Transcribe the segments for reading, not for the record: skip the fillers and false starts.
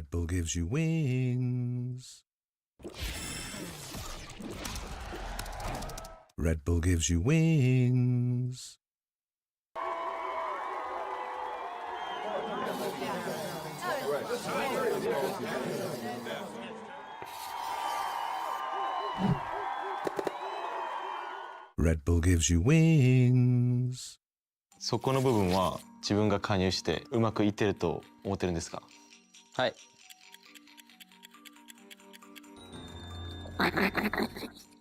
Red Bull gives you wings. Red Bull gives you wings. Red Bull gives you wings. そこの部分は自分が加入してうまくいってると思ってるんですか？はい。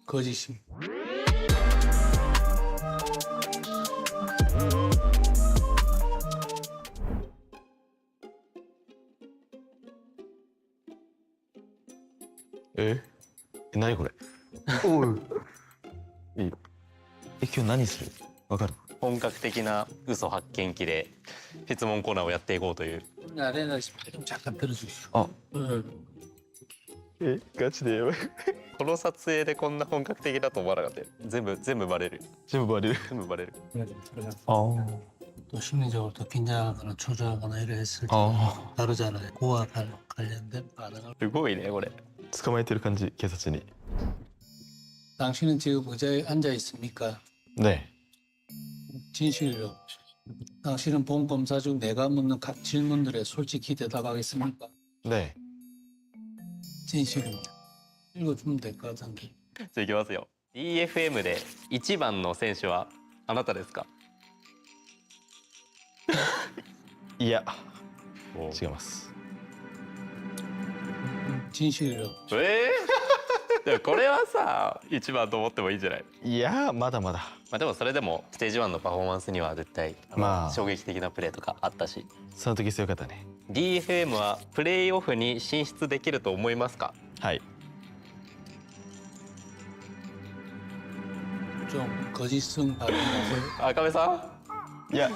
거짓말.何これ？おう。いい。今日何する？わかる？本格的な嘘発見器で質問コーナーをやっていこうという。 아레나 좀 잠깐 들어주시오. あ、 응. ガチでやばい。この撮影でこんな本格的だと思わなかったよ。全部バレる。全部バレる。全部バレる。 또 심리적으로 더 긴장하거나 초조하거나 이래 했을 때 다르잖아요. 그와 관련된 반응을. すごいねこれ。捕まえてる感じ、警察に。 당신은 지금 의자에 앉아 있습니까? 네. 진실로. 당신은 본 검사 중 내가 묻는 각 질문들에 솔직히 대답하겠습니까? 네. 진실입니다. 읽어주면 될 것 같은데. じゃあいきますよ。 DFM で1番の選手はあなたですか？いや、違います。 진실로. でもこれはさ1番と思ってもいいんじゃない？いや、まだまだ。まあでもそれでもステージ1のパフォーマンスには絶対まあ衝撃的なプレーとかあったし。その時強かったね。 DFM はプレーオフに進出できると思いますか？はい。 좀 거짓성 발언하세요. 赤目さいや、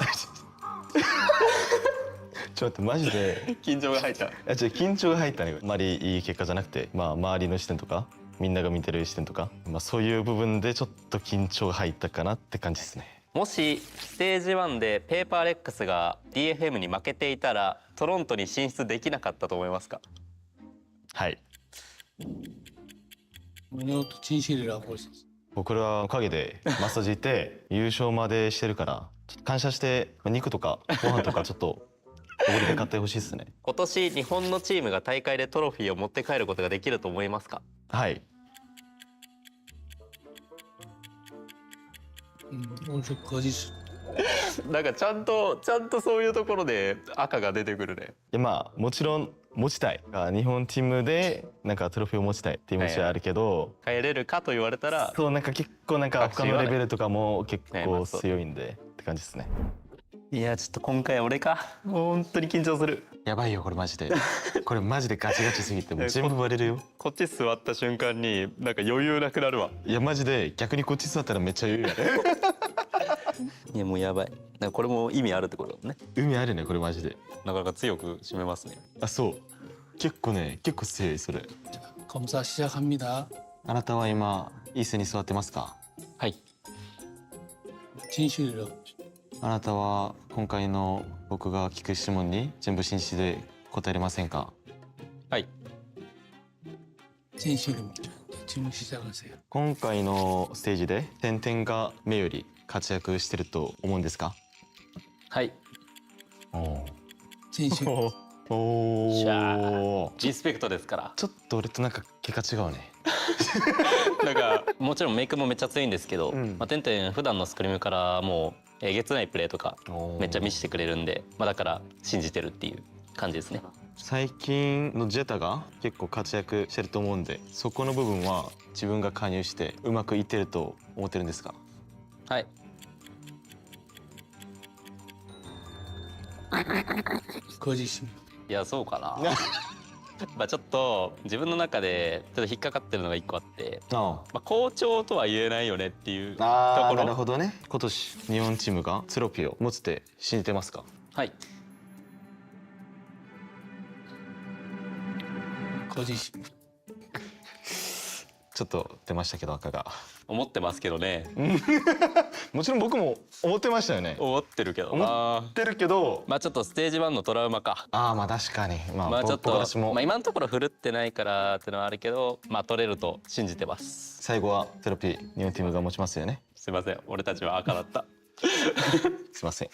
ちょっと待って、マジで。ん緊張が入った。緊張が入ったね。あまりいい結果じゃなくて、まあ周りの視点とか、みんなが見てる視点とか、まあそういう部分でちょっと緊張が入ったかなって感じですね。もしステージ1でペーパーレックスが DFM に負けていたらトロントに進出できなかったと思いますか？はい。 이것도 진실이라고 볼 수 있어요. 僕らはおかげでマッサージ行って優勝までしてるから、ちょっと感謝して肉とかご飯とかちょっとおごりで買ってほしいですね。今年日本のチームが大会でトロフィーを持って帰ることができると思いますか？はい。 오늘 좀 거짓. なんかちゃんとそういうところで赤が出てくるね。いや、まあもちろん持ちたい。日本チームでなんかトロフィーを持ちたいっていう気持ちはあるけど、帰れるかと言われたら、そうなんか結構なんか他のレベルとかも結構ねまあそう強いんでって感じですね。いやちょっと今回俺か。もう本当に緊張する。やばいよこれマジで。これマジでガチガチすぎてもう全部バレるよ。こっち座った瞬間になんか余裕なくなるわ。いやマジで逆にこっち座ったらめっちゃ余裕やね。いやもうやばい。なんかこれも意味あるってことだもんね。海あるねこれマジで。なかなか強く締めますね。あ、そう結構強いそれ。 검사 시작합니다. あなたは今椅子に座ってますか？はい。 진실로. あなたは今回の僕が聞く質問に全部真摯で答えれませんか？はい。 진실입니다. 질문 시작하세요. 今回のステージで点々が目より活躍してると思うんですか？はい。 진실. おしゃお。リスペクトですから。ちょっと俺となんか結果違うね。なんかもちろんメイクもめっちゃ強いんですけど、うんまあてんてん普段のスクリームからもうえげつないプレーとかめっちゃ見せてくれるんで、まあだから信じてるっていう感じですね。最近のジェタが結構活躍してると思うんで、そこの部分は自分が加入してうまくいってると思ってるんですか？はい。 거짓입니다. いやそうかな。まあちょっと自分の中でちょっと引っかかってるのが一個あって、あまあ好調とは言えないよねっていうとこあ、なるろ。ほどね。今年日本チームがトロフィーを持つって信じてますか？はい。 거짓입니다. ちょっと出ましたけど赤が思ってますけどね。もちろん僕も思ってましたよね思ってるけど思な。ってるけどまあちょっとステージ1のトラウマか。ああまあ確かにまあ、まあちょっと私も、まあ今のところ振るってないからってのはあるけど、まあ取れると信じてます。最後はテロピー日本チームが持ちますよねすいません、俺たちは赤だった。すいません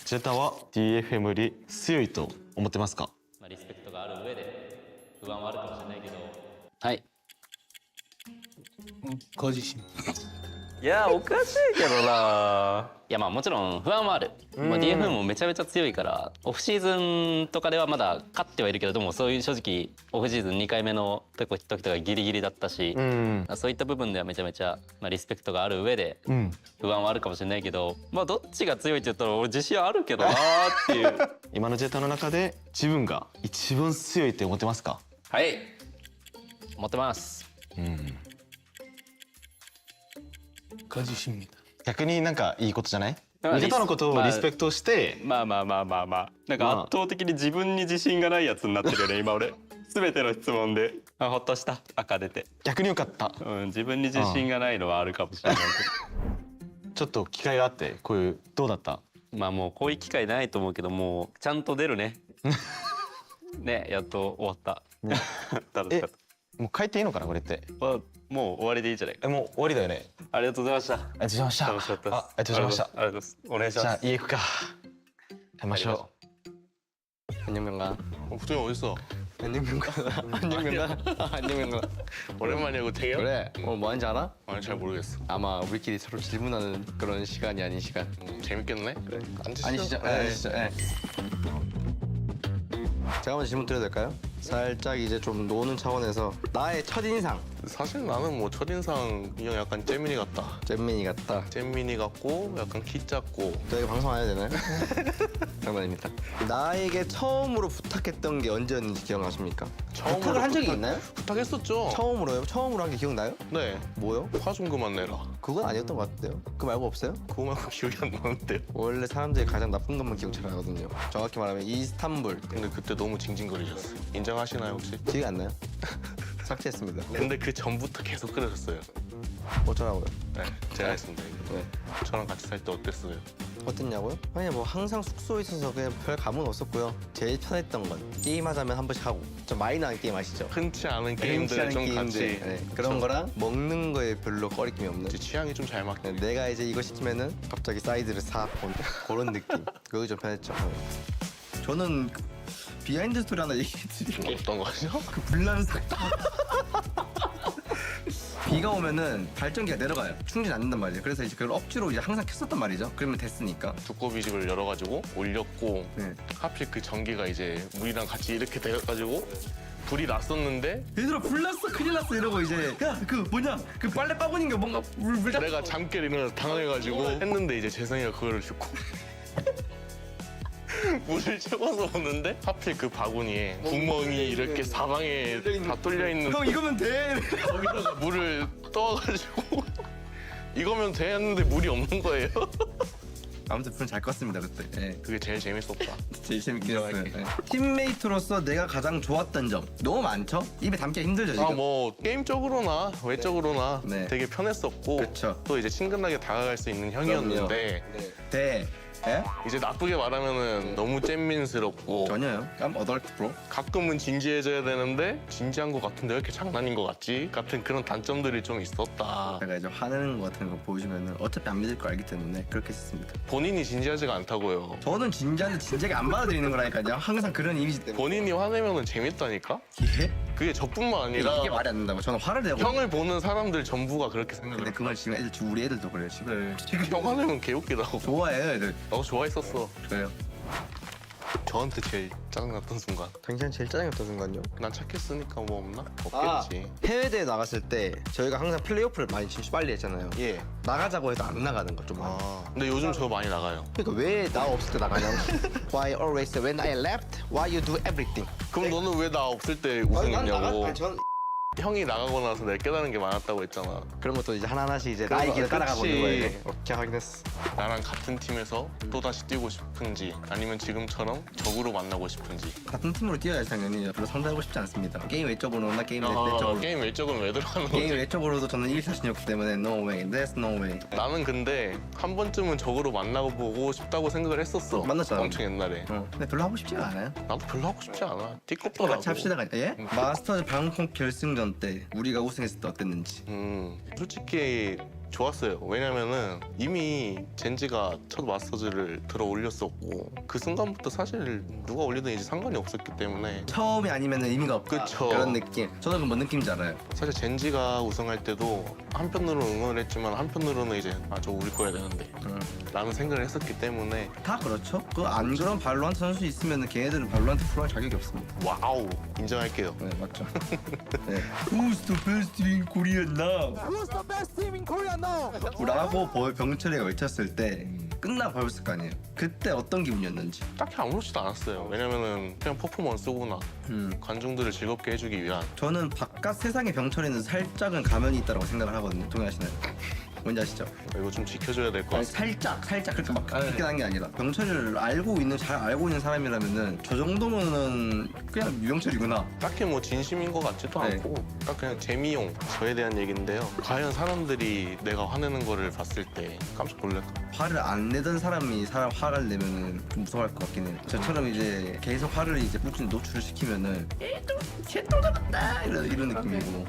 ジェタは DFM より強いと思ってますかまあリスペクトがある上で不安はあるかもしれないけど。はい。ご自身。いやおかしいけどな。いやまあもちろん不安はある。まあ DFM もめちゃめちゃ強いからオフシーズンとかではまだ勝ってはいるけれども、そういう正直オフシーズン2回目の時とかギリギリだったし、そういった部分ではめちゃめちゃ、まあ、リスペクトがある上で不安はあるかもしれないけど、まあどっちが強いって言ったら俺自信あるけどなーっていう。今のジェタの中で自分が一番強いって思ってますかはい思ってます。ご自身みたい。逆になんかいいことじゃないまあジェタのことをリスペクトして、まあなんか圧倒的に自分に自信がないやつになってるよね今俺。全ての質問でほっとした赤出て。逆によかった、自分に自信がないのはあるかもしれないけど。ちょっと機会があってこういうどうだったまあもうこういう機会ないと思うけど、もうちゃんと出るね。ねやっと終わった。楽しかっもう帰っていいのかなこれってた。もう終わりでいいじゃないか。もう終わりだよねありがとうございました。ありがとうございました楽しかったです。ありがとうございましたありがとうございます。お願いしじゃあます。家行くか食べましょ 안녕명가. 부통이 어딨어? 안녕명가. 안녕명가. 오랜만이고 되게? 그래. 오늘 뭐 하는지 알아? 아니 잘 모르겠어. 아마 우리끼리 서로 질문하는 그런 시간이 아닌 시간. 재밌겠네? 그래. 앉으시죠. 아니시죠? 네, 아니시죠? 네. 제가 먼저 질문 드려도 될까요? 살짝 이제 좀 노는 차원에서 나의 첫인상. 사실 나는 뭐 첫인상 이 형 약간 잼민이 같다. 잼민이 같다. 잼민이 같고 약간 키 작고. 저희가 방송 안 해야 되나요? 장난입니다. 나에게 처음으로 부탁했던 게 언제였는지 기억나십니까? 처음으로 부탁을 한 적이 있나요? 부탁했었죠. 처음으로요? 처음으로 한 게 기억나요? 네. 뭐요? 화 좀 그만 내라. 그건 아니었던 것 같은데요? 그거 말고 없어요? 그거 말고 기억이 안 나는데요. 원래 사람들이 가장 나쁜 것만 기억 잘 하거든요. 정확히 말하면 이스탄불. 근데 그때 너무 징징거리셨어요. 인정하시나요 혹시? 기억이 안 나요? 삭제했습니다. 근데 그 전부터 계속 그러셨어요. 어쩌라고요? 네, 제가 했습니다. 이거. 네. 저랑 같이 살 때 어땠어요? 어땠냐고요? 아니 뭐 항상 숙소에 있어서 그냥 별 감은 없었고요. 제일 편했던 건 게임하자면 한 번씩 하고 좀 마이너한 게임 아시죠? 흔치 않은 흔치 게임들 않은 좀 게임들. 같이. 네, 그런 거랑 먹는 거에 별로 꺼리낌이 없는. 이제 취향이 좀 잘 맞게. 네, 내가 이제 이거 시키면은 갑자기 사이드를 싹 보는 그런 느낌. 그게 좀 편했죠. 저는 비하인드 스토리 하나 얘기해 드릴게요. 어떤 거죠? 그 불난사. 비가 오면은 발전기가 내려가요. 충전이 안 된단 말이에요. 그래서 이제 그걸 억지로 이제 항상 켰었단 말이죠. 그러면 됐으니까. 두꺼비 집을 열어가지고 올렸고 네. 하필 그 전기가 이제 물이랑 같이 이렇게 돼가지고 불이 났었는데 얘들아 불났어 큰일 났어 이러고 이제 야 그 뭐냐 그 빨래 바구니인가 뭔가 물 잡. 내가 잠결 일어나서 당황해가지고 했는데 이제 재성이가 그거를 듣고 물을 채워서 오는데 하필 그 바구니에 구멍이 이렇게 사방에 다 뚫려 있는 형 이거면 돼. 거기다가 물을 떠가지고 이거면 돼 했는데 물이 없는 거예요. 아무튼 불은 잘 껐습니다 그때. 네. 그게 제일 재밌었다. 제일 재밌긴 했어요. 인정할게. 네. 팀메이트로서 내가 가장 좋았던 점 너무 많죠? 입에 담기 힘들죠 지금. 아 뭐 게임적으로나 외적으로나 네. 되게 편했었고 그쵸. 또 이제 친근하게 다가갈 수 있는 형이었는데 대. 예? 이제 나쁘게 말하면은 너무 잼민스럽고 전혀요. 깜 어덜트 프로. 가끔은 진지해져야 되는데 진지한 것 같은데 왜 이렇게 장난인 것 같지? 같은 그런 단점들이 좀 있었다. 제가 이제 화내는 거 같은 거 보시면은 어차피 안 믿을 거 알기 때문에 그렇게 했습니다. 본인이 진지하지가 않다고요. 저는 진지한데 진지하게 안 받아들이는 거라니까요. 항상 그런 이미지 때문에. 본인이 화내면은 재밌다니까? 예? 그게 저뿐만 아니라 이게 말이 안 된다고. 저는 화를 내고. 형을 보는 사람들 전부가 그렇게 근데 생각을 그걸 지금 우리 애들도 그래요 지금. 형 화내면 개웃기다고. 좋아해요 애들. 나도 좋아했었어. 그래요. 저한테 제일 짜증났던 순간. 당신은 제일 짜증났던 순간요? 난 착했으니까 뭐 없나? 아, 없겠지. 해외대회 나갔을 때 저희가 항상 플레이오프를 많이 진짜 빨리 했잖아요. 예. 나가자고 해서 안 나가는 거 좀 많아. 근데 요즘 저 많이 나가요. 그러니까 왜 나 없을 때 나가냐고. Why always when I left? Why you do everything? 그럼 너는 왜 나 없을 때 난 우승했냐고. 전 형이 나가고 나서 내가 깨달은 게 많았다고 했잖아. 그런 것도 이제 하나하나씩 이제 그런 나의 거, 길을 따라가고 그치. 있는 거예요. 오케이, 확인했어. 나랑 같은 팀에서 또다시 뛰고 싶은지 아니면 지금처럼 적으로 만나고 싶은지. 같은 팀으로 뛰어야지 당연히. 별로 상대하고 싶지 않습니다. 게임 외적으로나 게임 내적으로. 게임 외적은 왜 들어가는 게임 거지? 외적으로도 저는 이길 자신이 없기 때문에 no way, there's no way. 나는 근데 한 번쯤은 적으로 만나보고 싶다고 생각을 했었어. 만났잖아. 엄청 옛날에. 근데 별로 하고 싶지가 않아요. 나도 별로 하고 싶지 않아. 띠껍더라고. 같이 합시다. 예? 마스터즈 방콕 결승전 때 우리가 우승했을 때 어땠는지. 솔직히 좋았어요. 왜냐면은 이미 젠지가 첫 마스터즈를 들어 올렸었고 그 순간부터 사실 누가 올리든 이제 상관이 없었기 때문에 처음이 아니면 의미가 없다. 그쵸. 그런 느낌. 저는 뭔 느낌인지 알아요. 사실 젠지가 우승할 때도 한편으로 응원을 했지만 한편으로는 이제 저 우리 거야 되는데 라는 생각을 했었기 때문에 다 그렇죠. 그 안 그런 발로란트 선수 있으면 걔네들은 발로란트 프로할 자격이 없습니다. 와우 인정할게요. 네, 맞죠. 네. Who's the best in Korea now? 라고 병철이가 외쳤을 때 끝나 버렸을 거 아니에요. 그때 어떤 기분이었는지. 딱히 아무렇지도 않았어요. 왜냐면은 그냥 퍼포먼스구나. 관중들을 즐겁게 해주기 위한. 저는 바깥 세상의 병철이는 살짝은 가면이 있다고 생각을 하거든요. 동의하시나요? 뭔지 아시죠? 이거 좀 지켜줘야 될 것 아니, 같아. 살짝 그렇게 막 그렇게 한 게 아니라 병철이를 잘 알고 있는 사람이라면은 저 정도면은 그냥 유병철이구나. 딱히 뭐 진심인 것 같지도 네. 않고 딱 그냥 재미용 저에 대한 얘기인데요. 과연 사람들이 내가 화내는 거를 봤을 때 깜짝 놀랄까? 화를 안 내던 사람이 화를 내면은 좀 무서워할 것 같긴 해요. 저처럼 이제 계속 화를 이제 꾸준히 노출을 시키면은 쟤또 잡았다 이런 느낌이고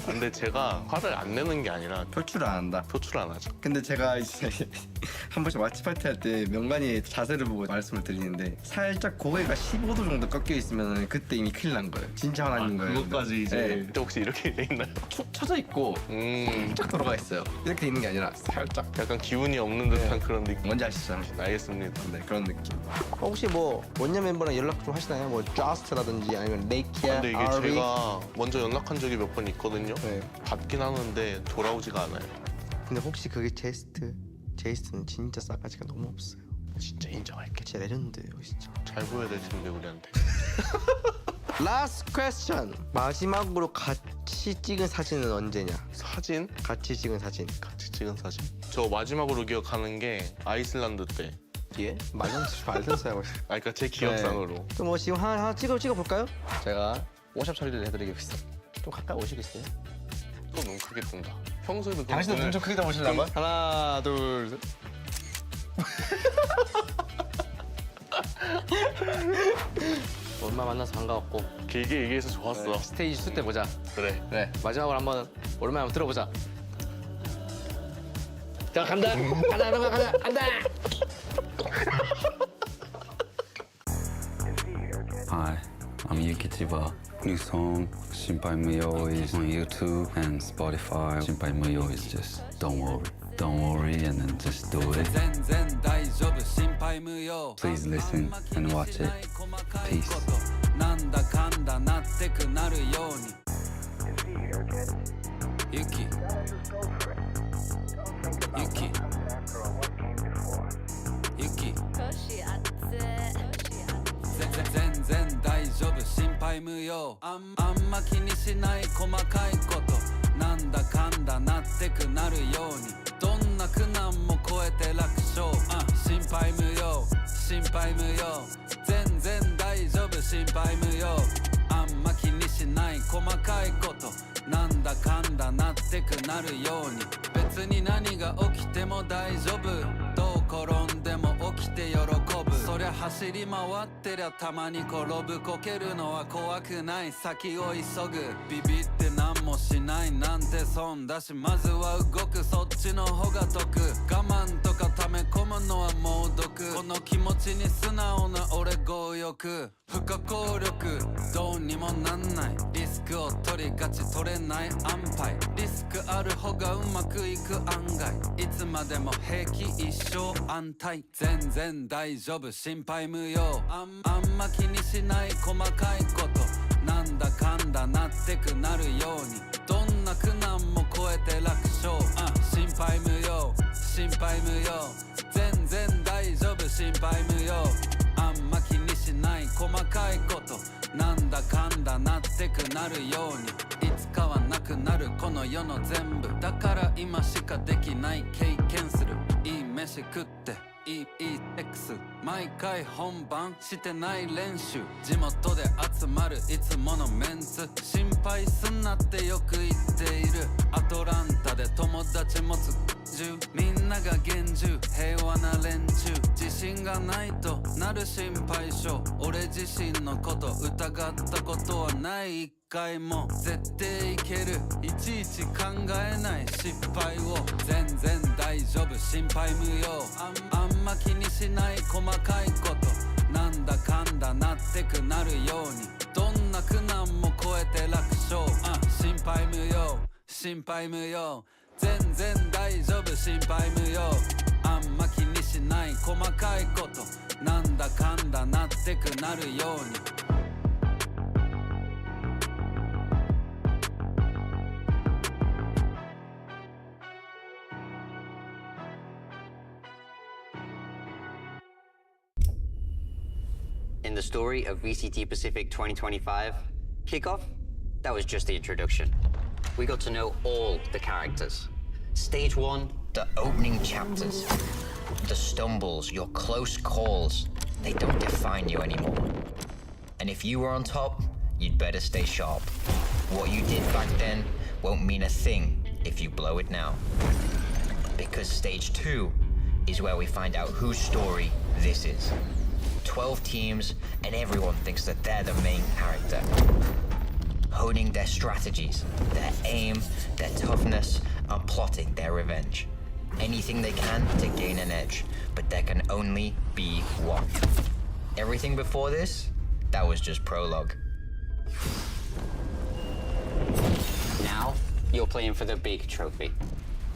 근데 제가 화를 안 내는 게 아니라 표출을 안 한다. 표출 안 하죠. 근데 제가 이제 한 번씩 왓치 파티 할 때 명관이 자세를 보고 말씀을 드리는데 살짝 고개가 15도 정도 꺾여 있으면 그때 이미 큰일 난 거예요. 진짜 화나는 거예요. 그것까지 이제 네. 그때 혹시 이렇게 돼 있나요? 툭 쳐져 있고 살짝 돌아가 있어요. 이렇게 있는 게 아니라 살짝. 약간 기운이 없는 듯한 그런 느낌. 뭔지 아시죠? 알겠습니다. 네, 그런 느낌. 혹시 뭐 원년 멤버랑 연락 좀 하시나요? 뭐 자스트라든지 아니면 레이키아, 근데 이게 제가 먼저 연락한 적이 몇 번 있거든요. 네. 받긴 하는데 돌아오지가 않아요. 근데 혹시 그게 제이스트는 진짜 싸가지가 너무 없어요. 진짜 인정할게. 진짜 레전드예요, 진짜. 잘 보여야 될 텐데 우리한테. Last question. 마지막으로 같이 찍은 사진은 언제냐? 사진? 같이 찍은 사진. 같이 찍은 사진? 저 마지막으로 기억하는 게 아이슬란드 때. 뒤에 말던스 하고 있어요. 그러니까 제 기억상으로. 또 뭐 지금 하나 찍어 볼까요? 제가 워샵 처리를 해드리겠습니다. 좀 가까이 오시겠어요? 또 눈 크게 뜬다. 평소에도 그런 당신도 눈을- 눈 좀 크게 떠보실라고요? 하나, 둘, 셋. 얼마 만나서 반가웠고 길게 얘기해서 좋았어. 스테이지 2 때 보자. 그래. 그래 마지막으로 한번 오랜만에 한번 들어보자. 자 간다. 간다 간다 간다 간다. Hi, I'm Yuki Chiba. New song, Shinpai Muyo, is on YouTube and Spotify. Shinpai Muyo is just don't worry, and then just do it. Please listen and watch it. Peace. なんだかんだなってくなるようにユキユキユキ全然大丈夫心配無用あんま気にしない細かいことなんだかんだなってくなるようにどんな苦難も超えて楽勝心配無用心配無用全然大丈夫心配無用あんま気にしない細かいことなんだかんだなってくなるように別に何が起きても大丈夫どう転んでも起きて喜ぶそりゃ走り回ってりゃたまに転ぶこけるのは怖くない先を急ぐビビって何もしないなんて損だしまずは動くそっちの方が得我慢とか溜め込むのは猛毒この気持ちに素直な俺強欲不可抗力どうにもなんないリスクを取りがち取れない安牌リスクある方がうまくいく案外いつまでも平気一生安泰全然大丈夫心配無用あんま気にしない細かいことなんだかんだなってくなるようにどんな苦難も超えて楽勝心配無用心配無用全然大丈夫心配無用あんま気にししない細かいことなんだかんだなってくなるようにいつかはなくなるこの世の全部だから今しかできない経験するいい飯食っていいセックス毎回本番してない練習地元で集まるいつものメンツ心配すんなってよく言っているアトランタで友達持つみんなが厳重平和な連中自信がないとなる心配性俺自身のこと疑ったことはない一回も絶対いけるいちいち考えない失敗を全然大丈夫心配無用あんま気にしない細かいことなんだかんだなってくなるようにどんな苦難も超えて楽勝心配無用心配無用全然大丈夫心配無用あんま気にしない細かいことなんだかんだなってくなるようにIn the story of VCT Pacific 2025, kickoff, that was just the introduction. We got to know all the characters. Stage 1, the opening chapters. The stumbles, your close calls, they don't define you anymore. And if you were on top, you'd better stay sharp. What you did back then won't mean a thing if you blow it now. Because Stage 2 is where we find out whose story this is. 12 teams, and everyone thinks that they're the main character. Honing their strategies, their aim, their toughness, and plotting their revenge. Anything they can to gain an edge, but there can only be one. Everything before this, that was just prologue. Now, you're playing for the big trophy.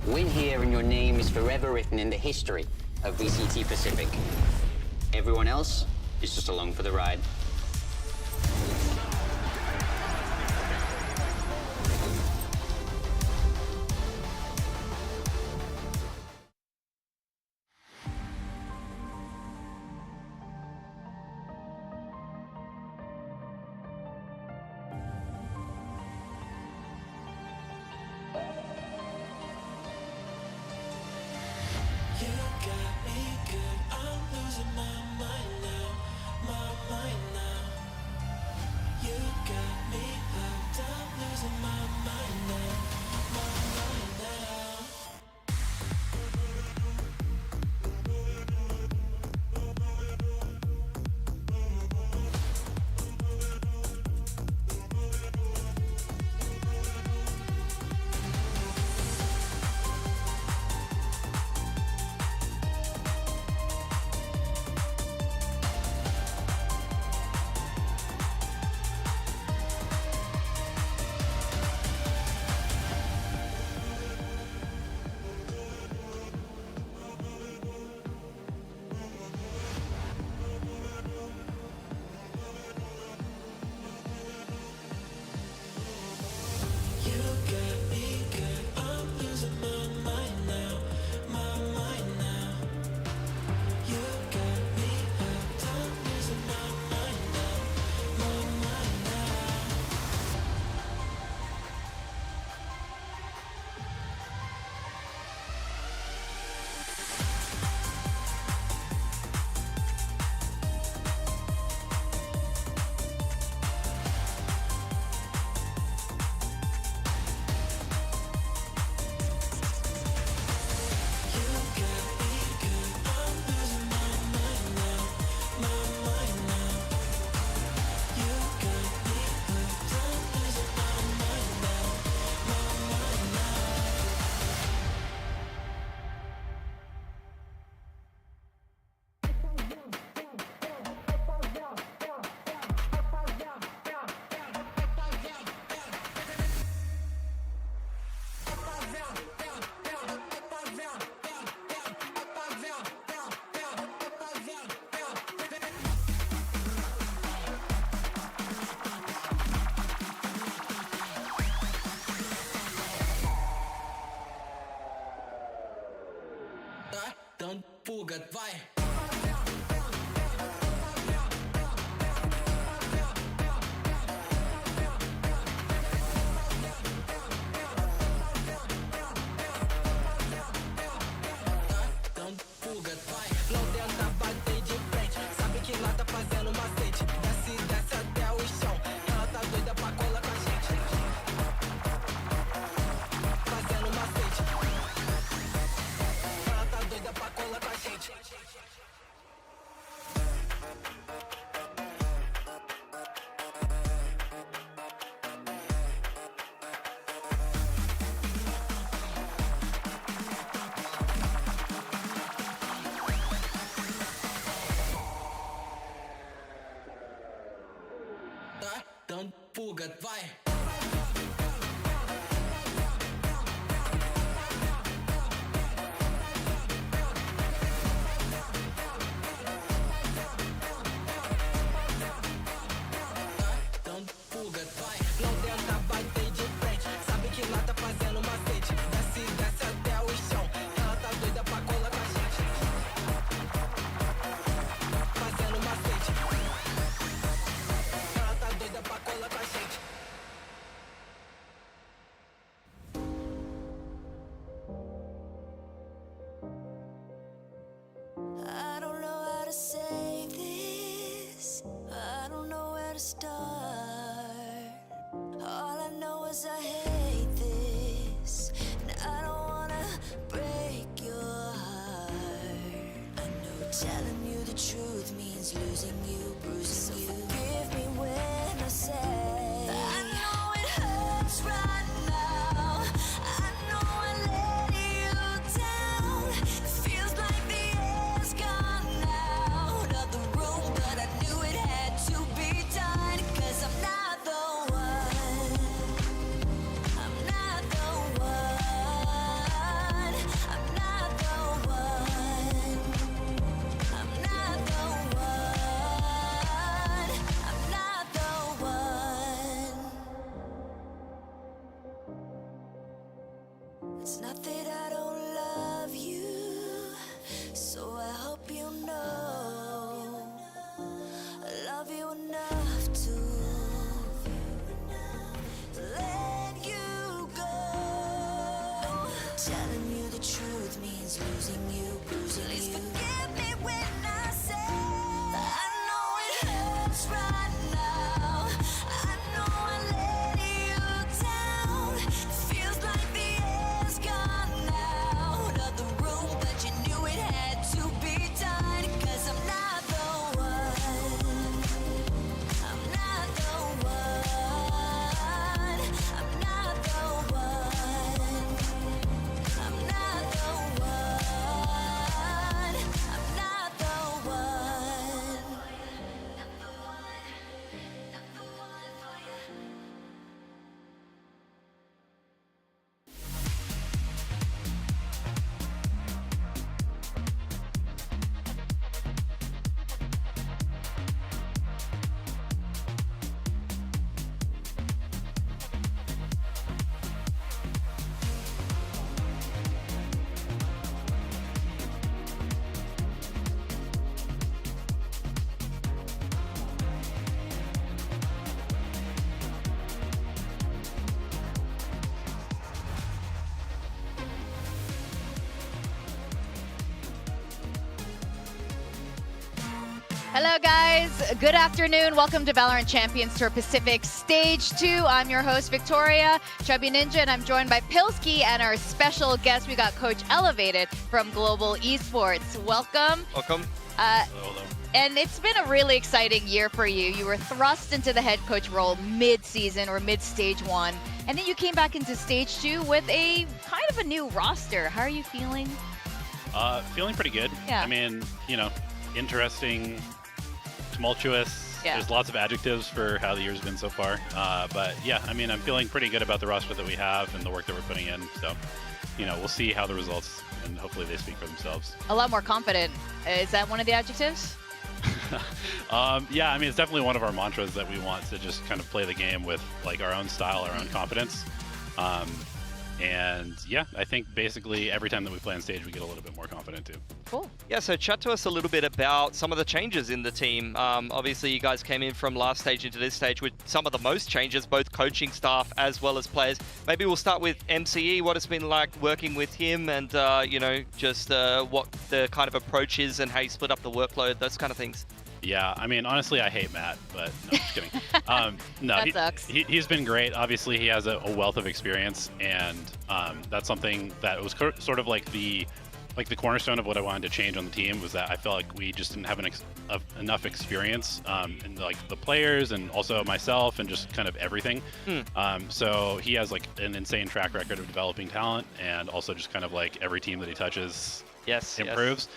Win here and your name is forever written in the history of VCT Pacific. Everyone else is just along for the ride. Don't forget why. pugat, vai! Então pugat, vai! Não tenta bater de frente, sabe que lá tá fazendo macete. Desce até o chão, ela tá doida pra colar com a gente. Fazendo macete. Ela tá doida pra colar com a gente. I don't know how to say this. I don't know where to start. All I know is I hate this. And I don't wanna break your heart. I know telling you the truth means losing you, bruising you. Forgive me when I say I know it hurts right now. I know I let you down. It feels like the air's gone out of the room, but I knew it had to be done. 'Cause I'm not the one. I'm not the one. I'm not the one. I'm not the one. I'm not the one. It's not that I don't love you, so I hope you know I love you enough to let you go. Telling you the truth means losing you, bruising you. Please forgive me when I say I know it hurts right now. I know I let you down. It feels like the air's gone out of the room, but you knew it had to be done. 'Cause I'm not the one. I'm not the one. I'm not the one. I'm not the one. I'm not the one. Not the one for you. Hello guys, good afternoon. Welcome to Valorant Champions Tour Pacific Stage 2. I'm your host Victoria, Chubby Ninja, and I'm joined by Pilsky and our special guest. We got Coach Elevated from Global Esports. Welcome. Welcome. Hello. And it's been a really exciting year for you. You were thrust into the head coach role mid-season or mid-stage 1, and then you came back into stage 2 with a kind of a new roster. How are you feeling? Feeling pretty good. Yeah. I mean, you know, interesting, tumultuous. Yeah. There's lots of adjectives for how the year's been so far. But yeah, I mean, I'm feeling pretty good about the roster that we have and the work that we're putting in. So, you know, we'll see how the results, and hopefully they speak for themselves. A lot more confident. Is that one of the adjectives? Yeah, I mean, it's definitely one of our mantras that we want to just kind of play the game with like our own style, our own confidence. And yeah, I think basically every time that we play on stage, we get a little bit more confident too. Cool. Yeah, so chat to us a little bit about some of the changes in the team. Obviously, you guys came in from last stage into this stage with some of the most changes, both coaching staff as well as players. Maybe we'll start with MCE, what it's been like working with him and, you know, just what the kind of approach is and how you split up the workload, those kind of things. Yeah, I mean, honestly, I hate Matt, but no, just kidding. No, That sucks. He's been great. Obviously, he has a wealth of experience, and that's something that was sort of like the cornerstone of what I wanted to change on the team, was that I felt like we just didn't have enough experience in like the players and also myself and just kind of everything. So he has like an insane track record of developing talent, and also just kind of like every team that he touches improves.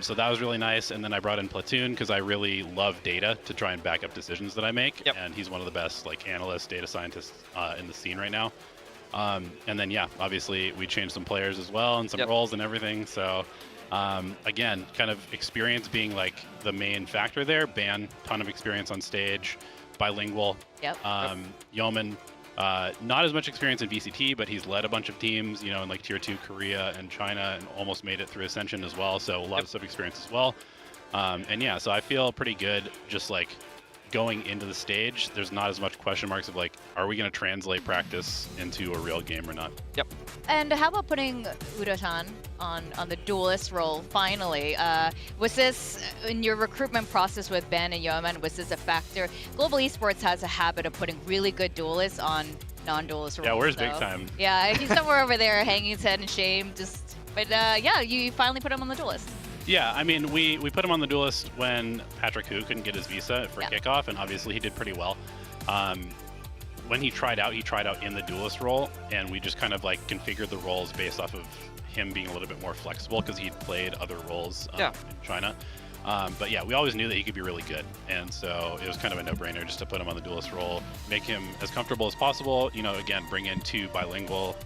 So that was really nice. And then I brought in Platoon because I really love data to try and back up decisions that I make. Yep. And he's one of the best like analysts, data scientists in the scene right now. And then, yeah, obviously we changed some players as well and some roles and everything. So again, kind of experience being like the main factor there. Ban, ton of experience on stage, bilingual. Yep. Yeoman, not as much experience in VCT, but he's led a bunch of teams, in like tier 2 Korea and China, and almost made it through Ascension as well. So a lot of sub experience as well. And yeah, so I feel pretty good just like going into the stage. There's not as much question marks of like, are we going to translate practice into a real game or not? Yep. And how about putting Udo-chan on the duelist role finally? Was this, in your recruitment process with Ben and Yeoman, was this a factor? Global Esports has a habit of putting really good duelists on non-duelist roles. Yeah, where's so. Big Time? Yeah, he's somewhere over there hanging his head in shame. But yeah, you finally put him on the duelist. Yeah, I mean, we put him on the duelist when Patrick Hu couldn't get his visa for kickoff, and obviously he did pretty well. When he tried out in the duelist role, and we just kind of like configured the roles based off of him being a little bit more flexible because he'd played other roles in China. But yeah, we always knew that he could be really good, and so it was kind of a no-brainer just to put him on the duelist role, make him as comfortable as possible. Again, bring in 2 bilingual,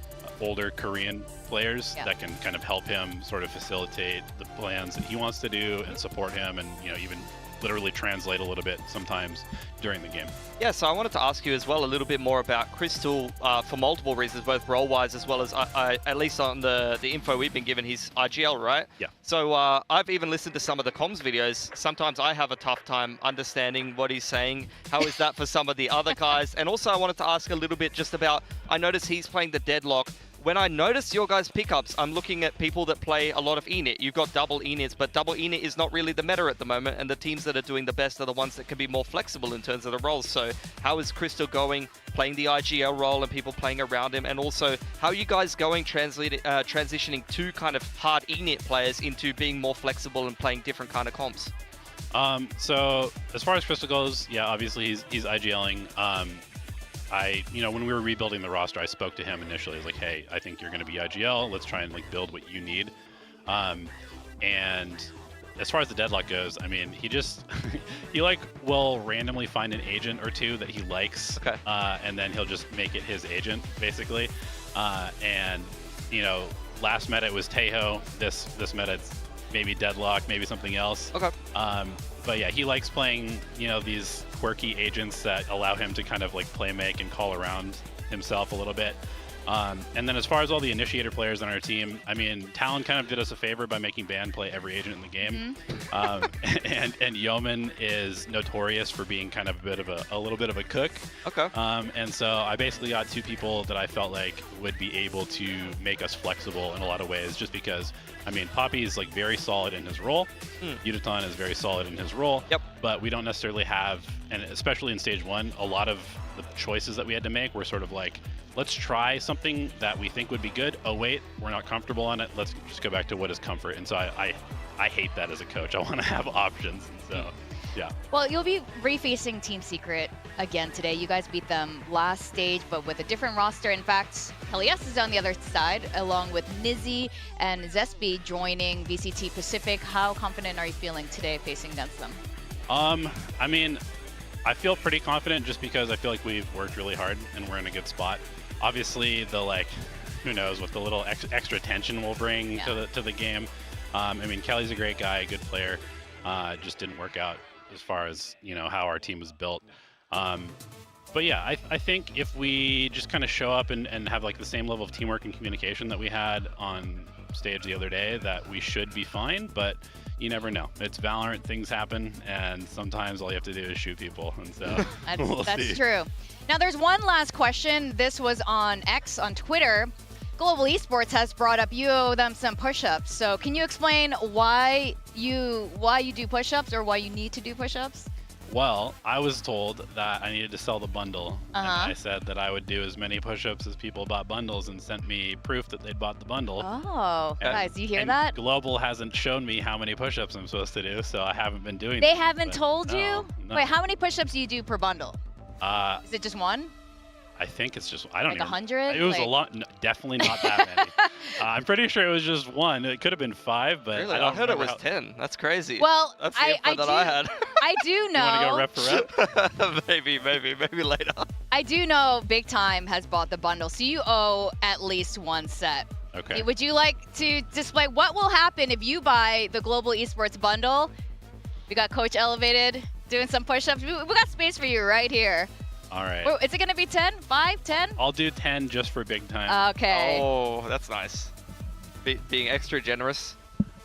older Korean players that can kind of help him sort of facilitate the plans that he wants to do and support him, and even literally translate a little bit sometimes during the game. Yeah, so I wanted to ask you as well a little bit more about Crystal for multiple reasons, both role-wise as well as at least on the info we've been given, he's IGL, right? Yeah. So I've even listened to some of the comms videos. Sometimes I have a tough time understanding what he's saying. How is that for some of the other guys? And also I wanted to ask a little bit just about, I noticed he's playing the Deadlock. When I notice your guys' pickups, I'm looking at people that play a lot of Enit. You've got double Enits, but double Enit is not really the meta at the moment, and the teams that are doing the best are the ones that can be more flexible in terms of the roles. So how is Crystal going, playing the IGL role and people playing around him? And also, how are you guys going transitioning 2 kind of hard Enit players into being more flexible and playing different kind of comps? So as far as Crystal goes, yeah, obviously he's IGLing. When we were rebuilding the roster, I spoke to him initially. I was like, hey, I think you're going to be IGL. Let's try and like build what you need. And as far as the Deadlock goes, I mean, he just, he like will randomly find an agent or 2 that he likes. Okay. And then he'll just make it his agent, basically. And, last meta it was Taeho. This meta it's maybe Deadlock, maybe something else. Okay. But yeah, he likes playing, these quirky agents that allow him to kind of like play make and call around himself a little bit. And then as far as all the initiator players on our team, I mean, Talon kind of did us a favor by making Ban play every agent in the game. And Yeoman is notorious for being kind of a little bit of a cook. Okay. And so I basically got 2 people that I felt like would be able to make us flexible in a lot of ways, just because, I mean, Poppy is like very solid in his role. Yudotan is very solid in his role. Yep. But we don't necessarily have, and especially in stage 1, a lot of the choices that we had to make were sort of like, let's try something that we think would be good. Oh wait, we're not comfortable on it. Let's just go back to what is comfort. And so I hate that as a coach. I want to have options. And so, yeah. Well, you'll be refacing Team Secret again today. You guys beat them last stage, but with a different roster. In fact, Kelly S is on the other side, along with Nizzy and Zespi joining VCT Pacific. How confident are you feeling today facing against them? I mean, I feel pretty confident just because I feel like we've worked really hard and we're in a good spot. Obviously, the like, who knows what the little extra tension will bring to the game. I mean, Kelly's a great guy, a good player. Just didn't work out as far as how our team was built. But yeah, I think if we just kind of show up and have like the same level of teamwork and communication that we had on stage the other day, that we should be fine. But you never know. It's Valorant, things happen, and sometimes all you have to do is shoot people. And so that's true. Now there's one last question. This was on X, on Twitter. Global Esports has brought up you owe them some push-ups. So can you explain why you do push-ups, or why you need to do push-ups? Well, I was told that I needed to sell the bundle. And I said that I would do as many push-ups as people bought bundles, and sent me proof that they'd bought the bundle. Oh, guys, you hear and that? Global hasn't shown me how many push-ups I'm supposed to do, so I haven't been doing They them, haven't but told no, you? no. Wait, how many push-ups do you do per bundle? Is it just 1? I think it's just, I don't Like even. 100? It was a Like- lot. Definitely not that many. I'm pretty sure it was just one. It could have been 5, but Really? I don't I heard it remember was 10. That's crazy. Well, That's the info that do, I had. I do know. You want to go rep for rep? maybe later. I do know Big Time has bought the bundle, so you owe at least one set. Okay. Would you like to display what will happen if you buy the Global Esports bundle? We got Coach Elevated doing some push-ups. We got space for you right here. All right. Is it going to be 10, 5, 10? I'll do 10 just for Big Time. Okay. Oh, that's nice. Being extra generous.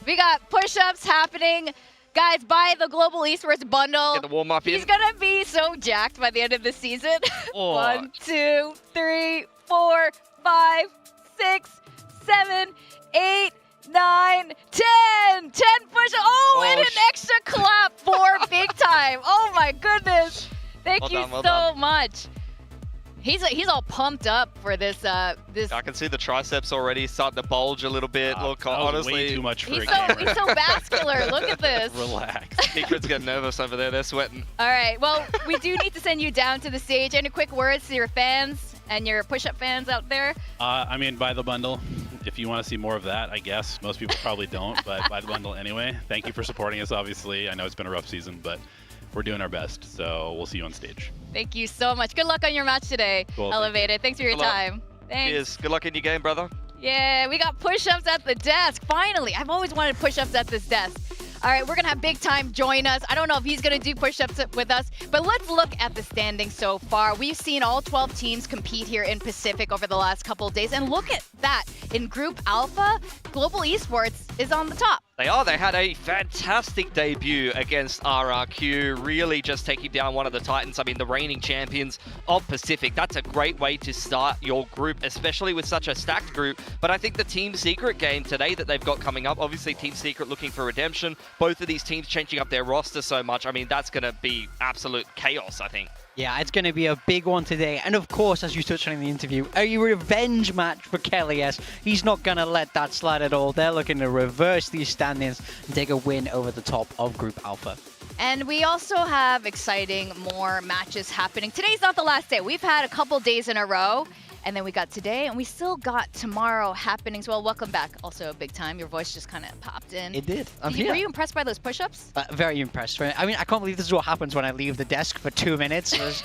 We got push-ups happening. Guys, buy the Global Esports bundle. Get the warm-up in. He's going to be so jacked by the end of the season. Oh. 1, 2, 3, 4, 5, 6, 7, 8, 9, 10. 10 push-ups. Oh, and an extra clap for Big Time. Oh, my goodness. Thank you so much. He's all pumped up for this. This. I can see the triceps already starting to bulge a little bit. Look, that was honestly, way too much for He's a so camera. he's so vascular. Look at this. Relax. Secret's getting nervous over there. They're sweating. All right. Well, we do need to send you down to the stage. Any quick words to your fans and your push-up fans out there? I mean, buy the bundle. If you want to see more of that, I guess. Most people probably don't, but buy the bundle anyway. Thank you for supporting us, obviously. I know it's been a rough season, but we're doing our best. So we'll see you on stage. Thank you so much. Good luck on your match today, Cool, Elevated. Thanks for your Good luck. time. Thanks. Cheers. Good luck in your game, brother. Yeah, we got push-ups at the desk. Finally, I've always wanted push-ups at this desk. All right, we're gonna have Big Time join us. I don't know if he's gonna do push-ups with us, but let's look at the standings so far. We've seen all 12 teams compete here in Pacific over the last couple of days, and look at that. In Group Alpha, Global Esports is on the top. They are. They had a fantastic debut against RRQ, really just taking down one of the Titans. I mean, the reigning champions of Pacific. That's a great way to start your group, especially with such a stacked group. But I think the Team Secret game today that they've got coming up, obviously Team Secret looking for redemption. Both of these teams changing up their roster so much. I mean, that's going to be absolute chaos, I think. Yeah, it's going to be a big one today. And of course, as you touched on in the interview, a revenge match for Kelly S. He's not going to let that slide at all. They're looking to reverse these standings and take a win over the top of Group Alpha. And we also have exciting more matches happening. Today's not the last day. We've had a couple days in a row. And then we got today, and we still got tomorrow happening. So, well, welcome back. Also, Big Time. Your voice just kind of popped in. It did. I'm Were here. you impressed by those push-ups? Very impressed. I mean, I can't believe this is what happens when I leave the desk for 2 minutes. There's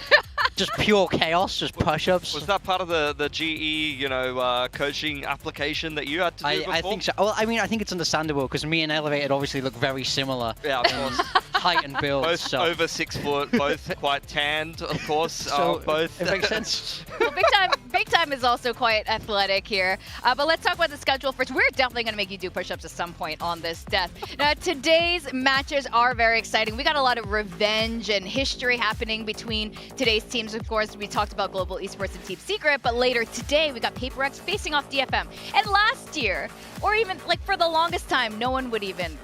just pure chaos, just push-ups. Was that part of the GE, coaching application that you had to do before? I think so. Well, I mean, I think it's understandable because me and Elevated obviously look very similar. Yeah, of course. Height and build. Both so. over 6 foot, both quite tanned, of course. So both. it makes sense. Well, Big Time is also quite athletic here. But let's talk about the schedule first. We're definitely going to make you do push-ups at some point on this desk. Now, today's matches are very exciting. We got a lot of revenge and history happening between today's teams. Of course, we talked about Global Esports and Team Secret, but later today, we got PRX facing off DFM. And last year, or even like for the longest time, no one would even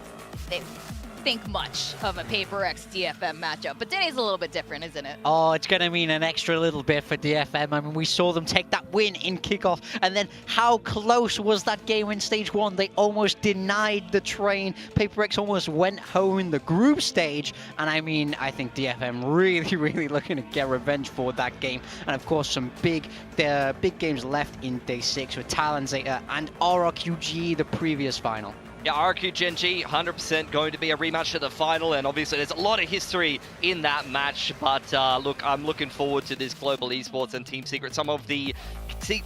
think much of a PRX DFM matchup. But today's a little bit different, isn't it? Oh, it's going to mean an extra little bit for DFM. I mean, we saw them take that win in kickoff. And then how close was that game in stage 1? They almost denied the train. PRX almost went home in the group stage. And I mean, I think DFM really looking to get revenge for that game. And of course, some big games left in day 6 with Talon Zeta and RRQG, the previous final. Yeah, RRQ Gen G, 100% going to be a rematch of the final, and obviously there's a lot of history in that match, but look, I'm looking forward to this Global Esports and Team Secret. Some of the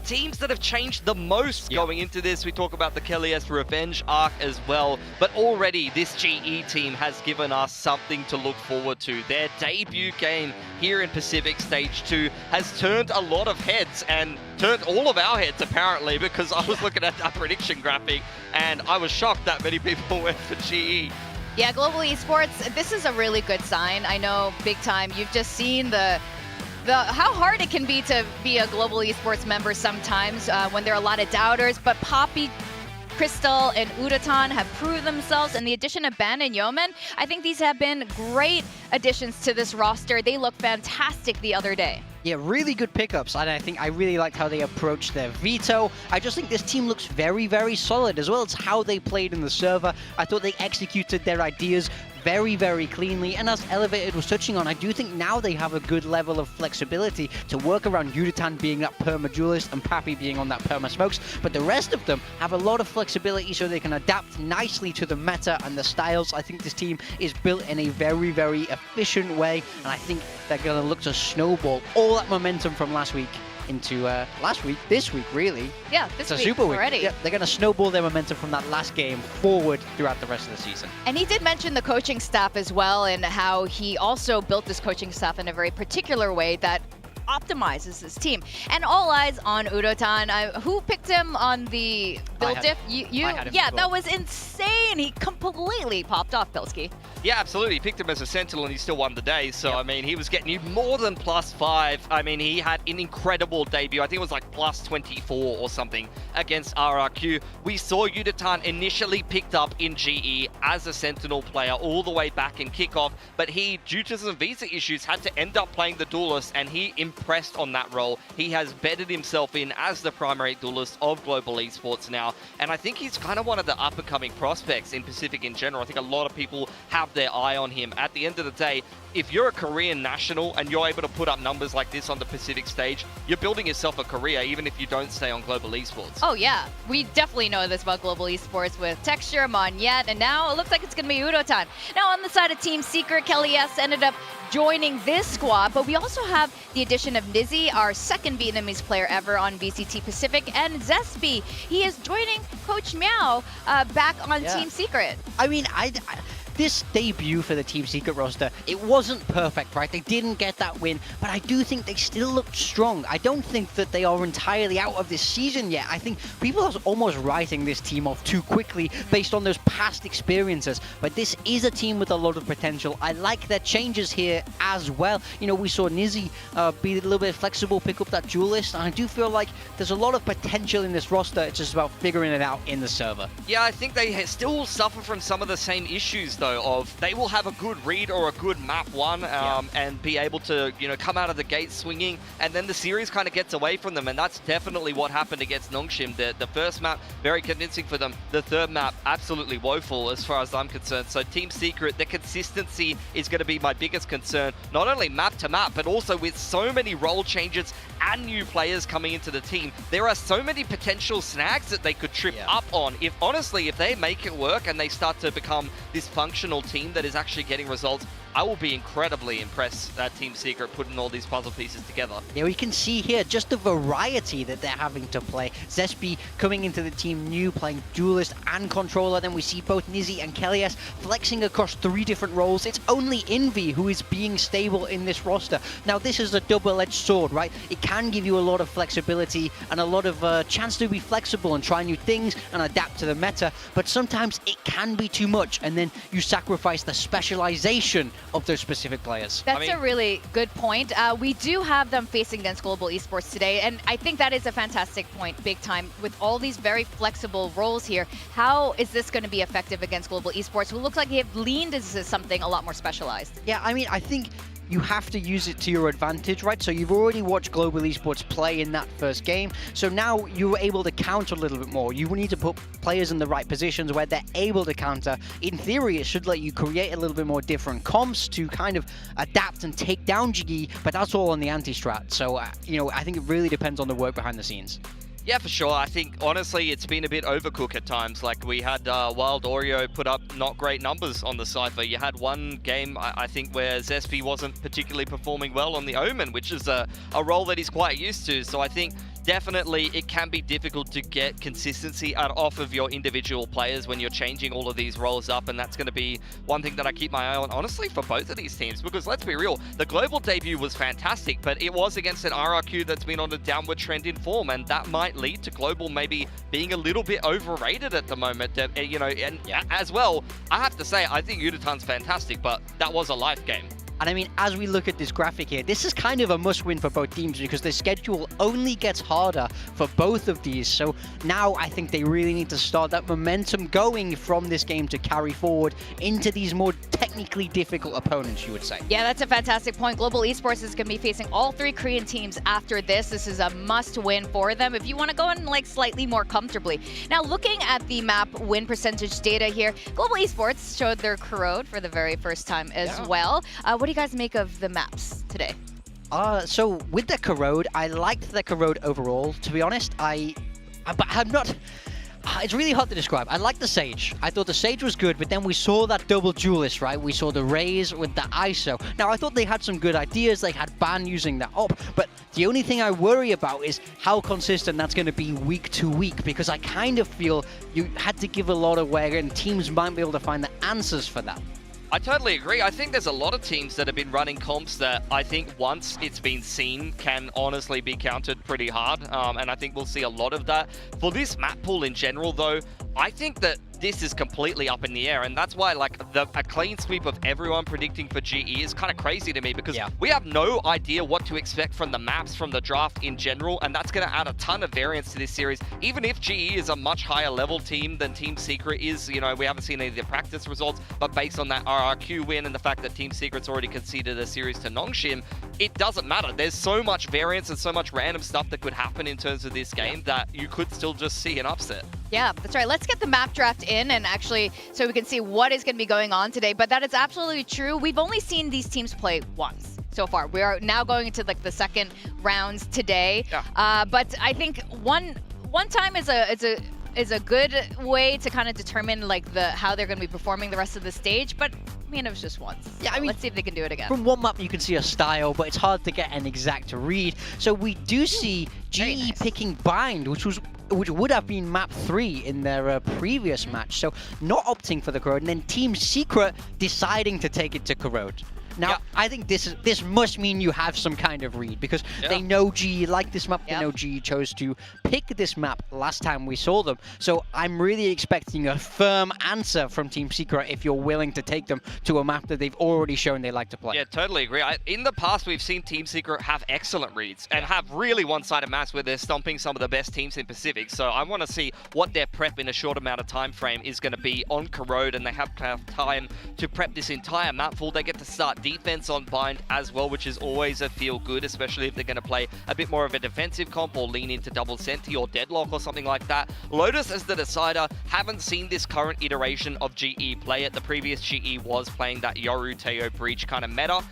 teams that have changed the most going into this. We talk about the Kelly S Revenge arc as well, but already this GE team has given us something to look forward to. Their debut game here in Pacific Stage 2 has turned a lot of heads, and turned all of our heads apparently, because I was looking at that prediction graphic and I was shocked that many people went for GE. Yeah, Global Esports, this is a really good sign. I know, Big Time, you've just seen how hard it can be to be a Global Esports member sometimes when there are a lot of doubters, but Poppy, Crystal, and Udatan have proved themselves, and the addition of Ben and Yeoman, I think these have been great additions to this roster. They look fantastic the other day. Yeah, really good pickups, and I really liked how they approached their veto. I just think this team looks very solid, as well as how they played in the server. I thought they executed their ideas very, very cleanly. And as Elevated was touching on, I do think now they have a good level of flexibility to work around Yudatan being that perma duelist and Pappy being on that perma smokes. But the rest of them have a lot of flexibility so they can adapt nicely to the meta and the styles. I think this team is built in a very, very efficient way, and I think they're going to look to snowball all that momentum from last week into this week, really. Yeah, this it's a week super week. already. Yeah, they're going to snowball their momentum from that last game forward throughout the rest of the season. And he did mention the coaching staff as well, and how he also built this coaching staff in a very particular way that optimizes his team. And all eyes on Udotan. Who picked him on the build diff? You? Yeah, that was insane. He completely popped off, Pilski. Yeah, absolutely. He picked him as a Sentinel and he still won the day. So, I mean, he was getting you more than +5. I mean, he had an incredible debut. I think it was like +24 or something against RRQ. We saw Udotan initially picked up in GE as a Sentinel player all the way back in kickoff, but he, due to some visa issues, had to end up playing the duelist, and he impressed on that role. He has bedded himself in as the primary duelist of global esports now, and I think he's kind of one of the up-and-coming prospects in Pacific in general. I think a lot of people have their eye on him. At the end of the day, if you're a Korean national and you're able to put up numbers like this on the Pacific stage, you're building yourself a career even if you don't stay on global esports. Oh yeah, we definitely know this about global esports with Texture, Monyet, and now it looks like it's going to be Udotan. Now on the side of Team Secret, Kelly S ended up joining this squad, but we also have the addition of Nizzy, our second Vietnamese player ever on VCT Pacific, and Zespi. He is joining Coach Meow back on Team Secret. I mean, this debut for the Team Secret roster, it wasn't perfect, right? They didn't get that win, but I do think they still looked strong. I don't think that they are entirely out of this season yet. I think people are almost writing this team off too quickly based on those past experiences, but this is a team with a lot of potential. I like their changes here as well. You know, we saw Nizzy be a little bit flexible, pick up that duelist, and I do feel like there's a lot of potential in this roster. It's just about figuring it out in the server. Yeah, I think they still suffer from some of the same issues, though, of they will have a good read or a good map one and be able to, you know, come out of the gate swinging, and then the series kind of gets away from them, and that's definitely what happened against Nongshim. The first map, very convincing for them. The third map, absolutely woeful as far as I'm concerned. So Team Secret, the consistency is going to be my biggest concern, not only map to map, but also with so many role changes and new players coming into the team. There are so many potential snags that they could trip up on. If they make it work and they start to become this functional team that is actually getting results, I will be incredibly impressed that Team Secret putting all these puzzle pieces together. Yeah, we can see here just the variety that they're having to play. Zespi coming into the team new, playing duelist and controller. Then we see both Nizzy and Kelly S flexing across 3 different roles. It's only Envy who is being stable in this roster. Now, this is a double-edged sword, right? It can give you a lot of flexibility and a lot of chance to be flexible and try new things and adapt to the meta, but sometimes it can be too much, and then you sacrifice the specialization of those specific players. That's a really good point. We do have them facing against global esports today, and I think that is a fantastic point, big time. With all these very flexible roles here, how is this going to be effective against global esports, who looks like they have leaned into something a lot more specialized? Yeah, I mean, I think you have to use it to your advantage, right? So you've already watched global esports play in that first game, so now you're able to counter a little bit more. You need to put players in the right positions where they're able to counter. In theory, it should let you create a little bit more different comps to kind of adapt and take down GE, but that's all on the anti-strat. So, you know, I think it really depends on the work behind the scenes. Yeah, for sure. I think, honestly, it's been a bit overcooked at times. Like, we had Wild Oreo put up not great numbers on the Cypher. You had one game, I think, where Zespi wasn't particularly performing well on the Omen, which is a role that he's quite used to. So I think definitely it can be difficult to get consistency off of your individual players when you're changing all of these roles up, and that's going to be one thing that I keep my eye on, honestly, for both of these teams, because let's be real, the global debut was fantastic, but it was against an RRQ that's been on a downward trend in form, and that might lead to global maybe being a little bit overrated at the moment, you know. And as well, I have to say, I think Udotan's fantastic, but that was a life game. And I mean, as we look at this graphic here, this is kind of a must-win for both teams because the schedule only gets harder for both of these. So now I think they really need to start that momentum going from this game to carry forward into these more technically difficult opponents, you would say. Yeah, that's a fantastic point. Global Esports is going to be facing all 3 Korean teams after this. This is a must-win for them if you want to go in like slightly more comfortably. Now, looking at the map win percentage data here, Global Esports showed their Corrode for the very first time as well. What do you guys make of the maps today? So with the Corrode, I liked the Corrode overall. To be honest, but I'm not. It's really hard to describe. I like the Sage. I thought the Sage was good, but then we saw that double duelist, right? We saw the Raze with the ISO. Now, I thought they had some good ideas. They had Ban using that up, but the only thing I worry about is how consistent that's going to be week to week, because I kind of feel you had to give a lot away, and teams might be able to find the answers for that. I totally agree. I think there's a lot of teams that have been running comps that I think once it's been seen can honestly be countered pretty hard. And I think we'll see a lot of that. For this map pool in general, though, I think that this is completely up in the air, and that's why like a clean sweep of everyone predicting for GE is kind of crazy to me, because we have no idea what to expect from the maps, from the draft in general, and that's going to add a ton of variance to this series. Even if GE is a much higher level team than Team Secret is, you know, we haven't seen any of the practice results, but based on that RRQ win and the fact that Team Secret's already conceded a series to Nongshim, it doesn't matter. There's so much variance and so much random stuff that could happen in terms of this game that you could still just see an upset. Yeah, that's right. Let's get the map draft in and actually so we can see what is going to be going on today. But that is absolutely true. We've only seen these teams play once so far. We are now going into like the second rounds today. But I think one time is a good way to kind of determine like how they're going to be performing the rest of the stage. But I mean, it was just once. Yeah, I mean, let's see if they can do it again. From one map, you can see a style, but it's hard to get an exact read. So we do see GE picking Bind, which would have been map 3 in their previous match. So not opting for the Corrode, and then Team Secret deciding to take it to Corrode. Now, I think this must mean you have some kind of read, because they know GE like this map. They know GE chose to pick this map last time we saw them. So I'm really expecting a firm answer from Team Secret if you're willing to take them to a map that they've already shown they like to play. Yeah, totally agree. In the past, we've seen Team Secret have excellent reads and have really one-sided maps where they're stomping some of the best teams in Pacific. So I want to see what their prep in a short amount of time frame is going to be on Corrode, and they have time to prep this entire map full. They get to start defense on Bind as well, which is always a feel good, especially if they're going to play a bit more of a defensive comp or lean into double senti or deadlock or something like that. Lotus as the decider haven't seen this current iteration of GE play it. The previous GE was playing that Yoru Teo breach kind of meta.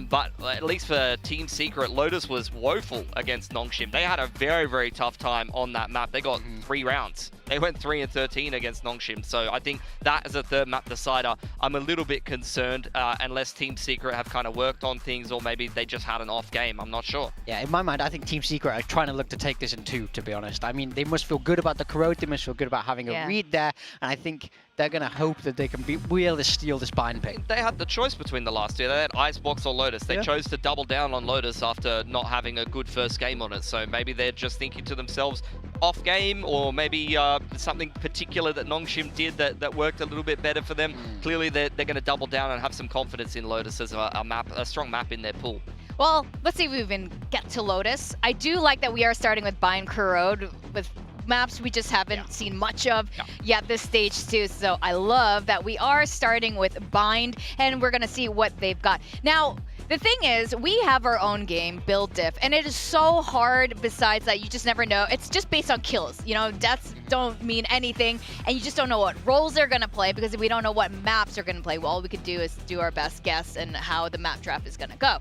But at least for Team Secret, Lotus was woeful against Nongshim. They had a very, very tough time on that map. They got 3 rounds. They went 3-13 against Nongshim. So I think that as a third map decider, I'm a little bit concerned unless Team Secret have kind of worked on things, or maybe they just had an off game. I'm not sure. Yeah, in my mind, I think Team Secret are trying to look to take this in 2, to be honest. I mean, they must feel good about the Corrode. They must feel good about having a read there. And I think they're going to hope that they can be able to steal this Bind pick. They had the choice between the last 2. They had Icebox or Lotus. They chose to double down on Lotus after not having a good first game on it. So maybe they're just thinking to themselves, off game, or maybe something particular that Nongshim did that worked a little bit better for them. Clearly, they're going to double down and have some confidence in Lotus as a strong map in their pool. Well, let's see if we even get to Lotus. I do like that we are starting with Bind Corrode with maps we just haven't seen much of yet this stage 2. So I love that we are starting with Bind, and we're going to see what they've got. Now, the thing is, we have our own game, Build Diff, and it is so hard. Besides that, you just never know. It's just based on kills. You know, deaths don't mean anything, and you just don't know what roles they're going to play, because we don't know what maps they're going to play. Well, all we could do is do our best guess and how the map draft is going to go.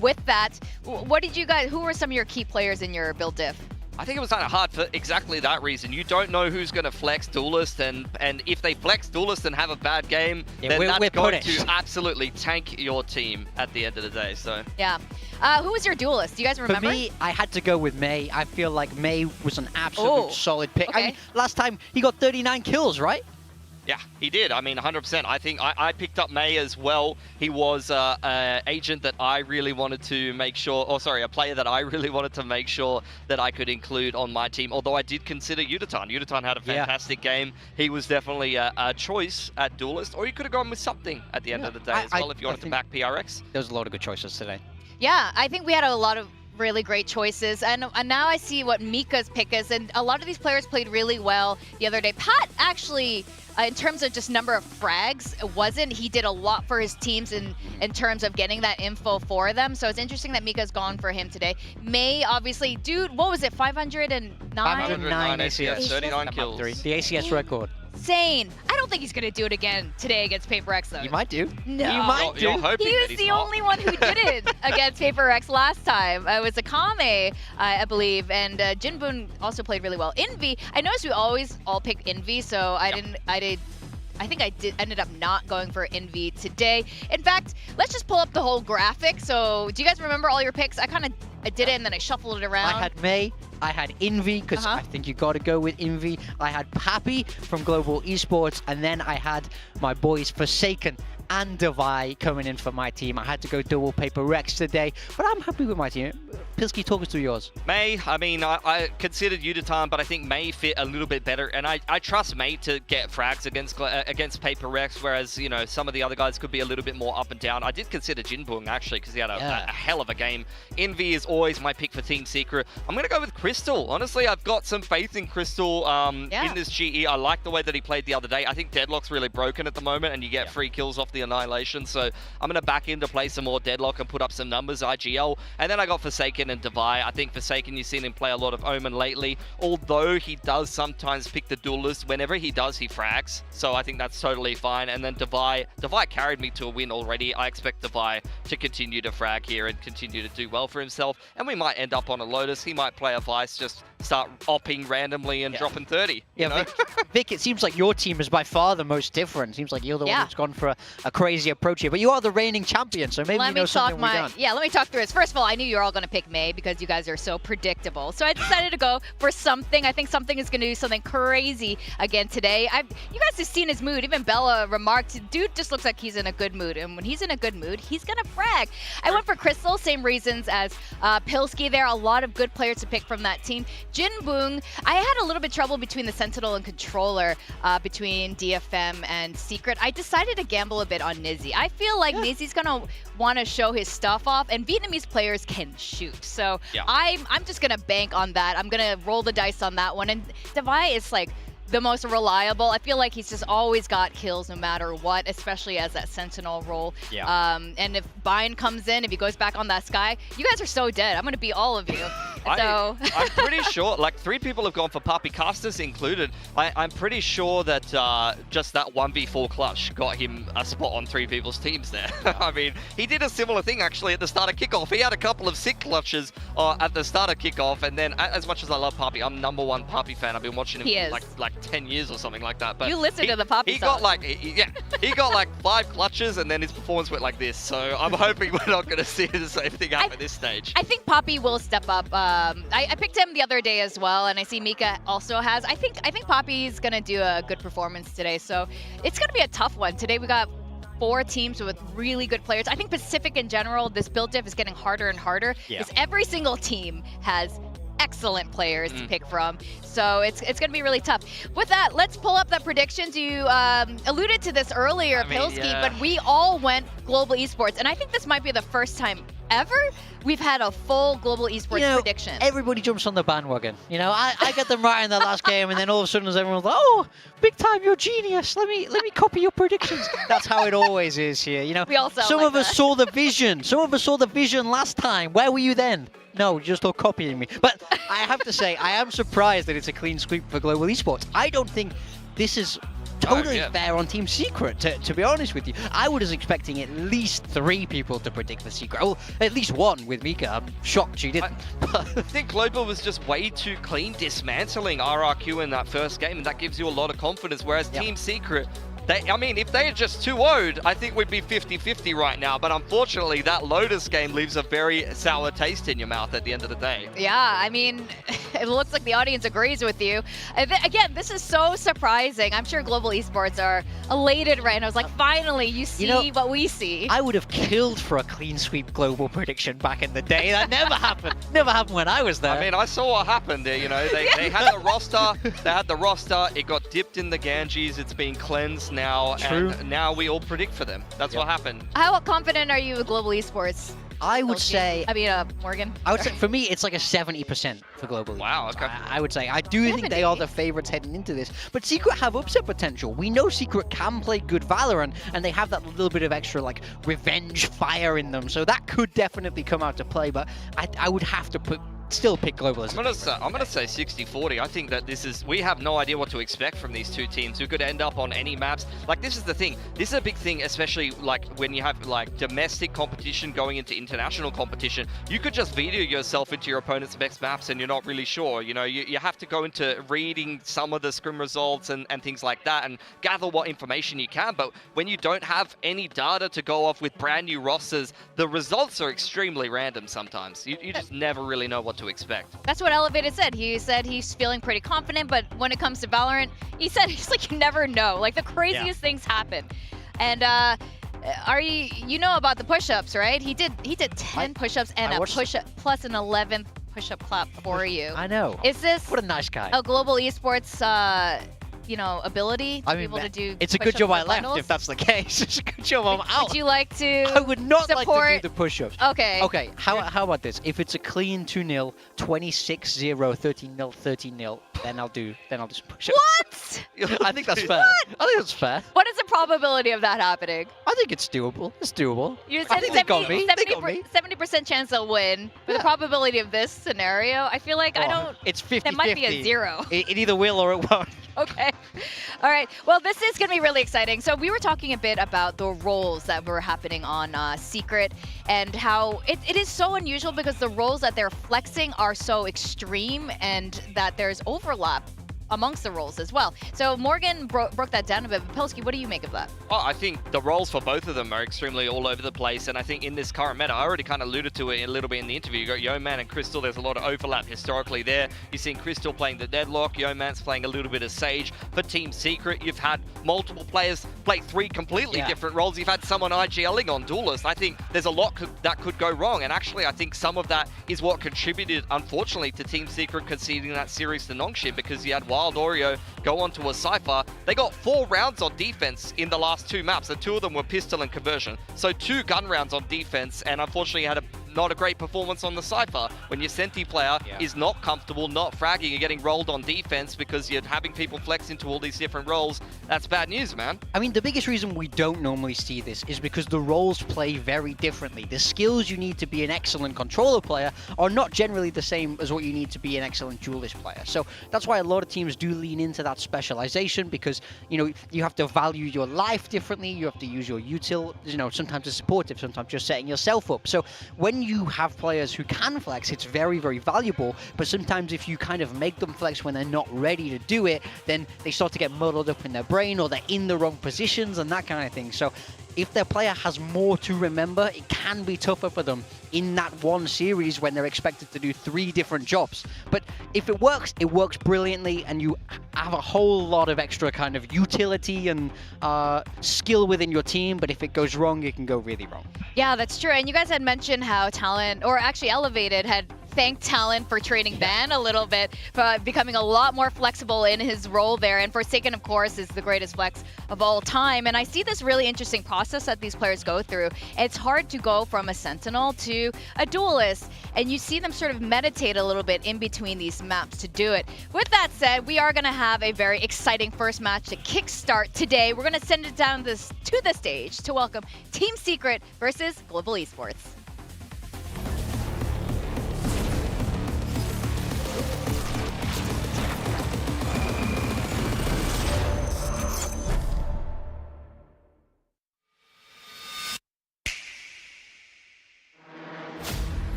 With that, what did you guys? Who were some of your key players in your Build Diff? I think it was kind of hard for exactly that reason. You don't know who's going to flex Duelist, and if they flex Duelist and have a bad game, then that's going to absolutely tank your team at the end of the day. So who was your Duelist? Do you guys remember? For me, I had to go with Mei. I feel like Mei was an absolute solid pick. I mean, last time he got 39 kills, right? Yeah, he did. I mean, 100%. I think I picked up May as well. He was an agent that I really wanted to make sure, or sorry, a player that I really wanted to make sure that I could include on my team. Although I did consider Yuditan. Yuditan had a fantastic game. He was definitely a choice at Duelist, or you could have gone with something at the end of the day as well if you wanted to back PRX. There was a lot of good choices today. Yeah, I think we had a lot of really great choices, and now I see what Mika's pick is, and a lot of these players played really well the other day. Pat actually, in terms of just number of frags, he did a lot for his teams in terms of getting that info for them, so it's interesting that Mika's gone for him today. May, obviously, dude, what was it, 509? 509 ACS, 39 kills. The ACS record. Insane. I don't think he's going to do it again today against PRX, though. You might do. No. You might do. You're hoping He was the only one who did it against PRX last time. It was Akame, I believe, and Jinbun also played really well. Envy, I noticed we always all pick Envy, so I think I ended up not going for Envy today. In fact, let's just pull up the whole graphic. So do you guys remember all your picks? I did it and then I shuffled it around. I had May, I had Envy, because I think you got to go with Envy. I had Pappy from Global Esports, and then I had my boys Forsaken and Devi coming in for my team. I had to go double PRX today, but I'm happy with my team. Pilsky, talk us through yours. May, I mean, I considered Yuditan, but I think May fit a little bit better, and I trust May to get frags against PRX, whereas, you know, some of the other guys could be a little bit more up and down. I did consider Jinbung, actually, because he had a hell of a game. Envy is always my pick for Team Secret. I'm going to go with Crystal. Honestly, I've got some faith in Crystal in this GE. I like the way that he played the other day. I think Deadlock's really broken at the moment, and you get free kills off the Annihilation, so I'm going to back in to play some more Deadlock and put up some numbers, IGL. And then I got Forsaken and Devi. I think Forsaken, you've seen him play a lot of Omen lately, although he does sometimes pick the Duelist. Whenever he does, he frags, so I think that's totally fine. And then Devi carried me to a win already. I expect Devi to continue to frag here and continue to do well for himself, and we might end up on a Lotus. He might play a Vice, just start opping randomly and dropping 30. Yeah, Vic, it seems like your team is by far the most different. It seems like you're the one that's gone for a crazy approach here, but you are the reigning champion, so maybe you know something we don't. Yeah, let me talk through this. First of all, I knew you were all going to pick May because you guys are so predictable. So I decided to go for something. I think something is going to do something crazy again today. You guys have seen his mood. Even Bella remarked, dude just looks like he's in a good mood, and when he's in a good mood, he's going to frag. I went for Crystal, same reasons as Pilsky there. A lot of good players to pick from that team. Jinbung, I had a little bit trouble between the Sentinel and Controller, between DFM and Secret. I decided to gamble a bit on Nizzy. I feel like Nizzy's gonna want to show his stuff off, and Vietnamese players can shoot. So I'm just gonna bank on that. I'm gonna roll the dice on that one. And Devi is like the most reliable. I feel like he's just always got kills no matter what, especially as that Sentinel role. And if Bind comes in, if he goes back on that Sky, you guys are so dead. I'm gonna beat all of you. So I'm pretty sure, like 3 people have gone for Papi, Casters included. I'm pretty sure that just that 1v4 clutch got him a spot on 3 people's teams there. I mean, he did a similar thing actually at the start of kickoff. He had a couple of sick clutches at the start of kickoff, and then as much as I love Papi, I'm #1 Papi fan. I've been watching him for like 10 years or something like that. But you listen to the Papi he got like he got like 5 clutches, and then his performance went like this. So I'm hoping we're not going to see the same thing happen at this stage. I think Papi will step up. I picked him the other day as well, and I see Mika also has. I think Papi's gonna do a good performance today, so it's gonna be a tough one. Today we got 4 teams with really good players. I think Pacific in general, this build diff is getting harder and harder because every single team has excellent players to pick from, so it's going to be really tough. With that, let's pull up the predictions. You alluded to this earlier, Pilsky, but we all went global esports, and I think this might be the first time ever we've had a full global esports prediction. Everybody jumps on the bandwagon. You know, I got them right in the last game, and then all of a sudden everyone's like, "Oh, big time, you're genius. Let me copy your predictions." That's how it always is here. You know, we all some of us saw the vision. Some of us saw the vision last time. Where were you then? No, you're just all copying me. But I have to say, I am surprised that it's a clean sweep for global esports. I don't think this is totally fair on Team Secret, to be honest with you. I was expecting at least 3 people to predict for Secret. Well, at least 1 with Mika. I'm shocked she didn't. I think Global was just way too clean, dismantling RRQ in that first game, and that gives you a lot of confidence. Whereas Team Secret, I mean, if they had just 2-0'd, I think we'd be 50-50 right now. But unfortunately, that Lotus game leaves a very sour taste in your mouth at the end of the day. Yeah, I mean, it looks like the audience agrees with you. Again, this is so surprising. I'm sure Global Esports are elated right now. It's like, finally, you see what we see. I would have killed for a clean sweep global prediction back in the day. That never happened. Never happened when I was there. I mean, I saw what happened there. You know, they had the roster. They had the roster. It got dipped in the Ganges. It's being cleansed now. True. And now we all predict for them. That's what happened. How confident are you with Global Esports? I would say... Morgan? I would say, for me, it's like a 70% for Global Esports. Wow, okay. I would say. I do think they are the favorites heading into this. But Secret have upset potential. We know Secret can play good Valorant, and they have that little bit of extra, like, revenge fire in them. So that could definitely come out to play, but I would have to still pick Global. I'm gonna say 60-40. I think that we have no idea what to expect from these two teams who could end up on any maps. Like, this is the thing. This is a big thing, especially like when you have like domestic competition going into international competition. You could just veto yourself into your opponent's best maps and you're not really sure. You know, you have to go into reading some of the scrim results and things like that and gather what information you can. But when you don't have any data to go off with brand new rosters, the results are extremely random sometimes. You just never really know what to expect. That's what Elevated said. He said he's feeling pretty confident, but when it comes to Valorant, he's like, you never know. Like, the craziest things happen. And you know about the push-ups, right? He did 10 push-ups and a push-up plus an 11th push-up clap for you. I know. Is this what a nice guy? A Global Esports ability to be able to do it's a good job I left finals? if that's the case. It's a good job I'm out. Would you like to I would not support... like to do the push-ups. Okay. Okay, how about this? If it's a clean 2-0, 26-0, 13-0, 13-0, then I'll do some push-ups. What? I think that's fair. I think that's fair. What is the probability of that happening? I think it's doable. It's doable. You I said think they got me. They got me. 70% chance they'll win. But the probability of this scenario, I feel like It's 50-50. That might be a 0. It either will or it won't. Okay. All right. Well, this is going to be really exciting. So we were talking a bit about the roles that were happening on Secret and how it is so unusual because the roles that they're flexing are so extreme and that there's overlap amongst the roles as well. So Morgan broke that down a bit. Pilsky, what do you make of that? Oh, I think the roles for both of them are extremely all over the place, and I think in this current meta, I already kind of alluded to it a little bit in the interview. You got Yeoman and Crystal. There's a lot of overlap historically there. You've seen Crystal playing the Deadlock. Yeoman's playing a little bit of Sage. For Team Secret, you've had multiple players play 3 completely different roles. You've had someone IGLing on Duelist. I think there's a lot that could go wrong, and actually I think some of that is what contributed, unfortunately, to Team Secret conceding that series to Nongshim, because you had Wild Oreo go onto a Cypher. They got 4 rounds on defense in the last 2 maps, and 2 of them were pistol and conversion. So 2 gun rounds on defense, and unfortunately had not a great performance on the Cypher. When your Senti player is not comfortable, not fragging, you're getting rolled on defense because you're having people flex into all these different roles. That's bad news, man. I mean, the biggest reason we don't normally see this is because the roles play very differently. The skills you need to be an excellent controller player are not generally the same as what you need to be an excellent duelist player. So that's why a lot of teams do lean into that specialization, because, you know, you have to value your life differently. You have to use your util, you know, sometimes it's supportive, sometimes just setting yourself up. So when you have players who can flex, it's very, very valuable. But sometimes if you kind of make them flex when they're not ready to do it, then they start to get muddled up in their brain, or they're in the wrong positions and that kind of thing. So if their player has more to remember, it can be tougher for them in that one series when they're expected to do 3 different jobs. But if it works brilliantly, and you have a whole lot of extra kind of utility and skill within your team. But if it goes wrong, it can go really wrong. Yeah, that's true. And you guys had mentioned how Talent, or actually Elevated, had thanked Talent for training Ban a little bit, for becoming a lot more flexible in his role there. And Forsaken, of course, is the greatest flex of all time. And I see this really interesting process that these players go through. It's hard to go from a Sentinel to a Duelist, and you see them sort of meditate a little bit in between these maps to do it. With that said, we are going to have a very exciting first match to kickstart today. We're going to send it down to the stage to welcome Team Secret versus Global Esports.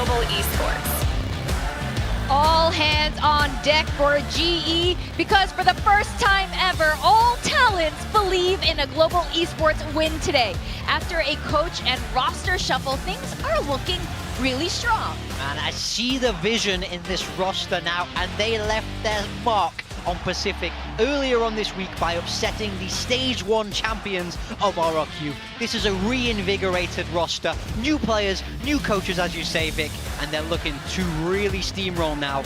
global esports. All hands on deck for GE because for the first time ever, all talents believe in a global esports win today. After a coach and roster shuffle, things are looking really strong. And I see the vision in this roster now, and they left their mark on Pacific earlier on this week by upsetting the Stage 1 champions of RRQ. This is a reinvigorated roster, new players, new coaches as you say, Vic, and they're looking to really steamroll now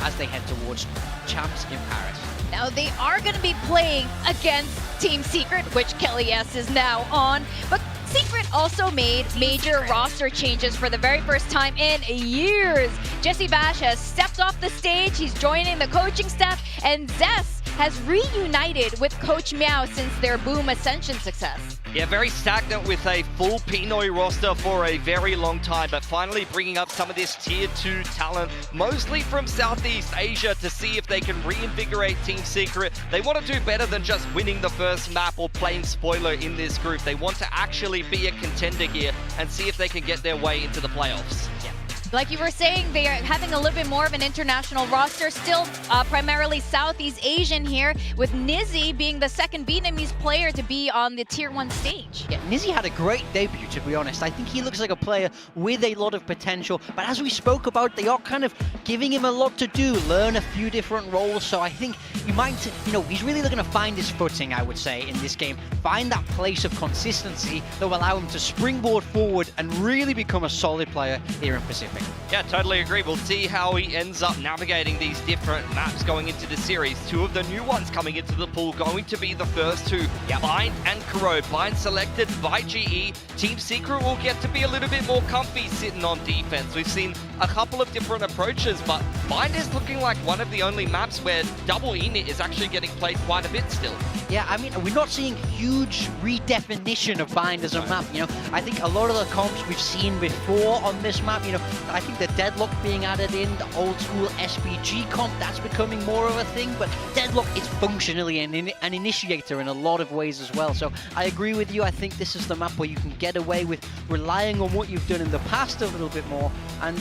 as they head towards champs in Paris. Now they are going to be playing against Team Secret, which Kelly S is now on, but Secret also made major roster changes for the very first time in years. Jesse Bash has stepped off the stage, he's joining the coaching staff, and Zess has reunited with Coach Meow since their Boom Ascension success. Yeah, very stagnant with a full Pinoy roster for a very long time, but finally bringing up some of this Tier 2 talent, mostly from Southeast Asia, to see if they can reinvigorate Team Secret. They want to do better than just winning the first map or playing spoiler in this group. They want to actually be a contender here and see if they can get their way into the playoffs. Yeah. Like you were saying, they are having a little bit more of an international roster, still primarily Southeast Asian here, with Nizzy being the second Vietnamese player to be on the Tier 1 stage. Yeah, Nizzy had a great debut, to be honest. I think he looks like a player with a lot of potential, but as we spoke about, they are kind of giving him a lot to do, learn a few different roles, so I think you might, he's really looking to find his footing, I would say, in this game. Find that place of consistency that will allow him to springboard forward and really become a solid player here in Pacific. Yeah, totally agree. We'll see how he ends up navigating these different maps going into the series. Two of the new ones coming into the pool going to be the first two. Bind and Corrode. Bind selected by GE. Team Secret will get to be a little bit more comfy sitting on defense. We've seen a couple of different approaches, but Bind is looking like one of the only maps where double init is actually getting played quite a bit still. Yeah, I mean, we're not seeing huge redefinition of Bind as a map, I think a lot of the comps we've seen before on this map, I think the Deadlock being added in, the old school SPG comp, that's becoming more of a thing, but Deadlock is functionally an initiator in a lot of ways as well. So I agree with you. I think this is the map where you can get away with relying on what you've done in the past a little bit more, and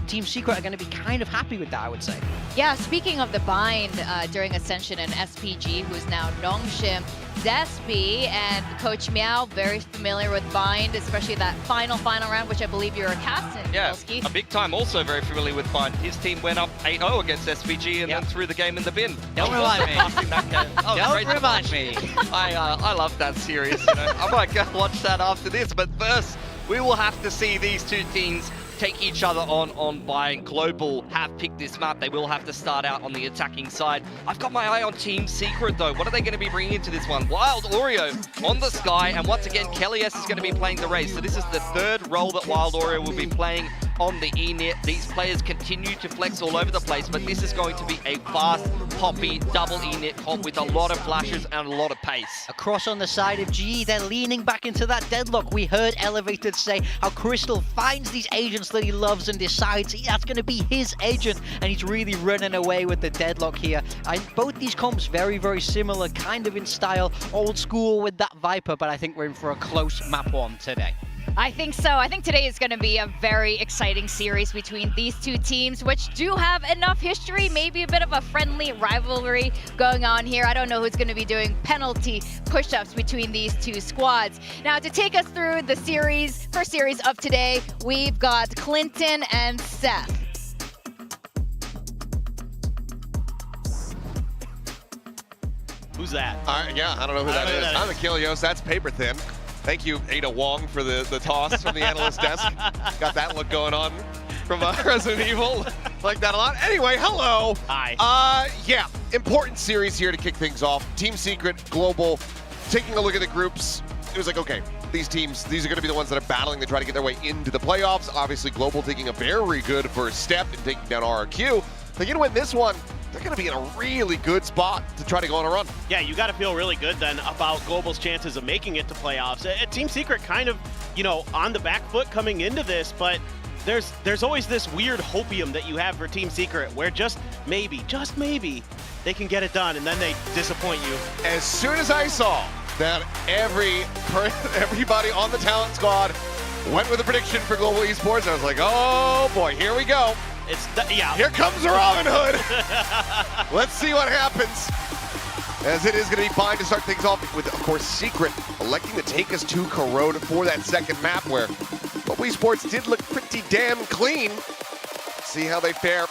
Team Secret are going to be kind of happy with that, I would say. Yeah, speaking of the Bind during Ascension and SPG, who's now Nongshim, Zesby and Coach Meow, very familiar with Bind, especially that final round, which I believe you're a cast in, Yeah, Pilski. a big time, also very familiar with Bind. His team went up 8-0 against SPG and then threw the game in the bin. Don't remind me. Don't remind me. I love that series. I might go watch that after this, but first we will have to see these two teams take each other on Bind. Global have picked this map. They will have to start out on the attacking side. I've got my eye on Team Secret though. What are they going to be bringing into this one? Wild Oreo on the Sky, and once again Kelly S is going to be playing the race. So this is the third role that Wild Oreo will be playing on the E-Net. These players continue to flex all over the place, but this is going to be a fast, poppy, double E-Net comp with a lot of flashes and a lot of pace. Across on the side of GE, they're leaning back into that Deadlock. We heard Elevated say how Crystal finds these agents that he loves and decides that's going to be his agent, and he's really running away with the Deadlock here. Both these comps very, very similar, kind of in style, old school with that Viper, but I think we're in for a close map one today. I think so. I think today is going to be a very exciting series between these two teams, which do have enough history, maybe a bit of a friendly rivalry going on here. I don't know who's going to be doing penalty push-ups between these two squads. Now, to take us through the first series of today, we've got Clinton and Seth. Who's that? Yeah, I don't know who that is. I'm Achilles. That's paper thin. Thank you, Ada Wong, for the toss from the analyst desk. Got that look going on from Resident Evil. Like that a lot. Anyway, hello. Hi. Yeah, important series here to kick things off. Team Secret, Global, taking a look at the groups. It was like, okay, these teams, these are going to be the ones that are battling to try to get their way into the playoffs. Obviously, Global taking a very good first step in taking down RRQ. They're going to win this one. They're going to be in a really good spot to try to go on a run. Yeah, you got to feel really good then about Global's chances of making it to playoffs. Team Secret kind of, on the back foot coming into this, but there's always this weird hopium that you have for Team Secret where just maybe, they can get it done, and then they disappoint you. As soon as I saw that everybody on the talent squad went with a prediction for Global Esports. I was like, oh boy, here we go. Yeah. Here comes Robin Hood. Let's see what happens. As it is going to be fine to start things off with, of course, Secret electing to take us to Corrode for that second map where Global Esports did look pretty damn clean. See how they fare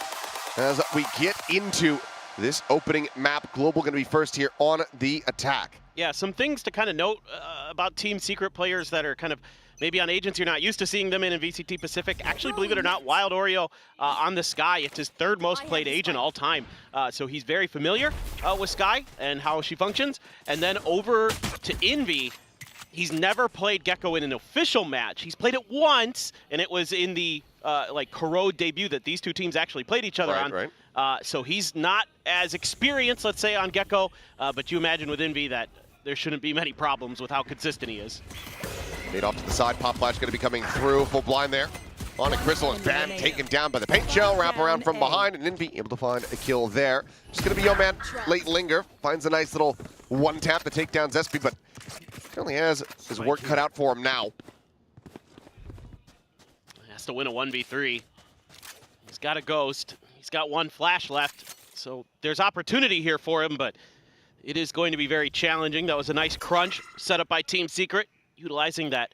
as we get into this opening map. Global going to be first here on the attack. Yeah, some things to kind of note about Team Secret players that are kind of maybe on agents you're not used to seeing them in VCT Pacific. Actually, believe it or not, Wild Oreo on the Sky, it's his third most played agent all time. So he's very familiar with Sky and how she functions. And then over to Envy, he's never played Gecko in an official match. He's played it once, and it was in the like Corrode debut that these two teams actually played each other on. Right. So he's not as experienced, let's say, on Gecko, but you imagine with Envy that there shouldn't be many problems with how consistent he is. Made off to the side, Pop Flash going to be coming through, full blind there. On a Crystal and Bam taken down by the paint shell, wrap around from behind, and Envy able to find a kill there. Just going to be Yo Man, late linger, finds a nice little one tap to take down Zespi, but currently has his work cut out for him now. He has to win a 1v3. He's got a ghost. He's got one flash left, so there's opportunity here for him, but it is going to be very challenging. That was a nice crunch set up by Team Secret, utilizing that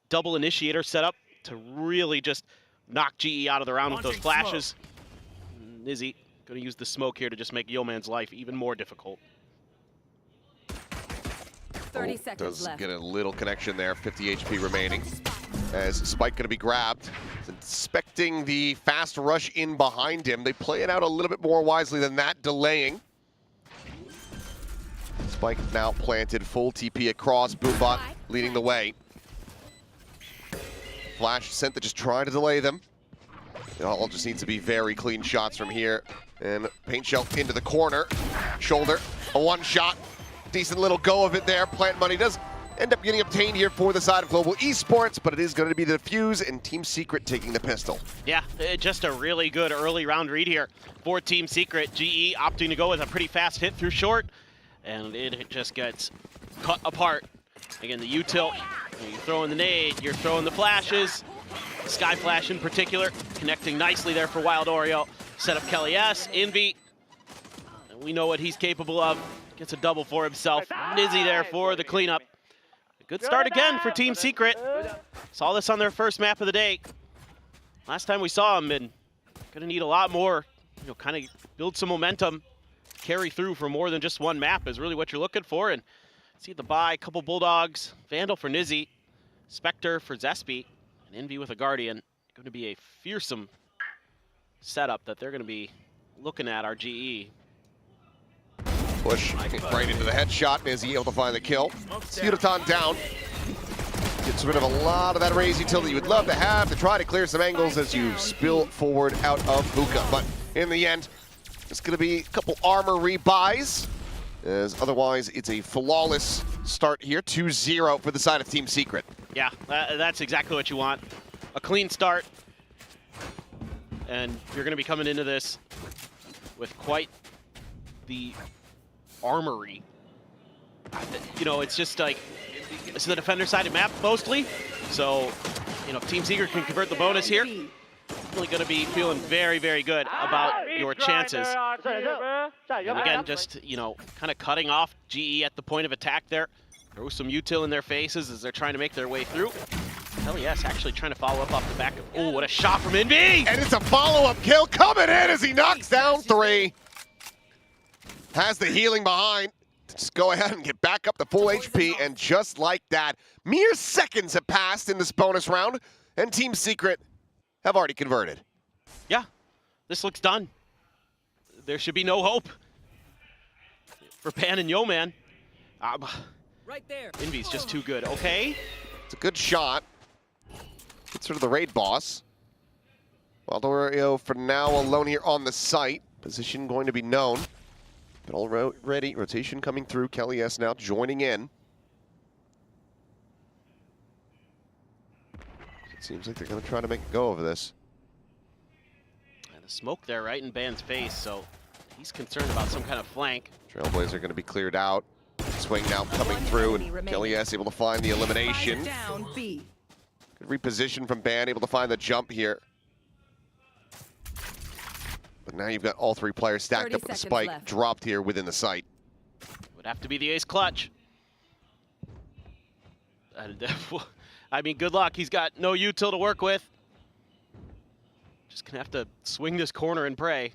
double initiator setup to really just knock GE out of the round with those flashes. Nizzy going to use the smoke here to just make Yo Man's life even more difficult. 30 seconds left. Get a little connection there, 50 HP remaining. As Spike going to be grabbed. He's inspecting the fast rush in behind him. They play it out a little bit more wisely than that, delaying. Spike now planted, full TP across, Boombot leading the way. Flash sent to just try to delay them. It all just needs to be very clean shots from here. And paint shell into the corner. Shoulder, a one shot. Decent little go of it there. Plant money does end up getting obtained here for the side of Global Esports, but it is going to be the defuse and Team Secret taking the pistol. Yeah, just a really good early round read here for Team Secret. GE opting to go with a pretty fast hit through short, and it just gets cut apart. Again, the U-tilt, you're throwing the nade, you're throwing the flashes. Sky Flash in particular, connecting nicely there for Wild Oreo. Set up Kelly S, Envy, and we know what he's capable of. Gets a double for himself. Nizzy there for the cleanup. A good start again for Team Secret. Saw this on their first map of the day. Last time we saw them, and gonna need a lot more, kind of build some momentum. Carry through for more than just one map is really what you're looking for. And see the buy, couple Bulldogs, Vandal for Nizzy, Spectre for Zespi, and Envy with a Guardian. Going to be a fearsome setup that they're going to be looking at, our GE. Push right into the headshot. Nizzy able to find the kill. Spudaton down. Gets rid of a lot of that raise utility you would love to have to try to clear some angles as you spill forward out of Hookah. But in the end, it's going to be a couple armor rebuys, as otherwise it's a flawless start here. 2-0 for the side of Team Secret. Yeah, that's exactly what you want. A clean start. And you're going to be coming into this with quite the armory. It's just like, it's the defender-sided map mostly. So, if Team Secret can convert the bonus here, really going to be feeling very, very good about your chances. And again, just, kind of cutting off GE at the point of attack there. Throw some util in their faces as they're trying to make their way through. Hell yes, actually trying to follow up off the back of, oh, what a shot from Envy! And it's a follow-up kill coming in as he knocks down 3. Has the healing behind. Just go ahead and get back up to full HP, and just like that, mere seconds have passed in this bonus round, and Team Secret have already converted. Yeah, this looks done. There should be no hope for Pan and Yo Man. Right there. Envy's just too good. Okay. It's a good shot. It's sort of the raid boss. Wild Oreo for now alone here on the site. Position going to be known. But already rotation coming through. Kelly S now joining in. It seems like they're going to try to make a go of this. And the smoke there right in Ban's face, so he's concerned about some kind of flank. Trailblazer going to be cleared out. Swing now coming through, and Kelly S able to find the elimination. Down B. Good reposition from Ban, able to find the jump here. But now you've got all three players stacked up with the spike left. dropped here within the site. Would have to be the ace clutch. I mean, good luck. He's got no util to work with. Just gonna have to swing this corner and pray.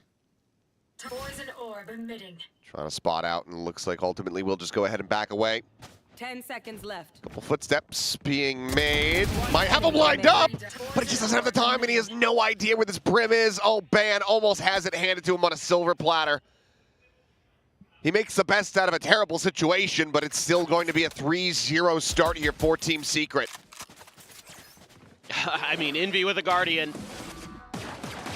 Poison orb emitting. Trying to spot out, and looks like ultimately we'll just go ahead and back away. 10 seconds left. Couple footsteps being made. Might have him lined up, but he just doesn't have the time, and he has no idea where this brim is. Oh, Ban almost has it handed to him on a silver platter. He makes the best out of a terrible situation, but it's still going to be a 3-0 start here for Team Secret. I mean, Envy with a Guardian.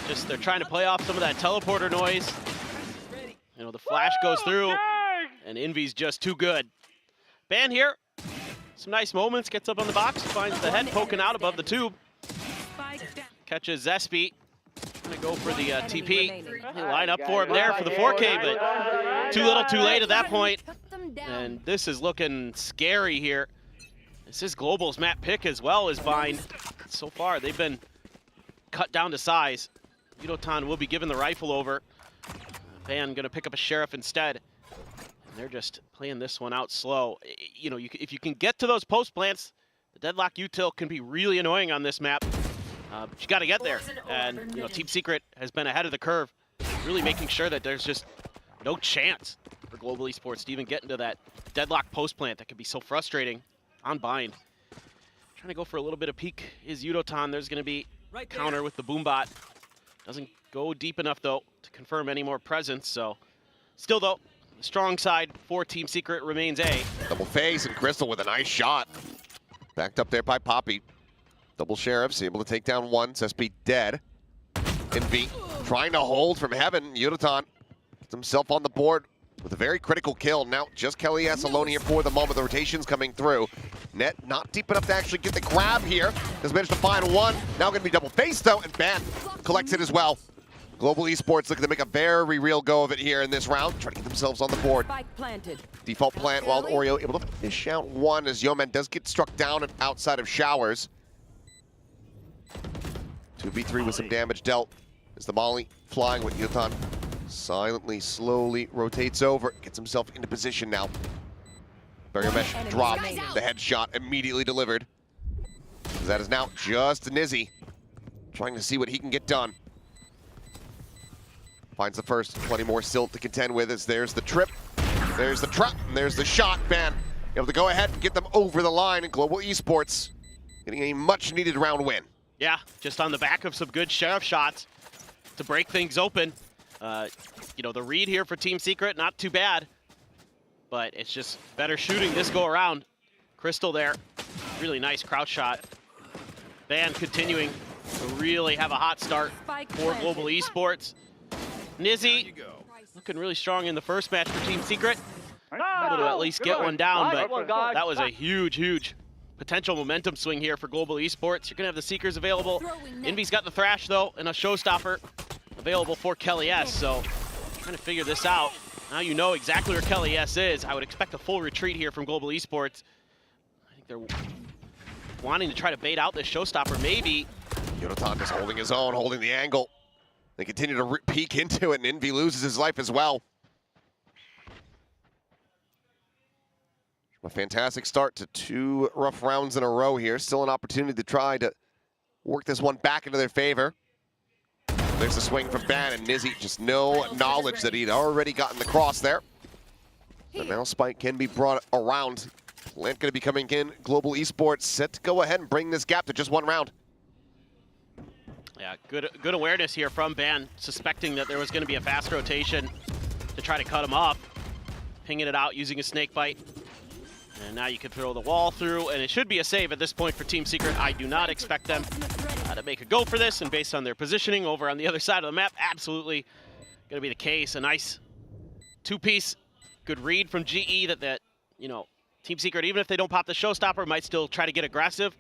Just they're trying to play off some of that teleporter noise. You know, the flash goes through, and Envy's just too good. Ban here, some nice moments, gets up on the box, finds the head poking out above the tube. Catches Zespi, gonna go for the TP. They line up for him there for the 4K, but too little too late at that point. And this is looking scary here. This is Global's map pick as well as Vine. So far, they've been cut down to size. Yudotan will be given the rifle over. Ban gonna pick up a Sheriff instead. And they're just playing this one out slow. You know, if you can get to those post plants, the deadlock util can be really annoying on this map. But you gotta get there. And, you know, Team Secret has been ahead of the curve, really making sure that there's just no chance for Global Esports to even get into that deadlock post plant that can be so frustrating on bind. Trying to go for a little bit of peek is Yudotan. There's gonna be counter with the Boombot. Doesn't go deep enough though to confirm any more presence, so still though, the strong side for Team Secret remains A. Double phase, and Crystal with a nice shot. Backed up there by Poppy. Double Sheriffs able to take down one. Zespi dead. Envy trying to hold from heaven. Yudotan gets himself on the board with a very critical kill. Now just Kelly S alone here for the moment. The rotation's coming through. Net not deep enough to actually get the grab here. Has managed to find one. Now going to be double face though, and Ban collects it as well. Global Esports looking to make a very real go of it here in this round. Trying to get themselves on the board. Default plant, Wild Oreo able to fish out one as Yeoman does get struck down and outside of Showers. 2v3 with some damage dealt. Is the Molly flying with Yudotan. Silently, slowly rotates over, gets himself into position now. Barrier mesh dropped, the headshot immediately delivered. That is now just Nizzy, trying to see what he can get done. Finds the first, plenty more still to contend with as there's the trip, there's the trap, and there's the shot. Ban able to go ahead and get them over the line, and Global Esports getting a much needed round win. Yeah, just on the back of some good Sheriff shots to break things open. You know, the read here for Team Secret, not too bad, but it's just better shooting this go around. Crystal there, really nice crouch shot. Ban continuing to really have a hot start for Global Esports. Nizzy looking really strong in the first match for Team Secret. Able to at least get one down, but that was a huge potential momentum swing here for Global Esports. You're gonna have the Seekers available. Envy's got the Thrash though, and a Showstopper available for Kelly S, so trying to figure this out. Now you know exactly where Kelly S is. I would expect a full retreat here from Global Esports. I think they're wanting to try to bait out this Showstopper, maybe. Yudotan just holding his own, holding the angle. They continue to peek into it, and Envy loses his life as well. A fantastic start to 2 rough rounds in a row here. Still an opportunity to try to work this one back into their favor. There's the swing from Ban, and Nizzy just no knowledge that he'd already gotten the cross there. But now Spike can be brought around. Plant going to be coming in. Global Esports set to go ahead and bring this gap to just 1 round. Yeah, good awareness here from Ban, suspecting that there was going to be a fast rotation to try to cut him off. Pinging it out using a snake bite. And now you can throw the wall through, and it should be a save at this point for Team Secret. I do not expect them to make a go for this, and based on their positioning over on the other side of the map, absolutely going to be the case. A nice 2-piece, good read from GE that you know, Team Secret, even if they don't pop the Showstopper, might still try to get aggressive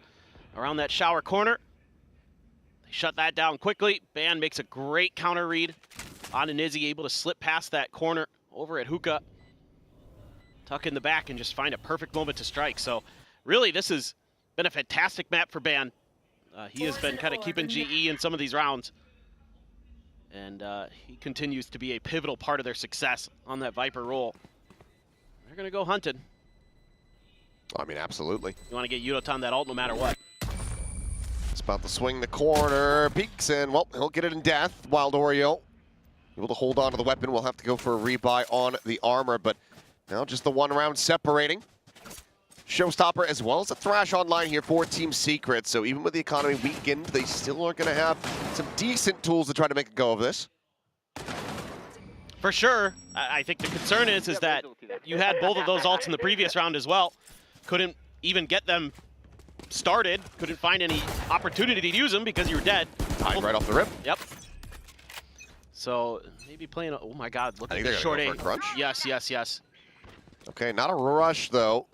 around that shower corner. They shut that down quickly. Ban makes a great counter read on Nizzy, able to slip past that corner over at Hookah. Tuck in the back and just find a perfect moment to strike. So really, this has been a fantastic map for Ban. He has been kind of keeping GE in some of these rounds. And he continues to be a pivotal part of their success on that Viper role. They're going to go hunting. I mean, absolutely. You want to get Yudotan that ult no matter what. It's about to swing the corner. Peeks, and, well, he'll get it in death. Wild Oreo able to hold on to the weapon. We'll have to go for a rebuy on the armor, but now just the one round separating. Showstopper as well as a Thrash online here for Team Secret. So even with the economy weakened, they still are going to have some decent tools to try to make a go of this. For sure. I think the concern is that you had both of those ults in the previous round as well. Couldn't even get them started. Couldn't find any opportunity to use them because you were dead. Right off the rip. Yep. So maybe playing. Oh my God! Look I at think the they're short gonna A. go for a crunch. Yes, yes, yes. Okay, not a rush though.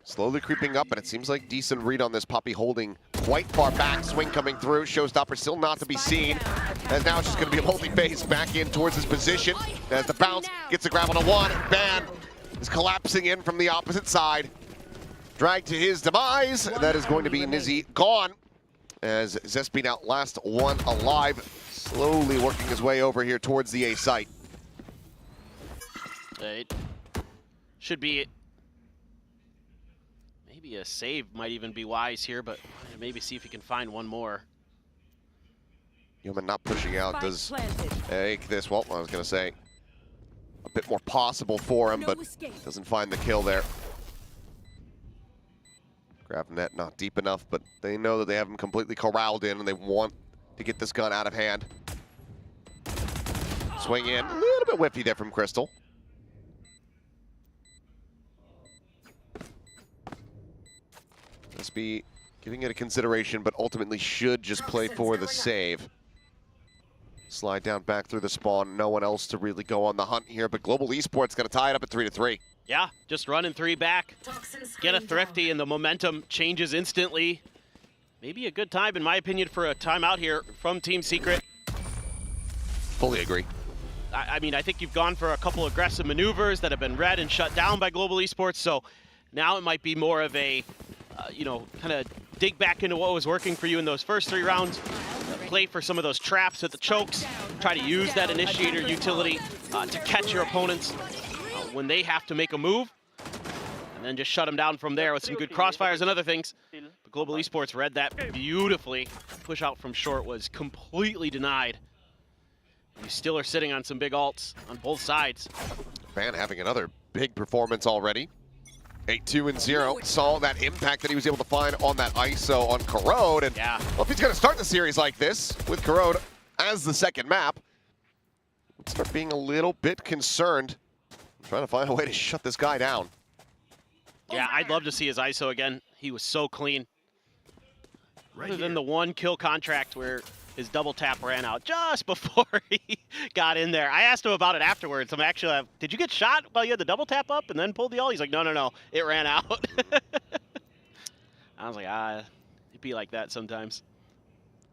Slowly creeping up, and it seems like decent read on this. Poppy holding quite far back. Swing coming through. Showstopper still not to be seen. As now it's just going to be a multi-phase back in towards his position. As the bounce gets the grab on a one. Ban is collapsing in from the opposite side. Dragged to his demise. That is going to be Nizzy gone. As Zespy now last one alive. Slowly working his way over here towards the A site. It should be. Maybe a save might even be wise here, but maybe see if he can find one more. Human not pushing out does make this, well, I was going to say, a bit more possible for him, but doesn't find the kill there. Grab net not deep enough, but they know that they have him completely corralled in and they want to get this gun out of hand. Swing in, a little bit whiffy there from Crystal. Must be giving it a consideration, but ultimately should just play for the save. Slide down back through the spawn. No one else to really go on the hunt here, but Global Esports going to tie it up at 3-3. Yeah, just running 3 back. Get a thrifty and the momentum changes instantly. Maybe a good time, in my opinion, for a timeout here from Team Secret. Fully agree. I mean, I think you've gone for a couple aggressive maneuvers that have been read and shut down by Global Esports, so now it might be more of a kind of dig back into what was working for you in those first 3 rounds. Play for some of those traps at the chokes. Try to use that initiator utility to catch your opponents when they have to make a move. And then just shut them down from there with some good crossfires and other things. But Global Esports read that beautifully. Push out from short was completely denied. You still are sitting on some big ults on both sides. Van having another big performance already. 8-2-0. Saw that impact that he was able to find on that ISO on Corrode. And yeah. Well, if he's going to start the series like this with Corrode as the second map, let's start being a little bit concerned. Trying to find a way to shut this guy down. Yeah, I'd love to see his ISO again. He was so clean. Other than the 1 kill contract where his double tap ran out just before he got in there. I asked him about it afterwards. I'm actually, did you get shot while you had the double tap up and then pulled the ult? He's like, no, it ran out. I was like, it'd be like that sometimes.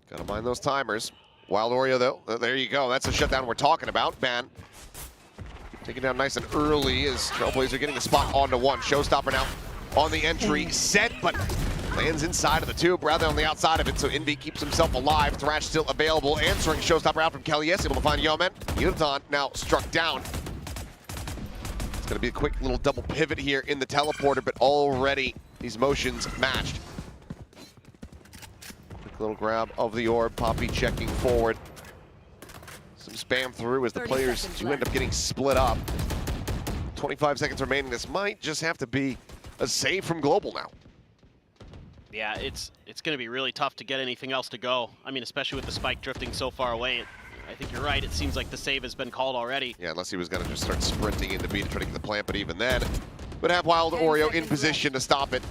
Gotta mind those timers. Wild Oreo, though, there you go. That's the shutdown we're talking about. Ban taken down nice and early as Trailblazer getting the spot onto one. Showstopper now on the entry set, but lands inside of the tube rather on the outside of it, so Envy keeps himself alive. Thrash still available, answering Showstopper out from Kellyes, able to find Yeoman. Yudotan now struck down. It's gonna be a quick little double pivot here in the teleporter, but already these motions matched. Quick little grab of the orb, Poppy checking forward. Some spam through as the players do end up getting split up. 25 seconds remaining. This might just have to be a save from Global now. Yeah, it's going to be really tough to get anything else to go. I mean, especially with the spike drifting so far away. I think you're right. It seems like the save has been called already. Yeah, unless he was going to just start sprinting into B to try to get the plant, but even then, would have Wild Oreo in position to stop it.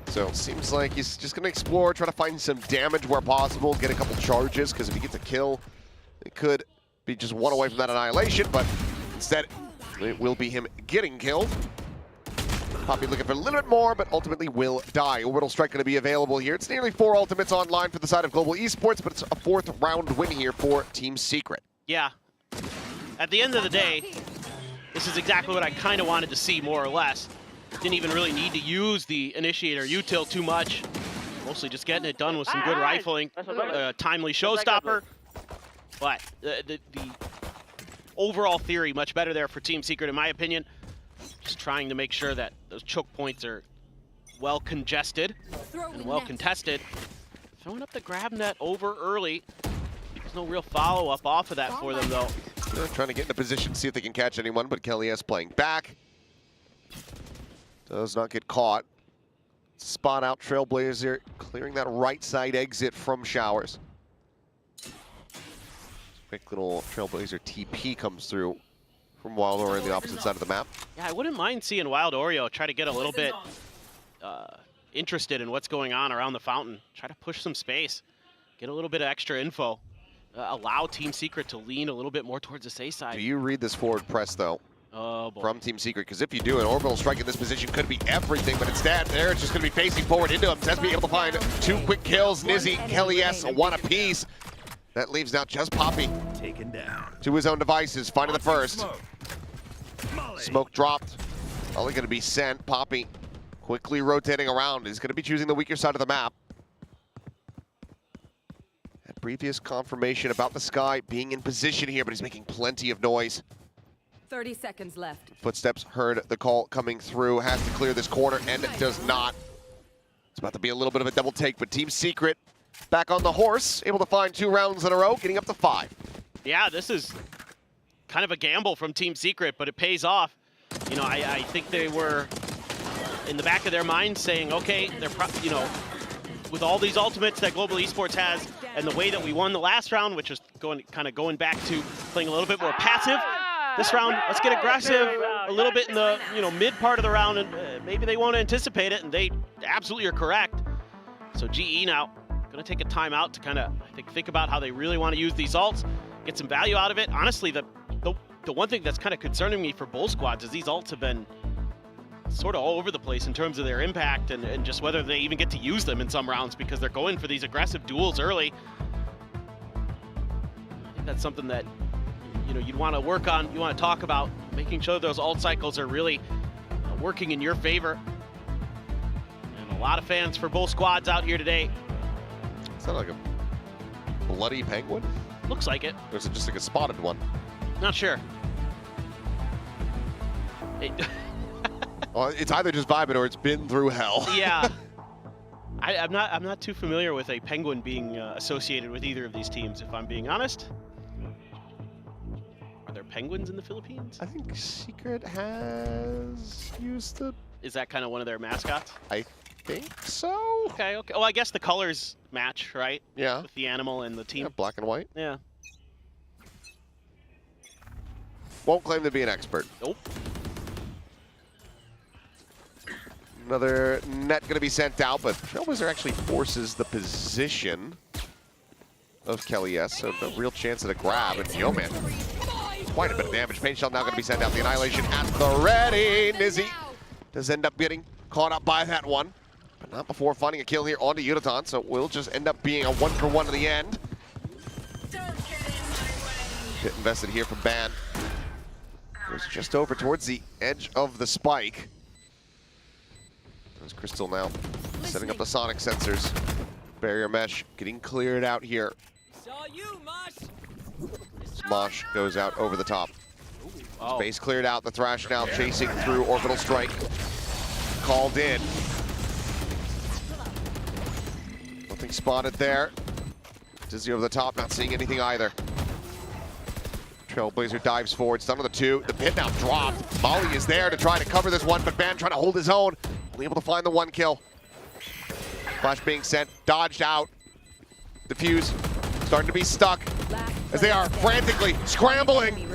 So it seems like he's just going to explore, try to find some damage where possible, get a couple charges, because if he gets a kill, it could be just one away from that annihilation, but instead, it will be him getting killed. Poppy looking for a little bit more, but ultimately will die. Orbital Strike going to be available here. It's nearly 4 ultimates online for the side of Global Esports, but it's a 4th round win here for Team Secret. Yeah. At the end of the day, this is exactly what I kind of wanted to see, more or less. Didn't even really need to use the initiator util too much. Mostly just getting it done with some good rifling, timely showstopper. But the overall theory much better there for Team Secret, in my opinion. Just trying to make sure that those choke points are well congested and well contested. Throwing up the grab net over early. There's no real follow-up off of that for them, though. They're trying to get in a position, see if they can catch anyone, but Kelly S playing back. Does not get caught. Spot out Trailblazer, clearing that right side exit from Showers. Quick little Trailblazer TP comes through from Wild Oreo on the opposite side of the map. Yeah, I wouldn't mind seeing Wild Oreo try to get a little bit interested in what's going on around the fountain. Try to push some space, get a little bit of extra info. Allow Team Secret to lean a little bit more towards the safe side. Do you read this forward press, though? Oh, boy. From Team Secret, because if you do, an orbital strike in this position could be everything, but instead, there it's just going to be facing forward into him. Tesby able to find 2 quick kills. Nizzy, Kelly S, 1 apiece. That leaves now just Poppy. Taken down. To his own devices, finding the first. Smoke dropped. Only going to be sent. Poppy quickly rotating around. He's going to be choosing the weaker side of the map. Had previous confirmation about the Sky being in position here, but he's making plenty of noise. 30 seconds left. Footsteps heard the call coming through. Has to clear this corner, and it does not. It's about to be a little bit of a double take, but Team Secret back on the horse, able to find 2 rounds in a row, getting up to 5. Yeah, this is kind of a gamble from Team Secret, but it pays off. You know, I think they were in the back of their mind saying, okay, they're you know, with all these ultimates that Global Esports has, and the way that we won the last round, which is kind of going back to playing a little bit more passive. This round, let's get aggressive a little bit in the mid part of the round, and maybe they won't anticipate it, and they absolutely are correct. So GE now going to take a timeout to kind of think about how they really want to use these ults, get some value out of it. Honestly, the one thing that's kind of concerning me for both squads is these ults have been sort of all over the place in terms of their impact and just whether they even get to use them in some rounds because they're going for these aggressive duels early. I think that's something that you'd want to work on, you want to talk about, making sure those ult cycles are really working in your favor. And a lot of fans for both squads out here today. Is that like a bloody penguin? Looks like it. Or is it just like a spotted one? Not sure. Well, it's either just vibing or it's been through hell. Yeah. I'm not too familiar with a penguin being associated with either of these teams, if I'm being honest. Are there penguins in the Philippines? I think Secret has used the... Is that kind of one of their mascots? I think so. Okay. Well, I guess the colors match, right? Yeah. With the animal and the team. Yeah, black and white. Yeah. Won't claim to be an expert. Nope. Another net going to be sent out, but Trailblazer actually forces the position of Kelly S, so no real chance at a grab. And Yo Man, quite a bit of damage. Pain Shell now going to be sent out. The Annihilation at the ready. Nizzy does end up getting caught up by that one, but not before finding a kill here onto Udaton, so it will just end up being a 1-for-1 to the end. Bit invested here from Ban. Goes just over towards the edge of the spike. There's Crystal now setting up the sonic sensors. Barrier mesh getting cleared out here. Smosh goes out over the top. Space cleared out. The Thrash now chasing through orbital strike. Called in. Nothing spotted there. Dizzy over the top, not seeing anything either. Trailblazer dives forward, stun on the 2. The pit now dropped. Molly is there to try to cover this one, but Ban trying to hold his own. Only able to find the 1 kill. Flash being sent, dodged out. Diffuse starting to be stuck as they are frantically scrambling.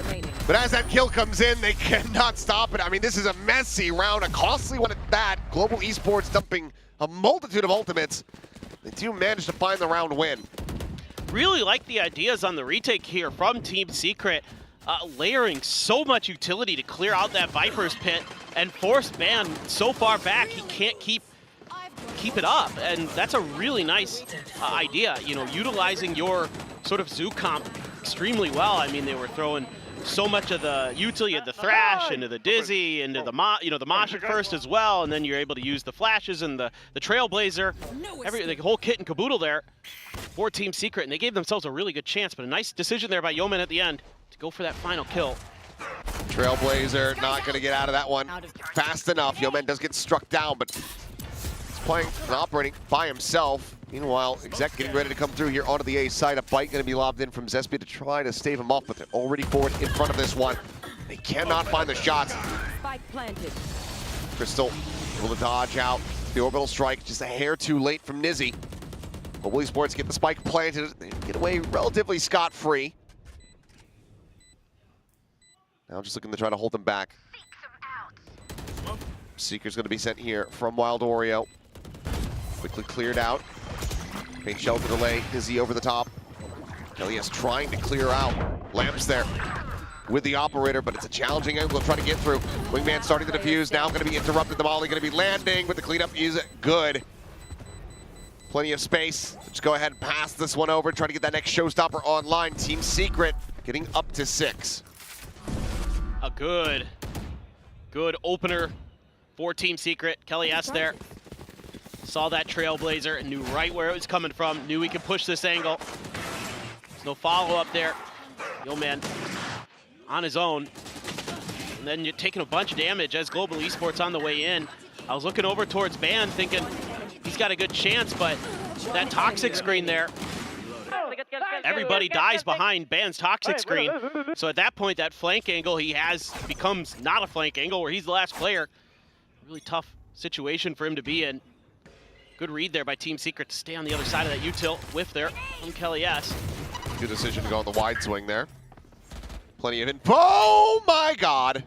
But as that kill comes in, they cannot stop it. I mean, this is a messy round, a costly one at that. Global Esports dumping a multitude of ultimates. They do manage to find the round win. Really like the ideas on the retake here from Team Secret, layering so much utility to clear out that Viper's pit and force Ban so far back he can't keep it up, and that's a really nice idea. Utilizing your sort of zoo comp extremely well. I mean, they were throwing so much of the util. You had the thrash into the dizzy into the the mosh at first as well, and then you're able to use the flashes and the trailblazer, the whole kit and caboodle there for Team Secret, and they gave themselves a really good chance. But a nice decision there by Yeoman at the end to go for that final kill. Trailblazer not going to get out of that one fast enough. Yeoman does get struck down, but he's playing and operating by himself. Meanwhile, Exec getting ready to come through here onto the A side. A bite going to be lobbed in from Zespia to try to stave him off, but they're already forward in front of this one. They cannot find the shots. Spike planted. Crystal able to dodge out the orbital strike, just a hair too late from Nizzy. Global Esports get the spike planted. They get away relatively scot-free. Now just looking to try to hold them back. Seeker's going to be sent here from Wild Oreo. Quickly cleared out. Paint shell to delay. Nizzy over the top. Elias trying to clear out. Lamps there with the operator, but it's a challenging angle to try to get through. Wingman starting to defuse. Now going to be interrupted. The Molly going to be landing, but the cleanup is good. Plenty of space. Just go ahead and pass this one over. Try to get that next showstopper online. Team Secret getting up to 6. A good opener for Team Secret. Kelly S there. Saw that Trailblazer and knew right where it was coming from. Knew he could push this angle. There's no follow-up there. Yeoman on his own. And then you're taking a bunch of damage as Global Esports on the way in. I was looking over towards Ban thinking he's got a good chance, but that toxic screen there, everybody dies behind Ban's toxic screen. So at that point, that flank angle he has becomes not a flank angle where he's the last player. Really tough situation for him to be in. Good read there by Team Secret to stay on the other side of that util. Whiff there from Kelly S. Good decision to go on the wide swing there. Plenty of info. Oh my God.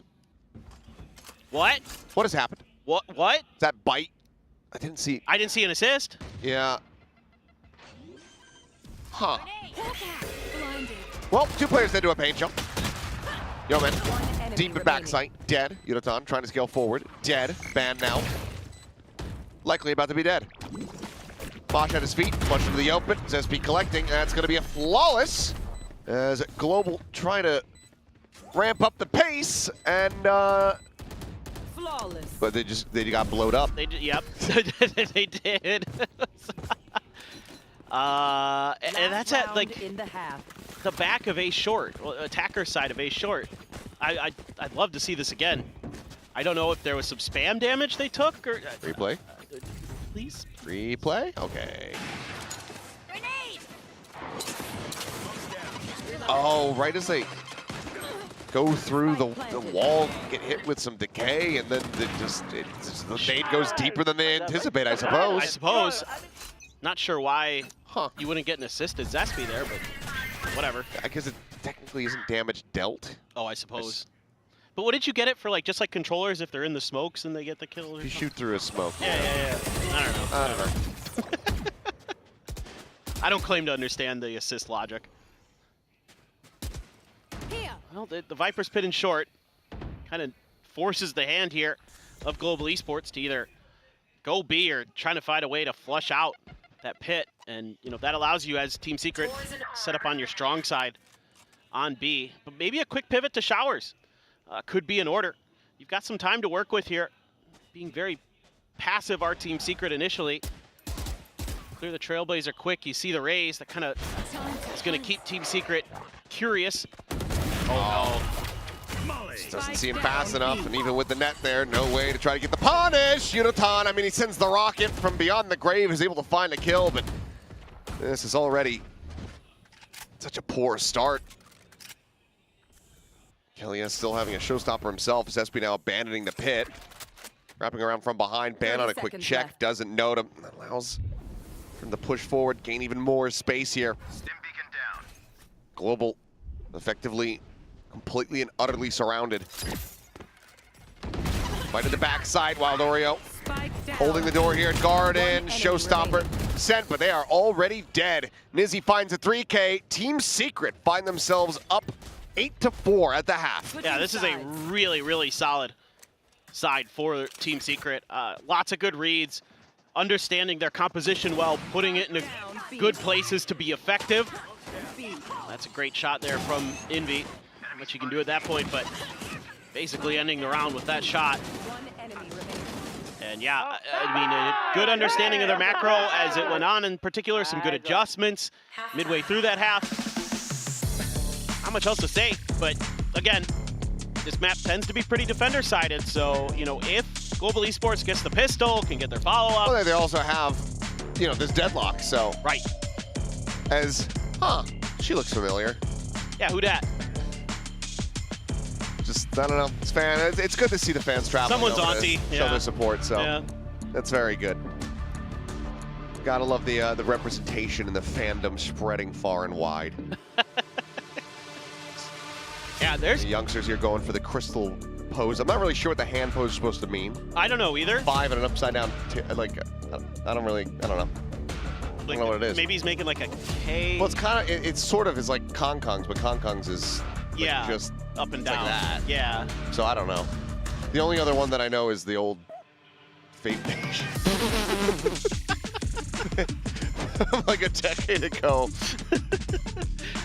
What? What has happened? What? That bite? I didn't see an assist. Yeah. Huh. Well, 2 players did do a paint jump. Yeoman, deep in backside, dead. Yudotan trying to scale forward, dead. Ban now. Likely about to be dead. Bosch at his feet, push into the open. Zespi collecting. That's going to be a flawless as Global trying to ramp up the pace and flawless. But they got blowed up. They did. Yep, they did. And that's at like in the half. The back of A short, attacker side of A short. I'd love to see this again. I don't know if there was some spam damage they took or. Replay. Please. Replay. Okay. Oh, right as they go through the wall, get hit with some decay, and then the nade goes deeper than they anticipate, I suppose. I suppose. Not sure why you wouldn't get an assist at Zespi there, but whatever. I guess it technically isn't damage dealt. Oh, I suppose. But what did you get it for, like just like controllers if they're in the smokes and they get the kill? Or you shoot through a smoke. Yeah. I don't know. I don't claim to understand the assist logic. Well, the Viper's pit in short kind of forces the hand here of Global Esports to either go B or trying to find a way to flush out that pit. And, that allows you as Team Secret set up on your strong side on B. But maybe a quick pivot to showers could be in order. You've got some time to work with here. Being very passive, our Team Secret initially. Clear the Trailblazer quick. You see the raise. That kind of is going to keep Team Secret curious. Oh, no. Just doesn't seem fast enough, and even with the net there, no way to try to get the punish. Yudotan, I mean, he sends the rocket from beyond the grave, is able to find a kill, but this is already such a poor start. Kelly is still having a showstopper himself. Zespi now abandoning the pit. Wrapping around from behind, Ban on a quick check, doesn't note him. Allows him to push forward, gain even more space here. Global effectively completely and utterly surrounded. Fight to the backside, Wild Oreo. Holding the door here at Garden. Showstopper sent, but they are already dead. Nizzy finds a 3K. Team Secret find themselves up 8-4 at the half. Yeah, this is a really, really solid side for Team Secret. Lots of good reads, understanding their composition well, putting it in good places to be effective. That's a great shot there from Envy. Not much you can do at that point, but basically ending the round with that shot. And yeah, I mean, a good understanding of their macro as it went on, in particular, some good adjustments midway through that half. Not much else to say, but again, this map tends to be pretty defender-sided, so, you know, if Global Esports gets the pistol, can get their follow-up. Well, they also have, you know, this deadlock, so. Right. She looks familiar. Yeah, who dat? Just, I don't know, it's good to see the fans traveling. Someone's auntie, show their support, so that's very good. Gotta love the representation and the fandom spreading far and wide. Yeah, there's the youngsters here going for the crystal pose. I'm not really sure what the hand pose is supposed to mean. I don't know either. 5 and an upside down, like, I don't know. Like, I don't know what it is. Maybe he's making like a K. Well, it's kind of, it's sort of is like Kong Kong's, but Kong Kong's is like just up and down. Like that. Yeah. So I don't know. The only other one that I know is the old Fate Nation. Like a decade ago.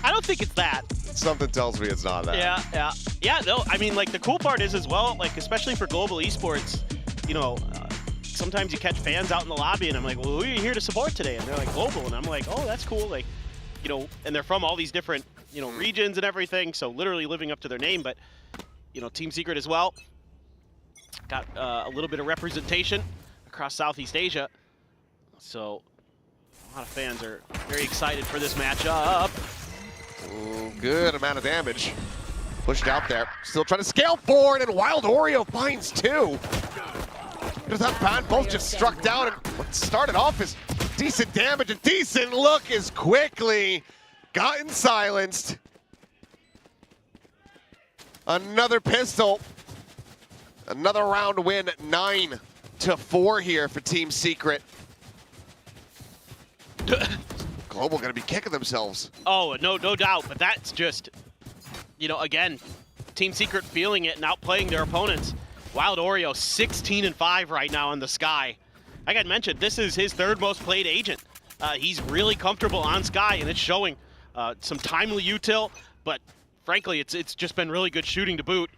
I don't think it's that. Something tells me it's not that. Yeah, no, I mean, like, the cool part is as well, like, especially for Global Esports, you know, sometimes you catch fans out in the lobby and I'm like, well, who are you here to support today? And they're like, Global. And I'm like, oh, that's cool. Like, you know, and they're from all these different, you know, regions and everything. So literally living up to their name. But, you know, Team Secret as well. Got a little bit of representation across Southeast Asia. So a lot of fans are very excited for this matchup. Ooh, good amount of damage. Pushed out there. Still trying to scale forward, and Wild Oreo finds 2. Just unbound, both just struck down, and what started off as decent damage, a decent look is quickly gotten silenced. Another pistol. Another round win, 9-4 here for Team Secret. Global gonna be kicking themselves. Oh, no doubt, but that's just, you know, again, Team Secret feeling it and outplaying their opponents. Wild Oreo 16-5 right now in the Sky. Like I mentioned, this is his 3rd most played agent. He's really comfortable on Sky, and it's showing some timely util, but frankly, it's just been really good shooting to boot.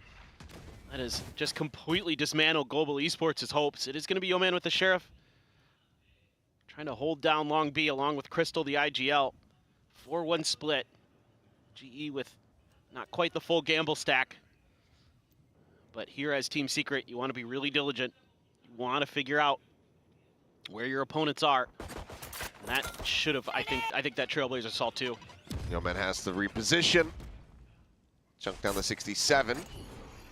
That has just completely dismantled Global Esports' hopes. It is going to be Yo Man with the Sheriff, trying to hold down Long B along with Crystal, the IGL. 4-1 split. GE with not quite the full gamble stack. But here as Team Secret, you want to be really diligent. You want to figure out where your opponents are. And that should have, I think that Trailblazer saw too. Yo Man has to reposition. Chunk down the 67.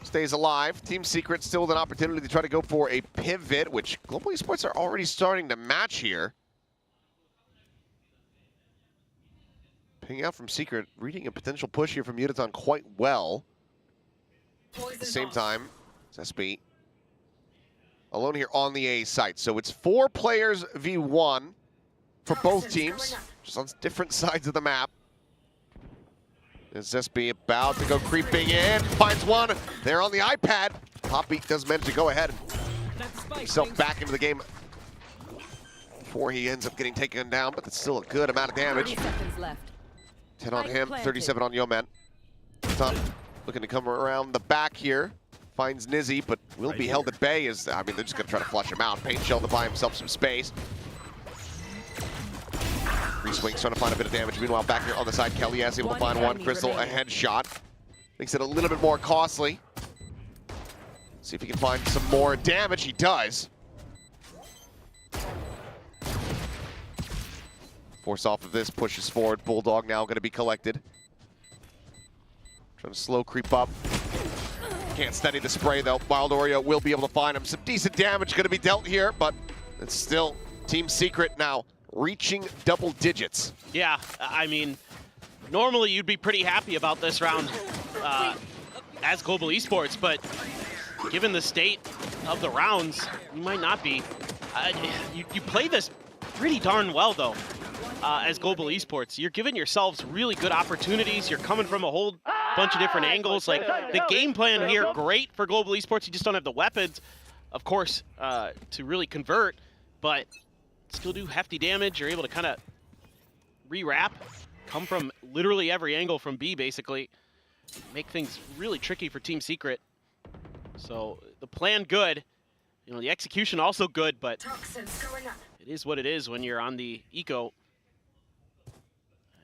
Stays alive. Team Secret still with an opportunity to try to go for a pivot, which Global Esports are already starting to match here. Pinging out from Secret, reading a potential push here from Uniton quite well. At the same time, SB alone here on the A site. So it's 4 players v1 for both teams, just on different sides of the map. Is SB about to go creeping in, finds one there on the iPad. Poppy does manage to go ahead and himself back into the game before he ends up getting taken down, but that's still a good amount of damage. 10 on him, 37 on Yo Man. Looking to come around the back here. Finds Nizzy, but will be held at bay as, I mean, they're just going to try to flush him out. Paint Shell to buy himself some space. Reswing's trying to find a bit of damage. Meanwhile, back here on the side, Kelly is able to find one. Crystal, a headshot. Makes it a little bit more costly. See if he can find some more damage. He does. Force off of this, pushes forward. Bulldog now going to be collected. Trying to slow creep up. Can't steady the spray though. Wild Oreo will be able to find him. Some decent damage going to be dealt here, but it's still Team Secret now reaching double digits. Yeah, I mean, normally you'd be pretty happy about this round as Global Esports, but given the state of the rounds, you might not be. You play this pretty darn well though. As Global Esports, you're giving yourselves really good opportunities. You're coming from a whole bunch of different angles. Like, the game plan here, great for Global Esports. You just don't have the weapons, of course, to really convert, but still do hefty damage. You're able to kind of re-wrap, come from literally every angle from B, basically. make things really tricky for Team Secret. So the plan good, you know, the execution also good, but it is what it is when you're on the eco.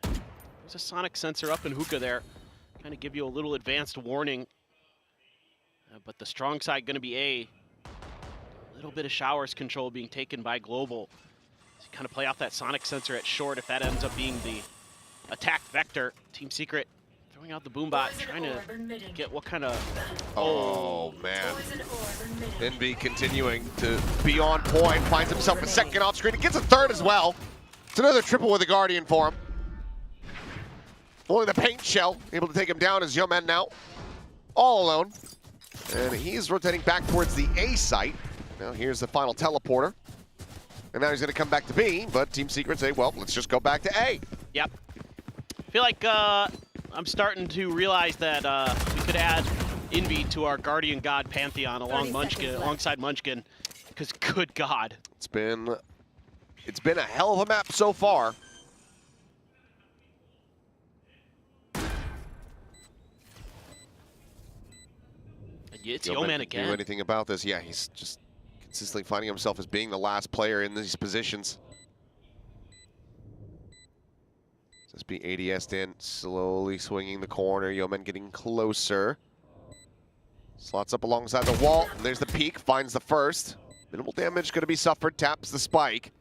There's a sonic sensor up in Hookah there, kind of give you a little advanced warning. But the strong side going to be A. Little bit of showers control being taken by Global. So kind of play off that sonic sensor at short if that ends up being the attack vector. Team Secret throwing out the boombot, trying to get what kind of... Oh, man. NB continuing to be on point, finds himself a second off screen. He gets a third as well. It's another triple with the Guardian for him. Only the paint shell able to take him down as Yeoman now all alone. And he's rotating back towards the A site. Now here's the final teleporter. And now he's going to come back to B, but Team Secret say, well, let's just go back to A. Yep. I feel like I'm starting to realize that we could add Envy to our Guardian God pantheon alongside Munchkin, because good God. It's been a hell of a map so far. It's Yeoman again. Do anything about this? Yeah, he's just consistently finding himself as being the last player in these positions. This be ADS'd in, slowly swinging the corner. Yeoman getting closer. Slots up alongside the wall. There's the peak, finds the first. Minimal damage going to be suffered, taps the spike.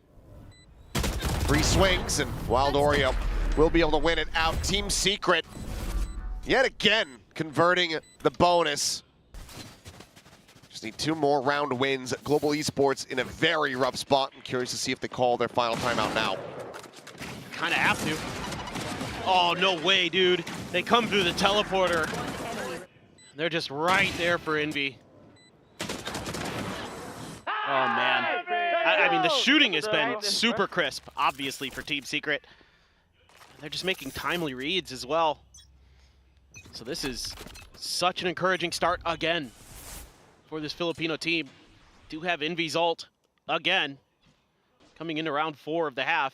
3 swings, and Wild Oreo will be able to win it out. Team Secret, yet again, converting the bonus. Just need 2 more round wins. Global Esports in a very rough spot. I'm curious to see if they call their final timeout now. Kind of have to. Oh, no way, dude. They come through the teleporter. They're just right there for Envy. Oh, man. I mean, the shooting has been super crisp, obviously, for Team Secret. They're just making timely reads as well. So this is such an encouraging start again for this Filipino team. Do have Envy's ult again, coming into round 4 of the half.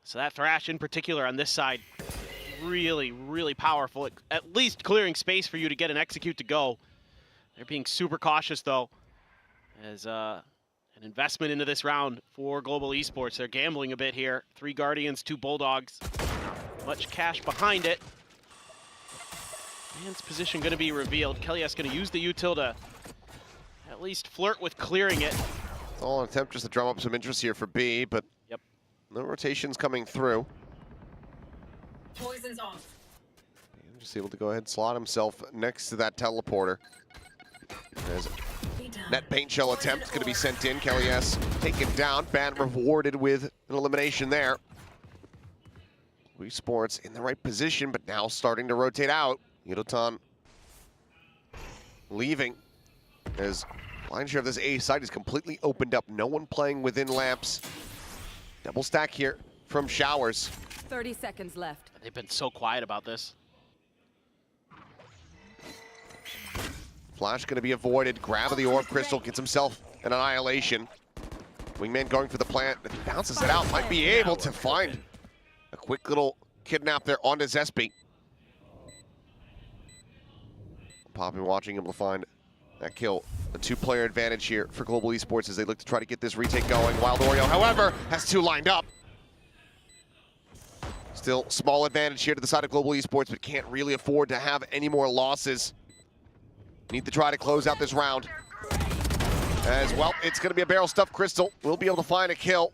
So that Thrash in particular on this side, really, really powerful. At least clearing space for you to get an execute to go. They're being super cautious though, as an investment into this round for Global Esports. They're gambling a bit here. 3 Guardians, 2 Bulldogs. Much cash behind it. Man's position going to be revealed. Kelly's going to use the util to at least flirt with clearing it. It's all an attempt just to drum up some interest here for B, but no rotations coming through. Poison's off. And just able to go ahead and slot himself next to that teleporter. As net paint shell attempt going to be sent in. Kelly S taken down. Ban rewarded with an elimination there. Wii Sports in the right position, but now starting to rotate out. Yudotan leaving as line share of this A site is completely opened up. No one playing within lamps. Double stack here from Showers. 30 seconds left. They've been so quiet about this. Flash going to be avoided. Grab of the Orb Crystal, gets himself an annihilation. Wingman going for the plant, but bounces it out. Might be able to find a quick little kidnap there onto Zespi. Poppy watching him to find that kill. A 2-player advantage here for Global Esports as they look to try to get this retake going. Wild Oreo, however, has 2 lined up. Still small advantage here to the side of Global Esports, but can't really afford to have any more losses. Need to try to close out this round. As well, it's going to be a barrel stuffed crystal. We'll be able to find a kill.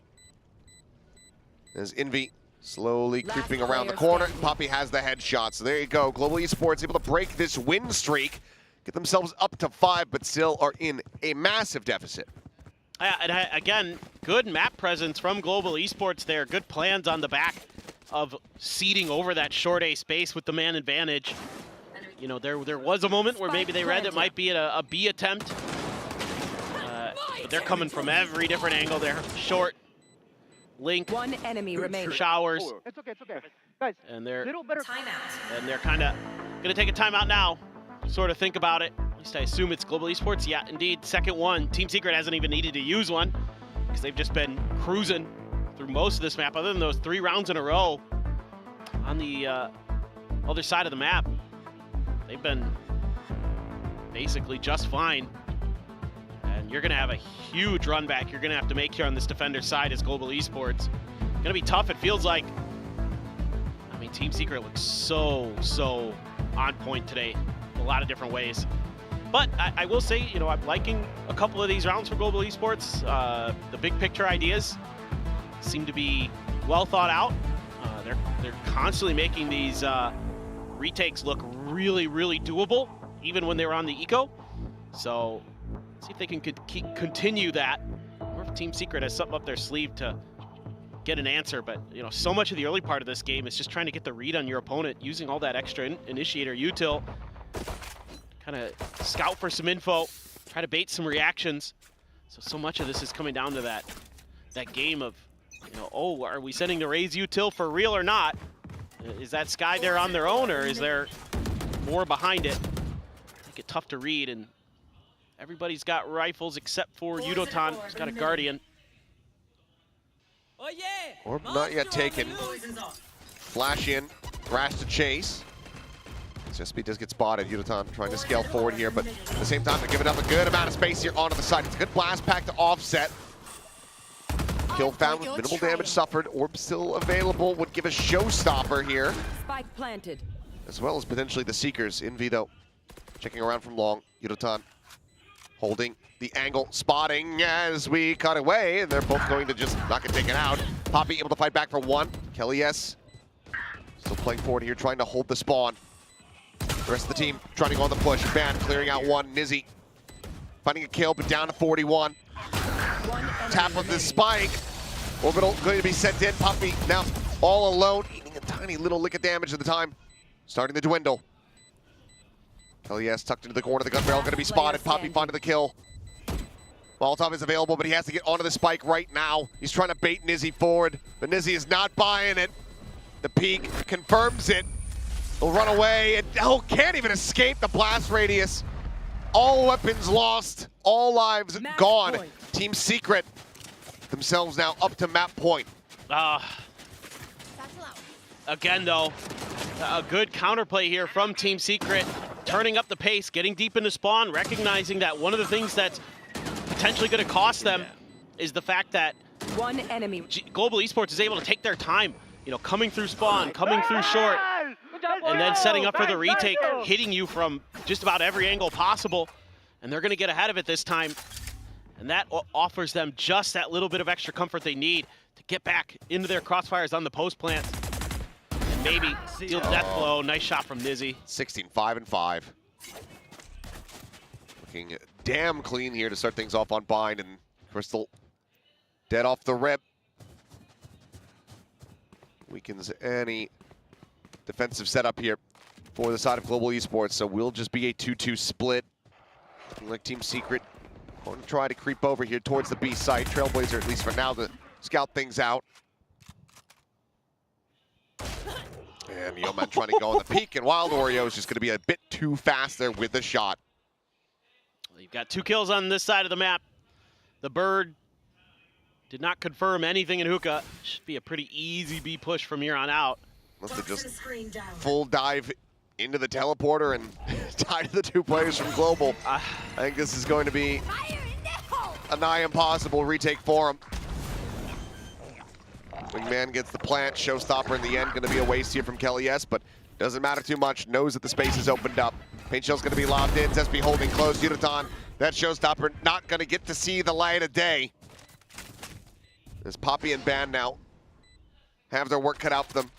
As Envy slowly creeping around the corner. Poppy has the headshot. So there you go. Global Esports able to break this win streak. Get themselves up to 5, but still are in a massive deficit. Again, good map presence from Global Esports there. Good plans on the back of seeding over that short A space with the man advantage. You know, there was a moment where maybe they read it might be a B attempt. But they're coming from every different angle there. Short, Link, 1 enemy remaining. Showers. It's okay, guys. And they're Little better timeout. And they're kind of going to take a timeout now. Sort of think about it. At least I assume it's Global Esports. Yeah, indeed, second one. Team Secret hasn't even needed to use one because they've just been cruising through most of this map, other than those 3 rounds in a row on the other side of the map. they've been basically just fine. And you're going to have a huge run back you're going to have to make here on this defender side as Global Esports. Going to be tough, it feels like. I mean, Team Secret looks so on point today in a lot of different ways. But I will say, you know, I'm liking a couple of these rounds for Global Esports. The big picture ideas seem to be well thought out. They're constantly making these retakes look really doable, even when they were on the eco. So see if they can continue that, or if Team Secret has something up their sleeve to get an answer. But you know, so much of the early part of this game is just trying to get the read on your opponent, using all that extra initiator util, kind of scout for some info, try to bait some reactions. So much of this is coming down to that game of, you know, oh, are we sending the Raze util for real or not? Is that Sky there on their own, or is there more behind it? Make it tough to read, and everybody's got rifles except for Yudotan, who's got a Guardian. Orb not yet taken. Flash in, grass to chase. SSB does get spotted. Yudotan trying to scale forward here, but at the same time, they're giving up a good amount of space here onto the side. It's a good blast pack to offset. Kill found with minimal damage suffered. Orb still available, would give a showstopper here. Spike planted. As well as potentially the Seekers in veto. Checking around from long. Yudotan holding the angle, spotting as we cut away, and they're both going to just not get taken out. Poppy able to fight back for one. Kelly S still playing forward here, trying to hold the spawn. The rest of the team trying to go on the push. Ban clearing out one. Nizzy finding a kill, but down to 41. Tap of the spike. Orbital going to be sent in. Poppy now all alone, eating a tiny little lick of damage at the time. Starting to dwindle. Kelly S tucked into the corner of the gun barrel, going to be spotted. Poppy finding the kill. Molotov is available, but he has to get onto the spike right now. He's trying to bait Nizzy forward, but Nizzy is not buying it. The peak confirms it. He'll run away, and can't even escape the blast radius. All weapons lost, all lives gone. Point. Team Secret themselves now up to map point. Again, though, a good counterplay here from Team Secret, turning up the pace, getting deep into spawn, recognizing that one of the things that's potentially going to cost them is the fact that one enemy Global Esports is able to take their time, you know, coming through spawn, coming through short, and then setting up for the retake, hitting you from just about every angle possible, and they're going to get ahead of it this time, and that offers them just that little bit of extra comfort they need to get back into their crossfires on the post plants, and maybe deal the death blow. Nice shot from Nizzy. 16-5-5. Looking damn clean here to start things off on Bind, and Crystal dead off the rip. Weakens any defensive setup here for the side of Global Esports, so we'll just be a 2-2 split. Looking like Team Secret going to try to creep over here towards the B site. Trailblazer, at least for now, to scout things out. And Yeoman trying to go on the peak, and Wild Oreo is just going to be a bit too fast there with the shot. Well, you've got 2 kills on this side of the map. The Bird did not confirm anything in hookah. Should be a pretty easy B push from here on out. Must have just full dive into the teleporter and tie to the 2 players from Global. I think this is going to be a nigh impossible retake for him. Wingman gets the plant, showstopper in the end, going to be a waste here from Kelly S, but doesn't matter too much, knows that the space is opened up. Paint Shell's going to be lobbed in, Zesby holding close, Yudotan, that showstopper not going to get to see the light of day. As Poppy and Ban now have their work cut out for them.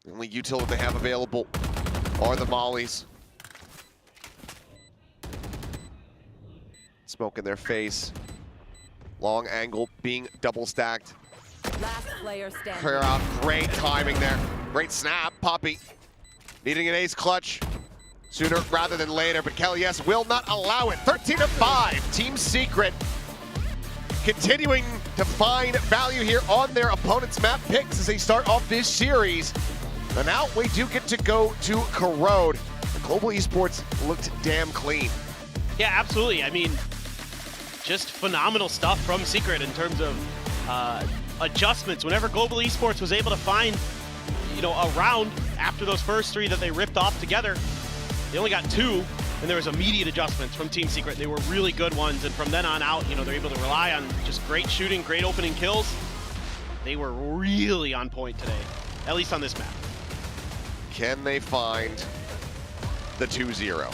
The only utility they have available are the mollies. Smoke in their face. Long angle being double stacked. Last player standing. Clear out, great timing there. Great snap, Poppy. Needing an ace clutch sooner rather than later, but Kelly S will not allow it. 13-5, Team Secret continuing to find value here on their opponent's map picks as they start off this series. And now we do get to go to Corrode. The Global Esports looked damn clean. Yeah, absolutely. I mean, just phenomenal stuff from Secret in terms of adjustments. Whenever Global Esports was able to find, you know, a round after those first 3 that they ripped off together, they only got 2, and there was immediate adjustments from Team Secret. They were really good ones, and from then on out, you know, they're able to rely on just great shooting, great opening kills. They were really on point today, at least on this map. Can they find the 2-0?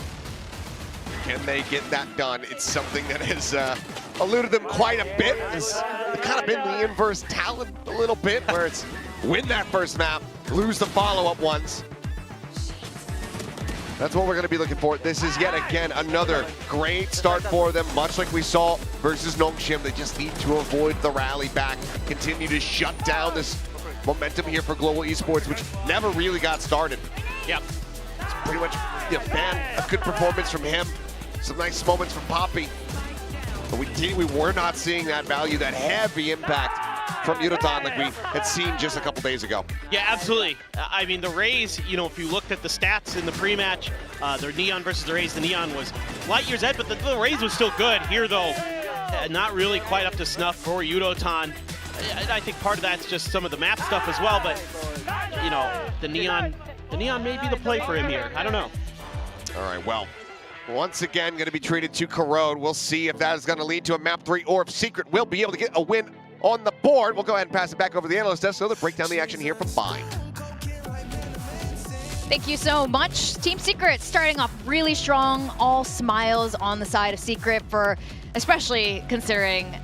Can they get that done? It's something that has eluded them quite a bit. It's kind of been the inverse talent a little bit, where it's win that first map, lose the follow-up ones. That's what we're going to be looking for. This is yet again another great start for them, much like we saw versus Nongshim. They just need to avoid the rally back, continue to shut down this momentum here for Global Esports, which never really got started. Yep. It's pretty much, you know, a good performance from him. Some nice moments from Poppy. But we were not seeing that value, that heavy impact from Yudotan like we had seen just a couple days ago. Yeah, absolutely. I mean, the Rays, you know, if you looked at the stats in the pre-match, their Neon versus the Rays, the Neon was light years ahead, but the Rays was still good. Here, though, not really quite up to snuff for Yudotan. I think part of that's just some of the map stuff as well, but, you know, the Neon may be the play for him here. I don't know. All right, well, once again, going to be treated to Corrode. We'll see if that is going to lead to a map 3 or if Secret will be able to get a win on the board. We'll go ahead and pass it back over to the analyst desk so they'll break down the action here from Bind. Thank you so much. Team Secret starting off really strong. All smiles on the side of Secret, for especially considering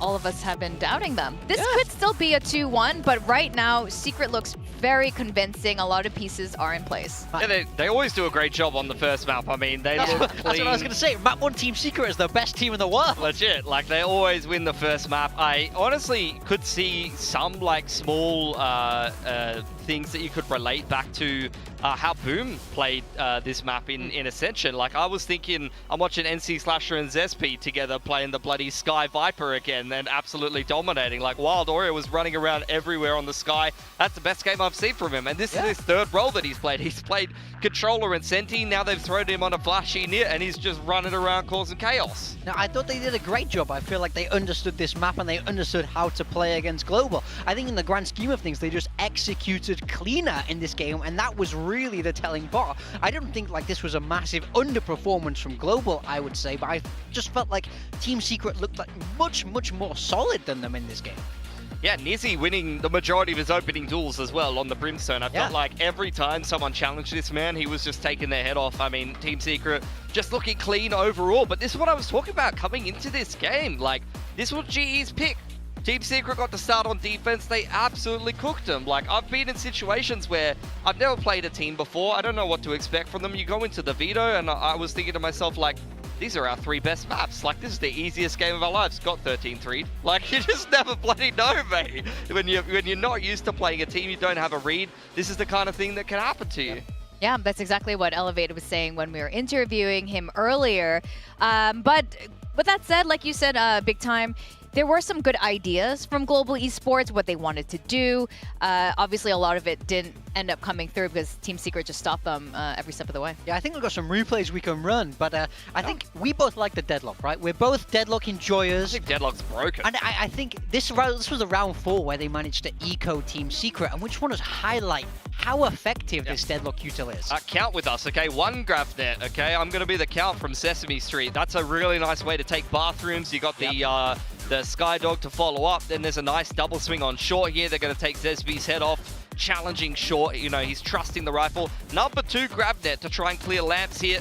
all of us have been doubting them. This could still be a 2-1, but right now Secret looks very convincing. A lot of pieces are in place. Yeah, they always do a great job on the first map. I mean, they look clean. That's what I was going to say. Map 1 Team Secret is the best team in the world. Legit, like they always win the first map. I honestly could see some like small things that you could relate back to how Boom played this map in Ascension. Like I was thinking, I'm watching NC Slasher and Zespi together playing the bloody Sky Viper again and absolutely dominating. Like Wild Oreo was running around everywhere on the Sky. That's the best game I've seen from him. And this is his 3rd role that he's played. He's played Controller and Senti. Now they've thrown him on a flashy Nit and he's just running around causing chaos. Now, I thought they did a great job. I feel like they understood this map and they understood how to play against Global. I think in the grand scheme of things, they just executed cleaner in this game, and that was really the telling part. I don't think like this was a massive underperformance from Global, I would say, but I just felt like Team Secret looked like much more solid than them in this game. Yeah, Nizzy winning the majority of his opening duels as well on the Brimstone. I felt like every time someone challenged this man, he was just taking their head off. I mean, Team Secret just looking clean overall. But this is what I was talking about coming into this game. Like, this was GE's pick. Team Secret got to start on defense. They absolutely cooked them. Like, I've been in situations where I've never played a team before. I don't know what to expect from them. You go into the veto, and I was thinking to myself, like, these are our 3 best maps. Like, this is the easiest game of our lives. Got 13-3'd. Like, you just never bloody know, mate. When you're not used to playing a team, you don't have a read. This is the kind of thing that can happen to you. Yeah, that's exactly what Elevated was saying when we were interviewing him earlier. But with that said, like you said, Big Time, there were some good ideas from Global Esports, what they wanted to do. Obviously, a lot of it didn't end up coming through because Team Secret just stopped them every step of the way. Yeah, I think we've got some replays we can run, but I think we both like the deadlock, right? We're both deadlock enjoyers. I think deadlock's broken. And I think this was a round 4 where they managed to eco Team Secret, and we just want to highlight how effective this deadlock util is. Count with us, okay? 1 grab net, okay? I'm going to be the count from Sesame Street. That's a really nice way to take bathrooms. You got the Skydog to follow up. Then there's a nice double swing on short here. They're going to take Zesby's head off. Challenging short, you know, he's trusting the rifle. Number 2 grab net to try and clear lamps here.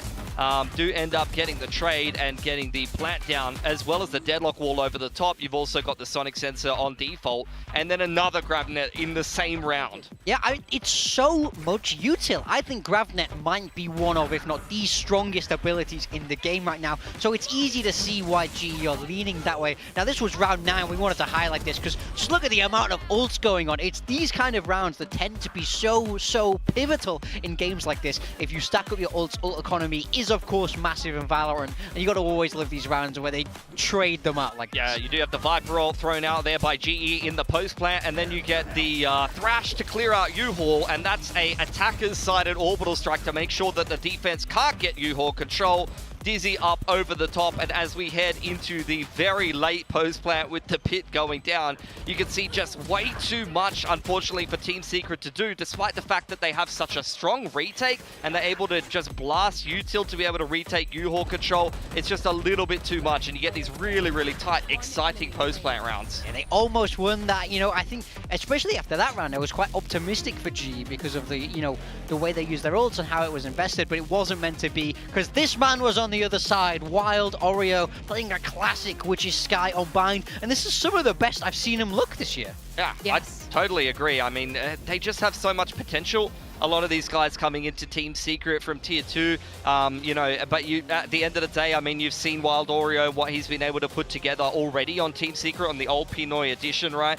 Do end up getting the trade and getting the plant down, as well as the deadlock wall over the top. You've also got the sonic sensor on default, and then another GravNet in the same round. Yeah, it's so much util. I think GravNet might be one of, if not the strongest abilities in the game right now. So it's easy to see why GE are leaning that way. Now, this was round 9. We wanted to highlight this because just look at the amount of ults going on. It's these kind of rounds that tend to be so pivotal in games like this. If you stack up your ults, ult economy is of course massive in Valorant, and you got to always live these rounds where they trade them out like this. You do have the Viper ult thrown out there by GE in the post plant, and then you get the Thrash to clear out U-Haul, and that's a attacker's sided orbital strike to make sure that the defense can't get U-Haul control. Dizzy up over the top, and as we head into the very late post plant with the pit going down, you can see just way too much, unfortunately, for Team Secret to do, despite the fact that they have such a strong retake, and they're able to just blast util to be able to retake U-Haul control. It's just a little bit too much, and you get these really, really tight, exciting post plant rounds. Yeah, they almost won that. You know, I think, especially after that round, I was quite optimistic for GE because of the, you know, the way they used their ults and how it was invested, but it wasn't meant to be, because this man was on the other side, Wild Oreo, playing a classic, which is Sky on Bind, and this is some of the best I've seen him look this year. Yeah, Yes. I totally agree. I mean, they just have so much potential. A lot of these guys coming into Team Secret from Tier 2, you know, but at the end of the day, I mean, you've seen Wild Oreo, what he's been able to put together already on Team Secret on the old Pinoy edition, right?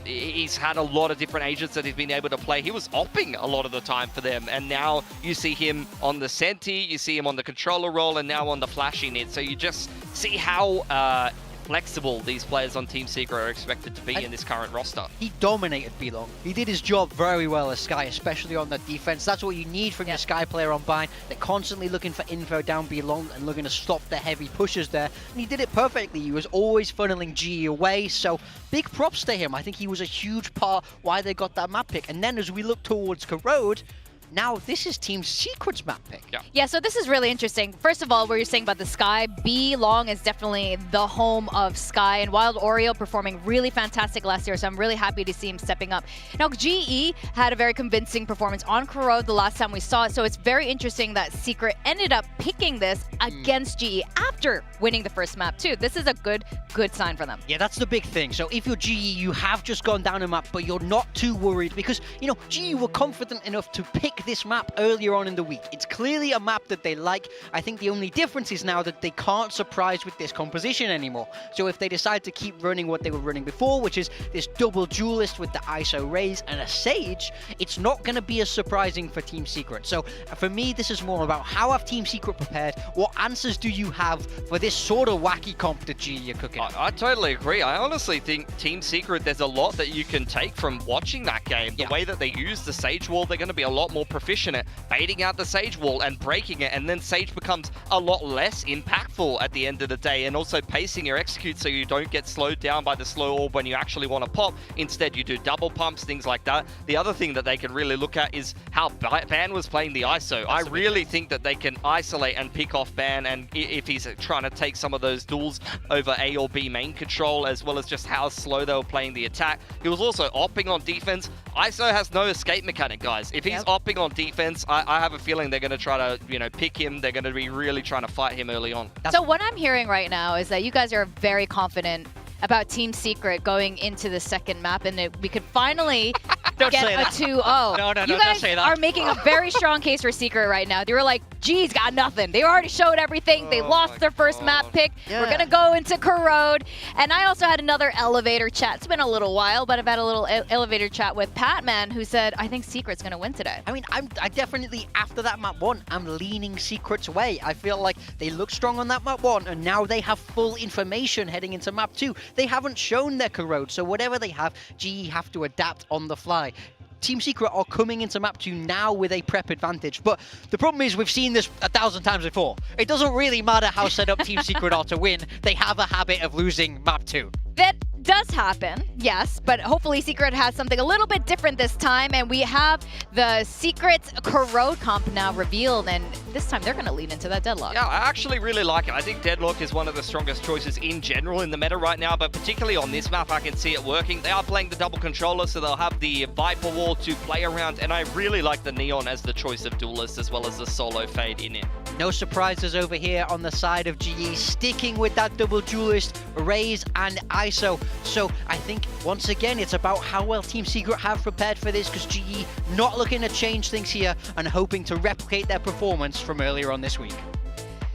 He's had a lot of different agents that he's been able to play. He was opping a lot of the time for them, and now you see him on the Senti, you see him on the controller role, and now on the Flashy Nid. So you just see how flexible these players on Team Secret are expected to be in this current roster. He dominated Belong. He did his job very well as Sky, especially on the defense. That's what you need from your Sky player on Bind. They're constantly looking for info down Belong and looking to stop the heavy pushes there. And he did it perfectly. He was always funneling GE away. So big props to him. I think he was a huge part why they got that map pick. And then as we look towards Corrode, now this is Team Secret's map pick. Yeah, so this is really interesting. First of all, what you're saying about the Sky, Belong is definitely the home of Sky, and Wild Oreo performing really fantastic last year, so I'm really happy to see him stepping up. Now, GE had a very convincing performance on Corrode the last time we saw it, so it's very interesting that Secret ended up picking this against GE after winning the first map too. This is a good sign for them. Yeah, that's the big thing. So if you're GE, you have just gone down a map, but you're not too worried because, you know, GE were confident enough to pick this map earlier on in the week. It's clearly a map that they like. I think the only difference is now that they can't surprise with this composition anymore. So if they decide to keep running what they were running before, which is this double duelist with the ISO Raze and a Sage, it's not going to be as surprising for Team Secret. So for me, this is more about how have Team Secret prepared? What answers do you have for this sort of wacky comp that GE are cooking? I totally agree. I honestly think Team Secret, there's a lot that you can take from watching that game. The way that they use the Sage Wall, they're going to be a lot more proficient at baiting out the Sage Wall and breaking it, and then Sage becomes a lot less impactful at the end of the day, and also pacing your execute so you don't get slowed down by the slow orb when you actually want to pop. Instead, you do double pumps, things like that. The other thing that they can really look at is how Ban was playing the ISO. I really think that they can isolate and pick off Ban, and if he's trying to take some of those duels over A or B main control, as well as just how slow they were playing the attack. He was also opping on defense. ISO has no escape mechanic, guys. If he's opping on defense, I have a feeling they're going to try to, you know, pick him. They're going to be really trying to fight him early on. So what I'm hearing right now is that you guys are very confident about Team Secret going into the second map, and that we could finally get a 2-0. No, you guys are making a very strong case for Secret right now. They were like, G's got nothing. They already showed everything. They lost their first map pick. Yeah. We're going to go into Corrode. And I also had another elevator chat. It's been a little while, but I've had a little elevator chat with Patman, who said, I think Secret's going to win today. I mean, I definitely, after that map 1, I'm leaning Secret's way. I feel like they look strong on that map 1, and now they have full information heading into map 2. They haven't shown their Corrode, so whatever they have, GE have to adapt on the fly. Team Secret are coming into map 2 now with a prep advantage, but the problem is we've seen this 1,000 times before. It doesn't really matter how set up Team Secret are to win. They have a habit of losing map 2. That does happen, yes, but hopefully Secret has something a little bit different this time, and we have the Secret Corrode comp now revealed, and this time they're going to lean into that Deadlock. Yeah, I actually really like it. I think Deadlock is one of the strongest choices in general in the meta right now, but particularly on this map, I can see it working. They are playing the double controller, so they'll have the Viper Wall to play around, and I really like the Neon as the choice of duelist, as well as the solo fade in it. No surprises over here on the side of GE, sticking with that double duelist, Raze and ISO. So I think, once again, it's about how well Team Secret have prepared for this, because GE not looking to change things here and hoping to replicate their performance from earlier on this week.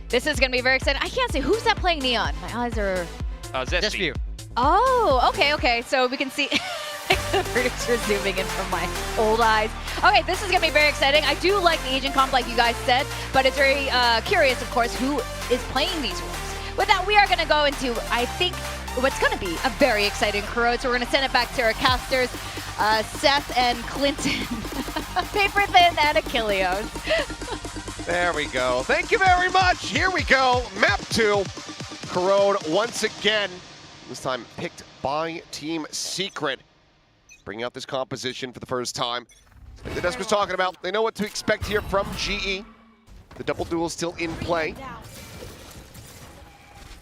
This is going to be very exciting. I can't see. Who's that playing Neon? My eyes are... Zesty. Oh, okay. So we can see... the producer zooming in from my old eyes. Okay, this is going to be very exciting. I do like the agent comp, like you guys said, but it's very curious, of course, who is playing these roles. With that, we are going to go into, I think, what's going to be a very exciting Corrode. So we're going to send it back to our casters, Seth and Clinton, Paper Thin and Achilleos. There we go. Thank you very much. Here we go. Map 2. Corrode once again. This time picked by Team Secret. Bringing out this composition for the first time. Like the desk was talking about, they know what to expect here from GE. The double duel is still in play.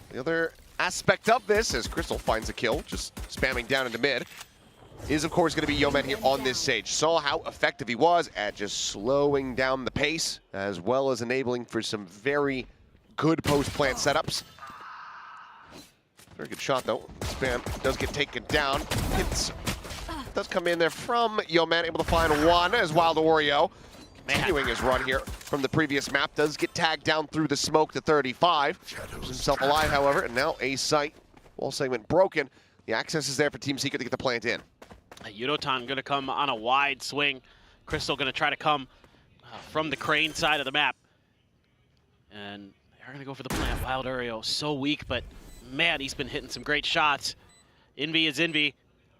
The other aspect of this, as Crystal finds a kill, just spamming down into mid, is of course going to be Yeoman here on this stage. Saw how effective he was at just slowing down the pace, as well as enabling for some very good post-plant setups. Very good shot though. Spam does get taken down. Hits does come in there from Yeoman, able to find one as Wild Oreo. Continuing his run here from the previous map, does get tagged down through the smoke to 35. Keeps himself alive, however, and now a site. Wall segment broken. The access is there for Team Secret to get the plant in. Yudotan going to come on a wide swing. Crystal going to try to come from the crane side of the map. And they're going to go for the plant. Wild Oreo, so weak, but man, he's been hitting some great shots. Envy is Envy.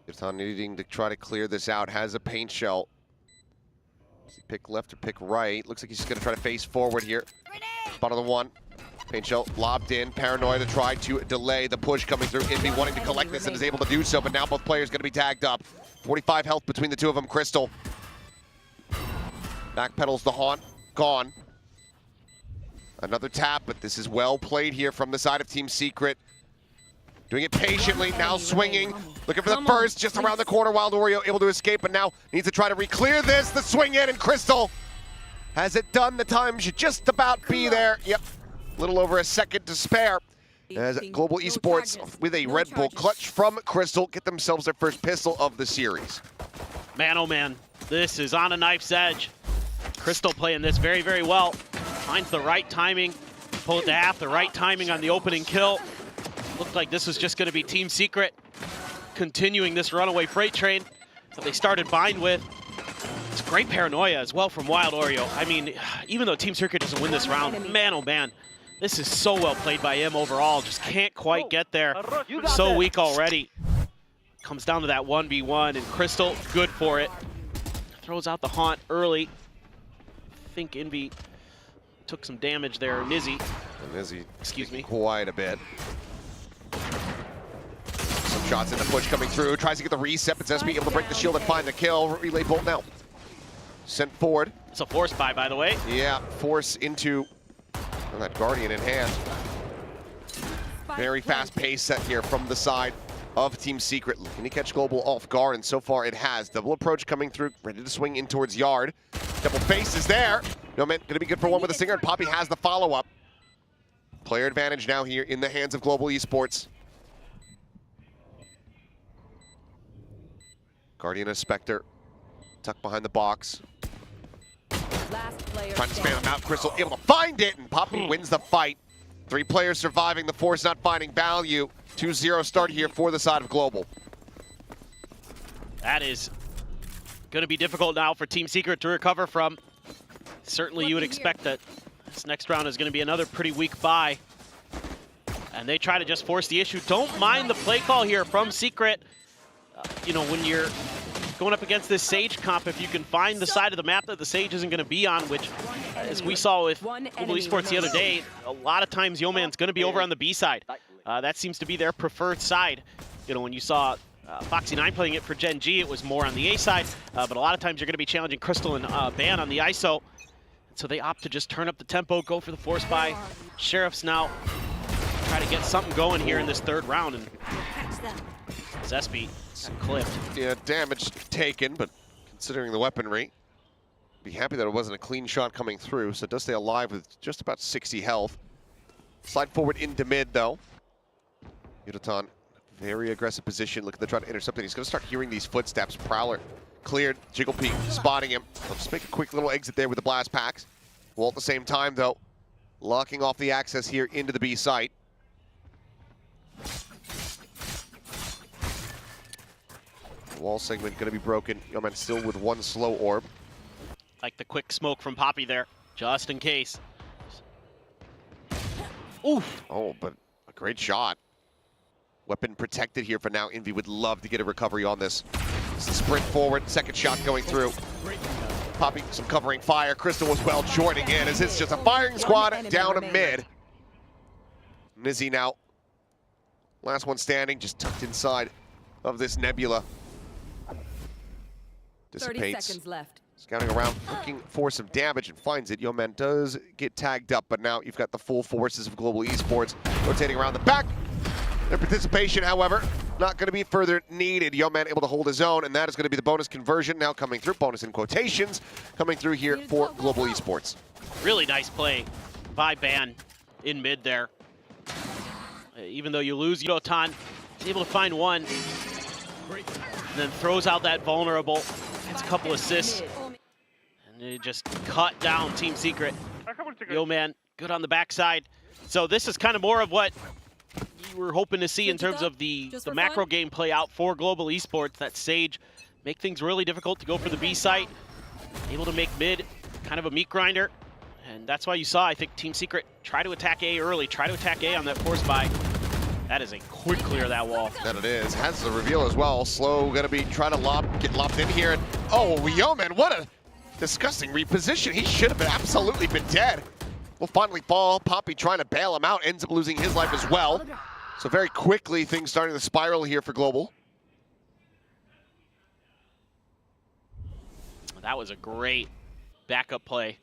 Yudotan needing to try to clear this out, has a paint shell. Does he pick left or pick right? Looks like he's just going to try to face forward here. Bottom of the one. Paint shell lobbed in. Paranoia to try to delay the push coming through. Envy wanting to collect this and is able to do so, but now both players going to be tagged up. 45 health between the two of them. Crystal backpedals the haunt. Gone. Another tap, but this is well played here from the side of Team Secret. Doing it patiently, now swinging. Looking for the first, just around the corner. Wild Oreo able to escape, but now needs to try to re-clear this. The swing in, and Crystal has it done. The time should just about be there. Yep, a little over a second to spare. As Global Esports, with a Red Bull clutch from Crystal, get themselves their first pistol of the series. Man, oh man, this is on a knife's edge. Crystal playing this very, very well. Finds the right timing, pull it to half, the right timing on the opening kill. Looked like this was just going to be Team Secret continuing this runaway freight train that they started Bind with. It's great paranoia as well from Wild Oreo. I mean, even though Team Secret doesn't win this round, man, oh man, this is so well played by him overall. Just can't quite get there. So weak already. Comes down to that 1v1, and Crystal, good for it. Throws out the haunt early. I think Envy took some damage there. Nizzy. Excuse me. Quite a bit. Some shots in the push coming through. Tries to get the reset, but Zesby able to break the shield and find the kill. Relay bolt now. Sent forward. It's a force buy, by the way. Yeah, force into that Guardian in hand. Very fast pace set here from the side of Team Secret. Can he catch Global off guard? And so far it has. Double approach coming through. Ready to swing in towards Yard. Double face is there. No man, gonna be good for one with a stinger. And Poppy has the follow-up. Player advantage now here in the hands of Global Esports. Guardian and Spectre tucked behind the box. Trying to spam him out. Crystal able to find it, and Poppy wins the fight. 3 players surviving, the Force not finding value. 2-0 start here for the side of Global. That is going to be difficult now for Team Secret to recover from. Certainly you would expect that this next round is going to be another pretty weak bye. And they try to just force the issue. Don't mind the play call here from Secret. You know, when you're going up against this Sage comp, if you can find the side of the map that the Sage isn't going to be on, which, as we saw with Global Esports the other day, a lot of times Yeoman's going to be over on the B side. That seems to be their preferred side. You know, when you saw Foxy9 playing it for Gen G, it was more on the A side, but a lot of times you're going to be challenging Crystal and Ban on the ISO. So they opt to just turn up the tempo, go for the force buy. Sheriffs now try to get something going here in this third round, and Zesby got clipped. Yeah, damage taken, but considering the weaponry, be happy that it wasn't a clean shot coming through, so it does stay alive with just about 60 health. Slide forward into mid, though. Yudotan, very aggressive position, looking to try to intercept it. He's going to start hearing these footsteps. Prowler cleared, Jiggle Peek spotting him. They'll just make a quick little exit there with the blast packs. Well, at the same time, though, locking off the access here into the B site. Wall segment going to be broken. Yeoman still with 1 slow orb. Like the quick smoke from Poppy there, just in case. Oof. Oh, but a great shot. Weapon protected here for now. Envy would love to get a recovery on this. It's a sprint forward, second shot going through. Popping some covering fire. Crystal as well joining in as it's just a firing squad down to mid. Nizzy now, last one standing, just tucked inside of this nebula. 30 Dissipates. seconds left. Scouting around, looking for some damage and finds it. Yeoman does get tagged up, but now you've got the full forces of Global Esports rotating around the back. Their participation, however, not going to be further needed. Yeoman able to hold his own, and that is going to be the bonus conversion now coming through. Bonus in quotations coming through here for Global Esports. Really nice play by Ban in mid there. Even though you lose, Yotan is able to find one, and then throws out that vulnerable. Gets a couple assists, and they just cut down Team Secret. Yeoman good on the backside. So this is kind of more of what you were hoping to see in terms of the macro game play out for Global Esports. That Sage make things really difficult to go for the B site. Able to make mid kind of a meat grinder. And that's why you saw, I think, Team Secret try to attack A early, try to attack A on that force buy. That is a quick clear of that wall. That it is. Has the reveal as well. Slow gonna be trying to get lopped in here. And oh, Yeoman, what a disgusting reposition. He should have absolutely been dead. Will finally fall. Poppy trying to bail him out, ends up losing his life as well. So very quickly, things starting to spiral here for Global. That was a great backup play.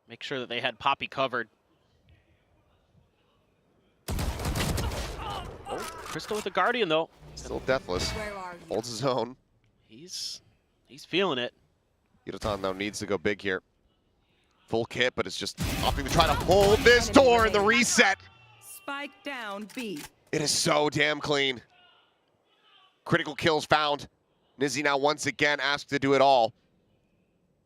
Make sure that they had Poppy covered. Oh, Crystal with the Guardian, though. Still deathless. Holds his own. He's feeling it. Yotan, though, needs to go big here. Full kit, but it's just opting to try to hold this door in the reset. Spike down B. It is so damn clean. Critical kills found. Nizzy now once again asked to do it all.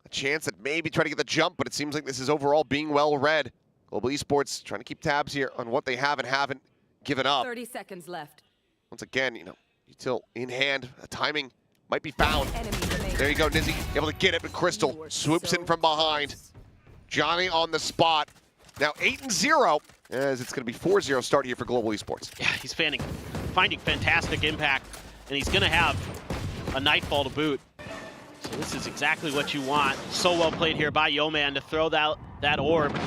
A chance at maybe trying to get the jump, but it seems like this is overall being well read. Global Esports trying to keep tabs here on what they have and haven't given up. 30 seconds left. Once again, util in hand, timing might be found. There you go, Nizzy, able to get it, but Crystal swoops in from behind. Johnny on the spot. Now 8-0, as it's going to be 4-0 start here for Global Esports. Yeah, he's finding fantastic impact, and he's going to have a Nightfall to boot. So this is exactly what you want. So well played here by Yeoman to throw that orb.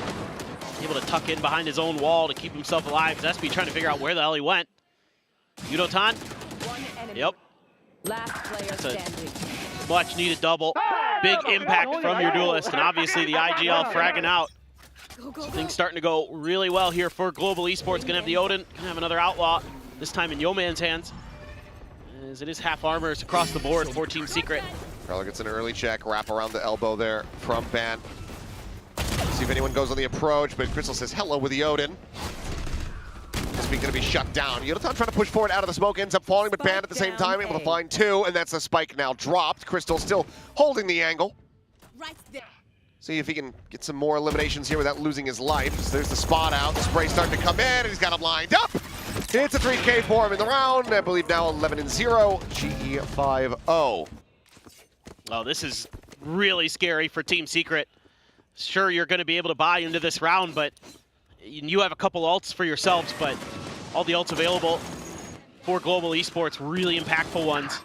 Able to tuck in behind his own wall to keep himself alive. SB trying to figure out where the hell he went. Yudotan. Yep. Last player standing. Much needed double. Big impact from your duelist, and obviously the IGL fragging out. So things starting to go really well here for Global Esports. Gonna have the Odin, gonna have another Outlaw, this time in Yeoman's hands. As it is half armors across the board for Team Secret. Carlo gets an early check, wrap around the elbow there from Ban. See if anyone goes on the approach, but Crystal says hello with the Odin. This being going to be shut down. Yotan trying to push forward out of the smoke, ends up falling, but Ban at the same time able to find two, and that's a spike now dropped. Crystal still holding the angle. Right there. See if he can get some more eliminations here without losing his life. So there's the spot out. The spray starting to come in, and he's got him lined up. It's a 3K for him in the round. I believe now 11-0, GE5-0. Oh, this is really scary for Team Secret. Sure, you're going to be able to buy into this round, but you have a couple ults for yourselves, but all the ults available for Global Esports, really impactful ones.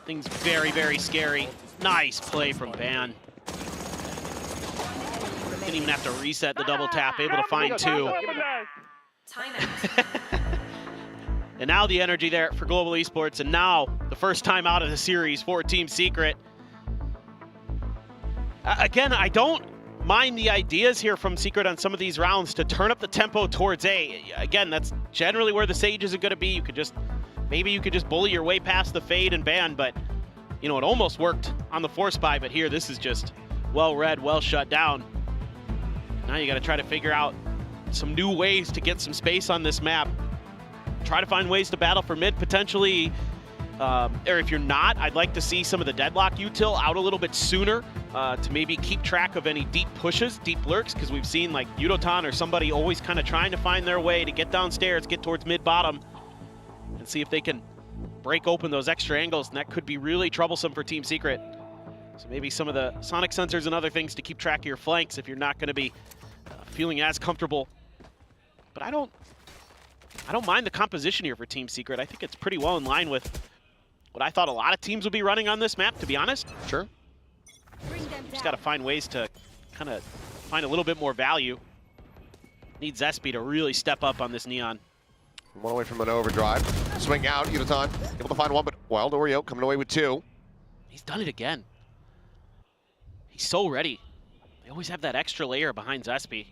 Things very, very scary. Nice play from Ban. Didn't even have to reset the double tap, able to find two. And now the energy there for Global Esports, and now the first time out of the series for Team Secret. Again, I don't mind the ideas here from Secret on some of these rounds to turn up the tempo towards A. Again, that's generally where the Sages are going to be. You could just, maybe you could just bully your way past the Fade and Ban, but it almost worked on the Force Buy, but here this is just well read, well shut down. Now you got to try to figure out some new ways to get some space on this map. Try to find ways to battle for mid potentially, or if you're not, I'd like to see some of the Deadlock util out a little bit sooner to maybe keep track of any deep pushes, deep lurks, because we've seen like Yudotan or somebody always kind of trying to find their way to get downstairs, get towards mid-bottom, and see if they can break open those extra angles, and that could be really troublesome for Team Secret. So maybe some of the sonic sensors and other things to keep track of your flanks if you're not going to be feeling as comfortable. But I don't mind the composition here for Team Secret. I think it's pretty well in line with what I thought a lot of teams would be running on this map, to be honest. Sure. Just got to find ways to kind of find a little bit more value. Needs Zespi to really step up on this Neon. One away from an overdrive. Swing out, Yunaton able to find one, but Wild Oreo coming away with 2. He's done it again. He's so ready. They always have that extra layer behind Zespi.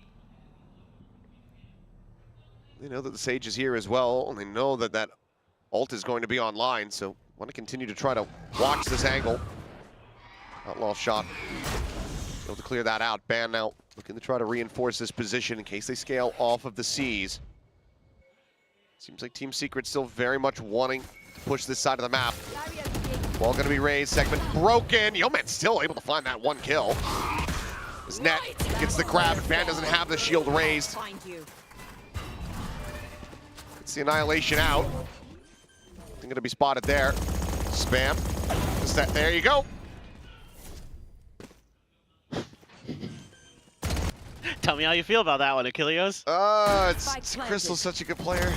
They know that the Sage is here as well, and they know that that ult is going to be online, so want to continue to try to watch this angle. Outlaw shot. Able to clear that out. Ban now looking to try to reinforce this position in case they scale off of the C's. Seems like Team Secret still very much wanting to push this side of the map. Wall going to be raised. Segment broken. Yeoman still able to find that 1 kill. His net gets the grab. Ban doesn't have the shield raised. It's the annihilation out. Nothing going to be spotted there. Spam. There you go. Tell me how you feel about that one, Achilleos. Crystal's such a good player.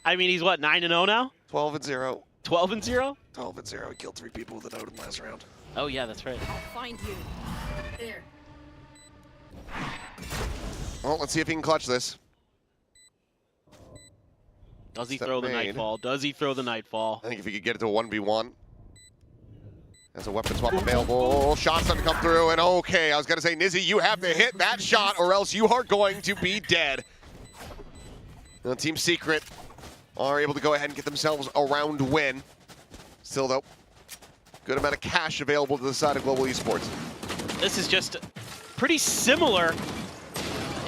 I mean, he's what, 9-0 now? 12-0. 12-0? 12-0. He killed 3 people with an Odin last round. Oh yeah, that's right. I'll find you. There. Well, let's see if he can clutch this. Does he throw the Nightfall? Does he throw the Nightfall? I think if he could get it to a 1v1. There's a weapon swap available. Shots starting to come through, and okay, I was going to say, Nizzy, you have to hit that shot or else you are going to be dead. Now, Team Secret are able to go ahead and get themselves a round win. Still, though, good amount of cash available to the side of Global Esports. This is just pretty similar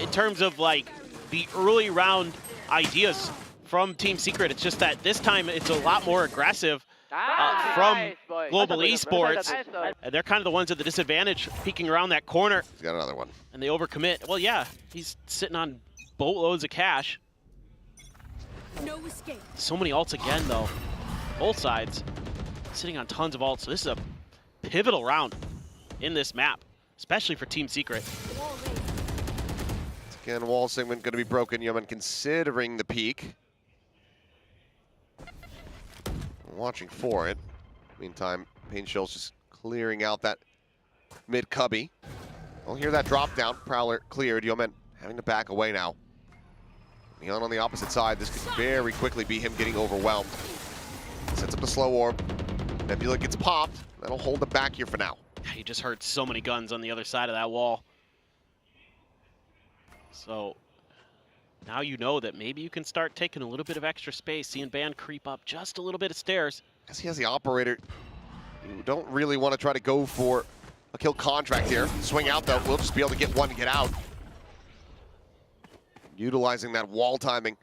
in terms of like the early round ideas from Team Secret. It's just that this time it's a lot more aggressive from Global Esports, and they're kind of the ones at the disadvantage, peeking around that corner. He's got another one. And they overcommit. Well, yeah, he's sitting on boatloads of cash. No escape. So many ults again, though. Both sides sitting on tons of ults. So this is a pivotal round in this map, especially for Team Secret. Again, wall segment going to be broken. Yeoman considering the peak. Watching for it. Meantime, Pain Shell's just clearing out that mid cubby. We'll hear that drop down. Prowler cleared. Yeoman having to back away now. Neon on the opposite side. This could very quickly be him getting overwhelmed. Sets up the slow orb. Nebula gets popped. That'll hold him back here for now. He just heard so many guns on the other side of that wall. So now you know that maybe you can start taking a little bit of extra space, seeing Ban creep up just a little bit of stairs. As he has the operator, you don't really want to try to go for a kill contract here. Swing out though, we'll just be able to get one to get out. Utilizing that wall timing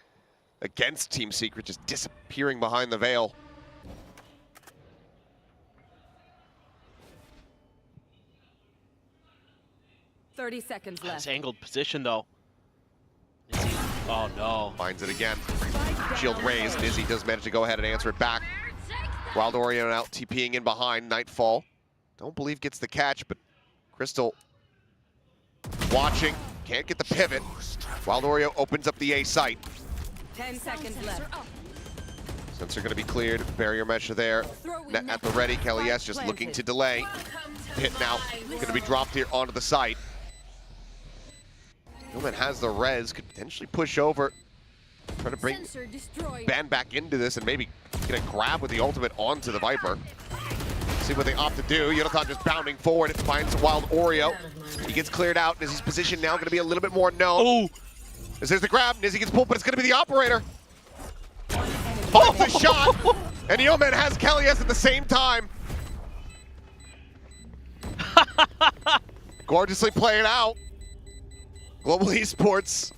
against Team Secret, just disappearing behind the veil. Thirty seconds left. Nice angled position though. Nizzy, oh no. Finds it again. Shield raised. Nizzy does manage to go ahead and answer it back. Wild Oreo out TPing in behind. Nightfall. Don't believe gets the catch, but Crystal watching. Can't get the pivot. Wild Oreo opens up the A site. 10 seconds left. Sensor going to be cleared. Barrier mesh there. Net at the ready. Kelly S just looking to delay. Hit now. Going to be dropped here onto the site. Newman has the res. Could potentially push over. Try to bring Ban back into this and maybe get a grab with the ultimate onto the Viper. See what they opt to do. Yonathon just bounding forward. It finds Wild Oreo. He gets cleared out. Nizzy's position now going to be a little bit more known. Ooh. There's the grab. Nizzy gets pulled, but it's going to be the operator. Off the shot. And Yeoman has Kelly S at the same time. Gorgeously played out. Global Esports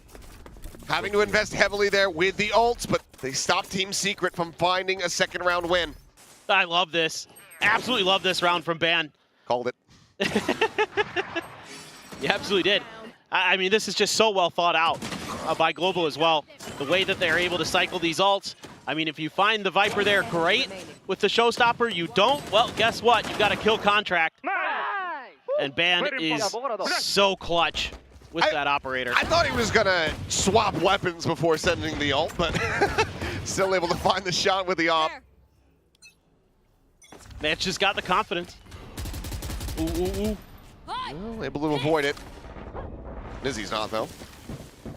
having to invest heavily there with the ults, but they stopped Team Secret from finding a second round win. I love this. Absolutely love this round from Ban. Called it. You absolutely did. I mean, this is just so well thought out by Global as well. The way that they're able to cycle these ults. I mean, if you find the Viper there, great. With the Showstopper, you don't, well, guess what? You've got a kill contract. And Ban is so clutch with that operator. I thought he was going to swap weapons before sending the ult, but still able to find the shot with the op. Man's just got the confidence. Ooh, ooh, ooh. Well, able to avoid it. Nizzy's not, though.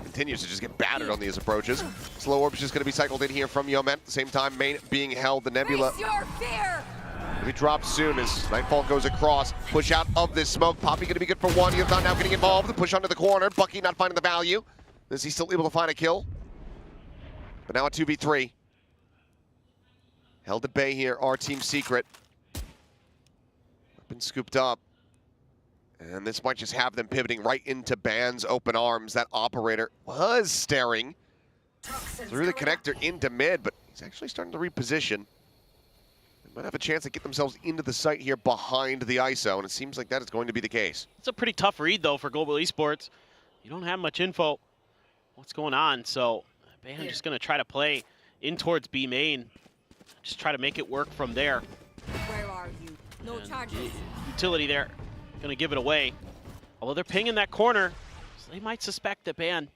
Continues to just get battered on these approaches. Slow Orb's just going to be cycled in here from Yeoman. At the same time, main being held. The Nebula Your fear. will be dropped soon as Nightfall goes across. Push out of this smoke. Poppy going to be good for one. Yeoman now getting involved. The push onto the corner. Bucky not finding the value. Is he still able to find a kill? But now a 2v3. Held at bay here are Team Secret. Been scooped up. And this might just have them pivoting right into Ban's open arms. That operator was staring through the connector into mid, but he's actually starting to reposition. They might have a chance to get themselves into the site here behind the ISO, and it seems like that is going to be the case. It's a pretty tough read, though, for Global Esports. You don't have much info what's going on, so Ban just going to try to play in towards B main. Just try to make it work from there. Where are you? No charges. Utility there. Going to give it away. Although they're pinging that corner, so they might suspect that Ban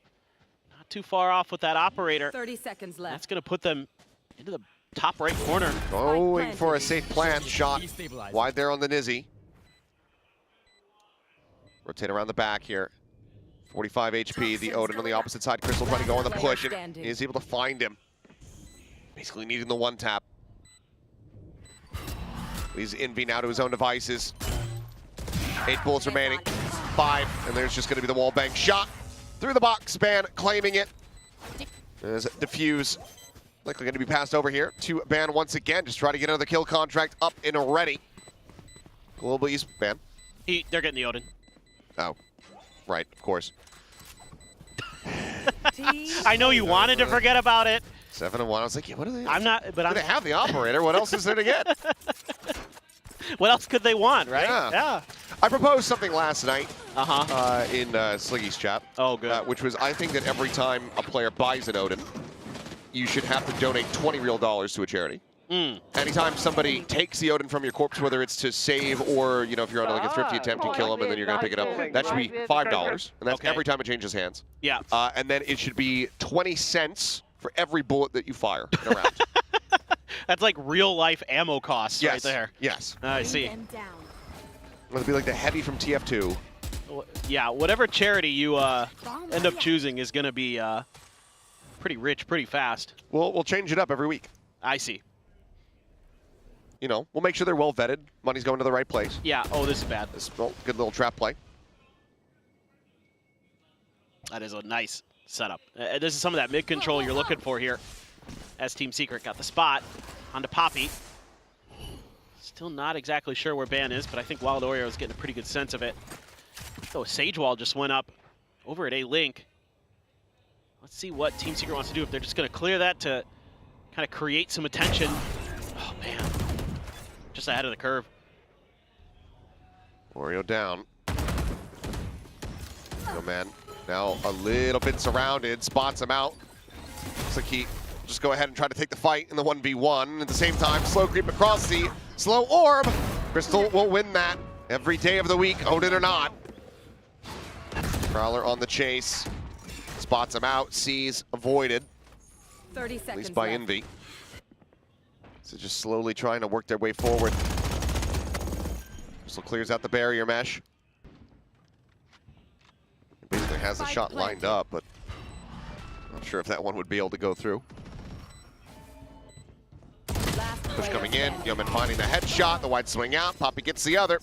not too far off with that operator. 30 seconds left. That's going to put them into the top right corner. Going for a safe plant shot wide there on the Nizzy. Rotate around the back here. 45 HP, the Odin on the opposite side. Crystal trying to go on the push, and he is able to find him. Basically needing the one tap. Leaves Envy now to his own devices. 8 bullets remaining, 5, and there's just going to be the wall bang shot through the box. Ban claiming it. There's Diffuse, likely going to be passed over here to Ban once again. Just try to get another kill contract up and ready. Global East, Ban. They're getting the Odin. Oh, right, of course. I know you wanted to forget about it. 7-1. I was like, yeah, what are they? I'm not, but They have the operator. What else is there to get? What else could they want, right? Yeah. I proposed something last night Uh-huh. in Sliggy's chat. Oh, good. Which was, I think that every time a player buys an Odin, you should have to donate $20 real to a charity. Anytime somebody takes the Odin from your corpse, whether it's to save or, you know, if you're on like a thrifty attempt to kill him and then you're going to pick it up, that should be $5. And that's every time it changes hands. Yeah. And then it should be 20 cents for every bullet that you fire in a round. That's like real life ammo costs right Yes. there. Yes. I see. It'll be like the heavy from TF2. Yeah, whatever charity you end up choosing is going to be pretty rich, pretty fast. We'll change it up every week. I see. You know, we'll make sure they're well vetted. Money's going to the right place. Yeah. Oh, this is bad. Good little trap play. That is a nice setup. This is some of that mid control you're looking for here. As Team Secret got the spot onto Poppy. Still not exactly sure where Ban is, but I think Wild Oreo is getting a pretty good sense of it. Oh, Sage Wall just went up over at A-Link. Let's see what Team Secret wants to do. If they're just going to clear that to kind of create some attention. Oh, man. Just ahead of the curve. Oreo down. Oh, man. Now a little bit surrounded. Spots him out. Looks like he just go ahead and try to take the fight in the 1v1. At the same time, slow creep across the slow orb. Crystal will win that every day of the week, own it or not. Prowler on the chase. Spots him out, sees, avoided. 30 seconds At least by left. Envy. So just slowly trying to work their way forward. Crystal clears out the barrier mesh. Basically has the shot lined up, but not sure if that one would be able to go through. Push coming in, Yeoman finding the headshot, the wide swing out, Poppy gets the other.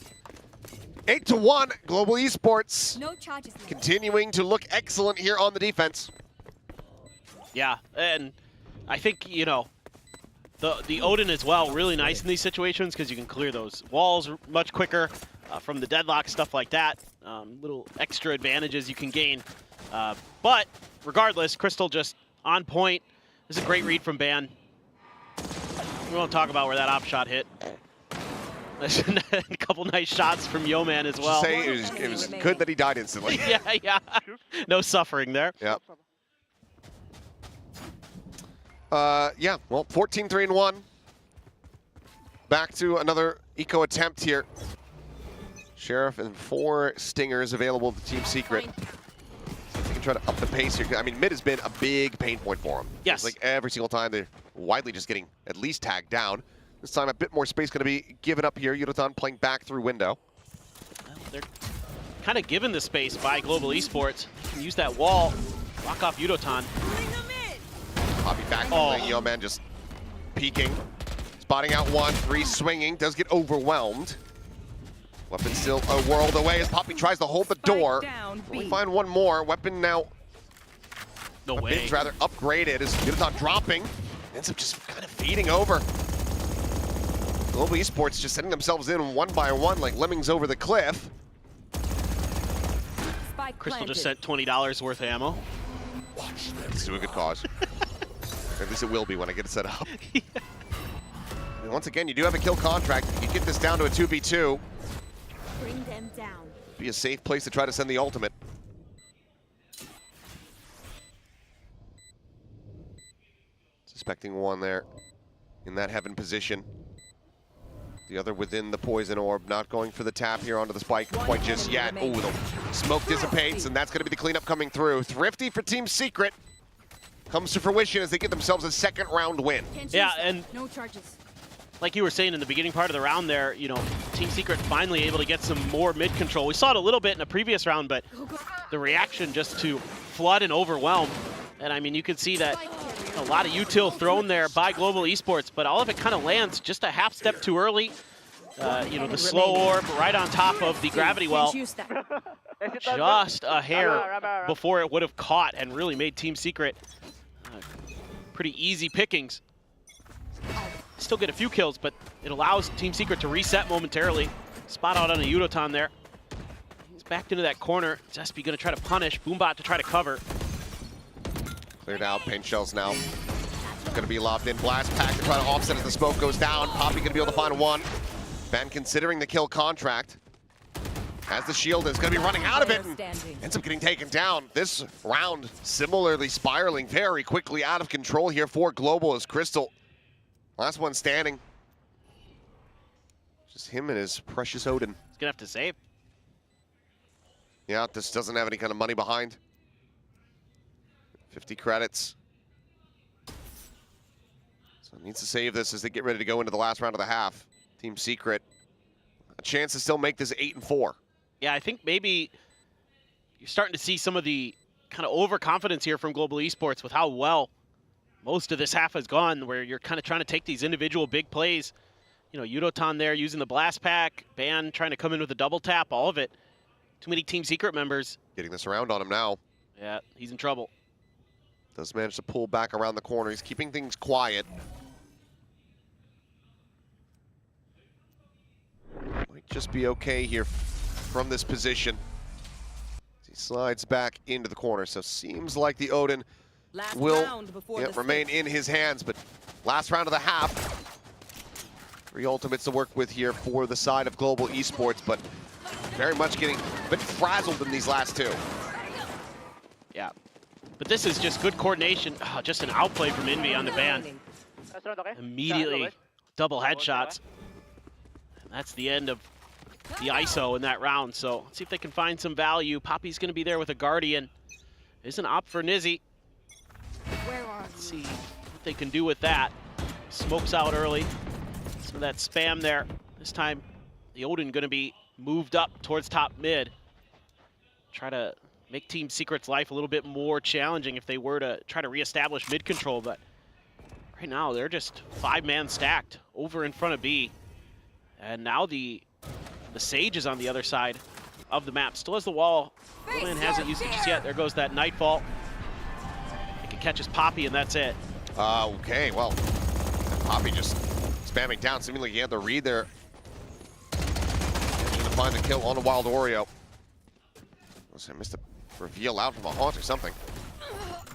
8-1, Global Esports. No charges left. Continuing to look excellent here on the defense. Yeah, and I think, you know, the Odin as well, really nice in these situations because you can clear those walls much quicker from the deadlock, stuff like that. Little extra advantages you can gain. But regardless, Crystal just on point. This is a great read from Ban. We won't talk about where that op shot hit. A couple nice shots from Yeoman as well. Say it was good that he died instantly. Yeah. No suffering there. Yep. Yeah, well, 14-3-1. Back to another eco attempt here. Sheriff and 4 stingers available to Team Secret. They can try to up the pace here. I mean, mid has been a big pain point for them. Yes. It's like every single time they're widely just getting at least tagged down. This time a bit more space going to be given up here. Yudotan playing back through window. They're kind of given the space by Global Esports. Can use that wall, lock off Yudotan. Poppy back from lane, Yeoman just peeking. Spotting out one, three swinging, does get overwhelmed. Weapon still a world away as Poppy tries to hold the door. We find one more. Weapon now no a way. bit rather upgraded as Yudotan dropping. Ends up just kind of fading over. Global Esports just setting themselves in one by one like lemmings over the cliff. Crystal just sent $20 worth of ammo. Let's do a good cause. At least it will be when I get it set up. Yeah. And once again, you do have a kill contract. You get this down to a 2v2. Bring them down. Be a safe place to try to send the ultimate. Suspecting one there in that heaven position. The other within the poison orb, not going for the tap here onto the spike quite just yet. Oh, the smoke dissipates, and that's going to be the cleanup coming through. Thrifty for Team Secret comes to fruition as they get themselves a second round win. Yeah, and no charges. Like you were saying in the beginning part of the round there, you know, Team Secret finally able to get some more mid control. We saw it a little bit in a previous round, but the reaction just to flood and overwhelm. And I mean, you can see that a lot of util thrown there by Global Esports, but all of it kind of lands just a half step too early. You know, the slow orb right on top of the gravity well. Just a hair before it would have caught and really made Team Secret pretty easy pickings. Still get a few kills, but it allows Team Secret to reset momentarily. Spot out on a Yudotan there. He's backed into that corner. Zespi gonna try to punish. Boombot to try to cover. Cleared out, paint shells now. Gonna be lobbed in, blast pack to try to offset as the smoke goes down. Poppy gonna be able to find one. Ben considering the kill contract. As the shield is gonna be running out of it and ends up getting taken down. This round similarly spiraling very quickly out of control here for Global as Crystal. Last one standing. Just him and his precious Odin. He's gonna have to save. Yeah, this doesn't have any kind of money behind. 50 credits. So it needs to save this as they get ready to go into the last round of the half. Team Secret, a chance to still make this 8-4. Yeah, I think maybe you're starting to see some of the kind of overconfidence here from Global Esports with how well most of this half has gone, where you're kind of trying to take these individual big plays. You know, Yudotan there using the blast pack, Ban trying to come in with a double tap, all of it. Too many Team Secret members. Getting this around on him now. Yeah, he's in trouble. Does manage to pull back around the corner. He's keeping things quiet. Might just be okay here from this position. He slides back into the corner, so seems like the Odin will remain in his hands, but last round of the half. 3 ultimates to work with here for the side of Global Esports, but very much getting a bit frazzled in these last 2. Yeah, but this is just good coordination. Oh, just an outplay from Envy on the Ban. Immediately double headshots. And that's the end of the ISO in that round. So let's see if they can find some value. Poppy's going to be there with a Guardian. There's an op for Nizzy. Let's see what they can do with that. Smokes out early. Some of that spam there. This time, the Odin going to be moved up towards top mid. Try to make Team Secret's life a little bit more challenging if they were to try to reestablish mid control, but right now they're just 5-man stacked over in front of B. And now the Sage is on the other side of the map. Still has the wall. Roland hasn't used it just yet. There goes that Nightfall. It catches Poppy and that's it. Okay, well, Poppy just spamming down. Seemingly he had the read there. Trying to find the kill on the Wild Oreo. I missed a reveal out from a haunt or something.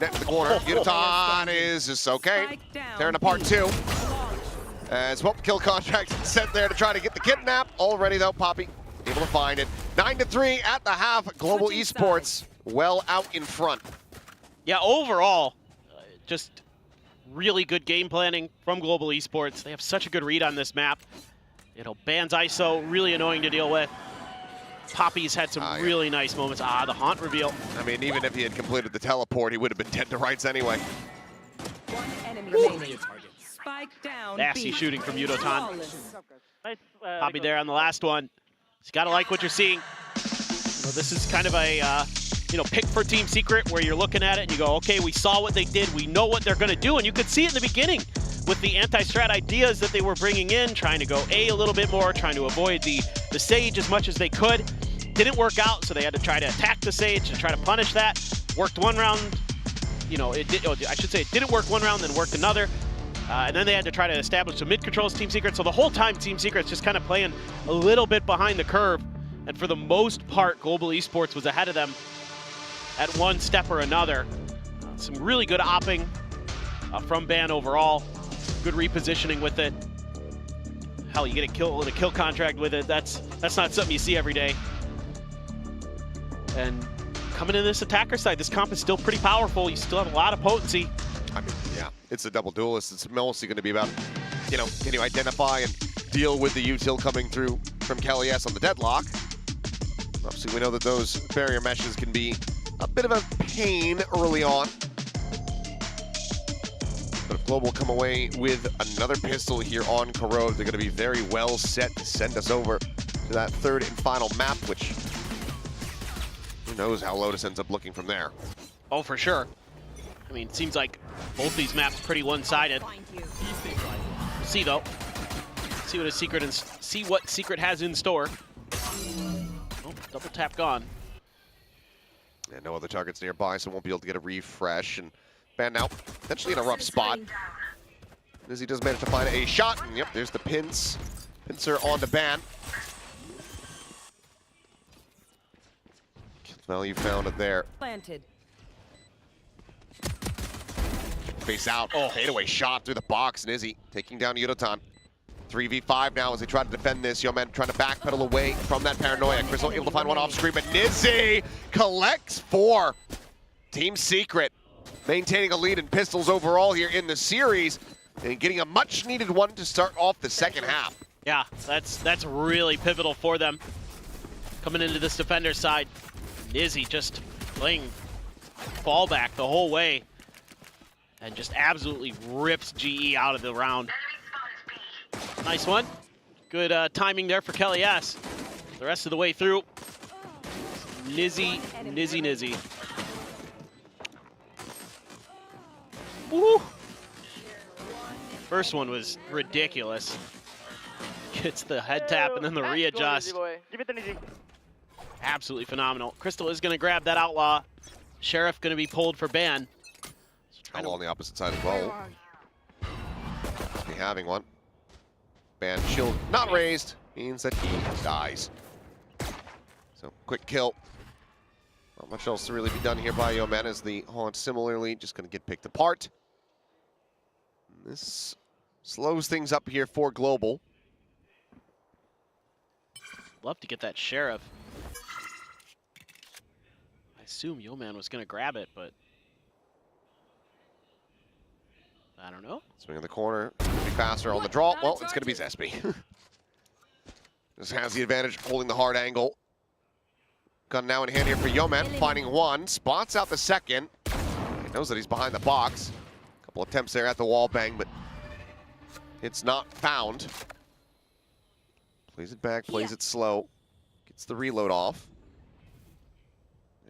Net to the corner. Yudotan is just okay. Tearing apart 2. As well, kill contract sent there to try to get the kidnap. Already though, Poppy able to find it. 9-3 at the half. Global Esports well out in front. Yeah, overall, just really good game planning from Global Esports. They have such a good read on this map. You know, Ban's ISO, really annoying to deal with. Poppy's had some really nice moments. The haunt reveal. I mean, even if he had completed the teleport, he would have been dead to rights anyway. One enemy remaining. Nasty shooting from Yudotan. Poppy there on the last one. You gotta like what you're seeing. So this is kind of a pick for Team Secret where you're looking at it and you go, okay, we saw what they did, we know what they're gonna do, and you could see it in the beginning with the anti-strat ideas that they were bringing in, trying to go A little bit more, trying to avoid the Sage as much as they could. Didn't work out, so they had to try to attack the Sage and try to punish that. Worked one round, I should say it didn't work one round, then worked another. And then they had to try to establish some mid-controls, Team Secret. So the whole time, Team Secret's just kind of playing a little bit behind the curve. And for the most part, Global Esports was ahead of them at one step or another. Some really good opping from Ban overall. Good repositioning with it. Hell, you get a kill contract with it. That's not something you see every day. And coming in this attacker side, this comp is still pretty powerful. You still have a lot of potency. I mean, yeah, it's a double duelist. It's mostly going to be about, can you identify and deal with the util coming through from Kelly S on the deadlock. Obviously, we know that those barrier meshes can be a bit of a pain early on. But if Global come away with another pistol here on Corrode, they're going to be very well set to send us over to that third and final map, which who knows how Lotus ends up looking from there. Oh, for sure. I mean, it seems like both these maps pretty one-sided. See though, see what Secret has in store. Oh, double tap gone. And no other targets nearby, so won't be able to get a refresh. And Ban now, potentially in a rough spot. As he does manage to find a shot, and yep, there's the pincer on the Ban. Value found it there. Planted. Face out, fadeaway shot through the box, and Izzy taking down Yudotan. 3v5 now as they try to defend this. Yeoman trying to backpedal away from that paranoia. Crystal able to find one off screen, but Nizzy collects 4. Team Secret maintaining a lead in pistols overall here in the series and getting a much needed one to start off the second half. Yeah, that's really pivotal for them. Coming into this defender side, Nizzy just playing fallback the whole way and just absolutely rips GE out of the round. Nice one. Good timing there for Kelly S. The rest of the way through. Nizzy. Woo! First one was ridiculous. Gets the head tap and then the readjust. Absolutely phenomenal. Crystal is going to grab that outlaw. Sheriff going to be pulled for ban. Outlaw on the opposite side as well. Must be having one. Ban shield not raised means that he dies. So quick kill. Not much else to really be done here by Yeoman as the Haunt similarly just going to get picked apart. This slows things up here for Global. Love to get that Sheriff. I assume Yeoman was going to grab it, but I don't know. Swing in the corner, it's going to be faster on the draw. Well, it's going to be Zespi. This has the advantage, holding the hard angle. Gun now in hand here for Yeoman, finding one, spots out the second. He knows that he's behind the box. A couple attempts there at the wall bang, but it's not found. Plays it back, plays it slow, gets the reload off.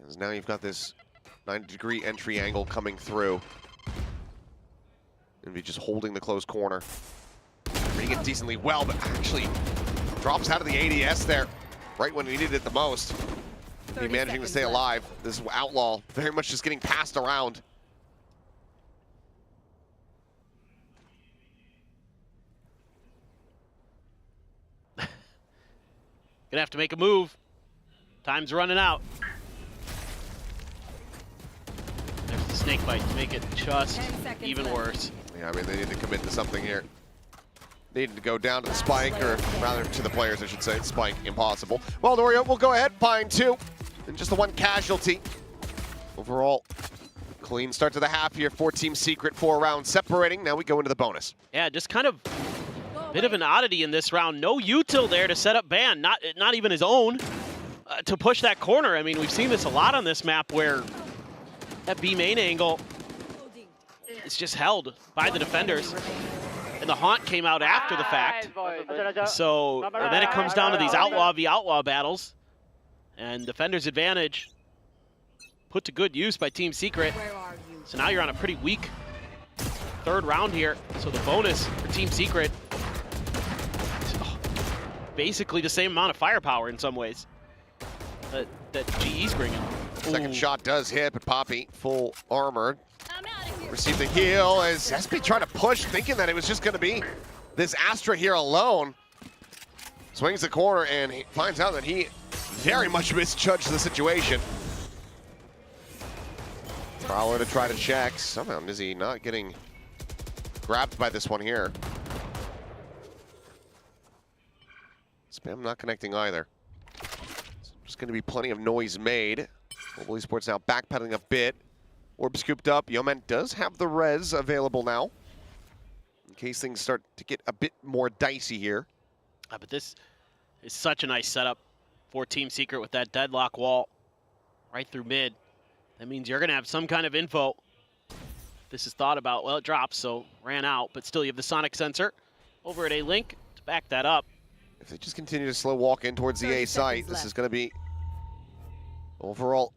And now you've got this 90-degree entry angle coming through. And be just holding the close corner. Reading it decently well, but actually drops out of the ADS there, right when he needed it the most. He managing to stay alive. This Outlaw very much just getting passed around. Gonna have to make a move. Time's running out. There's the snake bite to make it just even worse. Yeah, I mean, they need to commit to something here. They need to go down to the spike, or rather to the players, I should say. Spike, impossible. Well, Norio will go ahead, find 2. And just the 1 casualty. Overall, clean start to the half here for Team Secret. 4 rounds separating. Now we go into the bonus. Yeah, just kind of a bit of an oddity in this round. No util there to set up Ban, not even his own, to push that corner. I mean, we've seen this a lot on this map where that B main angle is just held by the defenders. and the Haunt came out after the fact. So and then it comes down to these Outlaw v Outlaw battles. And Defender's advantage put to good use by Team Secret. So now you're on a pretty weak third round here. So the bonus for Team Secret is basically the same amount of firepower in some ways that GE's bringing. Second shot does hit, but Poppy, full armored. Received the heal as SB trying to push, thinking that it was just going to be this Astra here alone. Swings the corner and he finds out that he very much misjudged the situation. Prowler to try to check. Somehow Nizzy not getting grabbed by this one here. Spam not connecting either. There's going to be plenty of noise made. Global Esports now backpedaling a bit. Orb scooped up. Yeoman does have the res available now, in case things start to get a bit more dicey here. But this is such a nice setup for Team Secret with that deadlock wall right through mid. That means you're going to have some kind of info. This is thought about. Well, it drops, so ran out, but still you have the sonic sensor over at A-Link to back that up. If they just continue to slow walk in towards the A site, this is going to be overall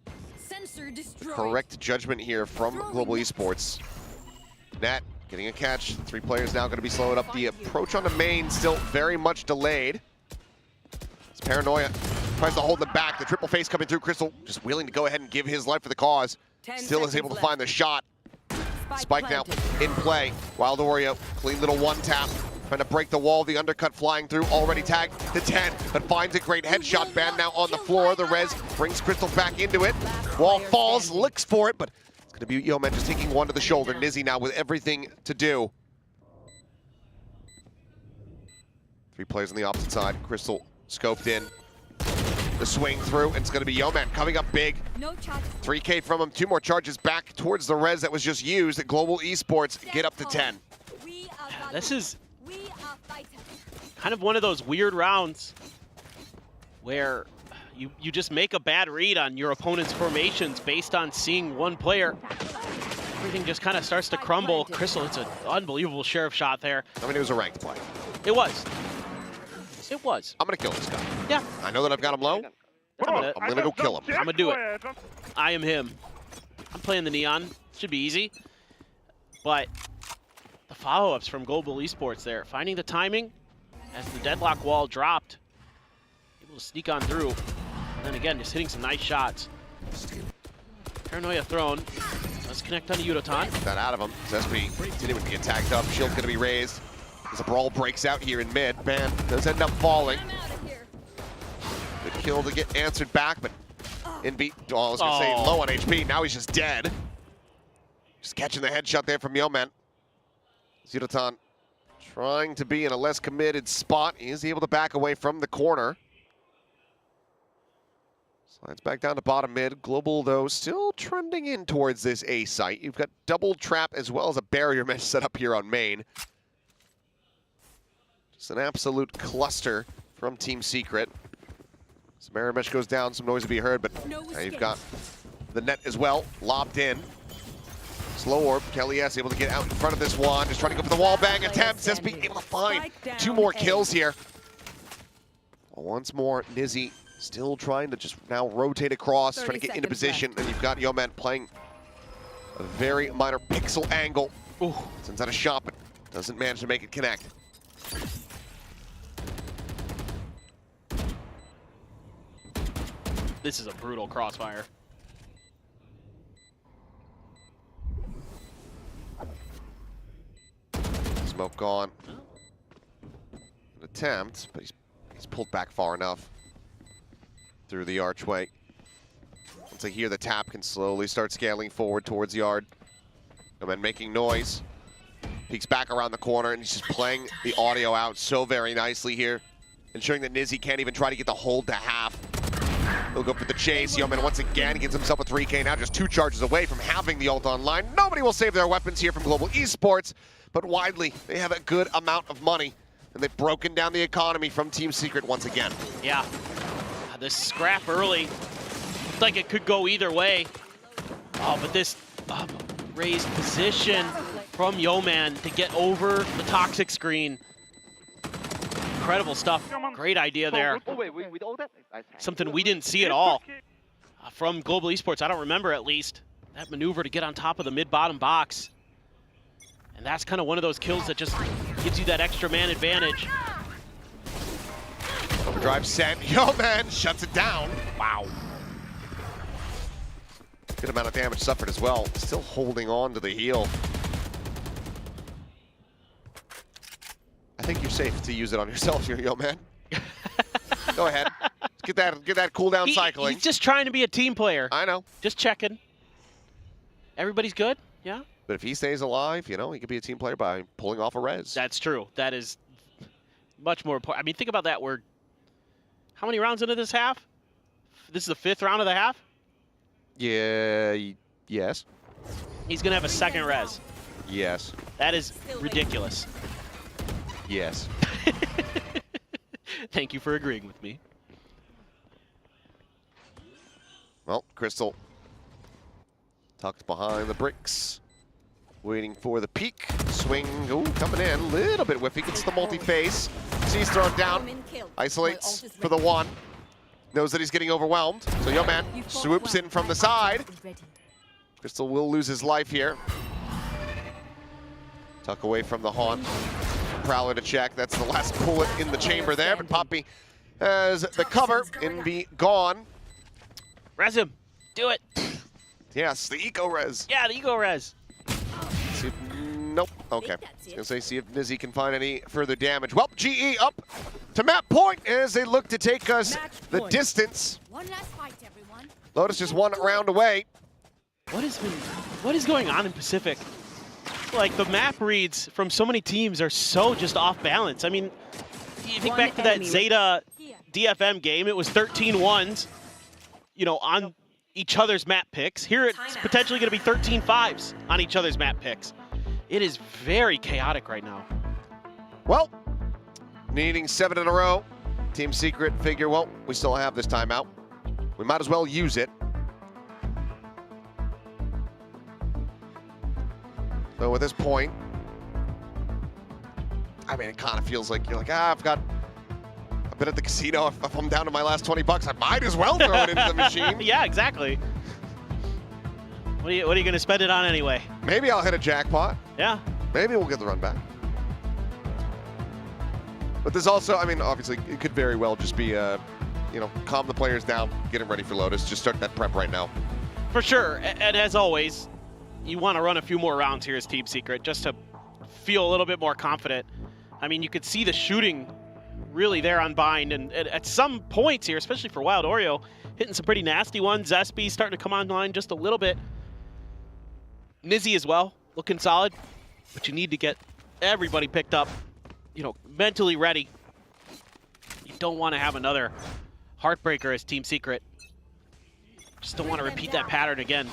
correct judgment here from Global Esports. Nat getting a catch. 3 players now going to be slowing up. The approach on the main still very much delayed. It's Paranoia tries to hold them back. The triple face coming through. Crystal just willing to go ahead and give his life for the cause. Still is able to find the shot. Spike now in play. Wild Oreo, clean little one tap. Trying to break the wall, the undercut flying through, already tagged to 10, but finds a great headshot. Ban now on the floor. The res brings Crystal back into it. Wall falls, licks for it, but it's going to be Yeoman just taking one to the shoulder. Nizzy now with everything to do. 3 players on the opposite side. Crystal scoped in. The swing through, and it's going to be Yeoman coming up big. 3K from him, 2 more charges back towards the res that was just used. Global Esports get up to 10. This is kind of one of those weird rounds where you just make a bad read on your opponent's formations based on seeing one player. Everything just kind of starts to crumble. Crystal, it's an unbelievable sheriff shot there. I mean, it was a ranked play. It was. It was. I'm going to kill this guy. Yeah. I know that I've got him low. I'm going to go kill him. I'm going to do it. I am him. I'm playing the Neon. Should be easy. But the follow-ups from Global Esports there, finding the timing as the deadlock wall dropped, able to sneak on through, and then again just hitting some nice shots. Paranoia thrown. Let's connect on to Yudotan. Get that out of him. Zespi continuing to get tagged up. Shield's going to be raised as a brawl breaks out here in mid. Ban does end up falling. Good kill to get answered back, but in beat. Oh, I was going to say low on HP. Now he's just dead. Just catching the headshot there from Yeoman. Yudotan trying to be in a less committed spot. He is able to back away from the corner. Slides back down to bottom mid. Global, though, still trending in towards this A site. You've got double trap as well as a barrier mesh set up here on main. Just an absolute cluster from Team Secret. Some barrier mesh goes down, some noise will be heard, but now you've got the net as well, lobbed in. Slow orb, Kelly S able to get out in front of this one, just trying to go for the wall bang attempt. SB able to find 2 more kills here. Once more, Nizzy still trying to just now rotate across, trying to get into position, and you've got Yeoman playing a very minor pixel angle. Ooh, sends out a shot, but doesn't manage to make it connect. This is a brutal crossfire. Smoke gone. An attempt, but he's pulled back far enough through the archway. Once they hear the tap, can slowly start scaling forward towards yard. And then making noise. Peeks back around the corner, and he's just playing the audio out so very nicely here, ensuring that Nizzy can't even try to get the hold to half. He'll go for the chase. Yeoman once again gets himself a 3K, now just 2 charges away from having the ult online. Nobody will save their weapons here from Global Esports, but widely, they have a good amount of money, and they've broken down the economy from Team Secret once again. Yeah, this scrap early looked like it could go either way. Oh, but this raised position from Yeoman to get over the toxic screen. Incredible stuff. Great idea there. Something we didn't see at all from Global Esports. I don't remember, at least, that maneuver to get on top of the mid-bottom box. And that's kind of one of those kills that just gives you that extra man advantage. Overdrive sent. Yeoman shuts it down. Wow. Good amount of damage suffered as well. Still holding on to the heal. I think you're safe to use it on yourself here, Yeoman. Go ahead. Get that cooldown cycling. He's just trying to be a team player. I know. Just checking. Everybody's good? Yeah? But if he stays alive, you know, he could be a team player by pulling off a res. That's true. That is much more important. I mean, think about that. We're how many rounds into this half? This is the 5th round of the half? Yeah, yes. He's going to have a second res. Yes. That is ridiculous. Yes. Thank you for agreeing with me. Well, Crystal tucked behind the bricks, waiting for the peak. Swing, ooh, coming in, a little bit whiffy, gets the multi-phase. Sees thrown down, isolates for the one. Knows that he's getting overwhelmed, so Yeoman swoops in from the side. Crystal will lose his life here. Tuck away from the haunt. Prowler to check, that's the last bullet in the chamber there, but Poppy has the cover and be gone. Res him, do it. Yes, the eco-res. Yeah, the eco-res. Nope. Okay. I was gonna say, see if Nizzy can find any further damage. Well, GE up to map point as they look to take us the distance. One last fight, everyone. Lotus just 1 round away. What is going on in Pacific? Like, the map reads from so many teams are so just off balance. I mean, you think back to that Zeta DFM game, it was 13-1s, you know, on each other's map picks. Here it's potentially going to be 13-5s on each other's map picks. It is very chaotic right now. Well, needing 7 in a row. Team Secret figure, well, we still have this timeout. We might as well use it. So at this point, I mean, it kind of feels like you're like, I've been at the casino. If I'm down to my last 20 bucks, I might as well throw it into the machine. Yeah, exactly. What are you going to spend it on anyway? Maybe I'll hit a jackpot. Yeah. Maybe we'll get the run back. But there's also, I mean, obviously, it could very well just be, you know, calm the players down, get them ready for Lotus. Just start that prep right now. For sure. And as always, you want to run a few more rounds here as Team Secret just to feel a little bit more confident. I mean, you could see the shooting really there on Bind, and at some points here, especially for Wild Oreo, hitting some pretty nasty ones. Zespy starting to come online just a little bit. Nizzy as well, looking solid, but you need to get everybody picked up, you know, mentally ready. You don't want to have another heartbreaker as Team Secret. Just don't want to repeat that pattern again.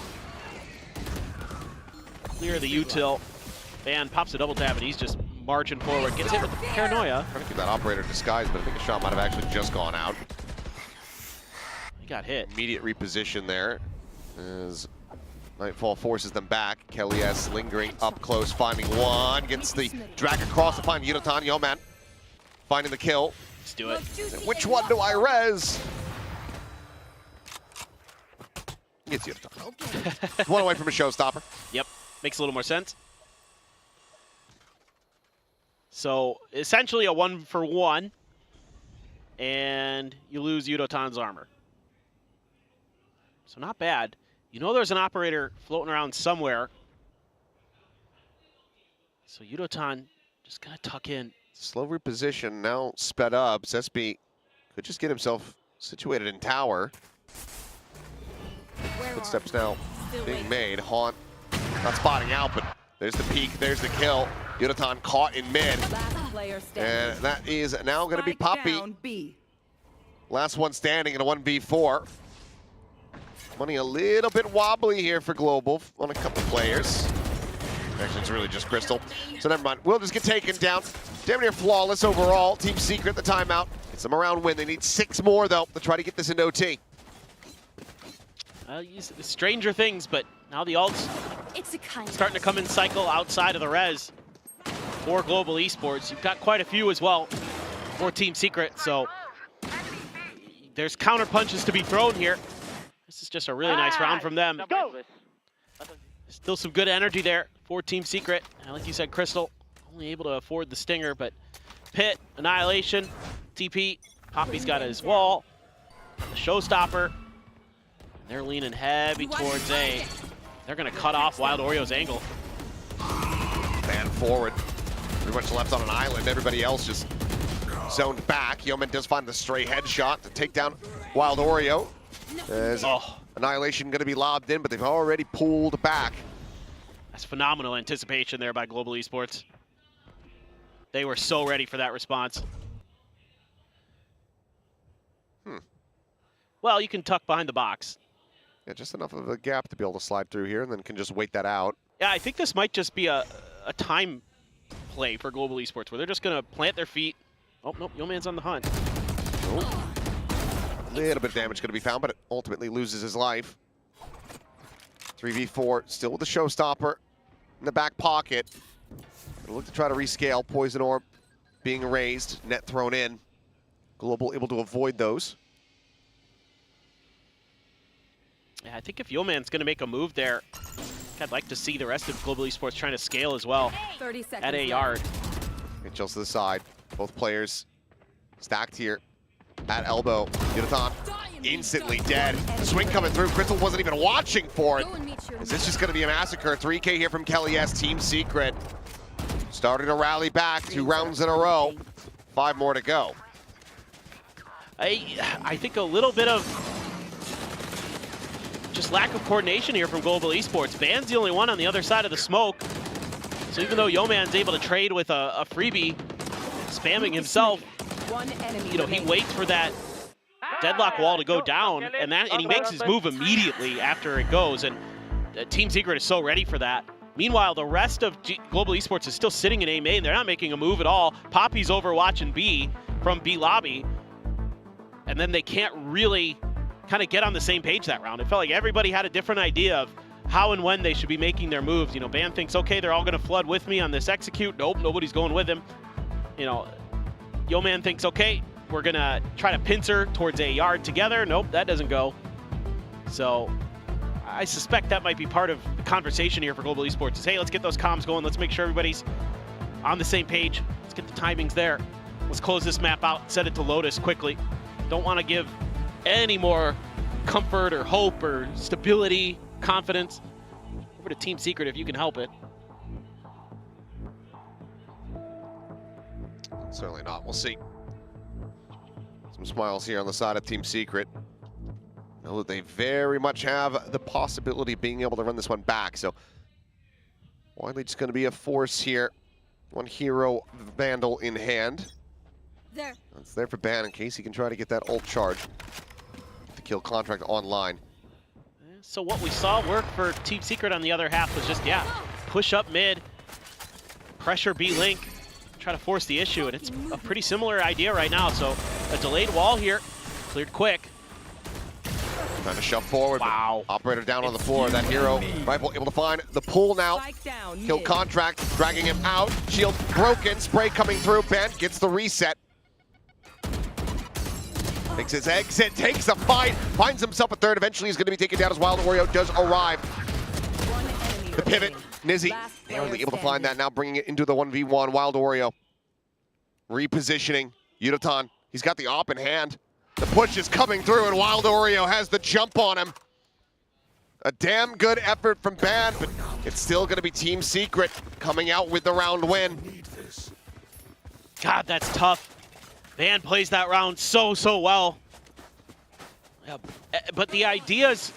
Clear the util. Van pops a double tap, and he's just marching forward. Gets hit with the paranoia. Trying to keep that operator disguised, but I think a shot might have actually just gone out. He got hit. Immediate reposition there as Nightfall forces them back. Kelly S lingering up close, finding one. Gets the drag across to find Yudotan. Yeoman finding the kill. Let's do it. Which one do I res? Gets Yudotan. One away from a showstopper. Yep, makes a little more sense. So essentially a 1-for-1, and you lose Yudotan's armor. So not bad. You know there's an operator floating around somewhere. So Yudotan just gonna tuck in. Slow reposition, now sped up. Zespy could just get himself situated in tower. Footsteps now being made. Haunt not spotting out, but there's the peek, there's the kill. Yudotan caught in mid. And that is now going to be Poppy. Last one standing in a 1v4. Money a little bit wobbly here for Global on a couple players. Actually, it's really just Crystal. So never mind. We'll just get taken down. Damn near flawless overall. Team Secret, the timeout. It's them around win. They need 6 more, though, to try to get this into OT. Stranger things, but now the ults It's a kind starting to come in cycle outside of the res for Global Esports. You've got quite a few as well for Team Secret, so there's counter punches to be thrown here. This is just a really nice round from them. Still some good energy there for Team Secret. And like you said, Crystal, only able to afford the stinger, but Pit, Annihilation, TP, Poppy's got his wall, the Showstopper. They're leaning heavy towards A. They're gonna cut off Wild Oreo's angle. Man forward, pretty much left on an island. Everybody else just zoned back. Yeoman does find the stray headshot to take down Wild Oreo. As Annihilation going to be lobbed in, but they've already pulled back. That's phenomenal anticipation there by Global Esports. They were so ready for that response. Well, you can tuck behind the box. Yeah, just enough of a gap to be able to slide through here, and then can just wait that out. Yeah, I think this might just be a time play for Global Esports, where they're just going to plant their feet. Oh, nope, Yeoman's on the hunt. Oh. A little bit of damage going to be found, but it ultimately loses his life. 3v4, still with the Showstopper in the back pocket. Gonna look to try to rescale. Poison Orb being raised, net thrown in. Global able to avoid those. Yeah, I think if Yeoman's going to make a move there, I'd like to see the rest of Global Esports trying to scale as well 30 seconds at a yard. Mitchell's to the side. Both players stacked here at elbow. Yudotan instantly dead. Swing coming through. Crystal wasn't even watching for it. Is this just going to be a massacre? 3K here from Kelly S. Team Secret. Starting to rally back 2 rounds in a row. 5 more to go. I think a little bit of just lack of coordination here from Global Esports. Van's the only one on the other side of the smoke. So even though Yeoman's able to trade with a freebie, spamming himself, you know, he waits for that deadlock wall to go down, and he makes his move immediately after it goes, and Team Secret is so ready for that. Meanwhile, the rest of Global Esports is still sitting in A main. They're not making a move at all. Poppy's over watching B from B lobby, and then they can't really kind of get on the same page that round. It felt like everybody had a different idea of how and when they should be making their moves. You know, Ban thinks, okay, they're all going to flood with me on this execute. Nope, nobody's going with him. You know, Yeoman thinks, okay, we're going to try to pincer towards a yard together. Nope, that doesn't go. So I suspect that might be part of the conversation here for Global Esports is, hey, let's get those comms going. Let's make sure everybody's on the same page. Let's get the timings there. Let's close this map out, set it to Lotus quickly. Don't want to give any more comfort or hope or stability, confidence over to Team Secret if you can help it. Certainly not. We'll see. Some smiles here on the side of Team Secret. Know that they very much have the possibility of being able to run this one back. So Wiley just going to be a force here. One hero Vandal in hand. There. That's there for Ban in case he can try to get that ult charge to kill Contract online. So what we saw work for Team Secret on the other half was just, yeah, push up mid, pressure B-Link, try to force the issue, and it's a pretty similar idea right now. So a delayed wall here, cleared quick. Trying to shove forward. Wow. Operator down on the floor. That hero rifle able to find the pull now. Kill Contract, dragging him out. Shield broken. Spray coming through. Bent gets the reset. Makes his exit, takes the fight, finds himself a third. Eventually he's going to be taken down as Wild Oreo does arrive. The pivot, Nizzy, barely able to find that. Now bringing it into the 1v1. Wild Oreo repositioning. Yudotan, he's got the op in hand. The push is coming through, and Wild Oreo has the jump on him. A damn good effort from Ban, but it's still going to be Team Secret coming out with the round win. God, that's tough. Ban plays that round so well. Yeah, but the idea is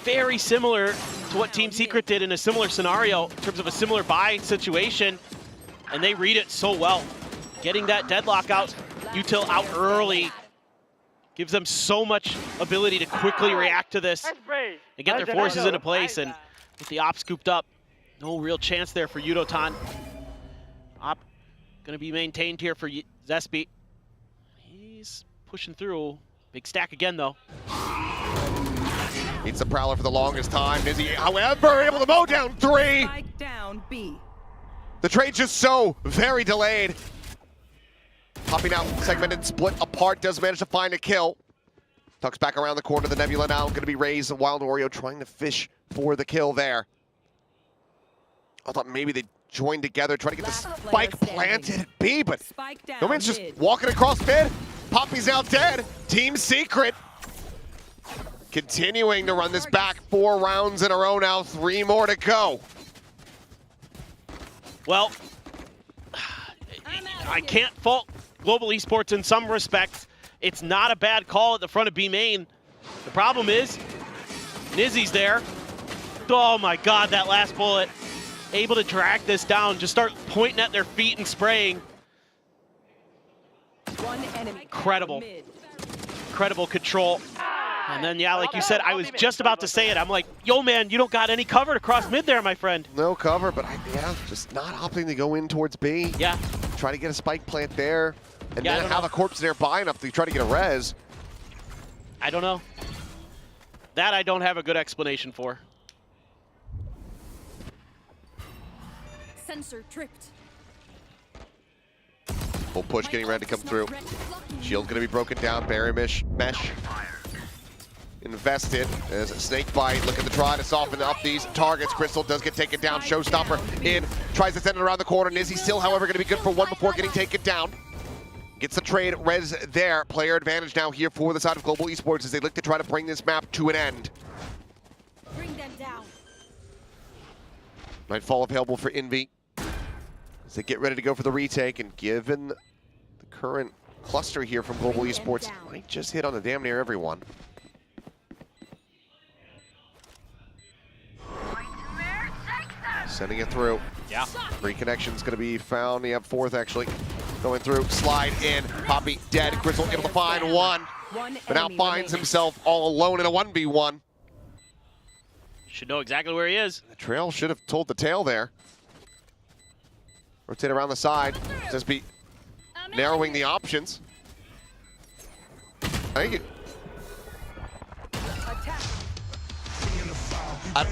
very similar to what Team Secret did in a similar scenario in terms of a similar buy situation, and they read it so well. Getting that deadlock out, util out early, gives them so much ability to quickly react to this and get their forces into place. And with the op scooped up, no real chance there for Yudotan. Op gonna be maintained here for Zespi. He's pushing through. Big stack again though. Needs the Prowler for the longest time. Nizzy, however, able to mow down 3. Spike down B. The trade just so very delayed. Popping out, segmented, split apart, does manage to find a kill. Tucks back around the corner, the Nebula now going to be raised. Wild Oreo trying to fish for the kill there. I thought maybe they joined together, trying to get the spike planted at B, but no man's just walking across mid. Poppy's now dead. Team Secret continuing to run this back 4 rounds in a row now, 3 more to go. Well, I can't fault Global Esports in some respects. It's not a bad call at the front of B main. The problem is, Nizzy's there. Oh my God, that last bullet. Able to drag this down, just start pointing at their feet and spraying. Incredible. Incredible control. And then, yeah, like you said, I was just about to say it. I'm like, yo, man, you don't got any cover to cross mid there, my friend. No cover, but yeah, just not opting to go in towards B. Yeah. Try to get a spike plant there, and Yeah, then have a corpse nearby enough to try to get a res. I don't know. That I don't have a good explanation for. Sensor tripped. Full push getting ready to come through. Shield's going to be broken down. Barrier mesh invested as Snakebite looking to try to soften up these targets. Crystal does get taken down. Showstopper in, tries to send it around the corner. Nizzy still, however, going to be good for 1 before getting taken down. Gets the trade res there. Player advantage now here for the side of Global Esports as they look to try to bring this map to an end. Bring them down. Nightfall available for Envy as they get ready to go for the retake, and given the current cluster here from Global Esports, might just hit on the damn near everyone. Sending it through. Yeah. 3 connections going to be found. You have 4th actually. Going through, slide in. Poppy dead. Crystal able to find 1. But now finds himself all alone in a 1v1. Should know exactly where he is. The trail should have told the tale there. Rotate around the side. Just be narrowing the options. I think it.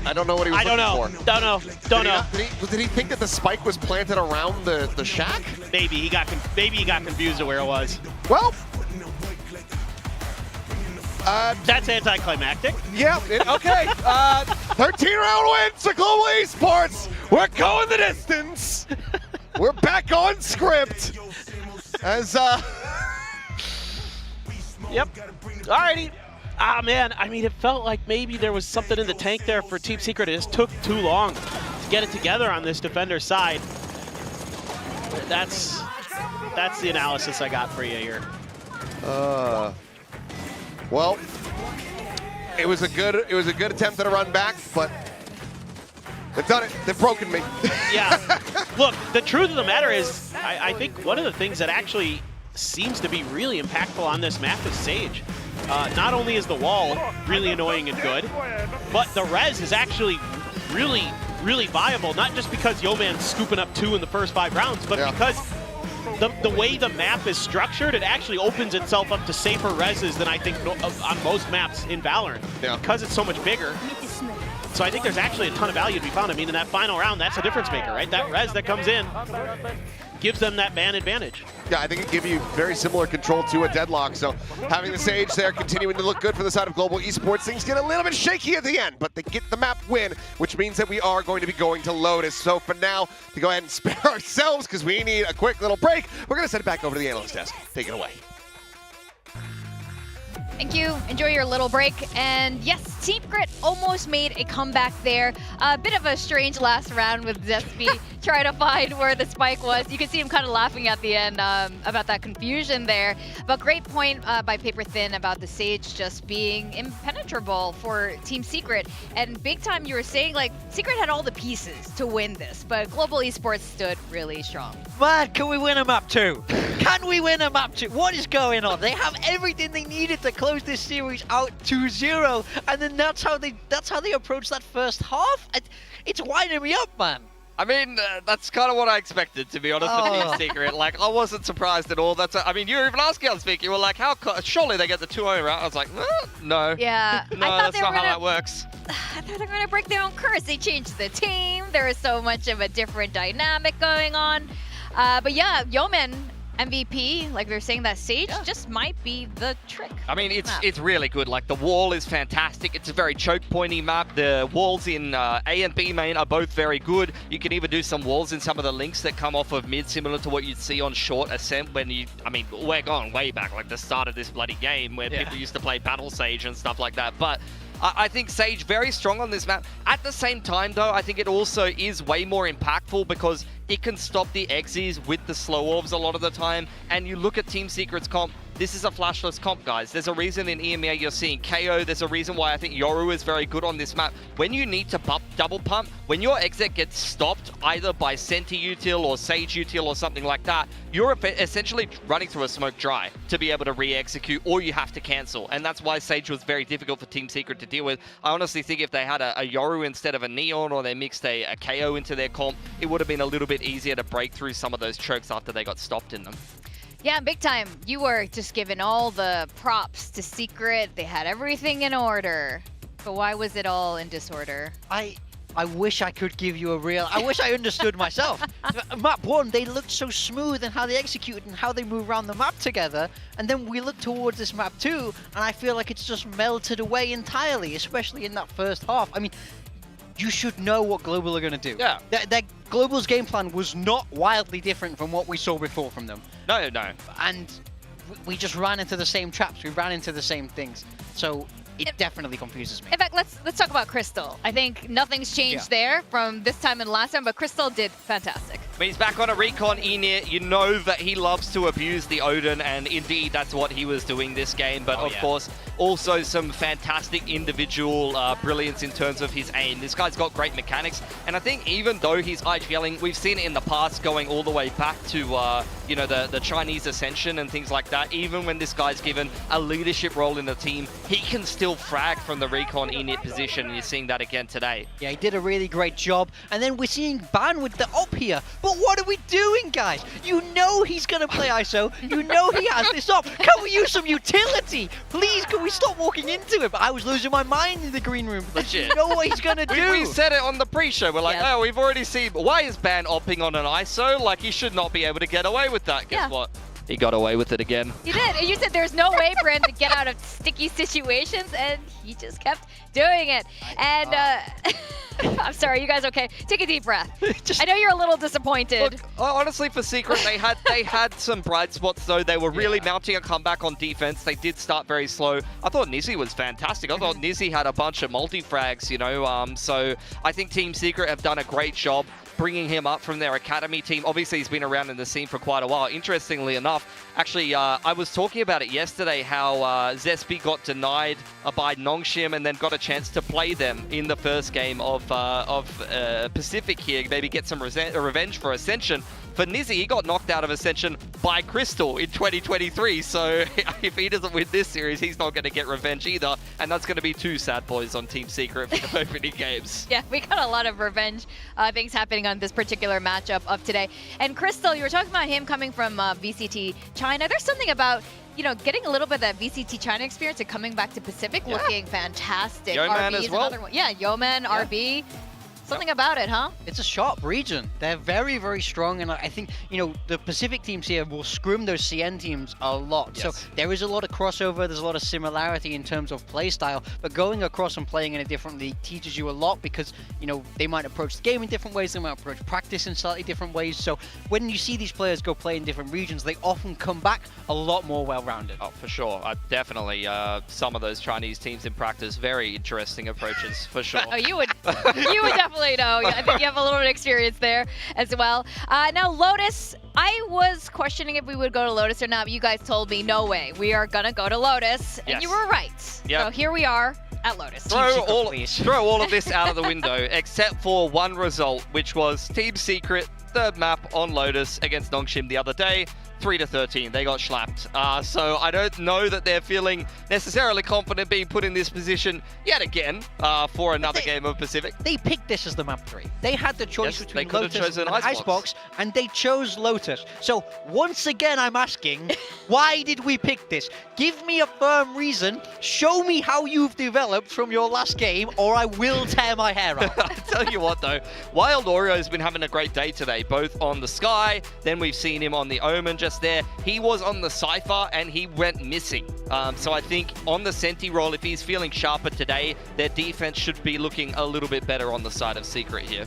I don't know what he was looking for. Don't know. Did he think that the spike was planted around the shack? Maybe he got confused of where it was. Well, that's anticlimactic. Yeah. Okay. 13-round wins to Global Esports. We're going the distance. We're back on script. As Yep. Alrighty. Ah, man, I mean, it felt like maybe there was something in the tank there for Team Secret. It just took too long to get it together on this defender side. That's the analysis I got for you here. Well, it was a good attempt at a run back, but they've done it. They've broken me. Yeah. Look, the truth of the matter is, I think one of the things that actually seems to be really impactful on this map is Sage. Not only is the wall really annoying and good, but the res is actually really, really viable. Not just because Yeoman's scooping up 2 in the first 5 rounds, but because the way the map is structured, it actually opens itself up to safer reses than I think on most maps in Valorant. Yeah. Because it's so much bigger. So I think there's actually a ton of value to be found. I mean, in that final round, that's a difference maker, right? That res that comes in gives them that ban advantage. Yeah, I think it gives you very similar control to a deadlock. So having the Sage there continuing to look good for the side of Global Esports. Things get a little bit shaky at the end, but they get the map win, which means that we are going to be going to Lotus. So for now, to go ahead and spare ourselves, because we need a quick little break, we're going to send it back over to the analyst desk. Take it away. Thank you. Enjoy your little break. And yes, Team Secret almost made a comeback there. A bit of a strange last round with Zespi trying to find where the spike was. You can see him kind of laughing at the end about that confusion there. But great point by Paper Thin about the Sage just being impenetrable for Team Secret. And big time you were saying, like, Secret had all the pieces to win this, but Global Esports stood really strong. Man, can we win a map 2? Can we win a map 2? What is going on? They have everything they needed to close this series out 2-0, and then that's how they approach that first half. It's winding me up, man. I mean, that's kind of what I expected, to be honest, with Team Secret. Like, I wasn't surprised at all. I mean, you were even asking on Speak. You were like, surely they get the 2-0 route. I was like, no. Yeah. No, that's not how that works. I thought they were going to break their own curse. They changed the team. There is so much of a different dynamic going on. But yeah, Yeoman MVP, like they're saying that Sage just might be the trick. I mean, it's really good. Like, the wall is fantastic. It's a very choke pointy map. The walls in A and B main are both very good. You can even do some walls in some of the links that come off of mid, similar to what you'd see on short ascent when I mean, we're going way back, like the start of this bloody game where people used to play Battle Sage and stuff like that. But I think Sage very strong on this map. At the same time, though, I think it also is way more impactful because it can stop the Exes with the slow orbs a lot of the time. And you look at Team Secret's comp, this is a flashless comp, guys. There's a reason in EMEA you're seeing KO. There's a reason why I think Yoru is very good on this map. When you need to double pump, when your exit gets stopped either by Senti util or Sage util or something like that, you're essentially running through a smoke dry to be able to re-execute, or you have to cancel. And that's why Sage was very difficult for Team Secret to deal with. I honestly think if they had a Yoru instead of a Neon, or they mixed a KO into their comp, it would have been a little bit easier to break through some of those chokes after they got stopped in them. Yeah, big time. You were just giving all the props to Secret. They had everything in order. But why was it all in disorder? I wish I could give you a real... I wish I understood myself. Map 1, they looked so smooth in how they executed and how they move around the map together. And then we look towards this map 2, and I feel like it's just melted away entirely, especially in that first half. I mean, you should know what Global are going to do. Yeah. Their Global's game plan was not wildly different from what we saw before from them. No. And we just ran into the same traps. We ran into the same things. So it definitely confuses me. In fact, let's talk about Crystal. I think nothing's changed there from this time and last time, but Crystal did fantastic. I mean, he's back on a recon Enir. You know that he loves to abuse the Odin, and indeed that's what he was doing this game. But of course, also some fantastic individual brilliance in terms of his aim. This guy's got great mechanics, and I think even though he's IGLing, we've seen it in the past going all the way back to you know, the Chinese Ascension and things like that. Even when this guy's given a leadership role in the team, he can still frag from the recon Enir position, and you're seeing that again today. Yeah, he did a really great job. And then we're seeing Ban with the op here. But what are we doing, guys? You know he's going to play ISO. You know he has this op. Can we use some utility? Please, can we stop walking into it? But I was losing my mind in the green room. Legit. You know what he's going to do. We said it on the pre-show. We're like, oh, we've already seen... Why is Ban opping on an ISO? Like, he should not be able to get away with that. Guess what? He got away with it again. You did. And you said there's no way for him to get out of sticky situations, and he just kept doing it. And I'm sorry, you guys okay? Take a deep breath. I know you're a little disappointed. Look, honestly, for Secret, they had some bright spots, though. They were really mounting a comeback on defense. They did start very slow. I thought Nizzy was fantastic. I thought Nizzy had a bunch of multi-frags, you know. So I think Team Secret have done a great job bringing him up from their academy team. Obviously, he's been around in the scene for quite a while. Interestingly enough, actually, I was talking about it yesterday, how Zespi got denied by Nongshim and then got a chance to play them in the first game of Pacific here, maybe get some revenge for Ascension. For Nizzy, he got knocked out of Ascension by Crystal in 2023, so if he doesn't win this series, he's not going to get revenge either, and that's going to be two sad boys on Team Secret for the opening games. Yeah, we got a lot of revenge things happening on this particular matchup of today. And Crystal, you were talking about him coming from VCT China. There's something about, you know, getting a little bit of that VCT China experience and coming back to Pacific looking fantastic. Yeoman RB as is well. another one. Yeah, Yeoman, RB. Something about it, huh? It's a sharp region. They're very, very strong, and I think, you know, the Pacific teams here will scrim those CN teams a lot. So there is a lot of crossover, there's a lot of similarity in terms of play style, but going across and playing in a different league teaches you a lot because, you know, they might approach the game in different ways, they might approach practice in slightly different ways. So when you see these players go play in different regions, they often come back a lot more well-rounded. Oh, for sure. Definitely some of those Chinese teams in practice, very interesting approaches, for sure. Oh, you would definitely know. I think you have a little bit of experience there as well. Now, Lotus, I was questioning if we would go to Lotus or not, but you guys told me, no way. We are going to go to Lotus. And you were right. So here we are at Lotus. Throw all of this out of the window, except for one result, which was Team Secret the map on Lotus against Nongshim the other day. 3-13, they got slapped. So I don't know that they're feeling necessarily confident being put in this position yet again for another game of Pacific. They picked this as the map 3. They had the choice Yes, between they could have Lotus chosen and Icebox, and they chose Lotus. So once again, I'm asking, why did we pick this? Give me a firm reason. Show me how you've developed from your last game, or I will tear my hair out. I tell you what though, Wild Oreo has been having a great day today, both on the Sky, then we've seen him on the Omen just there. He was on the Cypher and he went missing. So I think on the Senti role, if he's feeling sharper today, their defense should be looking a little bit better on the side of Secret here.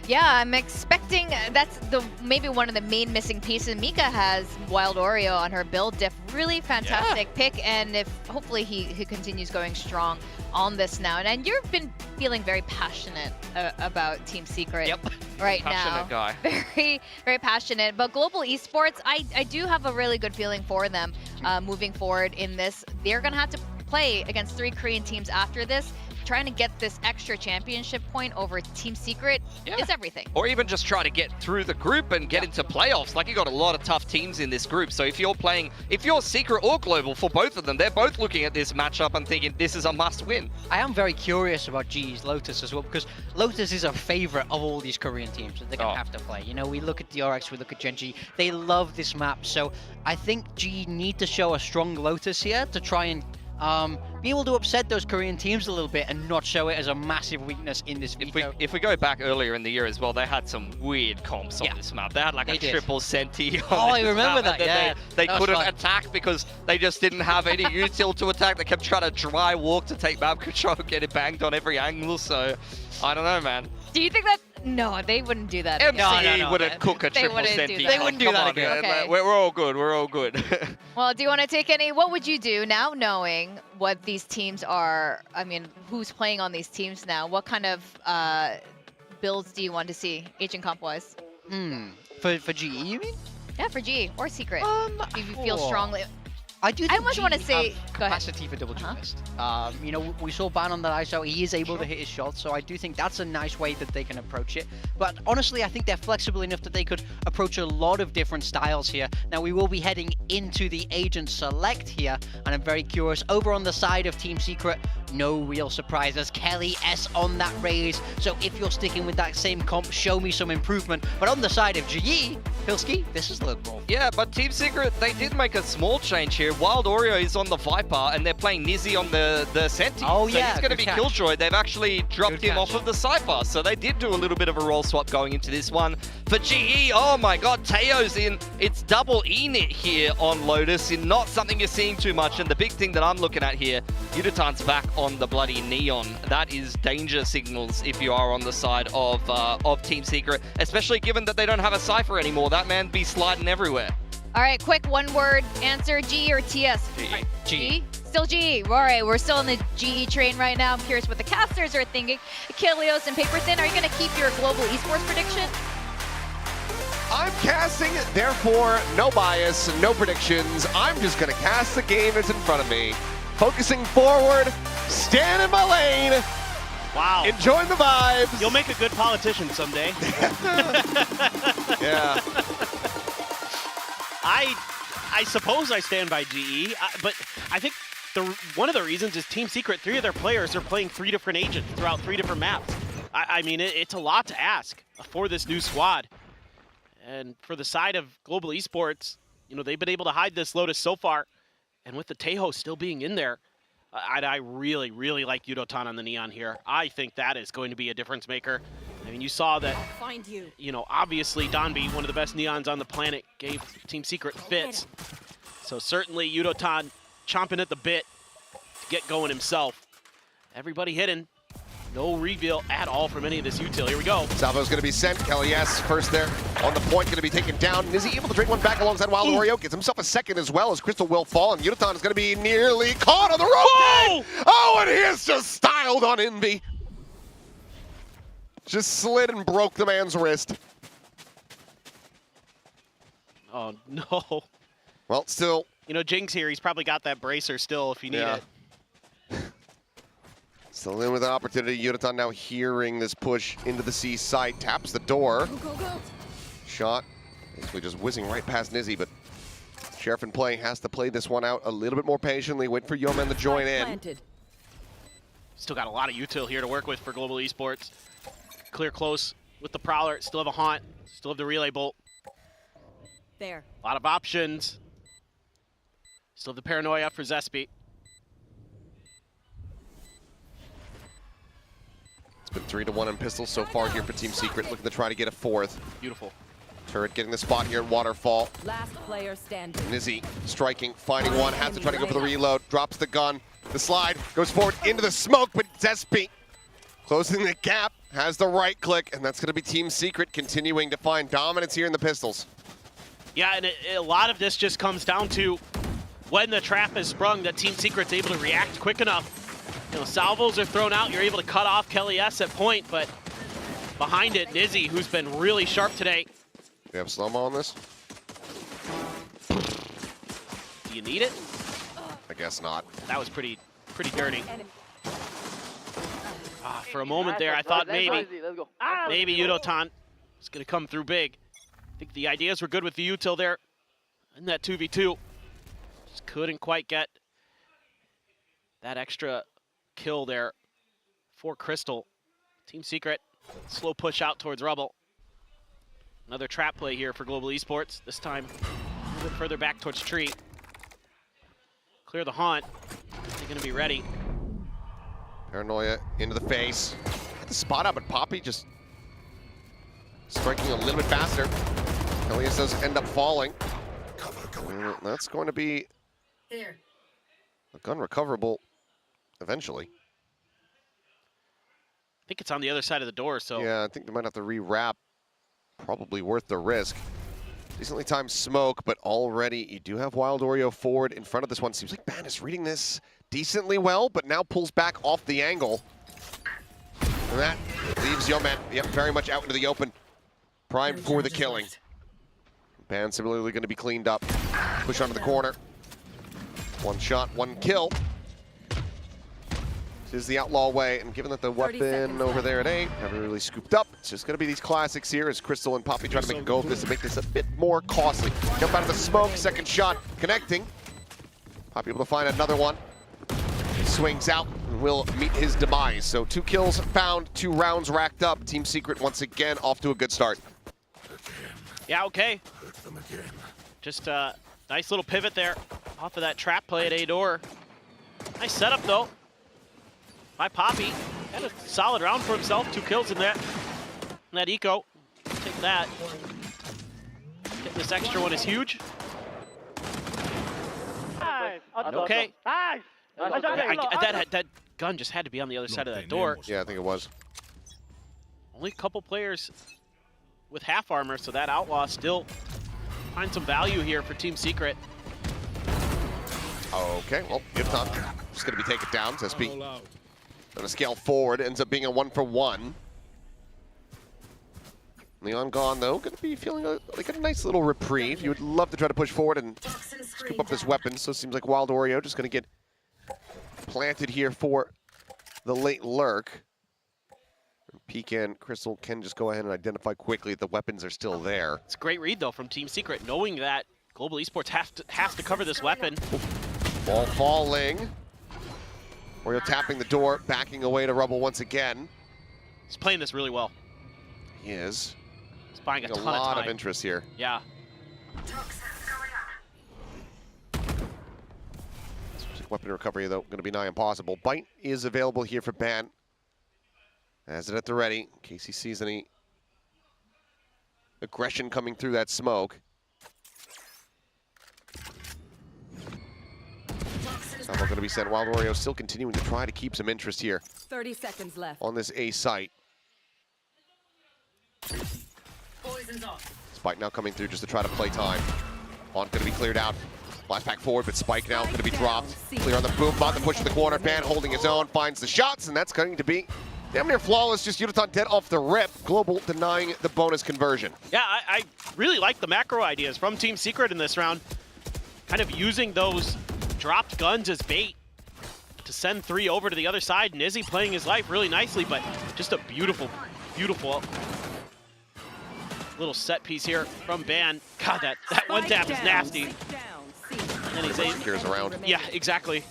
Yeah, I'm expecting that's maybe one of the main missing pieces. Mika has Wild Oreo on her build diff. Really fantastic pick, and if hopefully he continues going strong on this now. And you've been feeling very passionate about Team Secret right Passionate now. Guy. Very, very passionate. But Global Esports, I do have a really good feeling for them moving forward in this. They're going to have to play against 3 Korean teams after this. Trying to get this extra championship point over Team Secret is everything. Or even just try to get through the group and get into playoffs. Like, you got a lot of tough teams in this group. So if you're Secret or Global, for both of them, they're both looking at this matchup and thinking this is a must win. I am very curious about GE's Lotus as well, because Lotus is a favorite of all these Korean teams that they're going to have to play. You know, we look at DRX, we look at Gen.G, they love this map. So I think GE need to show a strong Lotus here to try and be able to upset those Korean teams a little bit and not show it as a massive weakness in this veto. If we go back earlier in the year as well, they had some weird comps on this map. They had like triple Senti on I remember that, yeah. They That was couldn't fun. attack because they just didn't have any util to attack. They kept trying to dry walk to take map control, get it banged on every angle. So, I don't know, man. Do you think that? No, they wouldn't do that. MCE wouldn't cook a triple Senti. They wouldn't do that again. Okay. We're all good. We're all good. Well, do you want to take any? What would you do now, knowing what these teams are? I mean, who's playing on these teams now? What kind of builds do you want to see, agent comp wise? For GE, you mean? Yeah, for GE or Secret. Do you feel strongly? I do. I almost want to say go ahead. capacity for double twist. You know, we saw Ban on that ISO. He is able to hit his shots, so I do think that's a nice way that they can approach it. But honestly, I think they're flexible enough that they could approach a lot of different styles here. Now, we will be heading into the Agent Select here, and I'm very curious. Over on the side of Team Secret, no real surprises. Kelly S on that raise. So if you're sticking with that same comp, show me some improvement. But on the side of GE, Pilski, this is a little more. Yeah, but Team Secret, they did make a small change here. Wild Oreo is on the Viper, and they're playing Nizzy on the Senti. Oh, so yeah, he's going to good be catch. Killjoy. They've actually dropped him off of the Cypher, so they did do a little bit of a role swap going into this one. For GE, oh my god, Teo's in. It's double Enit here on Lotus, in not something you're seeing too much, and the big thing that I'm looking at here, Yudatan's back on the bloody Neon. That is danger signals if you are on the side of Team Secret, especially given that they don't have a Cypher anymore. That man be sliding everywhere. All right, quick one-word answer: GE or TS? GE. GE. Still GE. All right, we're still on the GE train right now. I'm curious what the casters are thinking. Achilleos and Paper Thin, are you going to keep your global esports prediction? I'm casting, therefore, no bias, no predictions. I'm just going to cast the game that's in front of me. Focusing forward, stand in my lane. Wow. Enjoying the vibes. You'll make a good politician someday. Yeah. I suppose I stand by GE, but I think one of the reasons is Team Secret, 3 of their players are playing 3 different agents throughout 3 different maps. I mean, it's a lot to ask for this new squad. And for the side of Global Esports, you know, they've been able to hide this Lotus so far. And with the Tejo still being in there, I really, really like Yudotan on the Neon here. I think that is going to be a difference maker. I mean, you saw that, Find you. know, obviously Donby, one of the best Neons on the planet, gave Team Secret fits. So certainly Yudotan chomping at the bit to get going himself. Everybody hitting. No reveal at all from any of this util. Here we go. Salvo's going to be sent. Kelly S first there on the point, going to be taken down. Is he able to drink one back alongside Wild Oreo? Gets himself a second as well as Crystal will fall, and Yudotan is going to be nearly caught on the rope. Oh, and he is just styled on Envy. Just slid and broke the man's wrist. Oh, no. Well, still. You know, Jing's here. He's probably got that bracer still if you need it. Still in with an opportunity. Yudotan now hearing this push into the C site, taps the door. Go, go, go. shot. Basically just whizzing right past Nizzy, but Sheriff in play has to play this one out a little bit more patiently. Wait for Yeoman to join in. Still got a lot of util here to work with for Global Esports. Clear close with the Prowler. Still have a Haunt. Still have the Relay Bolt. There. A lot of options. Still have the Paranoia for Zespi. It's been 3-1 in pistols so far here for Team Secret, looking to try to get a fourth. Beautiful. Turret getting the spot here at Waterfall. Last player standing. Nizzy striking, finding one, has to try to go for the reload, drops the gun, the slide, goes forward into the smoke, but Zespi closing the gap, has the right click, and that's going to be Team Secret continuing to find dominance here in the pistols. Yeah, and a lot of this just comes down to when the trap is sprung, that Team Secret's able to react quick enough. You know, salvos are thrown out, you're able to cut off Kelly S at point, but behind it, Nizzy, who's been really sharp today. We have slow-mo on this? Do you need it? I guess not. That was pretty dirty. For a moment there, I thought maybe Yudotan was going to come through big. I think the ideas were good with the util there in that 2v2. Just couldn't quite get that extra kill there for Crystal. Team Secret, slow push out towards Rubble. Another trap play here for Global Esports, this time a little bit further back towards Tree. Clear the Haunt. They're going to be ready. Paranoia into the face. Had the spot up, but Poppy just striking a little bit faster. Elias does end up falling. That's going to be a gun recoverable eventually. I think it's on the other side of the door, so. Yeah, I think they might have to rewrap. Probably worth the risk. Decently timed smoke, but already you do have Wild Oreo forward in front of this one. Seems like Ban is reading this decently well, but now pulls back off the angle. And that leaves Yeoman, very much out into the open. Primed for the killing. Ban similarly going to be cleaned up. Push onto the corner. One shot, one kill. This is the outlaw way, and given that the weapon over there at 8 haven't really scooped up, it's just going to be these classics here as Crystal and Poppy try to make a go of this and make this a bit more costly. Jump out of the smoke, second shot connecting. Poppy able to find another one. He swings out and will meet his demise. So 2 kills found, 2 rounds racked up. Team Secret once again off to a good start. Yeah, okay. Just a nice little pivot there off of that trap play at A-door. Nice setup though. By Poppy. Had a solid round for himself. 2 kills in that eco. Take that. Getting this extra one is huge. Okay. That gun just had to be on the other side of that door. Yeah, I think it was. Only a couple players with half armor, so that outlaw still finds some value here for Team Secret. Okay, well, Gifton just going to be taken down. Zespi going to scale forward, ends up being a 1-for-1. Leon gone, though, going to be feeling like a nice little reprieve. You would love to try to push forward and scoop up this weapon, so it seems like Wild Oreo just going to get planted here for the late lurk. Pecan, Crystal can just go ahead and identify quickly that the weapons are still there. It's a great read, though, from Team Secret, knowing that Global Esports has to cover this weapon. Ball falling. Oreo tapping the door, backing away to Rubble once again. He's playing this really well. He is. He's buying a ton lot of time. interest here. Yeah. Weapon recovery, though, going to be nigh impossible. Bite is available here for Ban. Has it at the ready, in case he sees any aggression coming through that smoke. Salvo going to be sent. Wild Oreo still continuing to try to keep some interest here 30 seconds left. on this A site. Spike now coming through just to try to play time. Haunt going to be cleared out. Blast back forward, but Spike now going to be dropped. Clear on the boom bot, the push to the corner. Ban holding his own, finds the shots, and that's going to be damn near flawless. Just Yudotan dead off the rip. Global denying the bonus conversion. Yeah, I really like the macro ideas from Team Secret in this round. Kind of using those dropped guns as bait to send 3 over to the other side. Nizzy playing his life really nicely, but just a beautiful, beautiful Little set piece here from Ban. God, that one tap is nasty. And then he's Gears around. Yeah, exactly.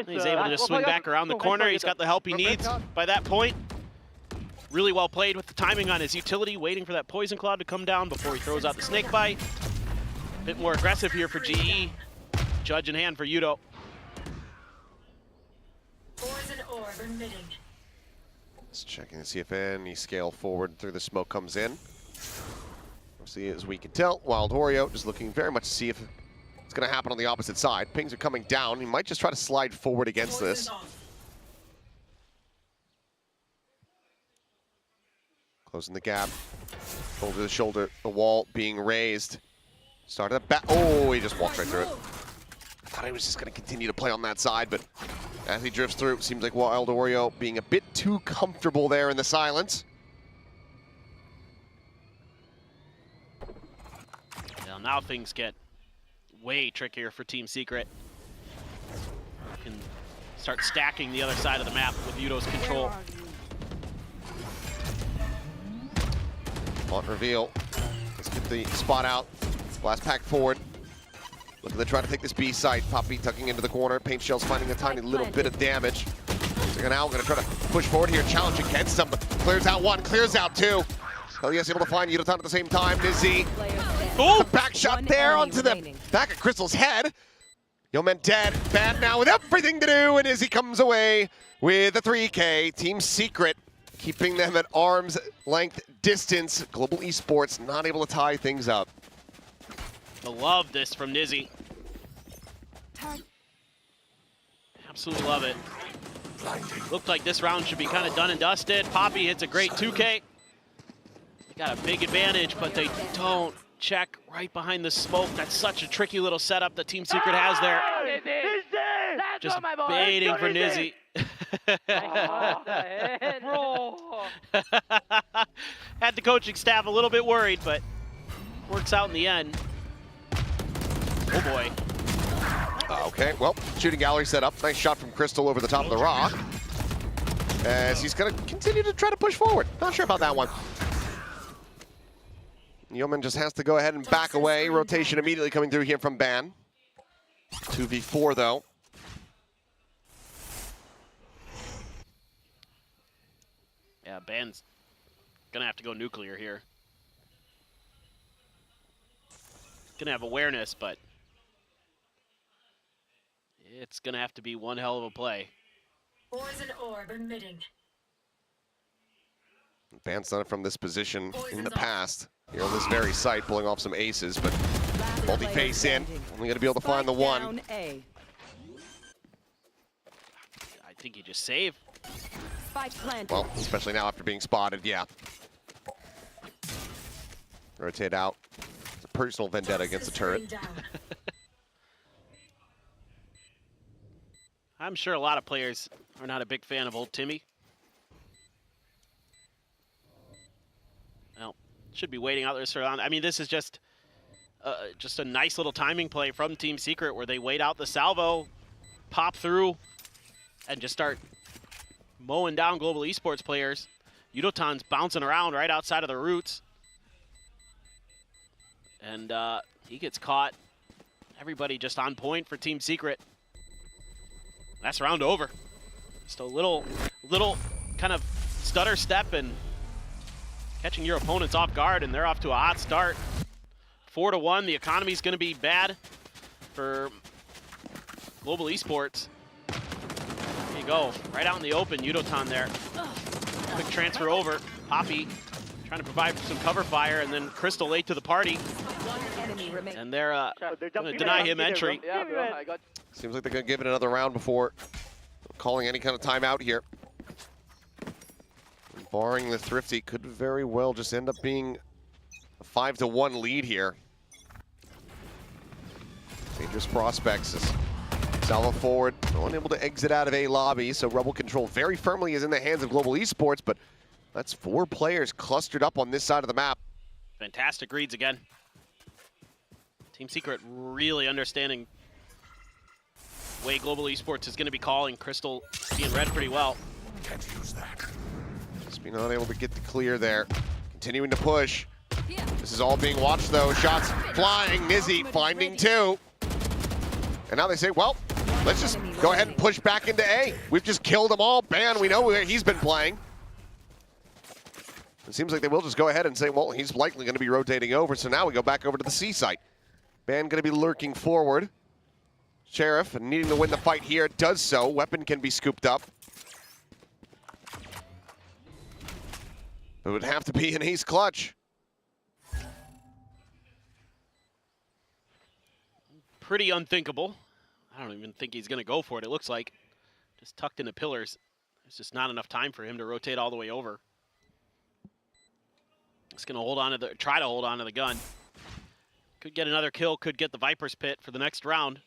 He's able to just swing back around the corner. He's got the help he needs by that point. Really well played with the timing on his utility, waiting for that Poison Cloud to come down before he throws out the Snake Bite. A bit more aggressive here for GE. Judge in hand for Yudo. Just checking to see if any scale forward through the smoke comes in. See, as we can tell, Wild Oreo just looking very much to see if it's going to happen on the opposite side. Pings are coming down. He might just try to slide forward against this. Closing the gap. Shoulder to shoulder. The wall being raised. Started at back. Oh, he just walked right through it. Thought he was just going to continue to play on that side, but as he drifts through, it seems like Wild Oreo being a bit too comfortable there in the silence. Now things get way trickier for Team Secret. Can start stacking the other side of the map with Yudo's control. Blunt reveal. Let's get the spot out. Blast pack forward. Looking to try to take this B site. Poppy tucking into the corner. Paint Shell's finding a tiny little bit of damage. So now we're going to try to push forward here. Challenge against him. Clears out one, clears out two. Oh yes, able to find Yudotan at the same time. Nizzy. Oh, back shot there onto the back of Crystal's head. Yeoman dead. Bad now with everything to do, and Izzy comes away with a 3K. Team Secret keeping them at arm's length distance. Global Esports not able to tie things up. I love this from Nizzy. Absolutely love it. Looked like this round should be kind of done and dusted. Poppy hits a great 2K. They got a big advantage, but they don't check right behind the smoke. That's such a tricky little setup that Team Secret has there. Just baiting for Nizzy. Had the coaching staff a little bit worried, but works out in the end. Oh boy. Okay, well, shooting gallery set up. Nice shot from Crystal over the top of the rock. As he's going to continue to try to push forward. Not sure about that one. Yeoman just has to go ahead and back away. Rotation immediately coming through here from Ban. 2v4 though. Yeah, Ban's gonna have to go nuclear here. Gonna have awareness, but it's gonna have to be one hell of a play. Poison orb emitting. Ban's done it from this position in the past. Here on this very site, pulling off some aces, but multi-face in. Only gonna be able to find the one. I think he just saved. Well, especially now after being spotted, yeah. Rotate out. It's a personal vendetta against the turret. I'm sure a lot of players are not a big fan of old Timmy. Well, should be waiting out there this round. I mean, this is just a nice little timing play from Team Secret where they wait out the salvo, pop through, and just start mowing down Global Esports players. Yudotan's bouncing around right outside of the roots. And he gets caught. Everybody just on point for Team Secret. That's round over. Just a little kind of stutter step and catching your opponents off guard, and they're off to a hot start. 4-1, the economy's gonna be bad for Global Esports. There you go, right out in the open, Yudotan there. Quick transfer over, Poppy trying to provide some cover fire, and then Crystal late to the party. And they're gonna deny him entry. Seems like they're gonna give it another round before calling any kind of timeout here. Barring the Thrifty, could very well just end up being a 5-1 lead here. Dangerous prospects as salvo forward, unable to exit out of A lobby, so Rebel control very firmly is in the hands of Global Esports, but that's 4 players clustered up on this side of the map. Fantastic reads again. Team Secret really understanding the way Global Esports is going to be calling. Crystal being read pretty well. Just being unable to get the clear there. Continuing to push. This is all being watched though. Shots flying. Nizzy finding 2. And now they say, well, let's just go ahead and push back into A. We've just killed them all. Ban, we know where he's been playing. It seems like they will just go ahead and say, well, he's likely going to be rotating over. So now we go back over to the C site. Ban going to be lurking forward. Sheriff needing to win the fight here does so. Weapon can be scooped up. It would have to be an ace clutch. Pretty unthinkable. I don't even think he's going to go for it. It looks like just tucked into pillars. There's just not enough time for him to rotate all the way over. He's going to hold on to try to hold on to the gun. Could get another kill. Could get the Viper's Pit for the next round.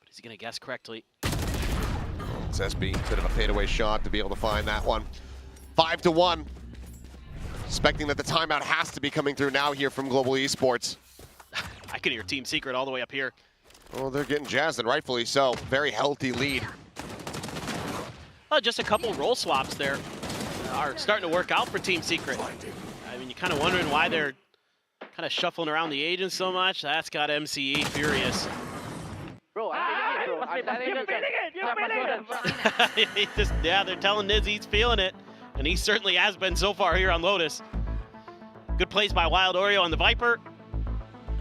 But is he going to guess correctly? It's SB, bit of a fadeaway shot to be able to find that one. 5-1. Expecting that the timeout has to be coming through now here from Global Esports. I can hear Team Secret all the way up here. Well, they're getting jazzed, and rightfully so. Very healthy lead. Just a couple roll swaps there are starting to work out for Team Secret. I mean, you're kind of wondering why they're kind of shuffling around the agents so much. That's got MCE furious. Bro, I'm feeling it. Yeah, they're telling Niz he's feeling it, and he certainly has been so far here on Lotus. Good plays by Wild Oreo on the Viper.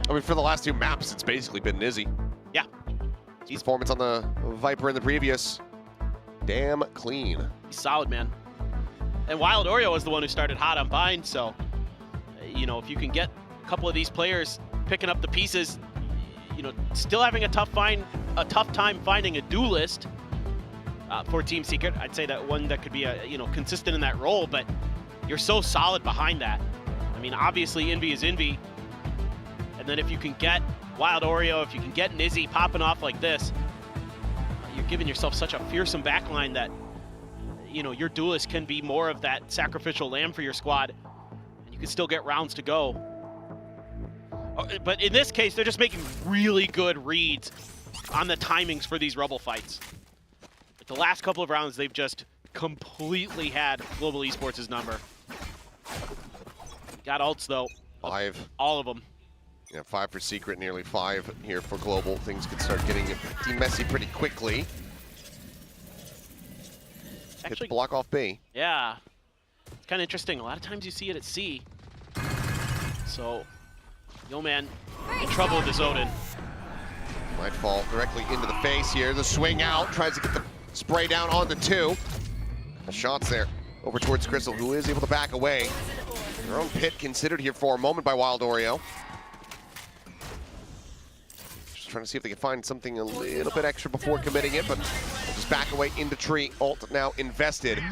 I mean, for the last 2 maps, it's basically been Nizzy. Yeah. His performance on the Viper in the previous, damn clean. He's solid, man. And Wild Oreo was the one who started hot on Bind, so, you know, if you can get a couple of these players picking up the pieces, you know, still having a tough time finding a duelist for Team Secret. I'd say that one that could be consistent in that role, but you're so solid behind that. I mean, obviously Envy is Envy, and then if you can get Wild Oreo, if you can get Nizzy popping off like this, you're giving yourself such a fearsome backline that, you know, your duelist can be more of that sacrificial lamb for your squad, and you can still get rounds to go. But in this case, they're just making really good reads on the timings for these Rebel fights. But the last couple of rounds, they've just completely had Global Esports' number. Got ults, though. 5. All of them. Yeah, 5 for Secret, nearly 5 here for Global. Things could start getting pretty messy pretty quickly. Actually, block off B. Yeah. It's kind of interesting. A lot of times you see it at C. So, Yo Man in trouble with his Odin. Might fall directly into the face here. The swing out, tries to get the spray down on the 2. The shots there over towards Crystal, who is able to back away. Their own pit considered here for a moment by Wild Oreo. Just trying to see if they can find something a little bit extra before committing it, but just back away into tree. Ult now invested.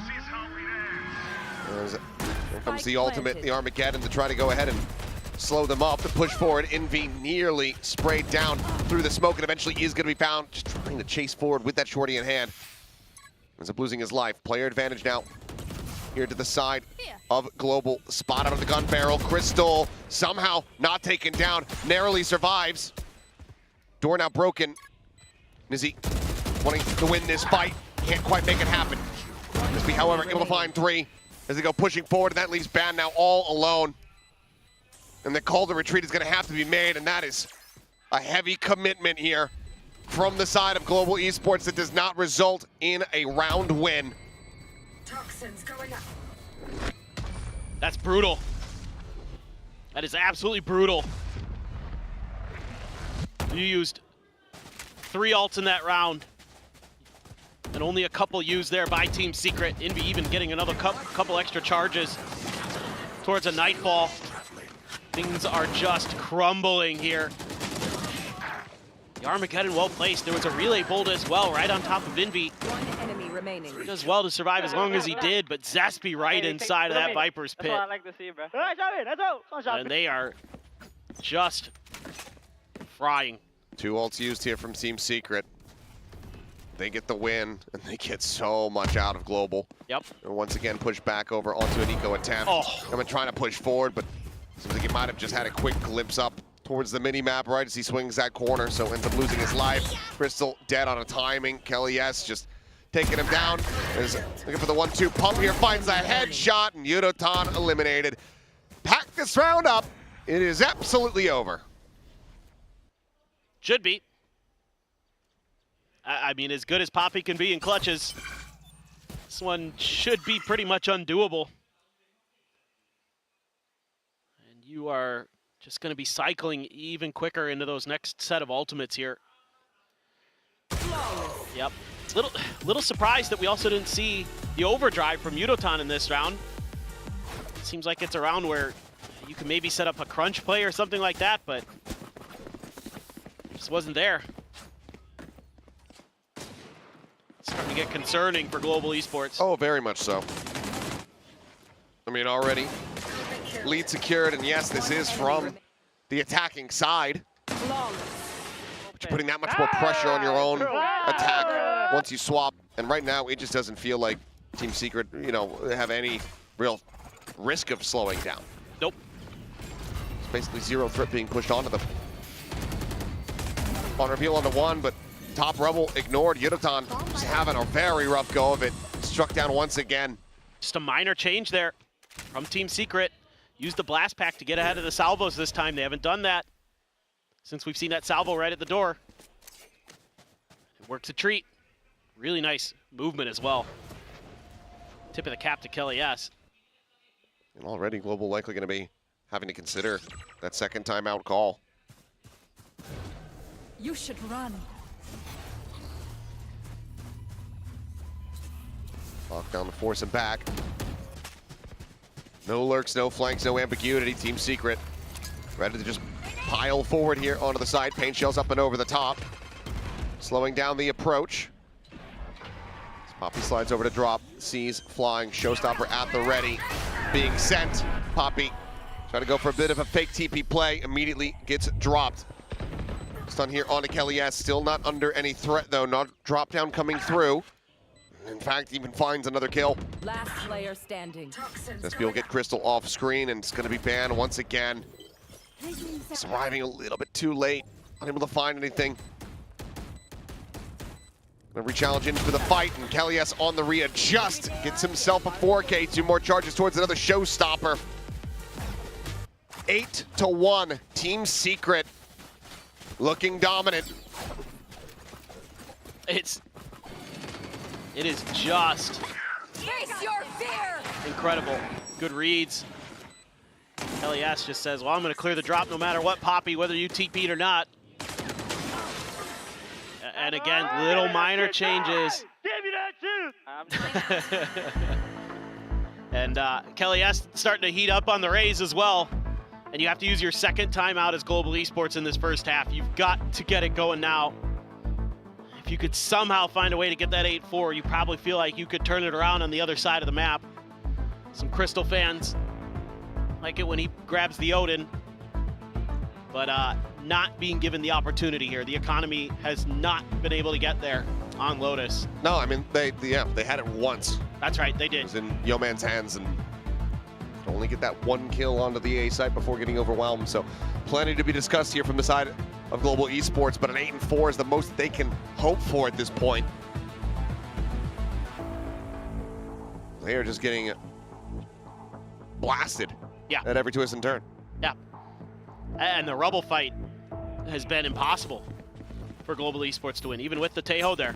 Here comes the ultimate, the Armageddon, to try to go ahead and slow them up, to push forward. Envy nearly sprayed down through the smoke and eventually is going to be found. Just trying to chase forward with that shorty in hand. Ends up losing his life. Player advantage now here to the side of Global. Spot out of the gun barrel. Crystal somehow not taken down. Narrowly survives. Door now broken. Nizzy wanting to win this fight. Can't quite make it happen. Nizzy, however, able to find 3 as they go pushing forward, and that leaves Ban now all alone. And the call to retreat is going to have to be made, and that is a heavy commitment here from the side of Global Esports that does not result in a round win. Toxins going up. That's brutal. That is absolutely brutal. You used 3 ults in that round, and only a couple used there by Team Secret. Envy even getting another couple extra charges towards a nightfall. Things are just crumbling here. The Armageddon well placed. There was a relay bolt as well, right on top of Envy. One enemy remaining. He does well to survive as long as he did, but Zespi right inside of that Viper's pit. That's what I like to see, bro. And they are just frying. 2 ults used here from Team Secret. They get the win, and they get so much out of Global. Yep. And once again, push back over onto an eco attempt. I'm trying to push forward, but seems like he might have just had a quick glimpse up towards the mini-map right as he swings that corner, so ends up losing his life. Crystal dead on a timing. Kelly S just taking him down. Is looking for the 1-2 pump here, finds that headshot, and Yudotan eliminated. Pack this round up it is absolutely over. Should be. I mean, as good as Poppy can be in clutches, this one should be pretty much undoable. And you are just going to be cycling even quicker into those next set of ultimates here. Yep. Little surprised that we also didn't see the overdrive from Yudotan in this round. It seems like it's a round where you can maybe set up a crunch play or something like that, but just wasn't there. It's starting to get concerning for global esports. Oh, very much so. I mean, already lead secured, and yes, this is from the attacking side. But you're putting that much more pressure on your own attack once you swap. And right now, it just doesn't feel like Team Secret, you know, have any real risk of slowing down. Nope. It's basically zero threat being pushed onto them. On reveal onto one, but top Rebel ignored. Yudotan just having a very rough go of it. Struck down once again. Just a minor change there from Team Secret. Used the blast pack to get ahead of the salvos this time. They haven't done that since we've seen that salvo right at the door. It works a treat. Really nice movement as well. Tip of the cap to Kelly S. And already Global likely going to be having to consider that second timeout call. You should run. Lock down to force him back. No lurks, no flanks, no ambiguity. Team Secret ready to just pile forward here onto the side. Paint shells up and over the top. Slowing down the approach. As Poppy slides over to drop. Sees flying. Showstopper at the ready. Being sent. Poppy trying to go for a bit of a fake TP play. Immediately gets dropped. Stun here onto Kelly S. Still not under any threat though. Not drop down coming through. In fact, even finds another kill. Last player standing. SP will get Crystal off screen, and it's going to be banned once again. It's arriving a little bit too late. Unable to find anything. Gonna re-challenge into the fight, and Kelly S on the readjust. Gets himself a 4K. 2 more charges towards another showstopper. 8-1. Team Secret looking dominant. It is just Face your fear. incredible. Good reads. Kelly S just says, well, I'm going to clear the drop no matter what, Poppy, whether you TP'd or not. And again, little minor changes. And Kelly S starting to heat up on the Rays as well. And you have to use your second timeout as Global Esports in this first half. You've got to get it going now. If you could somehow find a way to get that 8-4, you probably feel like you could turn it around on the other side of the map. Some Crystal fans like it when he grabs the Odin, but not being given the opportunity here. The economy has not been able to get there on Lotus. No, I mean, they had it once. That's right, they did. It was in Yo Man's hands, and only get that one kill onto the A site before getting overwhelmed. So plenty to be discussed here from the side of Global Esports, but an 8-4 is the most that they can hope for at this point. They are just getting blasted at every twist and turn. Yeah. And the Rubble fight has been impossible for Global Esports to win, even with the Tejo there.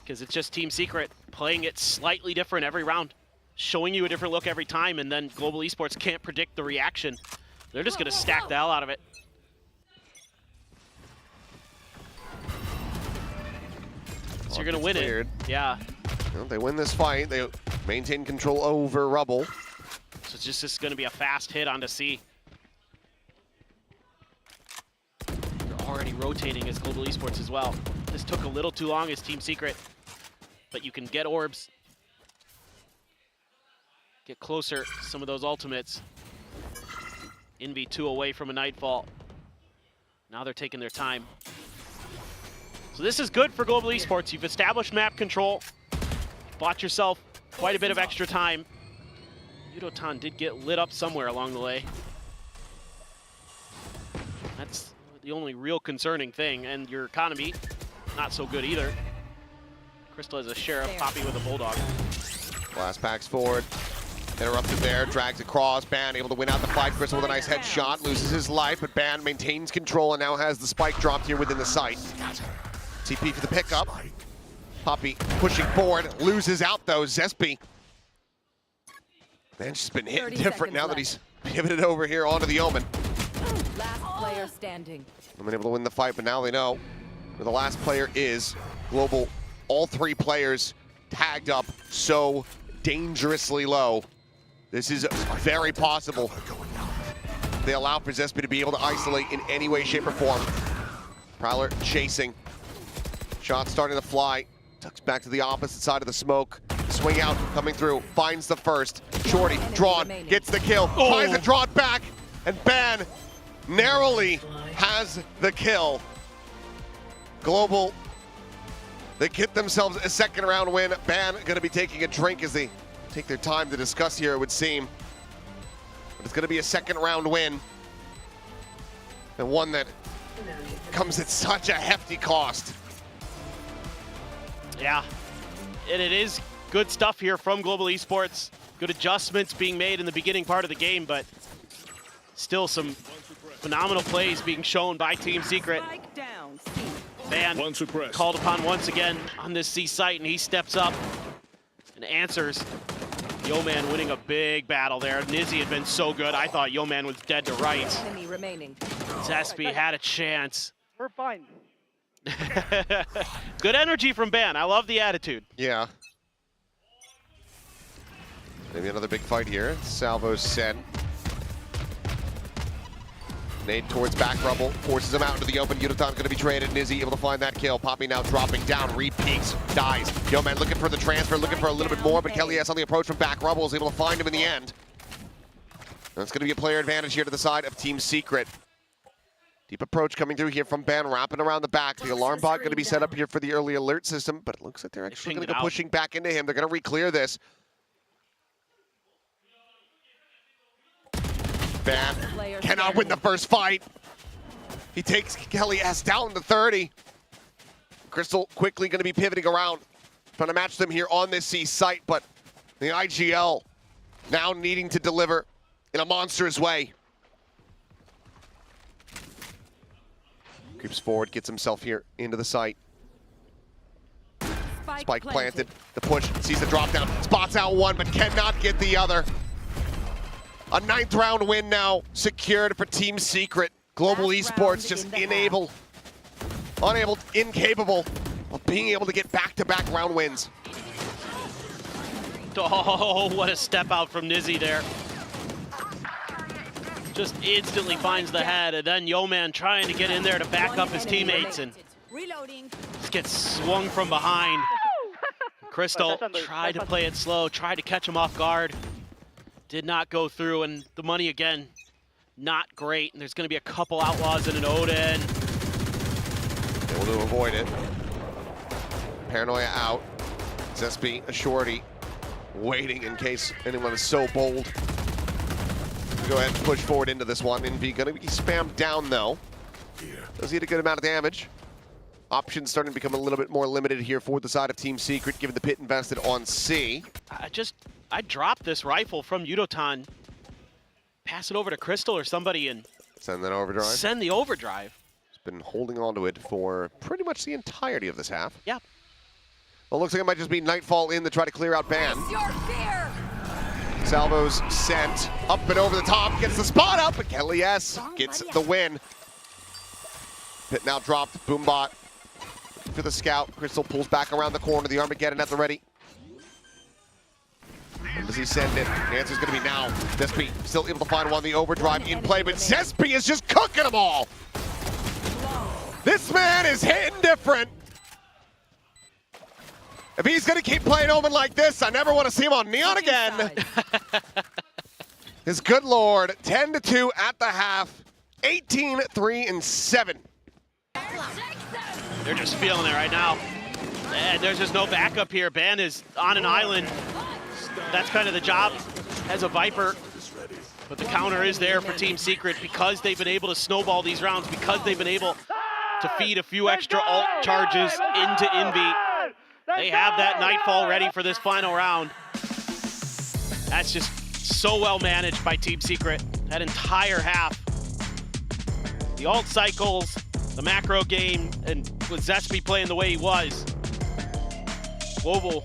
Because it's just Team Secret playing it slightly different every round, showing you a different look every time, and then Global Esports can't predict the reaction. They're just going to stack the hell out of it. So you're going to win it. Yeah. Well, they win this fight. They maintain control over Rubble. So it's just going to be a fast hit onto C. They're already rotating as Global Esports as well. This took a little too long as Team Secret, but you can get orbs. Get closer, some of those ultimates. Envy 2 away from a Nightfall. Now they're taking their time. So this is good for Global Esports. You've established map control. Bought yourself quite a bit of extra time. Yudotan did get lit up somewhere along the way. That's the only real concerning thing. And your economy, not so good either. Crystal has a Sheriff, Poppy with a Bulldog. Blast packs forward. Interrupted there, drags across. Ban able to win out the fight. Crystal with a nice headshot, loses his life, but Ban maintains control and now has the spike dropped here within the site. TP for the pickup. Poppy pushing forward, loses out though. Zespi. Man, she's been hitting different now that he's pivoted over here onto the Omen. Last player standing. I've been able to win the fight, but now they know where the last player is. Global, all 3 players tagged up so dangerously low. This is very possible. They allow for Zespi to be able to isolate in any way, shape, or form. Prowler chasing. Shot starting to fly. Tucks back to the opposite side of the smoke. Swing out, coming through, finds the first. Shorty, drawn, gets the kill, finds the drawn back, and Ban narrowly has the kill. Global, they get themselves a second round win. Ban gonna be taking a drink as they take their time to discuss here, it would seem. But it's gonna be a second round win. And one that comes at such a hefty cost. Yeah, and it is good stuff here from Global Esports. Good adjustments being made in the beginning part of the game, but still some phenomenal plays being shown by Team Secret. Ban called upon once again on this C site, and he steps up and answers. Yeoman winning a big battle there. Nizzy had been so good, I thought Yeoman was dead to rights. Zespi had a chance. We're fine. Good energy from Ban. I love the attitude. Yeah. Maybe another big fight here. Salvo's sent. Nade towards back rubble, forces him out into the open. Yudotan's going to be traded. Nizzy able to find that kill. Poppy now dropping down, re-peeks, dies. Yeoman looking for the transfer, looking for a little bit more, but Kelly S on the approach from back rubble is able to find him in the end. That's going to be a player advantage here to the side of Team Secret. Deep approach coming through here from Ban, wrapping around the back. The alarm bot going to be set up here for the early alert system, but it looks like they're actually going to go pushing back into him. They're going to re-clear this. Ban cannot win the first fight. He takes Kelly S down to 30. Crystal quickly going to be pivoting around, trying to match them here on this C site, but the IGL now needing to deliver in a monstrous way. Creeps forward, gets himself here into the site. Spike planted, the push, sees the drop down, spots out one, but cannot get the other. A 9th round win now secured for Team Secret. Global Esports just incapable of being able to get back-to-back round wins. Oh, what a step out from Nizzy there. Just instantly finds the head, and then Yeoman trying to get in there to back up his teammates, and just gets swung from behind. Crystal tried to play it slow, tried to catch him off guard. Did not go through, and the money again, not great. And there's going to be a couple outlaws and an Odin. Able to avoid it. Paranoia out. Zespi, a shorty, waiting in case anyone is so bold. Go ahead and push forward into this one. Envy going to be spammed down though. Does he get a good amount of damage? Options starting to become a little bit more limited here for the side of Team Secret, given the pit invested on C. I dropped this rifle from Yudotan, pass it over to Crystal or somebody, and send that overdrive. Send the overdrive. He's been holding on to it for pretty much the entirety of this half. Yeah. Well, looks like it might just be Nightfall in to try to clear out Ban. Salvo's sent up and over the top, gets the spot up, but Kelly S gets the win. Pit now dropped, Boombot for the scout. Crystal pulls back around the corner, the Armageddon at the ready. And does he send it? The answer's going to be now. Zespi still able to find one, the overdrive in play, but Zespi is just cooking them all. This man is hitting different. If he's going to keep playing Omen like this, I never want to see him on Neon again. His good lord, 10-2 at the half, 18-3-7. They're just feeling it right now. And there's just no backup here. Ban is on an island. That's kind of the job as a Viper. But the counter is there for Team Secret because they've been able to snowball these rounds, because they've been able to feed a few extra ult charges into Envy. They have that Nightfall ready for this final round. That's just So well managed by Team Secret. That entire half. The alt cycles, the macro game, and with Zespi playing the way he was, Global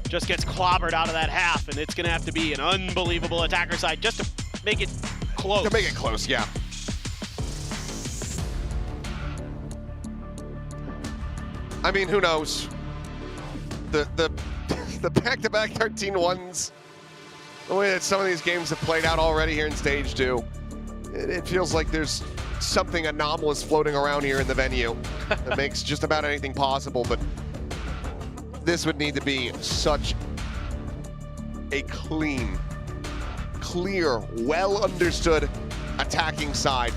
just gets clobbered out of that half, and it's going to have to be an unbelievable attacker side just to make it close. To make it close, yeah. I mean, who knows? The back-to-back 13-1s, the way that some of these games have played out already here in Stage 2, it feels like there's something anomalous floating around here in the venue that makes just about anything possible, but this would need to be such a clean, clear, well-understood attacking side.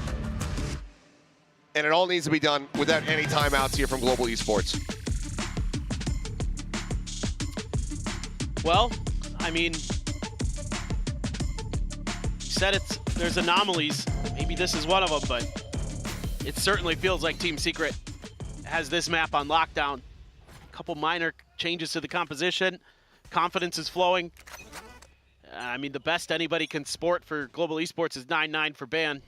And it all needs to be done without any timeouts here from Global Esports. Well, I mean, you said there's anomalies. Maybe this is one of them, but it certainly feels like Team Secret has this map on lockdown. A couple minor changes to the composition. Confidence is flowing. I mean, the best anybody can sport for Global Esports is 9-9 for ban.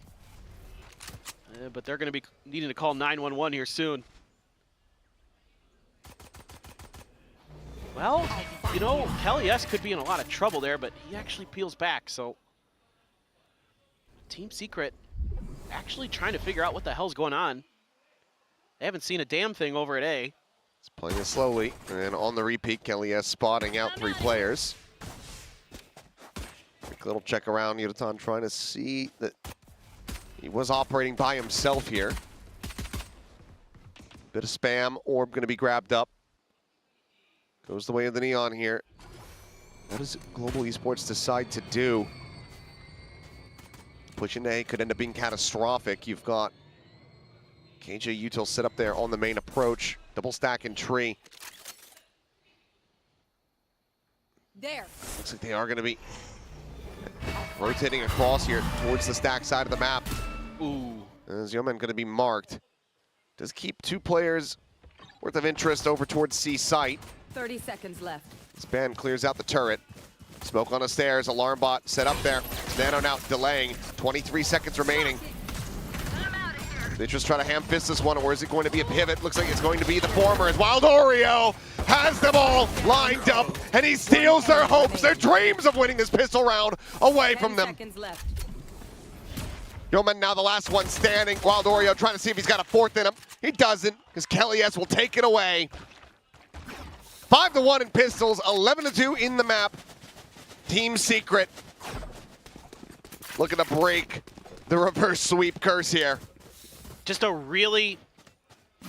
But they're going to be needing to call 911 here soon. Well, you know, Kelly S could be in a lot of trouble there, but he actually peels back, so Team Secret actually trying to figure out what the hell's going on. They haven't seen a damn thing over at A. It's playing it slowly, and then on the repeat, Kelly S spotting out 3 players. Quick little check around, Yudotan trying to see that he was operating by himself here. Bit of spam, orb going to be grabbed up. Goes the way of the Neon here. What does Global Esports decide to do? Pushing A could end up being catastrophic. You've got KJ Util set up there on the main approach. Double stack and tree. There. Looks like they are going to be rotating across here towards the stack side of the map. Ooh. As Yeoman going to be marked. Does keep 2 players worth of interest over towards C site. 30 seconds left. Span clears out the turret. Smoke on the stairs, alarm bot set up there. Nano now delaying, 23 seconds remaining. They just try to ham fist this one, or is it going to be a pivot? Looks like it's going to be the former, as Wild Oreo has them all lined up, and he steals their hopes, their dreams of winning this pistol round away from them. 10 seconds left. Yeoman now the last one standing. Wild Oreo trying to see if he's got a 4th in him. He doesn't, because Kelly S will take it away. 5-1 in pistols, 11-2 in the map. Team Secret looking to break the reverse sweep curse here. Just a really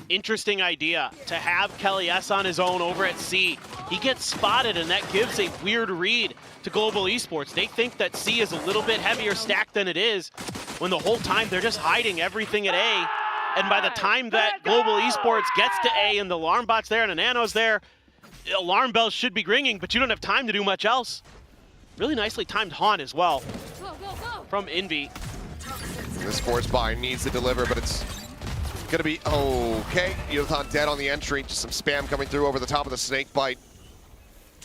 interesting idea to have Kelly S on his own over at C. He gets spotted, and that gives a weird read to Global Esports. They think that C is a little bit heavier stacked than it is, when the whole time they're just hiding everything at A. And by the time that Global Esports gets to A and the alarm bot's there and the Nano's there, alarm bells should be ringing, but you don't have time to do much else. Really nicely timed haunt as well from Envy. The sports buy needs to deliver, but it's gonna be okay. Yudotan dead on the entry. Just some spam coming through over the top of the snake bite.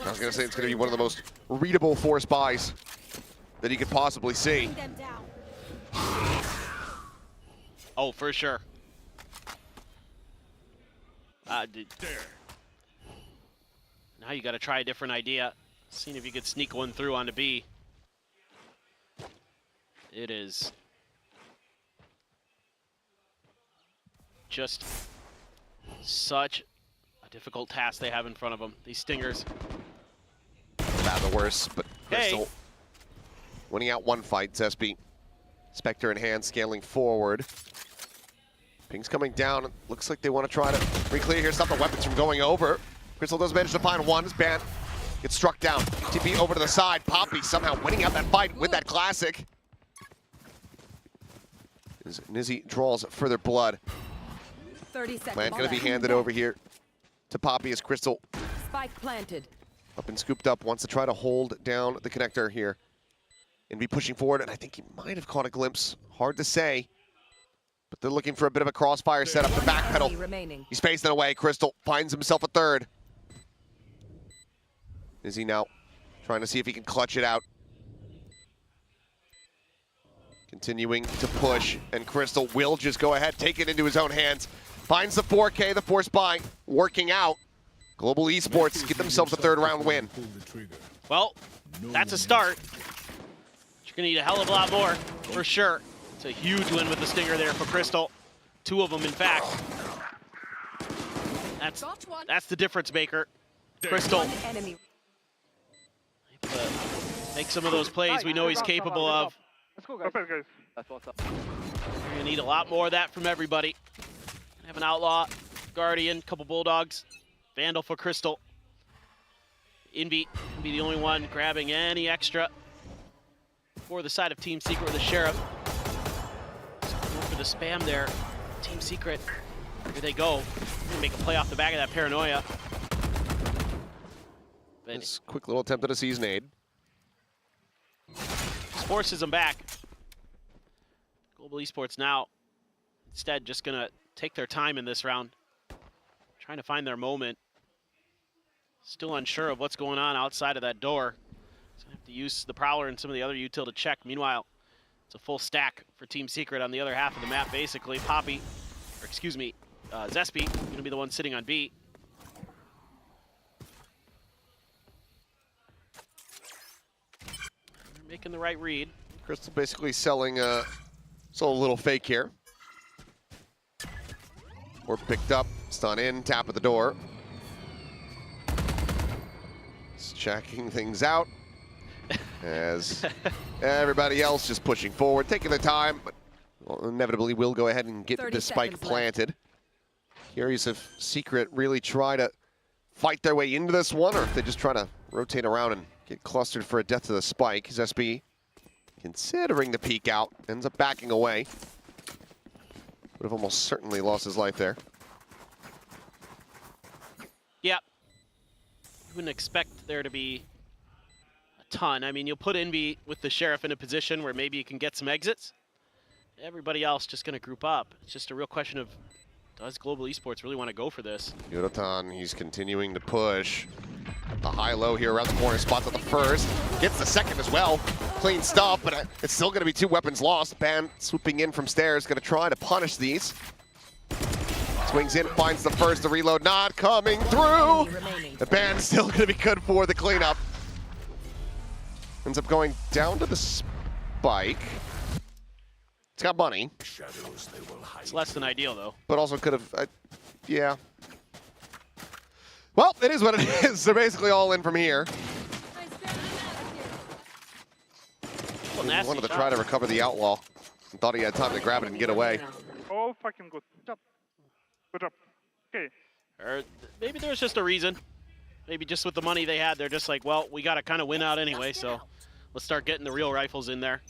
I was gonna say it's gonna be one of the most readable force buys that you could possibly see. Oh, for sure. Now you got to try a different idea. Seeing if you could sneak one through onto B. It is just such a difficult task they have in front of them. These stingers. Bad the worst, but hey. Crystal winning out one fight. Zespi, Spectre in hand, scaling forward. Ping's coming down. Looks like they want to try to re-clear here, stop the weapons from going over. Crystal does manage to find one. His band gets struck down. TP over to the side. Poppy somehow winning out that fight with that classic. As Nizzy draws further blood. 30 seconds. Plant going to be handed over here to Poppy as Crystal Spike planted. up and scooped up. Wants to try to hold down the connector here and be pushing forward. And I think he might have caught a glimpse. Hard to say. But they're looking for a bit of a crossfire setup. The backpedal. He's facing away. Crystal finds himself a third. Is he now trying to see if he can clutch it out? continuing to push, and Crystal will just go ahead, take it into his own hands. Finds the 4K, the force buy, working out. Global Esports get themselves a third round win. Well, that's a start. You're gonna need a hell of a lot more, for sure. It's a huge win with the Stinger there for Crystal. 2 of them, in fact. That's the difference maker. Crystal. Enemy. Make some of those plays we know he's capable of. Let's go, guys. That's what's up. You're gonna need a lot more of that from everybody. Have an Outlaw, Guardian, couple Bulldogs, Vandal for Crystal. Envy can be the only one grabbing any extra for the side of Team Secret with the Sheriff. Going for the spam there. Team Secret, here they go. Gonna make a play off the back of that Paranoia. This quick little attempt at a season aid. Forces them back. Global Esports now, instead, just gonna take their time in this round, trying to find their moment. Still unsure of what's going on outside of that door. So gonna have to use the Prowler and some of the other util to check. Meanwhile, it's a full stack for Team Secret on the other half of the map, basically. Poppy, or excuse me, Zespy, gonna be the one sitting on B. They're making the right read. Crystal basically selling a little fake here. Or picked up, stun in, tap at the door. Just checking things out as everybody else just pushing forward, taking their time, but inevitably will go ahead and get the spike planted. Curious if Secret really try to fight their way into this one, or if they just try to rotate around and get clustered for a death to the spike. SB, considering the peek out, ends up backing away. Would have almost certainly lost his life there. Yeah. You wouldn't expect there to be a ton. I mean, you'll put Envy with the Sheriff in a position where maybe you can get some exits. Everybody else just going to group up. It's just a real question of, does Global Esports really want to go for this? Yodotan, he's continuing to push. The high-low here around the corner, spots at the first. Gets the second as well. Clean stuff, but it's still going to be 2 weapons lost. Ban swooping in from stairs, going to try to punish these. Swings in, finds the first. The reload not coming through. The Ban's still going to be good for the cleanup. Ends up going down to the spike. It's got money. It's less than ideal, though. But also could have, yeah. Well, it is what it is. They're basically all in from here. Well, wanted to try to recover the Outlaw. And thought he had time to grab it and get away. Oh, fucking good. Good job. Okay. Or maybe there's just a reason. Maybe just with the money they had, they're just like, well, we got to kind of win out anyway, so let's start getting the real rifles in there.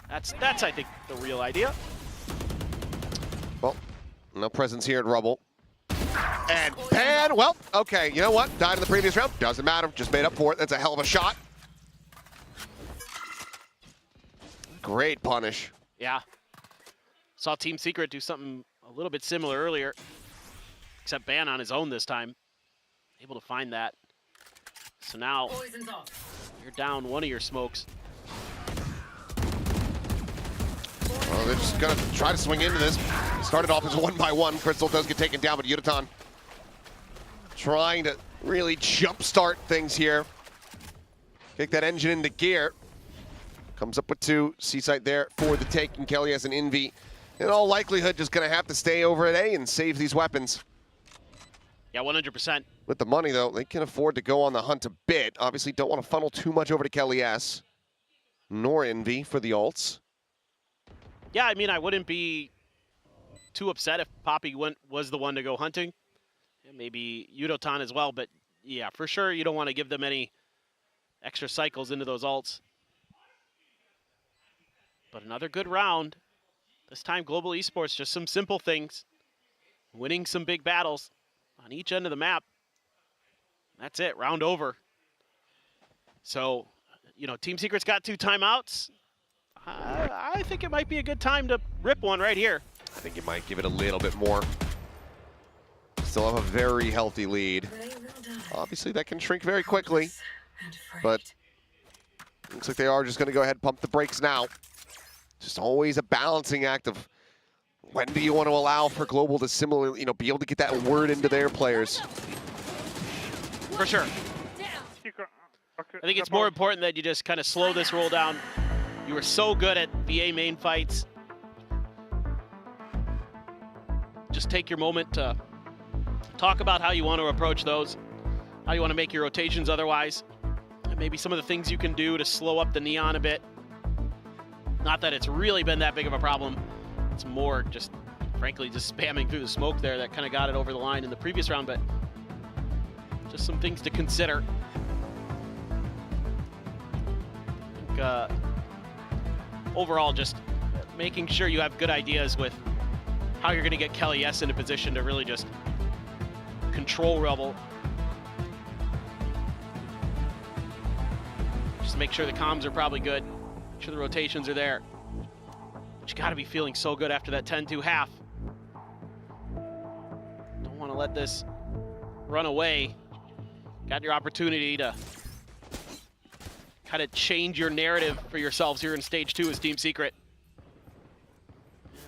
That's I think, the real idea. Well, no presence here at Rubble. And Pan, well, okay, you know what? Died in the previous round. Doesn't matter. Just made up for it. That's a hell of a shot. Great punish. Yeah. Saw Team Secret do something a little bit similar earlier, except Ban on his own this time. Able to find that. So now you're down one of your smokes. Well, they're just going to try to swing into this. Started off as 1-by-1. Crystal does get taken down, but Yodotan trying to really jumpstart things here. Kick that engine into gear. Comes up with 2. Seaside there for the take, and Kelly has an Envy. In all likelihood, just going to have to stay over at A and save these weapons. Yeah, 100%. With the money, though, they can afford to go on the hunt a bit. Obviously, don't want to funnel too much over to Kelly S. Nor Envy for the ults. Yeah, I mean, I wouldn't be too upset if Poppy was the one to go hunting. Yeah, maybe Yodotan as well, but yeah, for sure you don't want to give them any extra cycles into those ults. But another good round. This time Global Esports, just some simple things. Winning some big battles on each end of the map. That's it, round over. So, you know, Team Secret's got 2 timeouts. I think it might be a good time to rip one right here. I think you might give it a little bit more. Still have a very healthy lead. Obviously, that can shrink very quickly. But Looks like they are just going to go ahead and pump the brakes now. Just always a balancing act of when do you want to allow for Global to similarly, be able to get that word into their players. For sure. I think it's more important that you just kind of slow this roll down. You were so good at the A main fights. Just take your moment to talk about how you want to approach those, how you want to make your rotations otherwise, and maybe some of the things you can do to slow up the neon a bit. Not that it's really been that big of a problem. It's more just, frankly, just spamming through the smoke there that kind of got it over the line in the previous round, but just some things to consider. I think, overall, just making sure you have good ideas with how you're going to get Kelly S in a position to really just control Rebel. Just make sure the comms are probably good. Make sure the rotations are there. But you got to be feeling so good after that 10-2 half. Don't want to let this run away. Got your opportunity to kind of change your narrative for yourselves here in stage 2 as Team Secret.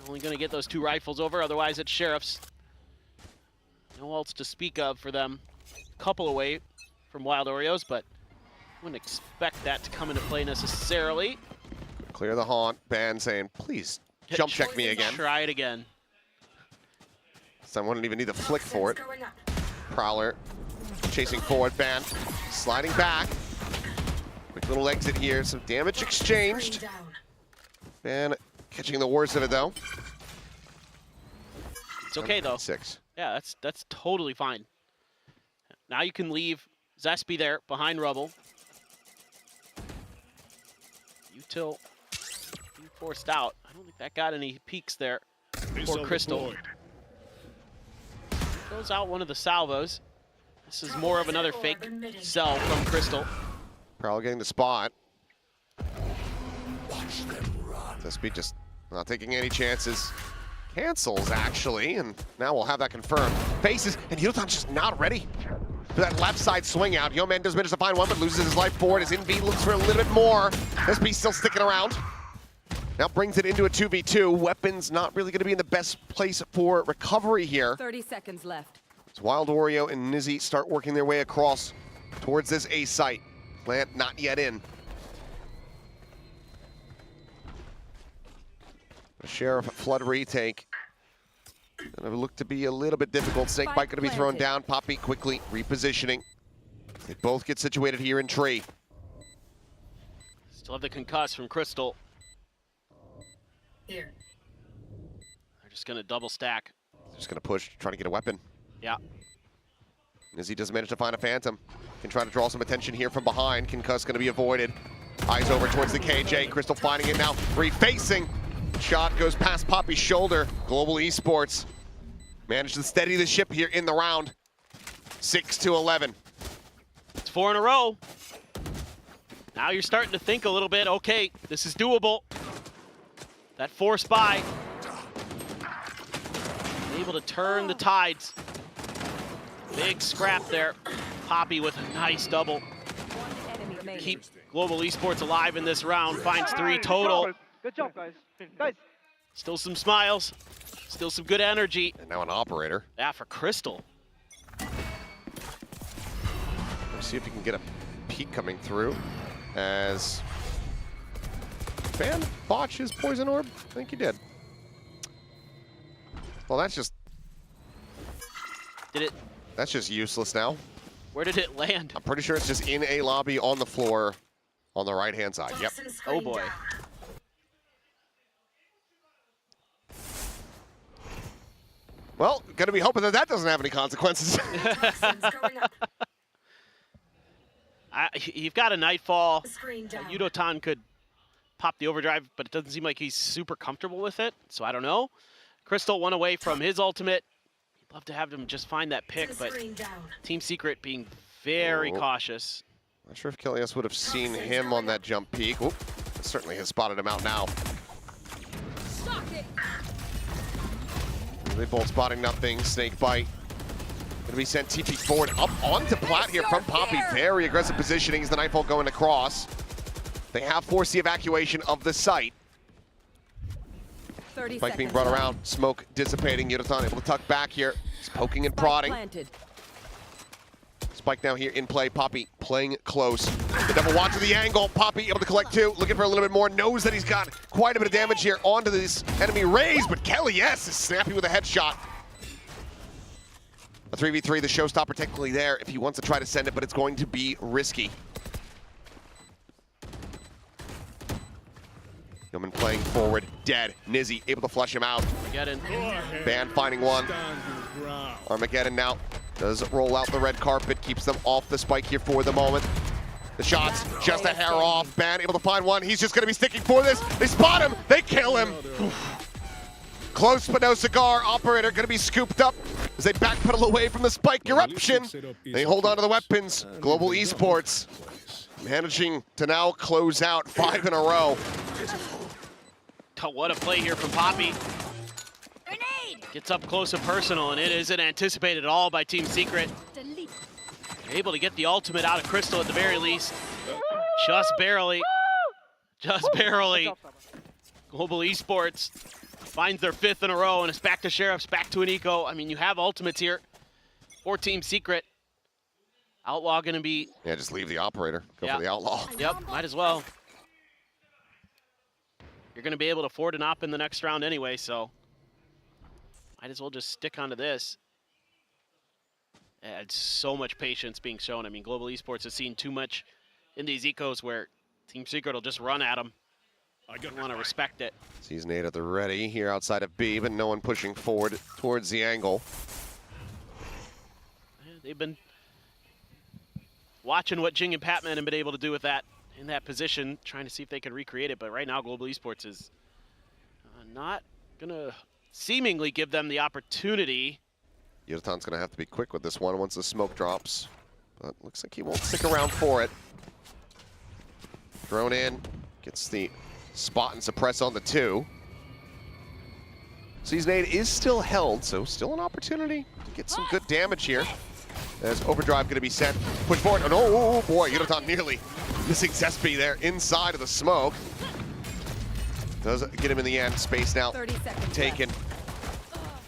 Only going to get those 2 rifles over, otherwise it's Sheriffs. No ults to speak of for them. A couple away from Wild Oreos, but wouldn't expect that to come into play necessarily. Clear the haunt. Ban saying, please jump check me again. Try it again. Someone wouldn't even need to flick for it. Prowler chasing forward. Ban sliding back. Quick little exit here. Some damage exchanged. Ban catching the worst of it though. It's okay though. 6. Yeah, that's totally fine. Now you can leave Zespy there behind Rubble. Util being forced out. I don't think that got any peaks there for Crystal. Goes out one of the salvos. This is more of another fake sell from Crystal. Prowler getting the spot. Zespy just not taking any chances. Cancels, actually, and now we'll have that confirmed. Faces, and Yotan's just not ready for that left side swing out. Yeoman does manage to find one, but loses his life for it. His NV looks for a little bit more. SB still sticking around. Now brings it into a 2v2. Weapons not really going to be in the best place for recovery here. 30 seconds left. As Wild Oreo and Nizzy start working their way across towards this A site. Plant not yet in. The Sheriff Flood retake. Gonna look to be a little bit difficult. Snakebite gonna be thrown down. Poppy quickly repositioning. They both get situated here in tree. Still have the concuss from Crystal. Here. They're just gonna double stack. Just gonna push, trying to get a weapon. Yeah. Nizzy does manage to find a Phantom. Can try to draw some attention here from behind. Concuss gonna be avoided. Eyes over towards the KJ. Crystal finding it now. Refacing. Shot goes past Poppy's shoulder. Global Esports managed to steady the ship here in the round. 6-11. It's 4 in a row. Now you're starting to think a little bit, okay, this is doable. That force buy. Able to turn the tides. Big scrap there. Poppy with a nice double. Keep Global Esports alive in this round. Finds 3 total. Good job, guys. Guys. Still some smiles. Still some good energy. And now an operator. Yeah, for Crystal. Let's see if he can get a peek coming through. As Fan botched his poison orb? I think he did. Well, that's just... Did it? That's just useless now. Where did it land? I'm pretty sure it's just in a lobby on the floor on the right-hand side. Yep. Oh boy. Well, gonna be hoping that that doesn't have any consequences. You've got a Nightfall. Yudotan could pop the overdrive, but it doesn't seem like he's super comfortable with it, so I don't know. Crystal one away from his ultimate. You'd love to have him just find that pick, but Team Secret being very cautious. Not sure if Kellyus would have seen him on that jump peak. Oop, certainly has spotted him out now. They both spotting nothing. Snakebite gonna be sent TP forward up onto Plat here from Poppy. Very aggressive positioning as the Nightfall going across. They have forced the evacuation of the site. 30 Spike being seconds brought left. around, smoke dissipating. Yuratan able to tuck back here. He's poking and Spike prodding. planted. Spike now here in play. Poppy playing close. The double watch of the angle. Poppy able to collect two. Looking for a little bit more. Knows that he's got quite a bit of damage here onto this enemy raise. But Kelly, yes, is snappy with a headshot. A 3v3, the showstopper technically there if he wants to try to send it, but it's going to be risky. Yeoman playing forward, dead. Nizzy able to flush him out. Armageddon. Ban finding one. Armageddon now does roll out the red carpet, keeps them off the spike here for the moment. The shots just a hair off. Ban able to find one. He's just going to be sticking for this. They spot him. They kill him. Close but no cigar. Operator going to be scooped up as they backpedal away from the spike eruption. They hold on to the weapons. Global Esports managing to now close out 5 in a row. What a play here from Poppy. Gets up close and personal, and it isn't anticipated at all by Team Secret. They're able to get the ultimate out of Crystal at the very least. Just barely. Just barely. Global Esports finds their 5th in a row, and it's back to Sheriffs, back to an eco. I mean, you have ultimates here for Team Secret. Outlaw gonna be... Yeah, just leave the operator. Go for the outlaw. Yep, might as well. You're gonna be able to afford an op in the next round anyway, so might as well just stick onto this. Yeah, it's so much patience being shown. I mean, Global Esports has seen too much in these ecos where Team Secret will just run at them. I want to respect it. Season 8 at the ready here outside of B, but no one pushing forward towards the angle. Yeah, they've been watching what Jing and Patman have been able to do with that in that position, trying to see if they can recreate it. But right now, Global Esports is not going to seemingly give them the opportunity. Yuratan's going to have to be quick with this one once the smoke drops. But looks like he won't stick around for it. Thrown in, gets the spot and suppress on the 2. Season 8 is still held, so still an opportunity to get some good damage here. As Overdrive going to be sent. Push forward. Oh, boy, Yuratan nearly missing Zespi there inside of the smoke. Does get him in the end. Space now taken.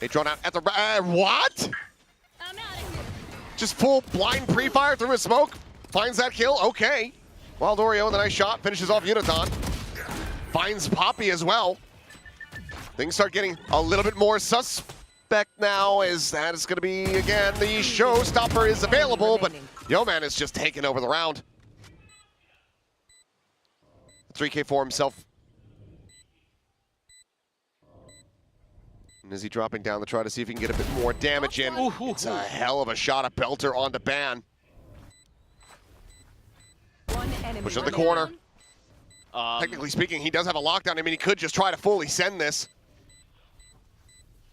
They drawn out at the... what? Just full blind pre-fire through his smoke. Finds that kill. Okay. Wild Oreo with a nice shot. Finishes off Yuratan. Finds Poppy as well. Things start getting a little bit more suspect now, as that is going to be, again, the showstopper is available, but Yeoman is just taking over the round. 3K for himself. And is he dropping down to try to see if he can get a bit more damage in? It's a hell of a shot, a belter onto Ban. Push on the corner. Technically speaking, he does have a lockdown. I mean, he could just try to fully send this.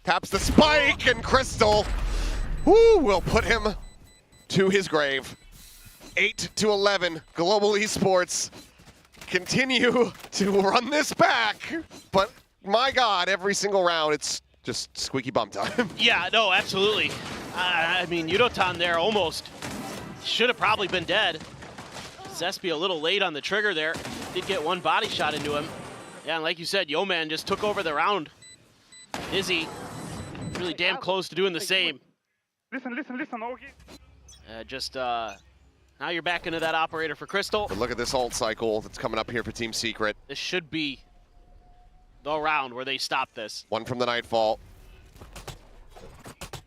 Taps the spike, and Crystal will put him to his grave. 8-11, Global Esports continue to run this back. But my God, every single round, it's just squeaky bum time. Yeah, no, absolutely. I mean, Yuratan there almost should have probably been dead. Zespi a little late on the trigger there. Did get one body shot into him. Yeah, and like you said, Yeoman just took over the round. Izzy really damn close to doing the same. Listen, Augie. Now you're back into that operator for Crystal. But look at this ult cycle that's coming up here for Team Secret. This should be the round where they stop this. 1 from the Nightfall.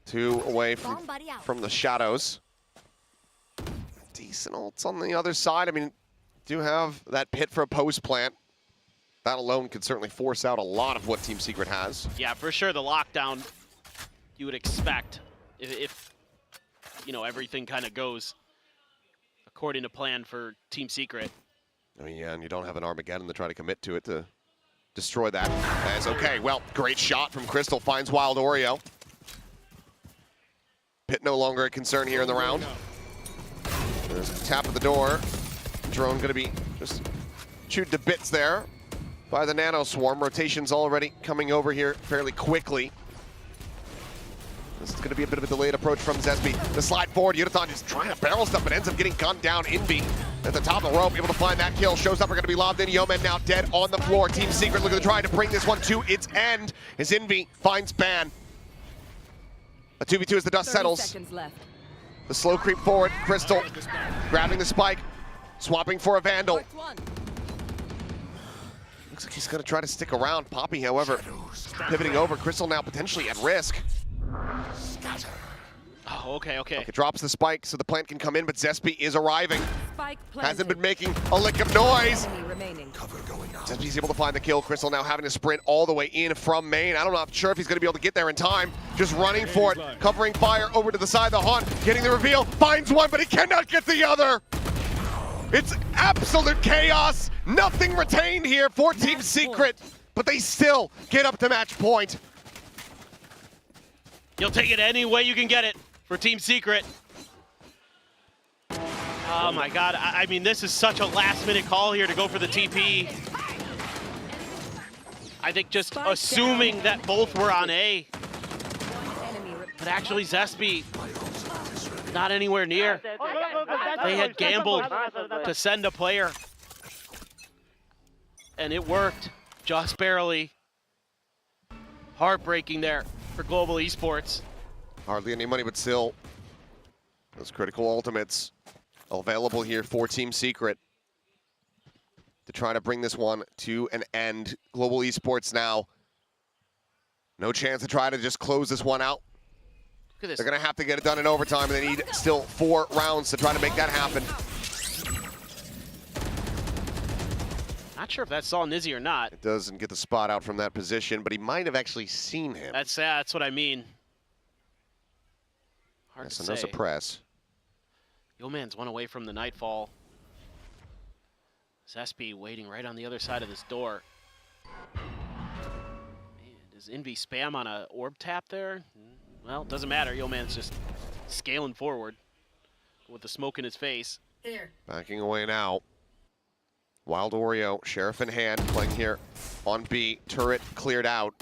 2 away from the Shadows. Decent ults on the other side. I mean, do have that pit for a post plant. That alone could certainly force out a lot of what Team Secret has. Yeah, for sure the lockdown you would expect if you know, everything kind of goes according to plan for Team Secret. Oh yeah, and you don't have an Armageddon to try to commit to it to destroy that. As okay, well, great shot from Crystal, finds Wild Oreo. Pit no longer a concern here in the round. There's a tap at the door. Drone gonna be just chewed to bits there by the Nano Swarm. Rotation's already coming over here fairly quickly. This is gonna be a bit of a delayed approach from Zespi. The slide forward, Yuratan just trying to barrel stuff, but ends up getting gunned down in B. at the top of the rope, able to find that kill. Shows up, are going to be lobbed in. Yeoman now dead on the floor. Team Secret looking to try to bring this one to its end as Envy finds Ban. A 2v2 as the dust settles. The slow creep forward. Crystal grabbing the spike, swapping for a Vandal. Looks like he's going to try to stick around. Poppy, however, pivoting over. Crystal now potentially at risk. Oh, okay. It drops the spike so the plant can come in, but Zespi is arriving. Hasn't been making a lick of noise. Zespi's able to find the kill. Crystal now having to sprint all the way in from main. I'm not sure if he's going to be able to get there in time. Just running for it, covering fire over to the side of the hunt, getting the reveal, finds one, but he cannot get the other. It's absolute chaos. Nothing retained here for Team Secret, but they still get up to match point. You'll take it any way you can get it for Team Secret. Oh my God, I mean, this is such a last-minute call here to go for the TP. I think just assuming that both were on A, but actually Zespi not anywhere near. They had gambled to send a player, and it worked just barely. Heartbreaking there for Global Esports. Hardly any money, but still, those critical ultimates available here for Team Secret to try to bring this one to an end. Global Esports now, no chance to try to just close this one out. Look at this. They're going to have to get it done in overtime, and they need still 4 rounds to try to make that happen. Not sure if that saw Nizzy or not. It doesn't get the spot out from that position, but he might have actually seen him. That's what I mean. Hard to So say. no suppress. Yeoman's one away from the Nightfall. Zespi waiting right on the other side of this door. Man, does Envy spam on a orb tap there? Well, doesn't matter. Yeoman's just scaling forward with the smoke in his face. Backing away now. Wild Oreo, Sheriff in hand, playing here on B. Turret cleared out.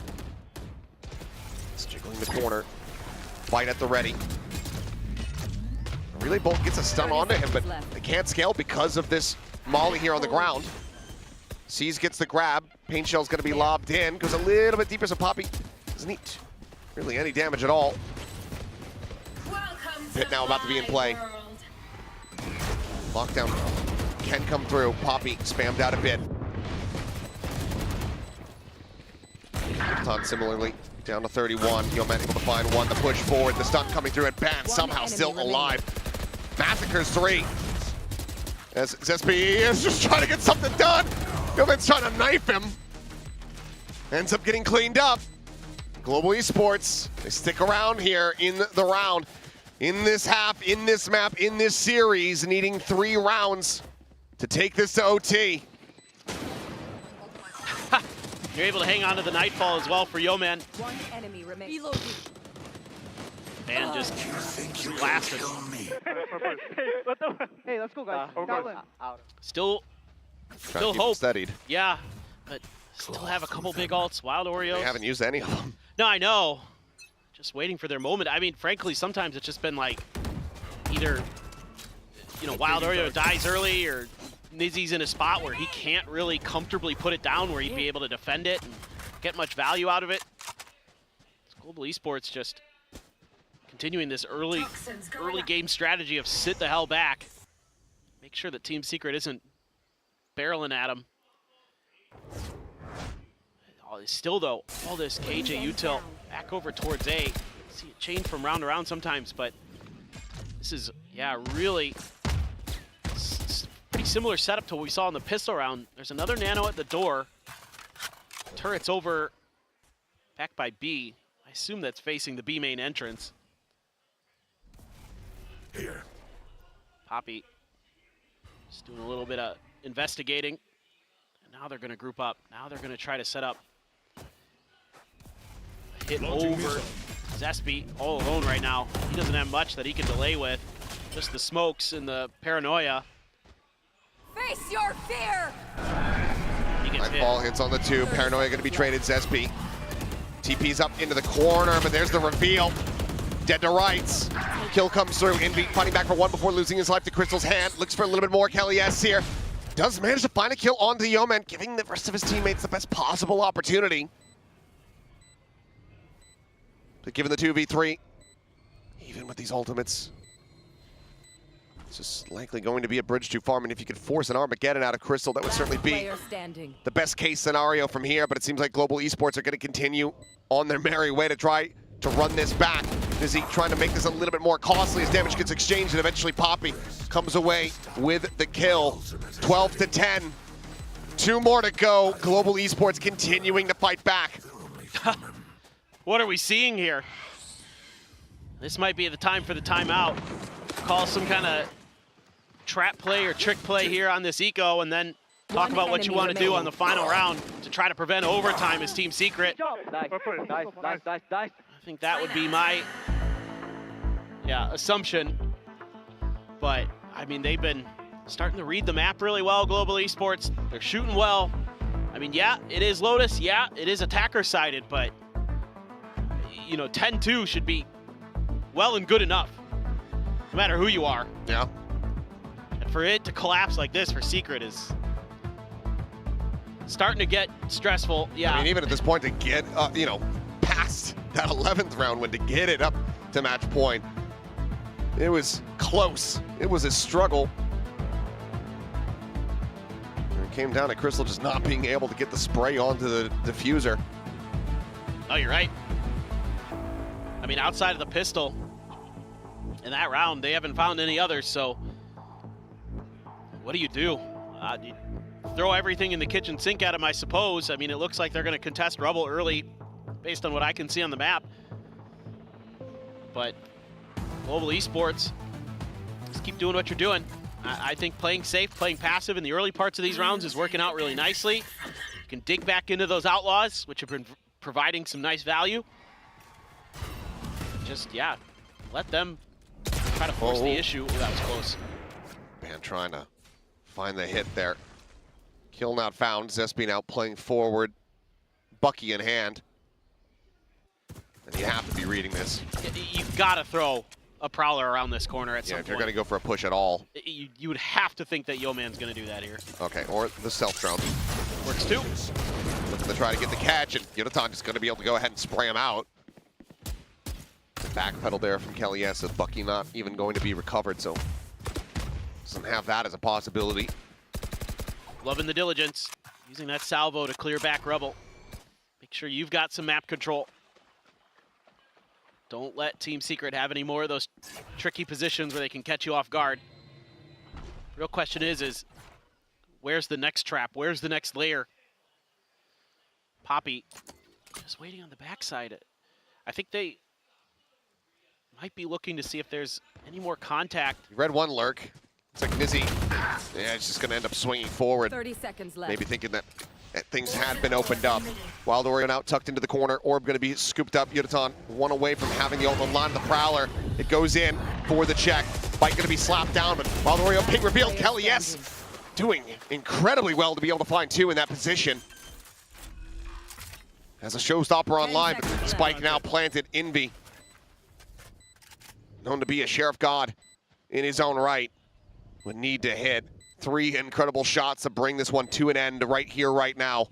It's jiggling the corner. Fight at the ready. Relay Bolt gets a stun onto him, but they can't scale because of this Molly here on the ground. Seas gets the grab. Paint Shell's going to be lobbed in. Goes a little bit deeper, so Poppy doesn't eat really any damage at all. Pit now about to be in play. Lockdown can come through. Poppy spammed out a bit. Ton similarly down to 31. Yeoman able to find one. The push forward. The stun coming through, and Ban somehow still alive. Massacres 3. As Zespi is just trying to get something done. Yeoman's trying to knife him. Ends up getting cleaned up. Global Esports, they stick around here in the round. In this half, in this map, in this series, needing 3 rounds to take this to OT. You're able to hang on to the Nightfall as well for Yeoman. One enemy remains. And just blasted. Hey, let's go, guys. Still Trying to keep hope. it steadied. Yeah, but still have a couple big ults. Wild Oreos. They haven't used any of them. No, I know. Just waiting for their moment. I mean, frankly, sometimes it's just been like either, Wild Oreo dies early or Nizzy's in a spot where he can't really comfortably put it down where he'd be able to defend it and get much value out of it. It's Global Esports just continuing this early game strategy of sit the hell back. Make sure that Team Secret isn't barreling at him. Still though, all this KJ util back over towards A. See it change from round to round sometimes, but this is, really pretty similar setup to what we saw in the pistol round. There's another nano at the door. Turret's over, back by B. I assume that's facing the B main entrance. Here. Poppy just doing a little bit of investigating. And now they're going to group up. Now they're going to try to set up a hit over Zespi all alone right now. He doesn't have much that he can delay with. Just the smokes and the paranoia. Face your fear! He gets Nightfall hits on the 2. Paranoia going to be traded. Zespi TP's up into the corner, but there's the reveal. Dead to rights. Kill comes through. Envy fighting back for one before losing his life to Crystal's hand. Looks for a little bit more. Kelly S here. Does manage to find a kill onto Yeoman, giving the rest of his teammates the best possible opportunity. But given the 2v3, even with these ultimates, it's just likely going to be a bridge too far. I mean, if you could force an Armageddon out of Crystal, that would certainly be the best case scenario from here, but it seems like Global Esports are going to continue on their merry way to try to run this back. Is he trying to make this a little bit more costly as damage gets exchanged, and eventually Poppy comes away with the kill. 12 to 10. 2 more to go. Global Esports continuing to fight back. What are we seeing here? This might be the time for the timeout. Call some kind of trap play or trick play here on this eco, and then talk about what you want to do on the final round to try to prevent overtime as Team Secret. I think that would be my assumption. But, I mean, they've been starting to read the map really well, Global Esports. They're shooting well. I mean, yeah, it is Lotus. Yeah, it is attacker-sided, but, you know, 10-2 should be well and good enough, no matter who you are. Yeah. And for it to collapse like this for Secret is starting to get stressful. Yeah. I mean, even at this point to get, you know, past that 11th round win, to get it up to match point, it was close. It was a struggle. And it came down to Crystal just not being able to get the spray onto the diffuser. Oh, you're right. I mean, outside of the pistol in that round, they haven't found any others, so what do? You throw everything in the kitchen sink at them, I suppose. I mean, it looks like they're going to contest Rubble early based on what I can see on the map. But Global Esports, just keep doing what you're doing. I think playing safe, playing passive in the early parts of these rounds is working out really nicely. You can dig back into those outlaws, which have been providing some nice value. Just, yeah, let them try to force the issue. Oh, that was close. Man, trying to find the hit there. Kill not found. Zespy now playing forward. Bucky in hand. And you have to be reading this. You've got to throw a Prowler around this corner at some point. If you're going to go for a push at all. You would have to think that Yeoman's going to do that here. Okay, or the self-drone. Works too. Looking to try to get the catch, and Yodaton is going to be able to go ahead and spray him out. The backpedal there from Kelly S. With Bucky not even going to be recovered, so doesn't have that as a possibility. Loving the diligence. Using that salvo to clear back Rebel. Make sure you've got some map control. Don't let Team Secret have any more of those tricky positions where they can catch you off guard. Real question is where's the next trap? Where's the next layer? Poppy just waiting on the backside. I think they might be looking to see if there's any more contact. Red one lurk. It's like Nizzy. Yeah, it's just going to end up swinging forward. 30 seconds left. Maybe thinking that things had been opened up. Wild Orion out tucked into the corner. Orb going to be scooped up. Yodaton one away from having the ult on line. The Prowler. It goes in for the check. Bite going to be slapped down, but Wild Orion ping reveal. Kelly S. doing incredibly well to be able to find 2 in that position. Has a showstopper online, but Spike now planted. Envy, known to be a Sheriff God in his own right, would need to hit 3 incredible shots to bring this one to an end right here, right now.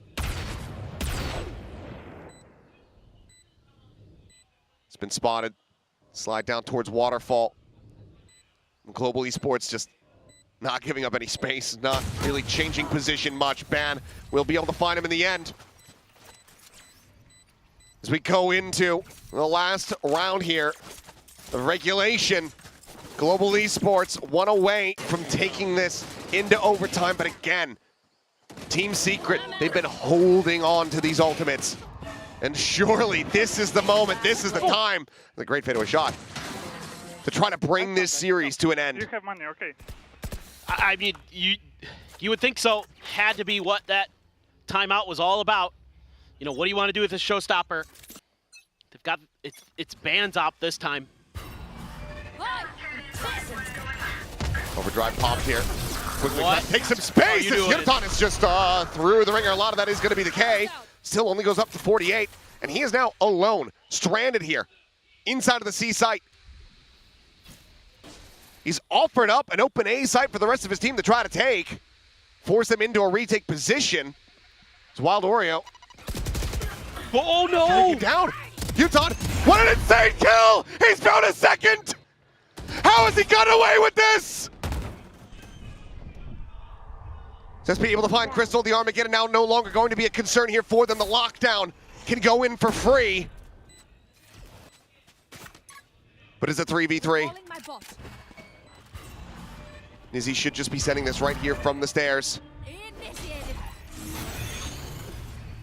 It's been spotted. Slide down towards Waterfall. Global Esports just not giving up any space, not really changing position much. Ban will be able to find him in the end. As we go into the last round here of regulation, Global Esports one away from taking this into overtime, but again, Team Secret, they've been holding on to these ultimates. And surely this is the moment, this is the time, the great fadeaway shot, to try to bring this series to an end. You have money, okay. I mean, you would think so. Had to be what that timeout was all about. You know, what do you want to do with this showstopper? They've got, it's Ban's op this time. Overdrive popped here. Quickly take some space. Yodaton is just through the ringer. A lot of that is going to be the K. Still only goes up to 48. And he is now alone, stranded here inside of the C site. He's offered up an open A site for the rest of his team to try to take. Force them into a retake position. It's Wild Oreo. Oh no! Take it down. Utah, what an insane kill! He's found a second! How has he got away with this? Just be able to find Crystal. The Armageddon now no longer going to be a concern here for them. The lockdown can go in for free. But it's a 3v3. Nizzy should just be sending this right here from the stairs.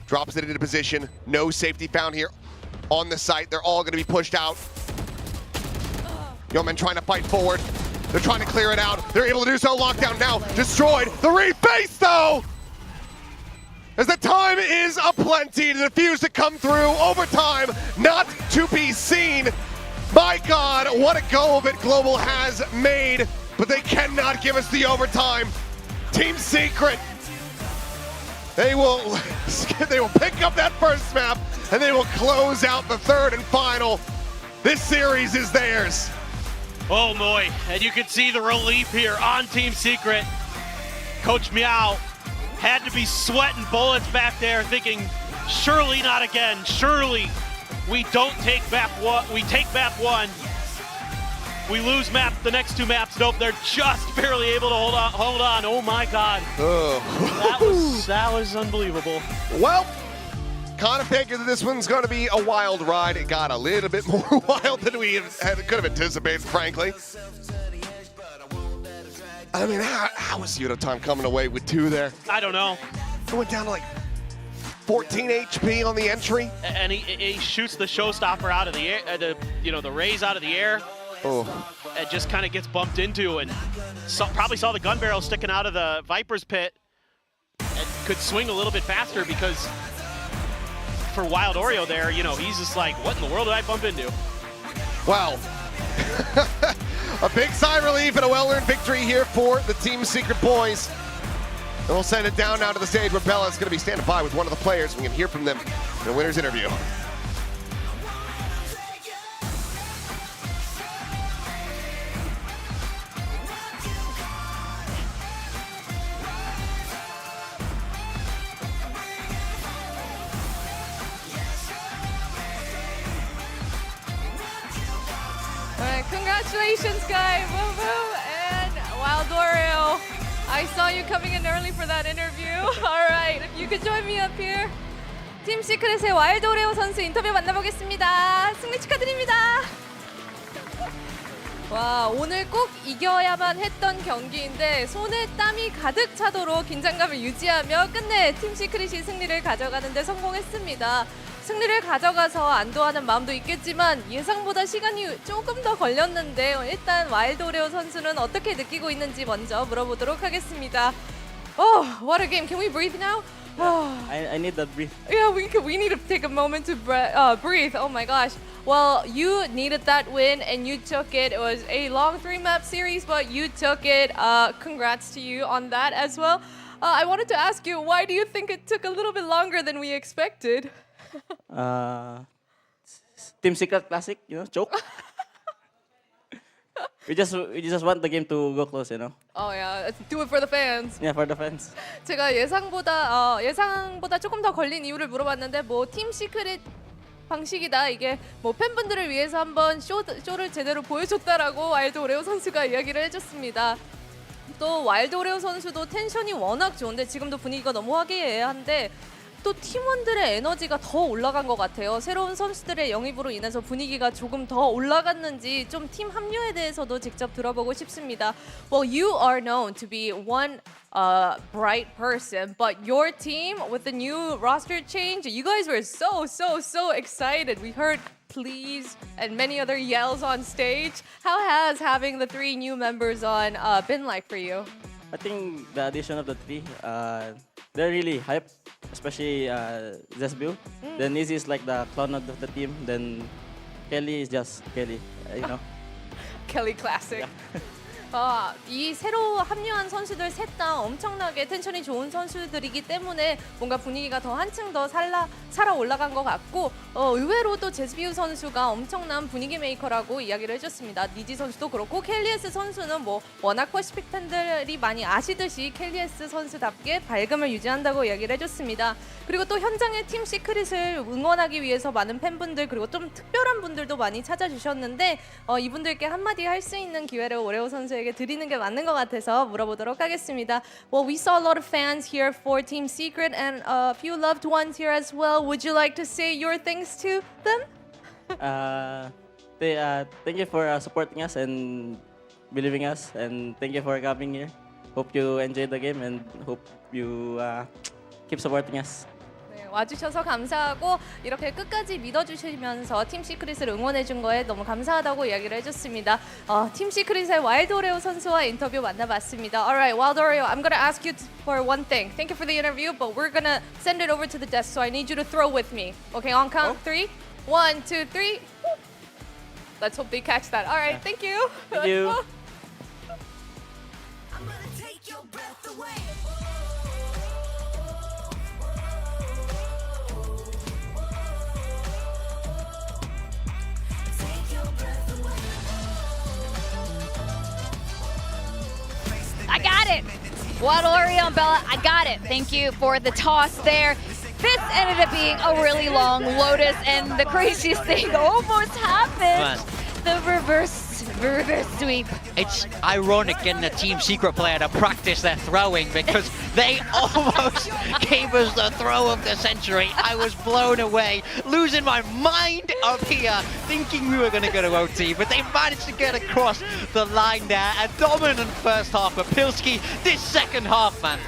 Drops it into position. No safety found here on the site. They're all going to be pushed out. Yeoman trying to fight forward. They're trying to clear it out. They're able to do so. Lockdown now destroyed. The reface though! As the time is aplenty to defuse to come through. Overtime not to be seen. My God, what a go of it Global has made. But they cannot give us the overtime. Team Secret. They will pick up that first map and they will close out the third and final. This series is theirs. Oh boy, and you can see the relief here on Team Secret. Coach Meow had to be sweating bullets back there thinking, surely not again, surely we don't take map one, we take map one. We lose the next two maps. Nope, they're just barely able to hold on. Oh my God. That was unbelievable. Well, kind of figured that this one's going to be a wild ride. It got a little bit more wild than we could have anticipated, frankly. I mean, how was Time coming away with two there? I don't know. It went down to like 14 HP on the entry. And he shoots the showstopper out of the air, the rays out of the air. Oh. And just kind of gets bumped into and probably saw the gun barrel sticking out of the Viper's pit and could swing a little bit faster because for Wild Oreo there, he's just like, what in the world did I bump into? Wow. A big sigh of relief and a well-earned victory here for the Team Secret boys. And we'll send it down now to the stage where Bella's going to be standing by with one of the players. We can hear from them in the winner's interview. Congratulations, guy. Boom, boom. And Wild Oreo, I saw you coming in early for that interview. All right, if you could join me up here. 팀 시크릿의 와일드 오레오 선수 인터뷰 만나보겠습니다. 승리 축하드립니다. 와, 오늘 꼭 이겨야만 했던 경기인데 손에 땀이 가득 차도록 긴장감을 유지하며 끝내 팀 시크릿이 승리를 가져가는 데 성공했습니다. 승리를 가져가서 안도하는 마음도 있겠지만 예상보다 시간이 조금 더 걸렸는데 일단 와일드 오레오 선수는 어떻게 느끼고 있는지 먼저 물어보도록 하겠습니다. Oh, what a game. Can we breathe now? I need that breathe. Yeah, we need to take a moment to breathe. Oh my gosh. Well, you needed that win and you took it. It was a long 3-map series, but you took it. Congrats to you on that as well. I wanted to ask you, why do you think it took a little bit longer than we expected? Team Secret Classic, joke. we just want the game to go close, Oh yeah, do it for the fans. Yeah, for the fans. 제가 예상보다 조금 더 걸린 이유를 물어봤는데 팀 시크릿 방식이다. 이게 팬분들을 위해서 한번 쇼를 제대로 보여줬다라고 와일드 오레오 선수가 이야기를 해줬습니다. 또 와일드 오레오 선수도 텐션이 워낙 좋은데 지금도 분위기가 너무 화기애애한데 또 팀원들의 에너지가 더 올라간 것 같아요. 새로운 선수들의 영입으로 인해서 분위기가 조금 더 올라갔는지 좀 팀 합류에 대해서도 직접 들어보고 싶습니다. Well, you are known to be one bright person, but your team with the new roster change, you guys were so excited. We heard please and many other yells on stage. How has having the 3 new members on been like for you? I think the addition of the 3, they're really hyped, especially Zesbu. Then Izzy is like the clown of the team. Then Kelly is just Kelly, Kelly classic. Yeah. 이 새로 합류한 선수들 셋 다 엄청나게 텐션이 좋은 선수들이기 때문에 뭔가 분위기가 더 한층 더 살아 올라간 것 같고 의외로 또 제스비우 선수가 엄청난 분위기 메이커라고 이야기를 해줬습니다. 니지 선수도 그렇고 켈리에스 선수는 뭐 워낙 퍼시픽 팬들이 많이 아시듯이 켈리에스 선수답게 밝음을 유지한다고 이야기를 해줬습니다. 그리고 또 현장의 팀 시크릿을 응원하기 위해서 많은 팬분들 그리고 좀 특별한 분들도 많이 찾아주셨는데 이분들께 한마디 할 수 있는 기회를 오레오 선수에게 드리는 게 맞는 것 같아서 물어보도록 하겠습니다. Well, we saw a lot of fans here for Team Secret and a few loved ones here as well. Would you like to say your thanks to them? Thank you for supporting us and believing us, and thank you for coming here. Hope you enjoyed the game and hope you keep supporting us. 네, 와주셔서 감사하고 이렇게 끝까지 믿어주시면서 팀 시크릿을 응원해준 거에 너무 감사하다고 이야기를 해줬습니다. 팀 시크릿의 와일드 오레오 선수와 인터뷰 만나봤습니다. Alright, Wild Oreo, I'm gonna ask you for one thing. Thank you for the interview, but we're gonna send it over to the desk, so I need you to throw with me. Okay, on count 3. 1, 2, 3. Let's hope they catch that. Alright, thank you. Thank you. I got it. Wild Oreo and Bella, I got it. Thank you for the toss there. This ended up being a really long Lotus, and the craziest thing almost happened. The reverse sweep. It's ironic getting a Team Secret player to practice their throwing because they almost gave us the throw of the century. I was blown away, losing my mind up here, thinking we were going to go to OT, but they managed to get across the line there. A dominant first half, but Pilski, this second half, man.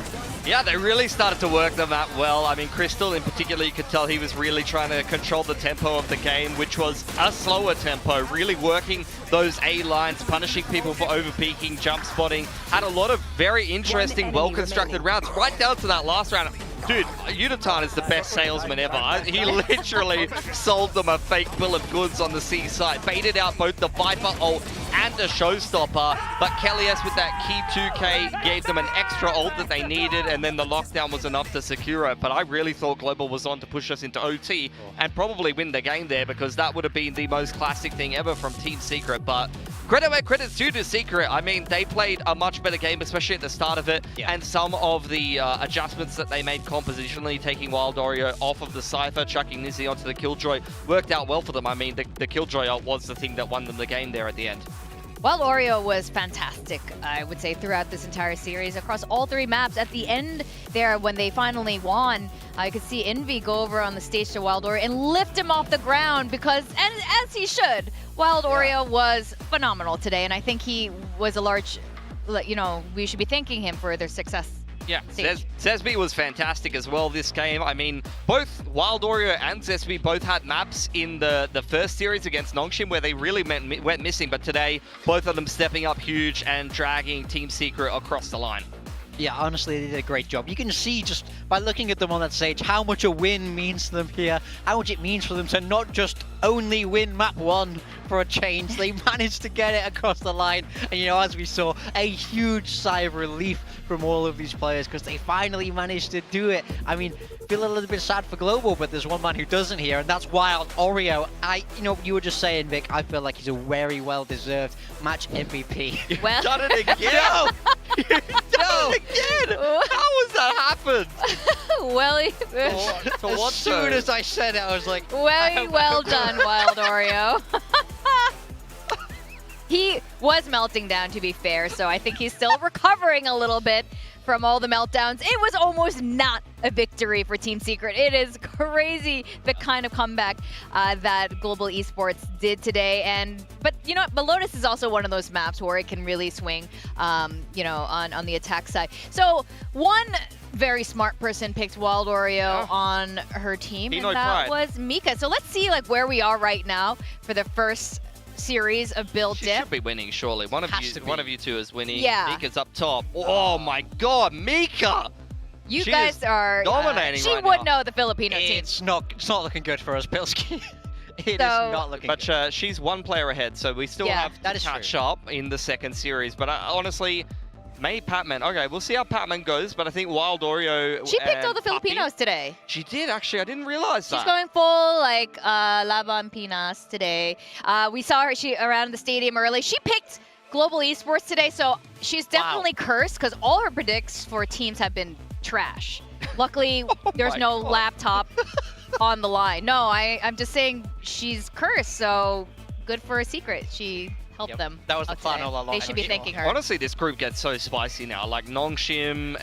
Yeah, they really started to work the map well. I mean, Crystal in particular, you could tell he was really trying to control the tempo of the game, which was a slower tempo, really working those A lines, punishing people for overpeaking, jump spotting. Had a lot of very interesting, well-constructed rounds, right down to that last round. Dude, Unitard is the best salesman ever. He literally sold them a fake bill of goods on the C side. Baited out both the Viper ult and the Showstopper, but Kelly S with that key 2K gave them an extra ult that they needed, and then the lockdown was enough to secure it. But I really thought Global was on to push us into OT and probably win the game there, because that would have been the most classic thing ever from Team Secret. But credit where credit's due to Secret. I mean, they played a much better game, especially at the start of it, and some of the adjustments that they made compositionally, taking Wild Oreo off of the Cypher, chucking Nizzy onto the Killjoy, worked out well for them. I mean, the Killjoy ult was the thing that won them the game there at the end. Wild Oreo was fantastic, I would say, throughout this entire series, across all three maps. At the end there, when they finally won, I could see Envy go over on the stage to Wild Oreo and lift him off the ground because, and as he should, Wild Oreo was phenomenal today, and I think he was a large, you know, we should be thanking him for their success. Yeah, Zesby was fantastic as well this game. I mean, both Wild Oreo and Zesby both had maps in the first series against Nongshim where they really went missing, but today, both of them stepping up huge and dragging Team Secret across the line. Yeah, honestly, they did a great job. You can see just by looking at them on that stage how much a win means to them here, how much it means for them to not just only win map 1 for a change. They managed to get it across the line, and you know, as we saw, a huge sigh of relief from all of these players because they finally managed to do it. I mean, feel a little bit sad for Global, but there's one man who doesn't here, and that's Wild Oreo. You know, you were just saying, Vic, I feel like he's a very well-deserved match MVP. Well, done it again! No! Done it again! How has that happened? Well, as soon as I said it, I was like, well done, Wild Oreo. He was melting down, to be fair, so I think he's still recovering a little bit from all the meltdowns. It was almost not a victory for Team Secret. It is crazy the kind of comeback that Global Esports did today. But you know what? But Lotus is also one of those maps where it can really swing, you know, on the attack side. So one very smart person picked Wild Oreo on her team, and that was Mika. So let's see like where we are right now for the first series of Build Dip. She should be winning, surely. One of you two is winning. Yeah. Mika's up top. Oh my god, Mika! You She guys is are dominating she right would now. know the Filipino team. It's not looking good for us, Pilski. It is So- not looking But good. she's one player ahead, so we still Yeah, have that to is catch true. up in the second series. But honestly, May Patman. Okay, we'll see how Patman goes. But I think Wild Oreo. She picked all and the Filipinos today. She did actually. I didn't realize that. She's going full like Laban Pinas today. We saw her around the stadium early. She picked Global Esports today, so she's definitely cursed because all her predicts for teams have been trash. Luckily, there's my no God. laptop on the line. No, I'm just saying she's cursed, so good for a secret. She helped Yep. them. That was the out plan today. all along, They should I'm be sure. thanking her. Honestly, this group gets so spicy now. Like Nongshim,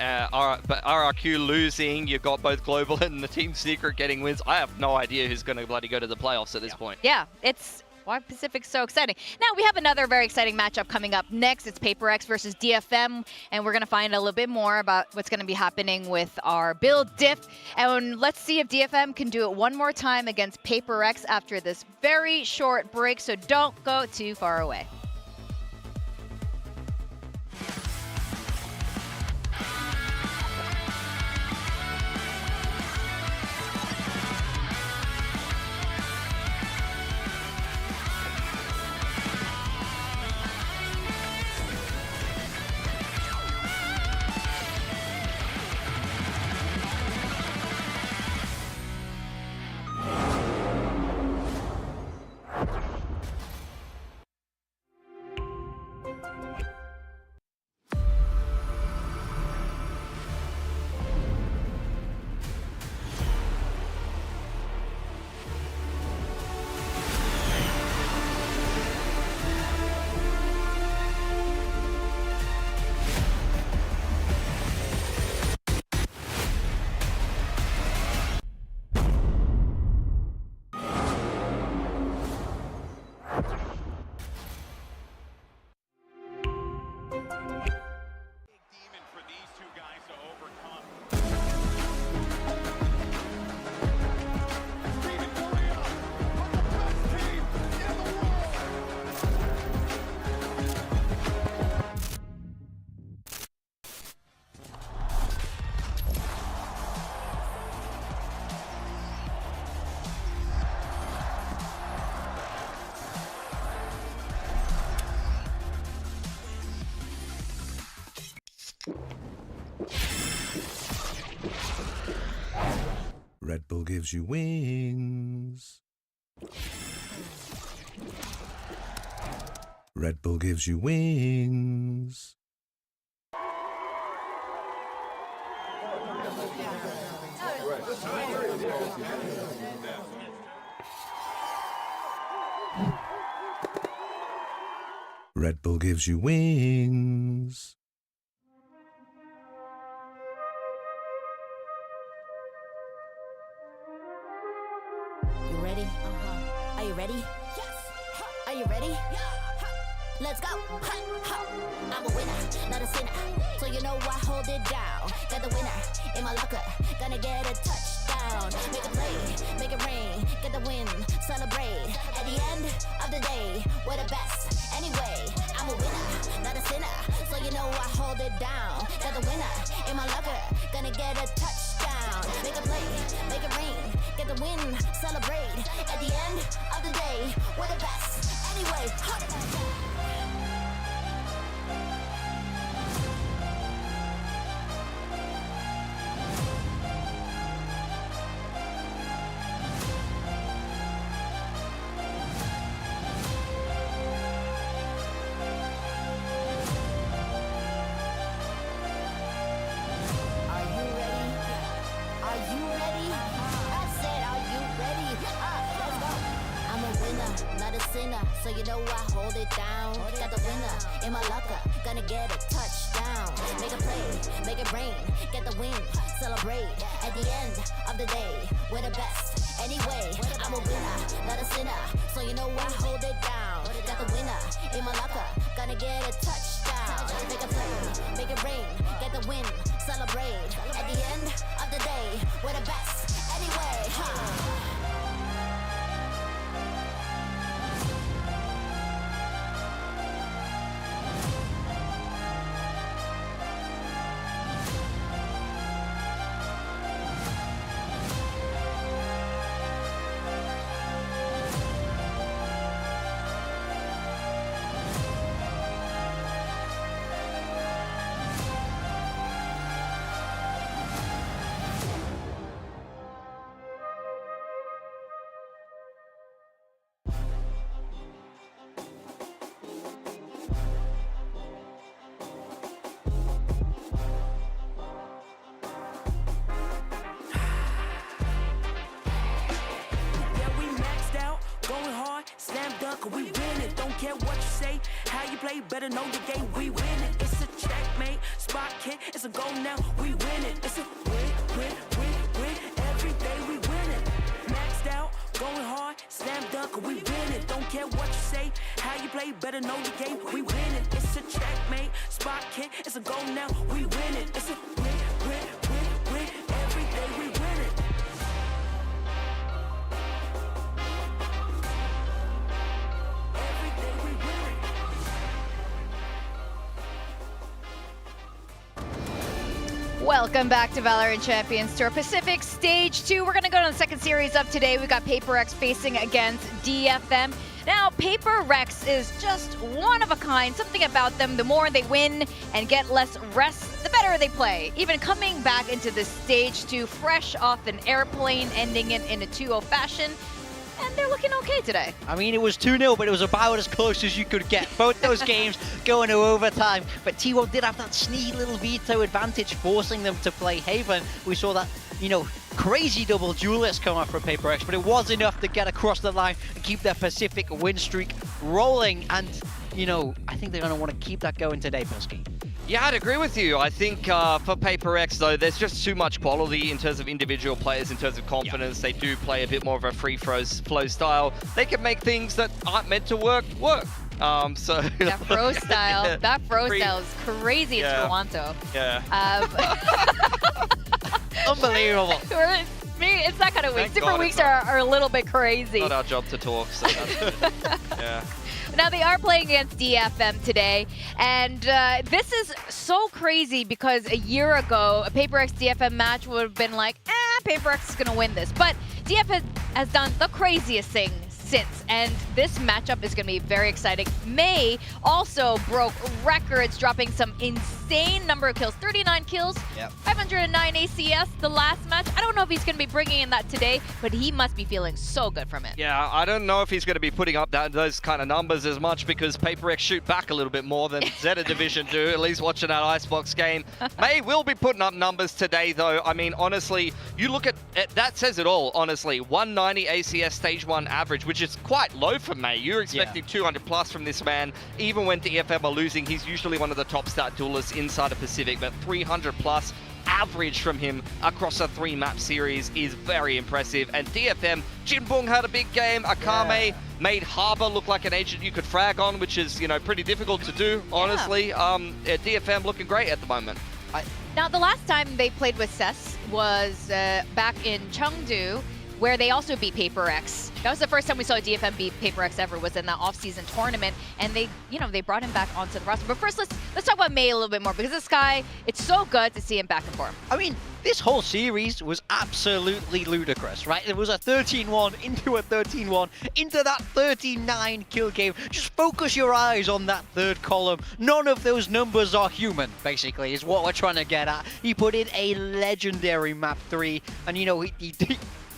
but RRQ losing. You've got both Global and the Team Secret getting wins. I have no idea who's going to bloody go to the playoffs at this point. Yeah, it's why Pacific's so exciting. Now we have another very exciting matchup coming up next. It's PRX versus DFM, and we're going to find a little bit more about what's going to be happening with our build diff. And let's see if DFM can do it one more time against PRX after this very short break, so don't go too far away. Red Bull gives you wings. Red Bull gives you wings. Red Bull gives you wings. You ready? Are you ready? Yes. Are you ready? Let's go. I'm a winner, not a sinner. So you know I hold it down. Got the winner in my locker. Gonna get a touchdown. Make a play, make it rain. Get the win, celebrate. At the end of the day, we're the best. Anyway, I'm a winner, not a sinner. So you know I hold it down. Got the winner in my locker. Gonna get a touchdown. Make a play, make it rain. Get the win, celebrate. At the end of the day, we're the best. Anyway, Are you ready? Are you ready? I said, are you ready? Let's go. I'm a winner, not a sinner, so you know I hold it down. Got the winner in my locker, gonna get a touchdown. Make a play, make it rain, get the win, celebrate. At the end of the day, we're the best. Anyway, I'm a winner, not a sinner, so you know I hold it down. Got the winner in my locker, gonna get a touchdown. Make a play, make it rain, get the win, celebrate. At the end of the day, we're the best. Anyway, Don't care what you say, how you play, better know the game. We win it. It's a checkmate. Spot kick, it's a goal now. We win it. It's a win. Every day we win it. Maxed out, going hard, slam dunk, we win it. Don't care what you say, how you play, better know the game. We win it. It's a checkmate. Spot kick, it's a goal now. We win it. It's a win. Every day we win it. Every day we win it. Welcome back to Valorant Champions Tour Pacific Stage 2. We're going to go to the second series of today. We got PRX facing against DFM. Now, PRX is just one of a kind. Something about them, the more they win and get less rest, the better they play. Even coming back into the Stage 2 fresh off an airplane, ending it in a 2-0 fashion. And they're looking okay today. I mean, it was 2-0, but it was about as close as you could get. Both those games going to overtime. But T1 did have that sneaky little veto advantage, forcing them to play Haven. We saw that, you know, crazy double duelist come up from PRX, but it was enough to get across the line and keep their Pacific win streak rolling. And, you know, I think they're going to want to keep that going today, Pilski. Yeah, I'd agree with you. I think for PRX, though, there's just too much quality in terms of individual players, in terms of confidence. They do play a bit more of a free flow style. They can make things that aren't meant to work. So that fro style, yeah. that fro style is crazy in Toronto. Yeah. Unbelievable. It's that kind of week. Thank Super God weeks it's not- are a little bit crazy. Not our job to talk, so that's good. Yeah. Now, they are playing against DFM today, and this is so crazy because a year ago, a PRX DFM match would have been like, PRX is going to win this. But DFM has done the craziest thing since, and this matchup is going to be very exciting. May also broke records, dropping some insane number of kills, 39 kills, 509 ACS the last match. I don't know if he's going to be bringing in that today, but he must be feeling so good from it. Yeah, I don't know if he's going to be putting up those kind of numbers as much because PRX shoot back a little bit more than Zeta Division do, at least watching that Icebox game. May will be putting up numbers today, though. I mean, honestly, you look at it, that says it all, honestly. 190 ACS Stage 1 average, which is quite low for May. You're expecting 200 plus from this man. Even when DFM are losing, he's usually one of the top stat duelists inside of Pacific, but 300 plus average from him across a 3-map series is very impressive. And DFM, Jinbong had a big game. Akame made Harbor look like an agent you could frag on, which is, you know, pretty difficult to do, honestly. DFM looking great at the moment. Now, the last time they played with CES was back in Chengdu, where they also beat PRX. That was the first time we saw DFM beat PRX ever, was in that off-season tournament, and they brought him back onto the roster. But first, let's talk about May a little bit more, because this guy, it's so good to see him back in form. I mean, this whole series was absolutely ludicrous, right? It was a 13-1 into a 13-1 into that 39 kill game. Just focus your eyes on that third column. None of those numbers are human, basically, is what we're trying to get at. He put in a legendary map 3, and, you know, he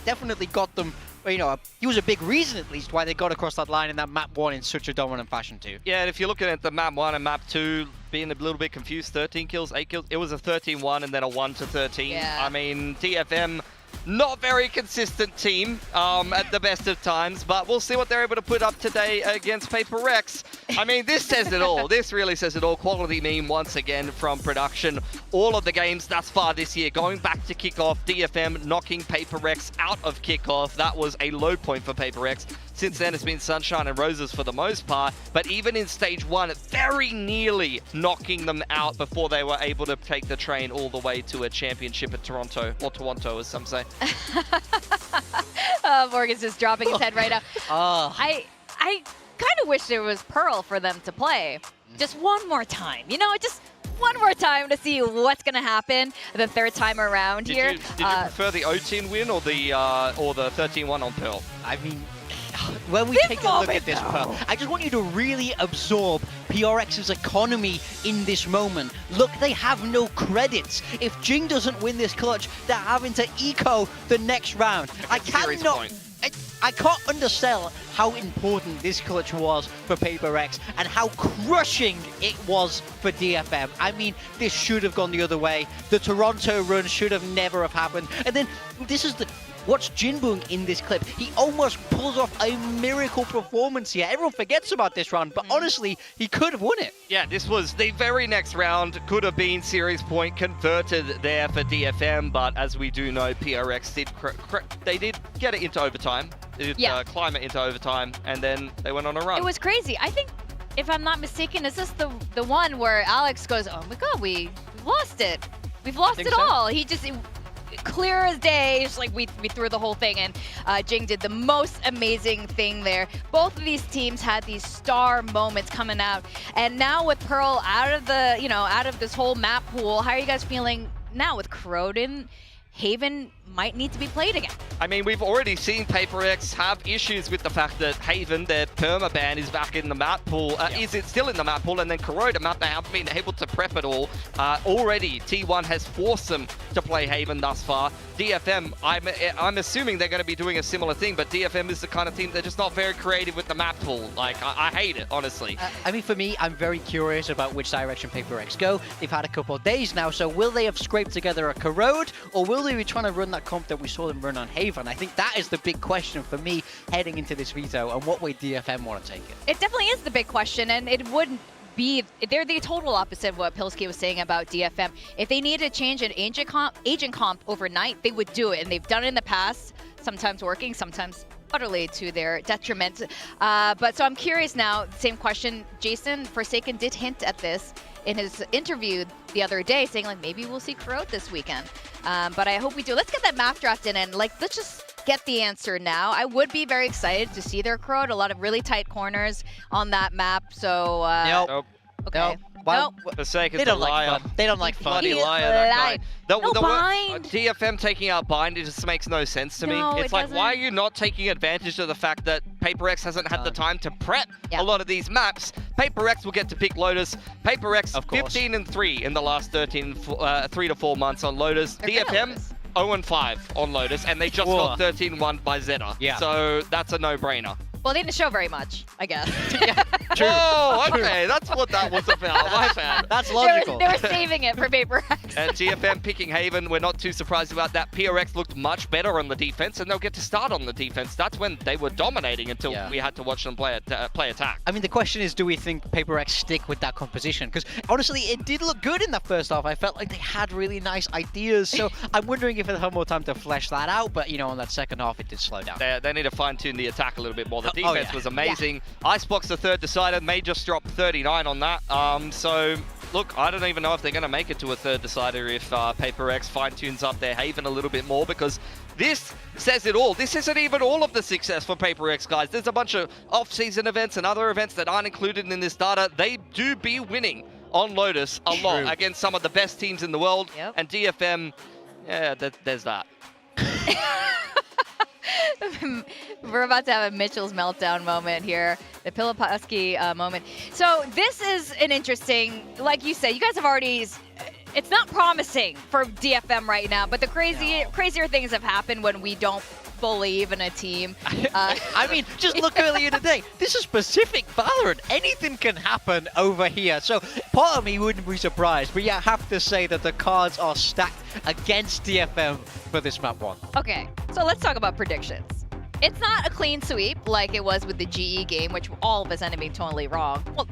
definitely got them. You know, he was a big reason, at least, why they got across that line in that map 1 in such a dominant fashion, too. Yeah, and if you're looking at the map 1 and map 2, being a little bit confused, 13 kills, 8 kills, it was a 13-1 and then a 1-13. Yeah. I mean, DFM, not very consistent team at the best of times, but we'll see what they're able to put up today against PRX. I mean, this says it all. This really says it all. Quality meme once again from production. All of the games thus far this year, going back to kickoff, DFM knocking PRX out of kickoff. That was a low point for PRX. Since then, it's been sunshine and roses for the most part, but even in Stage 1, very nearly knocking them out before they were able to take the train all the way to a championship at Toronto, or Toronto as some say. Morgan's just dropping his head right now. I kind of wish there was Pearl for them to play. Just one more time, you know, just one more time to see what's going to happen the third time around here. Did you prefer the 0-10 win or the 13-1 on Pearl? I mean, when we take a look at this, Pearl, I just want you to really absorb PRX's economy in this moment. Look, they have no credits. If Jing doesn't win this clutch, they're having to eco the next round. I can't undersell how important this clutch was for PRX and how crushing it was for DFM. I mean, this should have gone the other way. The Toronto run should have never have happened. And then this is the watch Jinbung in this clip. He almost pulls off a miracle performance here. Everyone forgets about this round, but honestly, he could have won it. Yeah, this was the very next round. Could have been series point converted there for DFM, but as we do know, PRX did get it into overtime. They did climb it into overtime, and then they went on a run. It was crazy. I think, if I'm not mistaken, is this the one where Alex goes, oh my god, we've lost it. We've lost it all. He just, clear as day, just like we threw the whole thing in. Jing did the most amazing thing there. Both of these teams had these star moments coming out. And now with Pearl out of the, out of this whole map pool, how are you guys feeling now with Corrodin? Haven might need to be played again. I mean, we've already seen PaperX have issues with the fact that Haven, their permaban, is back in the map pool. Is it still in the map pool? And then Corrode, a map they haven't been able to prep at all. Already, T1 has forced them to play Haven thus far. DFM, I'm assuming they're going to be doing a similar thing, but DFM is the kind of team they're just not very creative with the map pool. Like, I hate it, honestly. I mean, for me, I'm very curious about which direction PaperX go. They've had a couple of days now, so will they have scraped together a Corrode, or will they be trying to run that comp that we saw them run on Haven? I think that is the big question for me heading into this veto, and what way DFM want to take it. It definitely is the big question, and it wouldn't be, they're the total opposite of what Pilsky was saying about DFM. If they needed to change an agent comp overnight, they would do it, and they've done it in the past, sometimes working, sometimes utterly to their detriment. But so I'm curious now, same question, Jason Forsaken did hint at this in his interview the other day, saying like maybe we'll see Corrode this weekend. But I hope we do. Let's get that map draft in, and like let's just get the answer now. I would be very excited to see their Corrode. A lot of really tight corners on that map. So Nope. Okay. Nope. Well, Forsaken's they don't a like liar. fun. They don't like fun. Bloody liar, that guy. No bind. DFM taking out bind, it just makes no sense to No, me. it It's like, doesn't. why are you not taking advantage of the fact that PaperX hasn't had the time to prep a lot of these maps? PaperX will get to pick Lotus. PaperX 15-3 in the last 3 to 4 months on Lotus. DFM 0-5 on Lotus, and they just got 13-1 by Zeta. Yeah. So that's a no-brainer. Well, they didn't show very much, I guess. Whoa, okay, that's what that was about. My bad. That's logical. They were saving it for PaperX. And GFM picking Haven, we're not too surprised about that. PRX looked much better on the defense, and they'll get to start on the defense. That's when they were dominating until we had to watch them play attack. I mean, the question is, do we think PaperX stick with that composition? Because honestly, it did look good in that first half. I felt like they had really nice ideas. So I'm wondering if they'll have more time to flesh that out. But, in that second half, it did slow down. They need to fine-tune the attack a little bit more. The defense was amazing. Icebox, the third decider, may just drop 39 on that. So, look, I don't even know if they're going to make it to a third decider if PaperX fine-tunes up their Haven a little bit more, because this says it all. This isn't even all of the success for PaperX, guys. There's a bunch of off-season events and other events that aren't included in this data. They do be winning on Lotus a lot against some of the best teams in the world. And DFM, yeah, there's that. We're about to have a Mitchell's meltdown moment here, the Pilipowski moment. So this is an interesting, like you said, you guys have already, it's not promising for DFM right now, but the crazier things have happened when we don't believe in a team. I mean, just look earlier today. This is Pacific Valorant. Anything can happen over here. So part of me wouldn't be surprised, but yeah, I have to say that the cards are stacked against DFM for this map one. Okay, so let's talk about predictions. It's not a clean sweep like it was with the GE game, which all of us ended up being totally wrong. Well,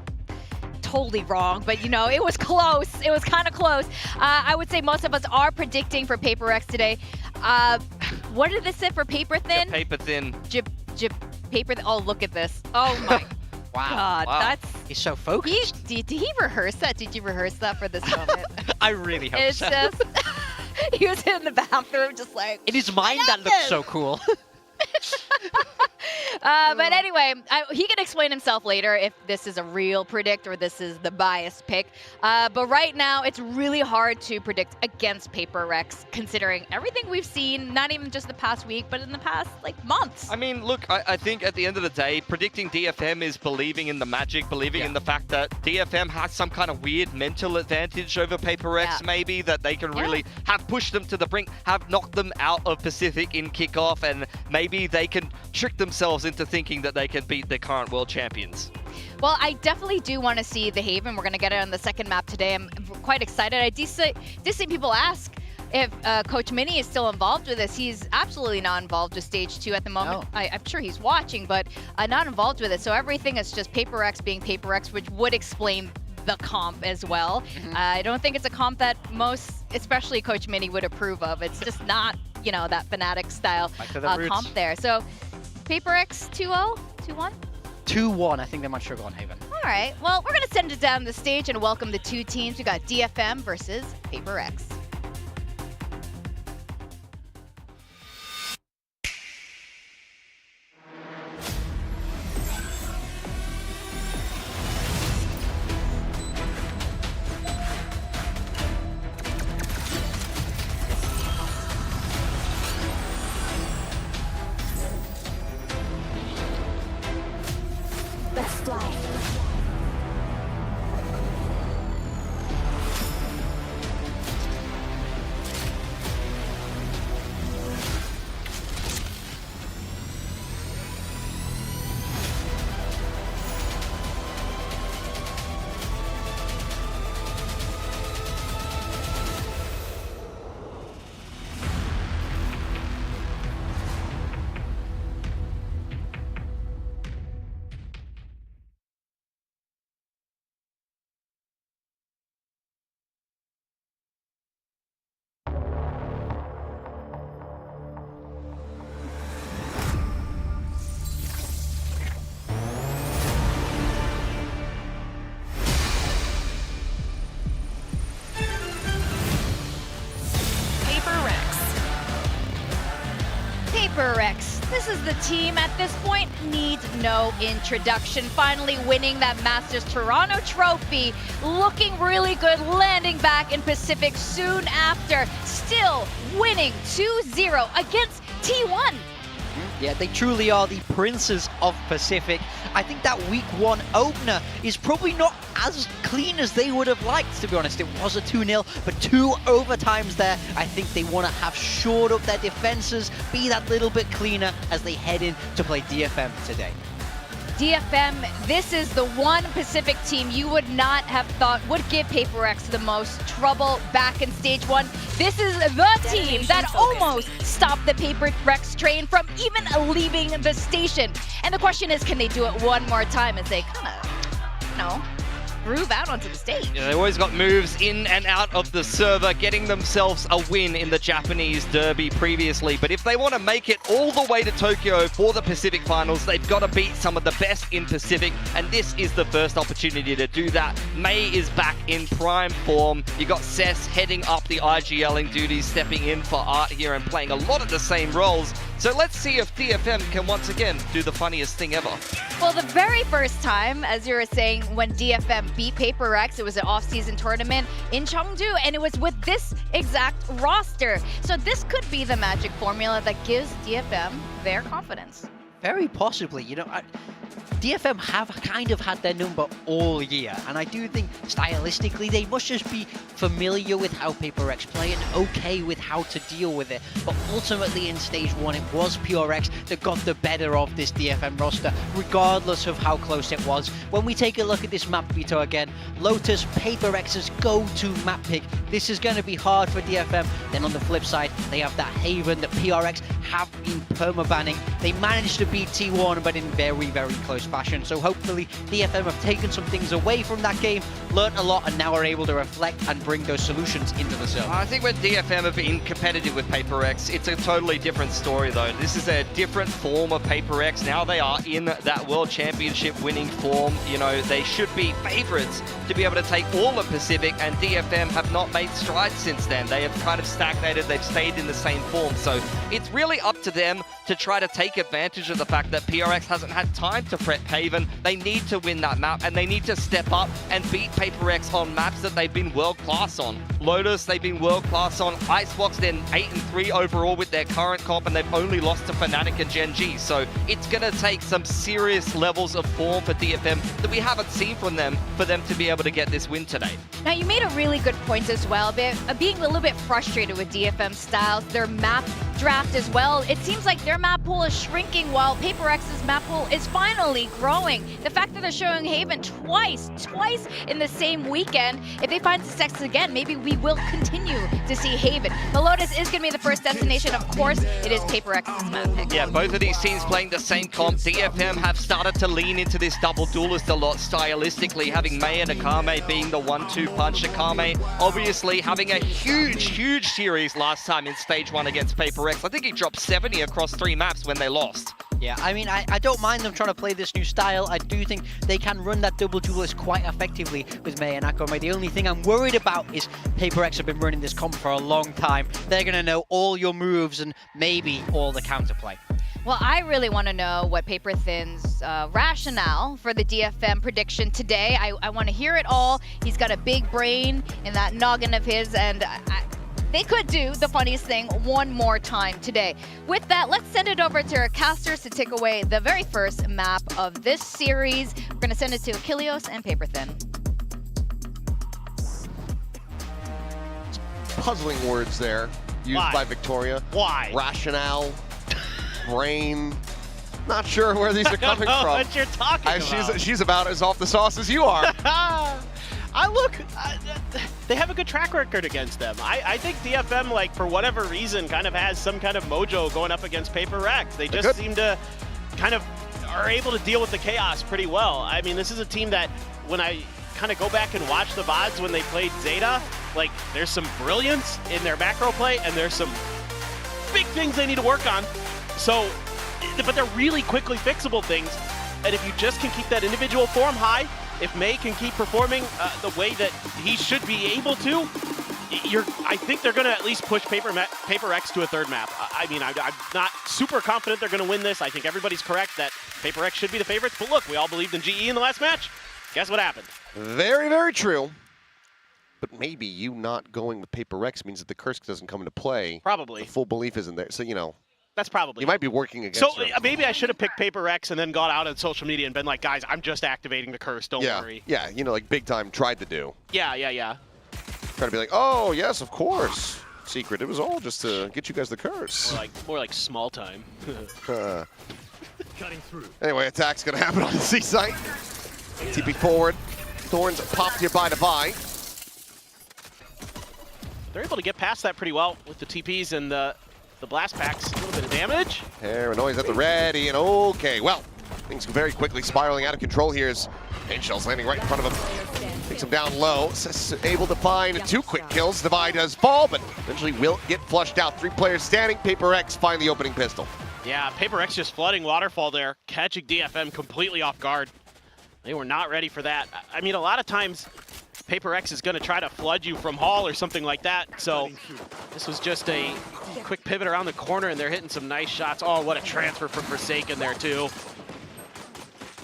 totally wrong, but it was close. It was kind of close. I would say most of us are predicting for PaperX today. What did this say for Paper Thin? Paper Thin. Paper. Oh, look at this. Oh my God, that's. He's so focused. Did he rehearse that? Did you rehearse that for this moment? I really hope It's so. just. He was in the bathroom, just like. In his mind, that looks so cool. But anyway, he can explain himself later if this is a real predict or this is the biased pick. But right now, it's really hard to predict against PaperX, considering everything we've seen, not even just the past week, but in the past, months. I mean, look, I think at the end of the day, predicting DFM is believing in the magic, believing in the fact that DFM has some kind of weird mental advantage over PaperX, maybe, that they can really have pushed them to the brink, have knocked them out of Pacific in kickoff, and maybe they can trick themselves into thinking that they can beat the current world champions. Well, I definitely do want to see the Haven. We're going to get it on the second map today. I'm quite excited. I did see people ask, if Coach Mini is still involved with this. He's absolutely not involved with Stage 2 at the moment. No. I'm sure he's watching, but not involved with it. So everything is just Paper X being Paper X, which would explain the comp as well. I don't think it's a comp that most, especially Coach Mini, would approve of. It's just not, you know, that Fnatic style comp there. So Paper X 2-0, 2-1? 2-1. I think they might struggle on Haven. All right. Well, we're going to send it down the stage and welcome the two teams. We got DFM versus Paper X. Let's fly. Paper X. This is the team at this point needs no introduction. Finally winning that Masters Toronto trophy. Looking really good, landing back in Pacific soon after. Still winning 2-0 against T1. Yeah, they truly are the princes of Pacific. I think that week 1 opener is probably not as clean as they would have liked, to be honest. It was a 2-0, but 2 overtimes there. I think they want to have shored up their defenses, be that little bit cleaner as they head in to play DFM today. DFM, this is the one Pacific team you would not have thought would give Paper X the most trouble back in Stage 1. This is the team that almost stopped the Paper X train from even leaving the station. And the question is, can they do it one more time as they kind of, you know, groove out onto the stage? Yeah, they always got moves in and out of the server, getting themselves a win in the Japanese Derby previously. But if they want to make it all the way to Tokyo for the Pacific Finals, they've got to beat some of the best in Pacific, and this is the first opportunity to do that. May is back in prime form. You got Cess heading up the IGLing duties, stepping in for Art here and playing a lot of the same roles. So let's see if DFM can once again do the funniest thing ever. Well, the very first time, as you were saying, when DFM beat Paper X, it was an off-season tournament in Chengdu, and it was with this exact roster. So this could be the magic formula that gives DFM their confidence. Very possibly. You know, DFM have kind of had their number all year, and I do think stylistically they must just be familiar with how Paper X play and okay with how to deal with it. But ultimately in Stage 1, it was PRX that got the better of this DFM roster, regardless of how close it was. When we take a look at this map veto again, Lotus, Paper X's go-to map pick. This is going to be hard for DFM. Then on the flip side, they have that Haven that PRX have been perma-banning. They managed to beat T1, but in very, very close fashion. So hopefully DFM have taken some things away from that game, learned a lot, and now are able to reflect and bring those solutions into the zone. I think when DFM have been competitive with Paper X, it's a totally different story though. This is a different form of Paper X. Now they are in that World Championship winning form. You know, they should be favorites to be able to take all of Pacific, and DFM have not made strides since then. They have kind of stagnated, they've stayed in the same form. So it's really up to them to try to take advantage of the fact that PRX hasn't had time to prep Haven. They need to win that map, and they need to step up and beat Paper X on maps that they've been world-class on. Lotus, they've been world-class on. Icebox, they're 8-3 overall with their current comp, and they've only lost to Fnatic and Gen G. So it's going to take some serious levels of form for DFM that we haven't seen from them for them to be able to get this win today. Now, you made a really good point as well, being a little bit frustrated with DFM styles, their map draft as well. It seems like their map pool is shrinking while Paper X's map pool is finally only growing. The fact that they're showing Haven twice in the same weekend, if they find success again, maybe we will continue to see Haven. The Lotus is going to be the first destination. Of course, it is PRX's map pick. Yeah, both of these teams playing the same comp. DFM have started to lean into this double duelist a lot stylistically, having Mei and Akame being the 1-2 punch. Akame obviously having a huge series last time in stage 1 against PRX. I think he dropped 70 across 3 maps when they lost. Yeah, I mean, I don't mind them trying to play this new style. I do think they can run that double duelist quite effectively with Mei and Akame. The only thing I'm worried about is PRX have been running this comp for a long time. They're going to know all your moves and maybe all the counterplay. Well, I really want to know what Paper Thin's rationale for the DFM prediction today. I want to hear it all. He's got a big brain in that noggin of his, and they could do the funniest thing one more time today. With that, let's send it over to our casters to take away the very first map of this series. We're going to send it to Achilleos and Paper Thin. Puzzling words there used by Victoria. Why? Rationale, brain. Not sure where these are coming I don't know from. what you're talking about. She's about as off the sauce as you are. They have a good track record against them. I think DFM, like, for whatever reason, kind of has some kind of mojo going up against PRX. They just seem to kind of are able to deal with the chaos pretty well. I mean, this is a team that when I kind of go back and watch the VODs when they played Zeta, like, there's some brilliance in their macro play and there's some big things they need to work on. So, but they're really quickly fixable things. And if you just can keep that individual form high, if Mei can keep performing the way that he should be able to, I think they're going to at least push PRX to a third map. I mean, I'm not super confident they're going to win this. I think everybody's correct that PRX should be the favorites. But look, we all believed in GE in the last match. Guess what happened? Very, very true. But maybe you not going with PRX means that the curse doesn't come into play. Probably. The full belief isn't there. So, you know. That's probably. You might be working against So her. maybe I should have picked PRX and then got out on social media and been like, guys, I'm just activating the curse. Don't worry. Yeah, you know, like Big Time tried to do. Yeah. Trying to be like, oh, yes, of course. Secret. It was all just to get you guys the curse. More like small time. Cutting through. Anyway, attack's going to happen on the C site. TP forward. Thorns popped here by Devi. They're able to get past that pretty well with the TPs and the blast packs. A little bit of damage. Paranoia's at the ready, and okay, well, things very quickly spiraling out of control here as Pain Shell's landing right in front of him. Takes him down low. Able to find 2 quick kills. Devi does fall, but eventually will get flushed out. 3 players standing. PRX find the opening pistol. Yeah, PRX just flooding Waterfall there, catching DFM completely off guard. They were not ready for that. I mean, a lot of times, PRX is going to try to flood you from Hall or something like that. So this was just a quick pivot around the corner, and they're hitting some nice shots. Oh, what a transfer from Forsaken there, too.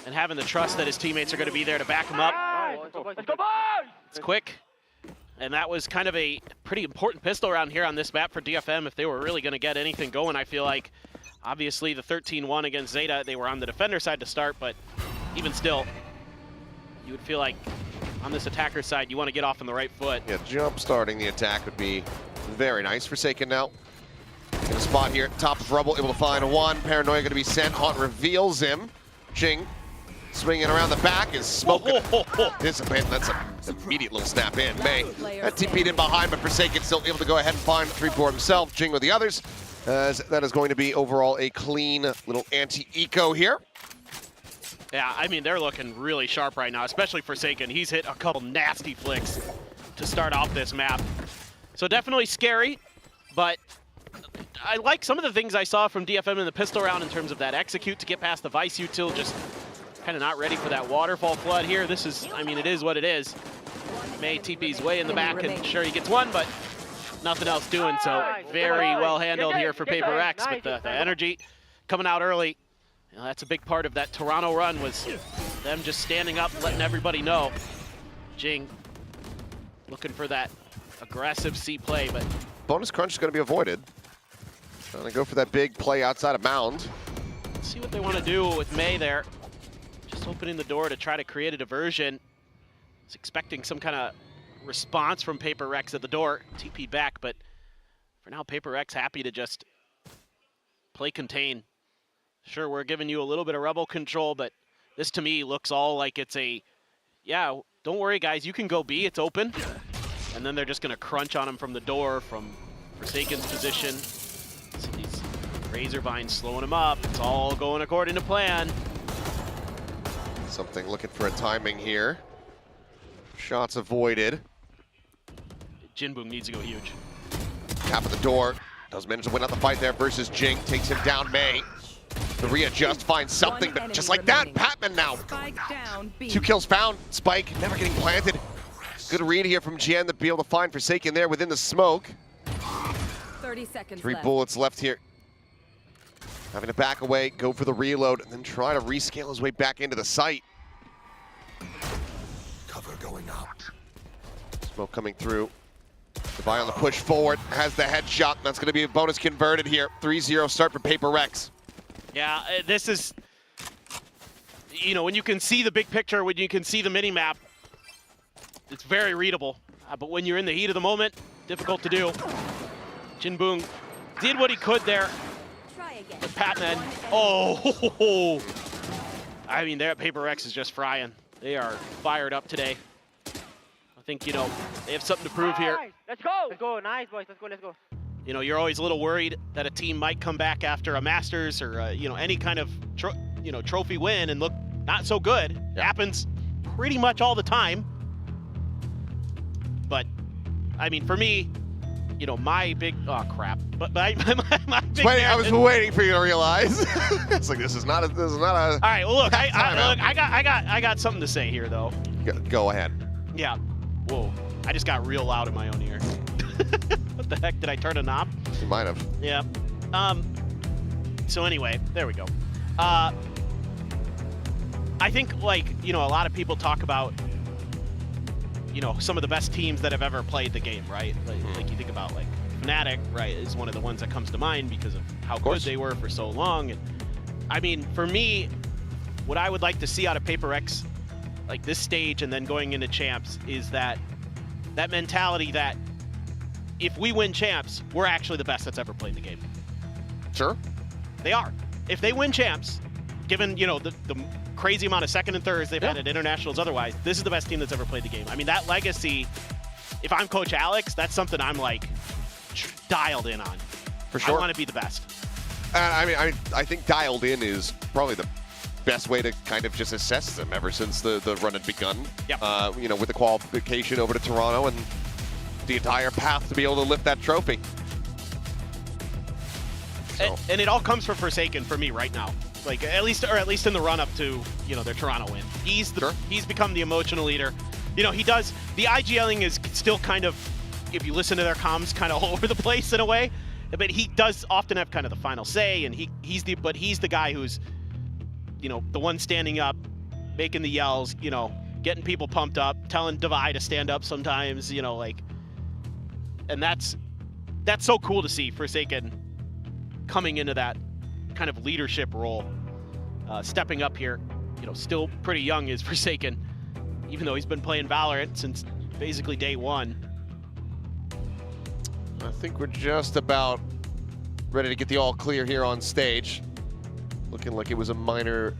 And having the trust that his teammates are going to be there to back him up. It's quick. And that was kind of a pretty important pistol around here on this map for DFM if they were really going to get anything going. I feel like, obviously, the 13-1 against Zeta, they were on the defender side to start, but even still, you would feel like on this attacker side, you want to get off on the right foot. Yeah, jump starting the attack would be very nice. Forsaken now in a spot here at top of rubble, able to find 1. Paranoia going to be sent. Haunt reveals him. Jing swinging around the back is smoking. Dissipate. That's an immediate little snap in. Mei that TP'd in behind, but Forsaken still able to go ahead and find 3 for himself. Jing with the others. As that is going to be overall a clean little anti-eco here. Yeah, I mean, they're looking really sharp right now, especially Forsaken. He's hit a couple nasty flicks to start off this map. So definitely scary, but I like some of the things I saw from DFM in the pistol round in terms of that execute to get past the Vice Util, just kind of not ready for that waterfall flood here. This is, I mean, it is what it is. Mei TP's way in the back, and sure, he gets 1, but nothing else doing, so very well handled here for PRX, but the energy coming out early. You know, that's a big part of that Toronto run, was them just standing up, letting everybody know. Jing looking for that aggressive C play, but bonus crunch is going to be avoided. Trying to go for that big play outside of mound. Let's see what they want to do with Mei there. Just opening the door to try to create a diversion. Was expecting some kind of response from PRX at the door. TP back, but for now, PRX happy to just play contain. Sure, we're giving you a little bit of rebel control, but This to me looks all like it's a, yeah, don't worry guys, you can go B, it's open. And then they're just gonna crunch on him from the door, from Forsaken's position. So these Razorvines slowing him up. It's all going according to plan. Something looking for a timing here. Shots avoided. Jinboom needs to go huge. Tap of the door. Does manage to win out the fight there versus Jing. Takes him down, May. The readjust finds something, but just like that, Patman now. 2 kills found. Spike never getting planted. Good read here from Jian to be able to find Forsaken there within the smoke. 30 seconds 3 left. bullets left here. Having to back away, go for the reload, and then try to rescale his way back into the site. Cover going out. Smoke coming through. Devi on the push forward, has the headshot. That's going to be a bonus converted here. 3-0 start for PRX. Yeah, this is, you know, when you can see the big picture, when you can see the mini-map, it's very readable. But when you're in the heat of the moment, difficult to do. Jinboom did what he could there. But Patman, oh, I mean, their PRX is just frying. They are fired up today. I think, you know, they have something to prove here. Let's go! Let's go, nice boys, let's go, let's go. You know, you're always a little worried that a team might come back after a Masters or, you know, any kind of, trophy win and look not so good. It happens pretty much all the time. But, I mean, for me, you know, my big, oh crap. But my big I was waiting for you to realize. It's like, this is not a. All right, well look, I got something to say here though. Go ahead. Yeah. Whoa. I just got real loud in my own ear. What the heck? Did I turn a knob? You might have. Yeah. So anyway, there we go. I think, like, you know, a lot of people talk about, you know, some of the best teams that have ever played the game, right? Like you think about, like, Fnatic, right, is one of the ones that comes to mind because of how good they were for so long. And I mean, for me, what I would like to see out of PRX, like this stage and then going into champs, is that mentality that if we win champs, we're actually the best that's ever played the game. Sure. They are. If they win champs, given, you know, the crazy amount of second and thirds they've had at internationals otherwise, this is the best team that's ever played the game. I mean, that legacy, if I'm Coach Alex, that's something I'm like dialed in on. For sure. I want to be the best. I think dialed in is probably the best way to kind of just assess them ever since the run had begun. Yep. You know, with the qualification over to Toronto and the entire path to be able to lift that trophy. So. And it all comes from Forsaken for me right now. Like at least in the run up to, you know, their Toronto win. He's become the emotional leader. You know, he does the IGLing is still kind of, if you listen to their comms, kind of all over the place in a way. But he does often have kind of the final say, and he's the guy who's, you know, the one standing up, making the yells, you know, getting people pumped up, telling Devi to stand up sometimes, you know, like, and that's so cool to see Forsaken coming into that kind of leadership role, stepping up here. You know, still pretty young is Forsaken, even though he's been playing Valorant since basically day one. I think we're just about ready to get the all clear here on stage. Looking like it was a minor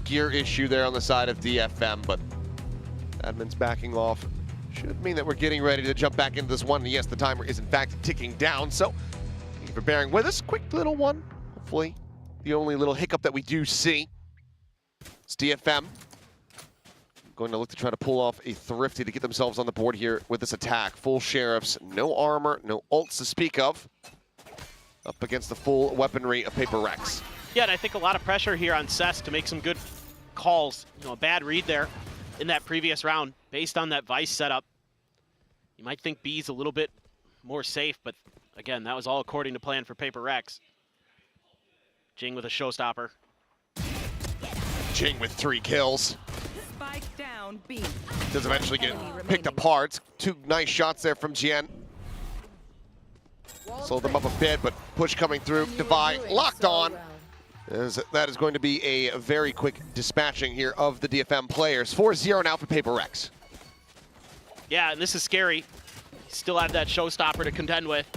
gear issue there on the side of DFM, but admin's backing off. Should mean that we're getting ready to jump back into this one. And yes, the timer is in fact ticking down, so thank you for bearing with us. Quick little one. Hopefully the only little hiccup that we do see. It's DFM going to look to try to pull off a thrifty to get themselves on the board here with this attack. Full sheriffs, no armor, no ults to speak of. Up against the full weaponry of PRX. Yeah, and I think a lot of pressure here on Cess to make some good calls. You know, a bad read there in that previous round based on that Vice setup. You might think B's a little bit more safe, but again, that was all according to plan for PRX. Jing with a showstopper. Jing with 3 kills. Spike down, B. Does eventually get picked apart. 2 nice shots there from Jian. Sold them up a bit, but push coming through. Devi locked on. That is going to be a very quick dispatching here of the DFM players. 4-0 now for PRX. Yeah, and this is scary. Still have that showstopper to contend with.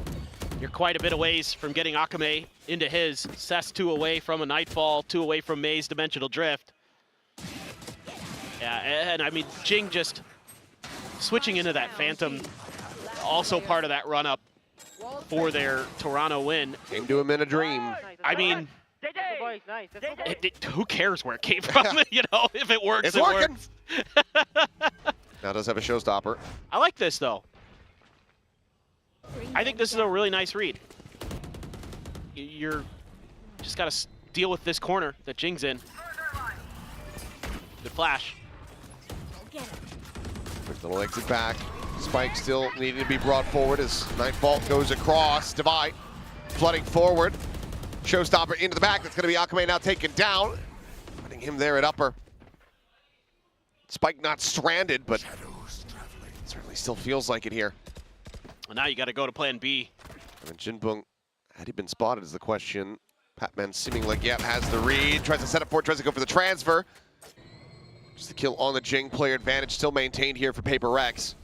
You're quite a bit a ways from getting Akame into his. Cess 2 away from a Nightfall, 2 away from May's Dimensional Drift. Yeah, and I mean, Jing just switching into that Phantom, also part of that run-up for their Toronto win. Came to him in a dream. I mean, Boys, nice. Let's go. who cares where it came from? You know, if it works, It's it working. works. Now does have a showstopper. I like this, though. I think this is a really nice read. You're just got to deal with this corner that Jing's in. Good flash. Quick little exit back. Spike still needing to be brought forward as Nightfall goes across. Divide flooding forward. Showstopper into the back. That's going to be Akame now taken down. Putting him there at upper. Spike not stranded, but certainly still feels like it here. Well, now you got to go to plan B. And Jinbung, had he been spotted is the question. Patman seeming like, yeah, has the read. Tries to set up for it, tries to go for the transfer. Just the kill on the Jing. Player advantage still maintained here for PRX.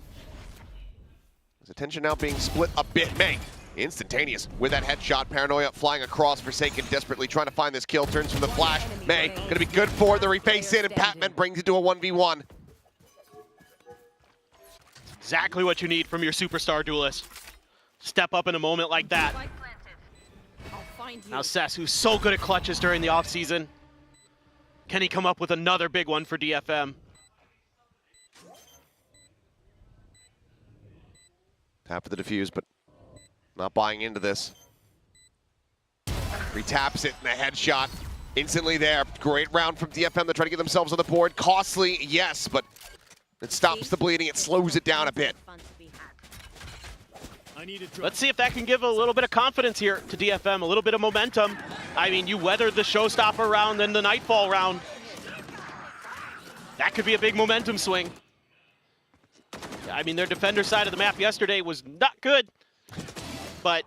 His attention now being split a bit. May, instantaneous with that headshot. Paranoia flying across. Forsaken desperately trying to find this kill. Turns from the flash. May, gonna be good for it. The reface in, and Patman brings it to a 1v1. Exactly what you need from your superstar duelist. Step up in a moment like that. Now Cess, who's so good at clutches during the offseason. Can he come up with another big one for DFM? Tap for the defuse, but not buying into this. Retaps it and a headshot. Instantly there. Great round from DFM to try to get themselves on the board. Costly, yes, but it stops the bleeding. It slows it down a bit. Let's see if that can give a little bit of confidence here to DFM, a little bit of momentum. I mean, you weathered the showstopper round, then the Nightfall round. That could be a big momentum swing. I mean, their defender side of the map yesterday was not good, but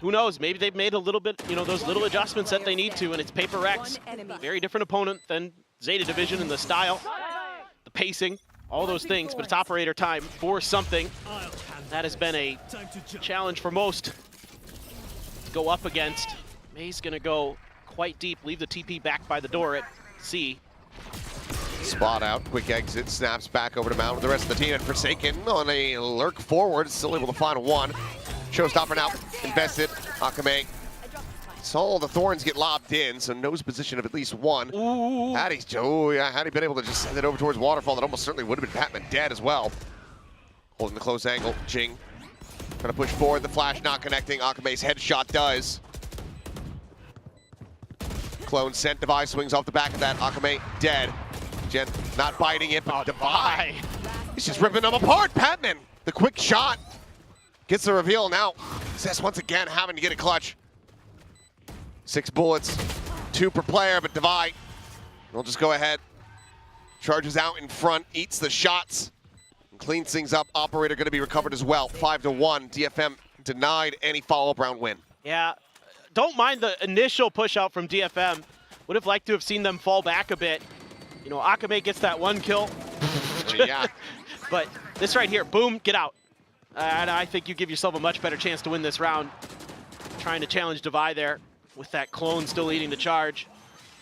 who knows? Maybe they've made a little bit, you know, those little adjustments that they need to, and it's PRX. Very different opponent than Zeta Division in the style, the pacing, all those things, but it's operator time for something. That has been a challenge for most to go up against. May's gonna go quite deep, leave the TP back by the door at C. Spot out, quick exit, snaps back over to Mount with the rest of the team, and Forsaken on a lurk forward, still able to find one. Showstopper now, invested, Akame. Saw the Thorns get lobbed in, so knows position of at least one. Had he been able to just send it over towards Waterfall, that almost certainly would have been Patman dead as well. Holding the close angle, Jing trying to push forward, the flash not connecting, Akame's headshot does. Clone sent, Devi swings off the back of that, Akame dead. Jen not biting it, but Devi, he's just ripping them apart. Patman, the quick shot, gets the reveal now. Cess once again having to get a clutch. 6 bullets, 2 per player, but Devi will just go ahead. Charges out in front, eats the shots, and cleans things up. Operator going to be recovered as well. 5-1, DFM denied any follow-up round win. Yeah, don't mind the initial push out from DFM. Would have liked to have seen them fall back a bit. You know, Akame gets that 1 kill. Yeah. But this right here, boom, get out. And I think you give yourself a much better chance to win this round. Trying to challenge Devi there with that clone still leading the charge.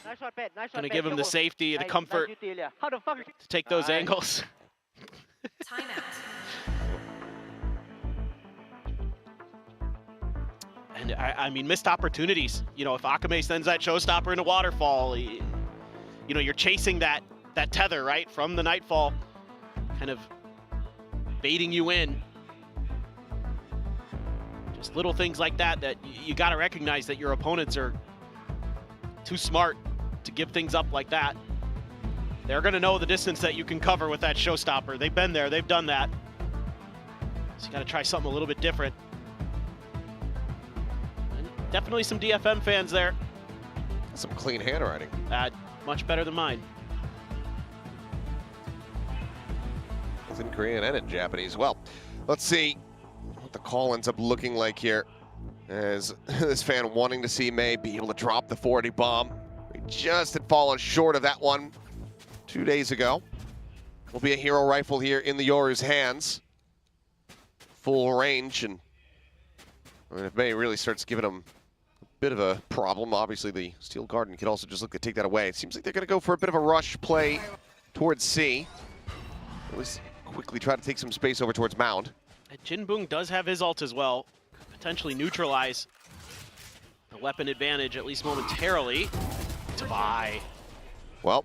Nice shot, Pet. Nice shot, Gonna Pet. give him the Go. safety, the Nice, comfort nice util, yeah. How the fuck? to take those angles. And I mean, missed opportunities. You know, if Akame sends that showstopper into Waterfall, you know, you're chasing that tether, right, from the Nightfall, kind of baiting you in. Just little things like that you got to recognize that your opponents are too smart to give things up like that. They're going to know the distance that you can cover with that showstopper. They've been there. They've done that. So you got to try something a little bit different. And definitely some DFM fans there. Some clean handwriting. Much better than mine. It's in Korean and in Japanese. Well, let's see what the call ends up looking like here. As this fan wanting to see May be able to drop the 40 bomb. We just had fallen short of that one 2 days ago. Will be a hero rifle here in the Yoru's hands. Full range, and I mean, if May really starts giving him a bit of a problem, obviously the Steel Garden could also just look to take that away. It seems like they're going to go for a bit of a rush play towards C. Let's quickly try to take some space over towards Mound. And Jinbung does have his ult as well. Potentially neutralize the weapon advantage, at least momentarily. Devi. Well,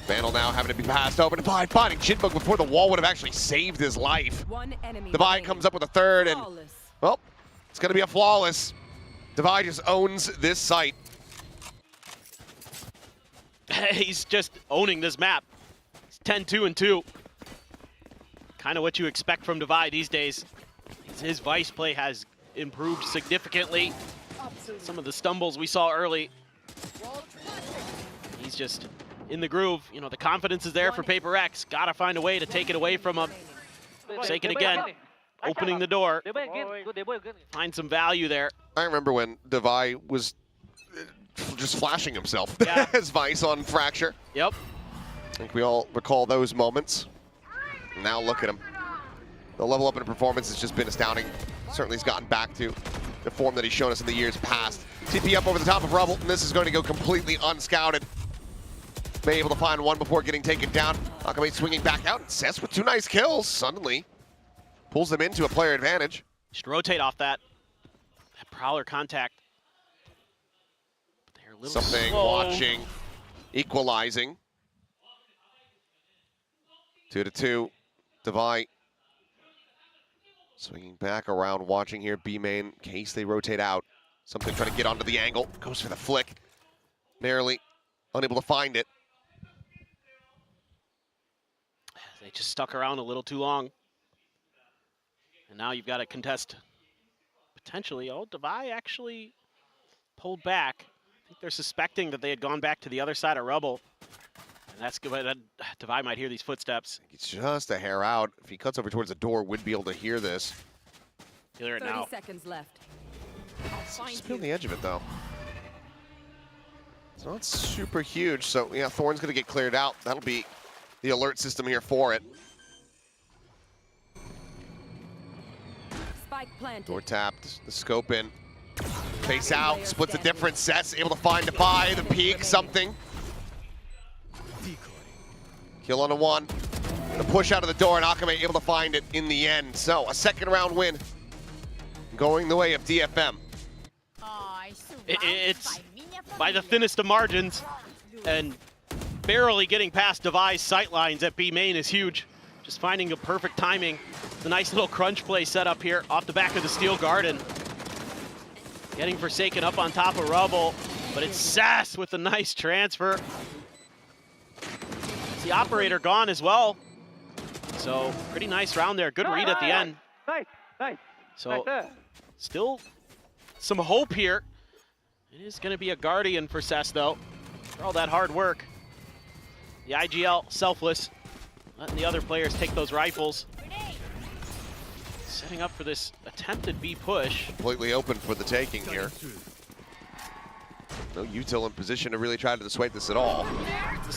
Vandal now having to be passed over. Devi finding Jinbung before the wall would have actually saved his life. Devi comes up with a third, and, well, it's going to be a flawless. Devi just owns this site. He's just owning this map. It's 10-2-2. Kind of what you expect from Devi these days. His Vice play has improved significantly. Some of the stumbles we saw early. He's just in the groove. You know, the confidence is there for PRX. Gotta find a way to take it away from him. Take it again. Opening the door. Find some value there. I remember when Devi was just flashing himself as Vice on Fracture. Yep. I think we all recall those moments. Now look at him. The level up in performance has just been astounding. Certainly he's gotten back to the form that he's shown us in the years past. TP up over the top of Rubble, and this is going to go completely unscouted. May able to find one before getting taken down. Akame swinging back out, and Cess with 2 nice kills. Suddenly pulls them into a player advantage. Just rotate off that Prowler contact. But they're a little Something slow. watching, equalizing. 2-2. Devi swinging back around, watching here. B main, in case they rotate out. Something trying to get onto the angle. Goes for the flick. Narrowly unable to find it. They just stuck around a little too long. And now you've got to contest potentially. Oh, Devi actually pulled back. I think they're suspecting that they had gone back to the other side of Rubble. And that's good. Devi might hear these footsteps. It's just a hair out. If he cuts over towards the door, would be able to hear this. Hear it now. 30 seconds left. Just on the edge of it, though. It's not super huge, so yeah, Thorn's going to get cleared out. That'll be the alert system here for it. Spike planted. Door tapped, the scope in. Face out, splits the difference. Cess able to find Devi, the peak, something. Kill on a 1. The push out of the door, and Akame able to find it in the end. So, a second round win going the way of DFM. It's by the thinnest of margins, and barely getting past Devi's sightlines at B main is huge. Just finding the perfect timing. The nice little crunch play set up here off the back of the Steel Garden. Getting Forsaken up on top of Rubble, but it's Sass with a nice transfer. The operator gone as well. So pretty nice round there. Good read at the end. Nice. So still some hope here. It is going to be a Guardian for Cess though. For all that hard work. The IGL selfless. Letting the other players take those rifles. Setting up for this attempted B push. Completely open for the taking here. No util in position to really try to dissuade this at all.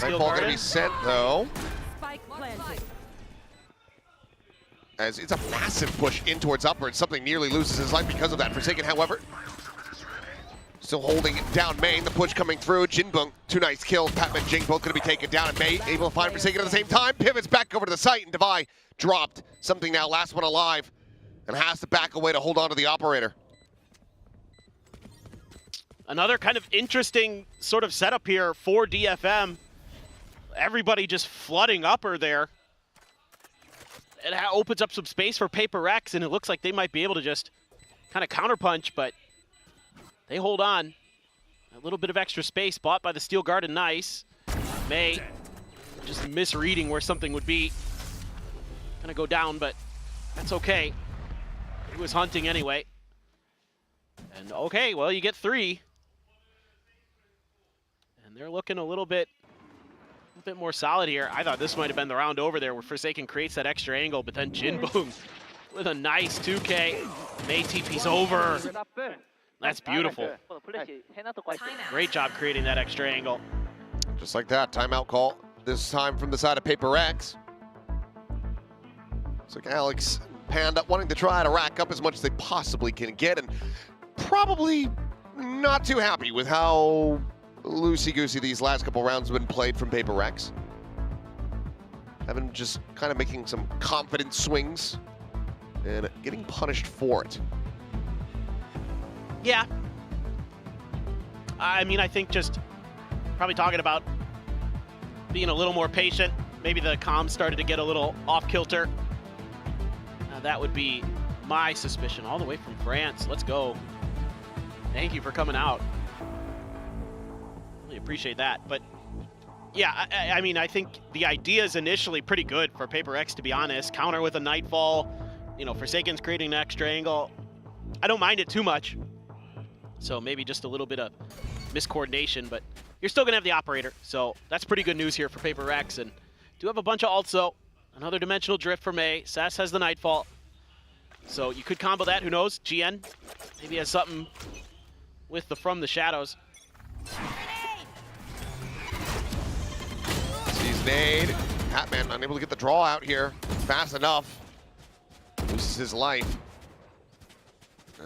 Nightfall going to be sent, though. Spike planted. As it's a massive push in towards upward. Something nearly loses his life because of that. Forsaken, however, still holding it down main. The push coming through. Jinbung, 2 nice kills. Patman and Jing both going to be taken down. And May able to find Forsaken at the same time. Pivots back over to the site, and Devi dropped. Something now, last one alive, and has to back away to hold on to the operator. Another kind of interesting sort of setup here for DFM. Everybody just flooding upper there. It opens up some space for PRX, and it looks like they might be able to just kind of counterpunch, but they hold on. A little bit of extra space bought by the Steel Garden, nice. May just misreading where something would be. Gonna go down, but that's okay. He was hunting anyway. And okay, well, you get 3. And they're looking a little bit more solid here. I thought this might have been the round over there where Forsaken creates that extra angle, but then Jinbung with a nice 2K. May TP's over. That's beautiful. Great job creating that extra angle. Just like that, timeout call. This time from the side of PRX. Looks like Alex Panda wanting to try to rack up as much as they possibly can get, and probably not too happy with how loosey-goosey these last couple rounds have been played from PRX. Having just kind of making some confident swings and getting punished for it. Yeah. I mean, I think just probably talking about being a little more patient. Maybe the comms started to get a little off kilter. That would be my suspicion. All the way from France. Let's go. Thank you for coming out. Really appreciate that. But yeah, I mean, I think the idea is initially pretty good for PRX, to be honest. Counter with a Nightfall. You know, Forsaken's creating an extra angle. I don't mind it too much. So maybe just a little bit of miscoordination, but you're still going to have the operator. So that's pretty good news here for PRX. And do have a bunch of ults, though. Another dimensional drift for May. Sass has the Nightfall. So you could combo that, who knows? GN maybe has something with the From the Shadows. Sees nade. Patman unable to get the draw out here fast enough. Loses his life.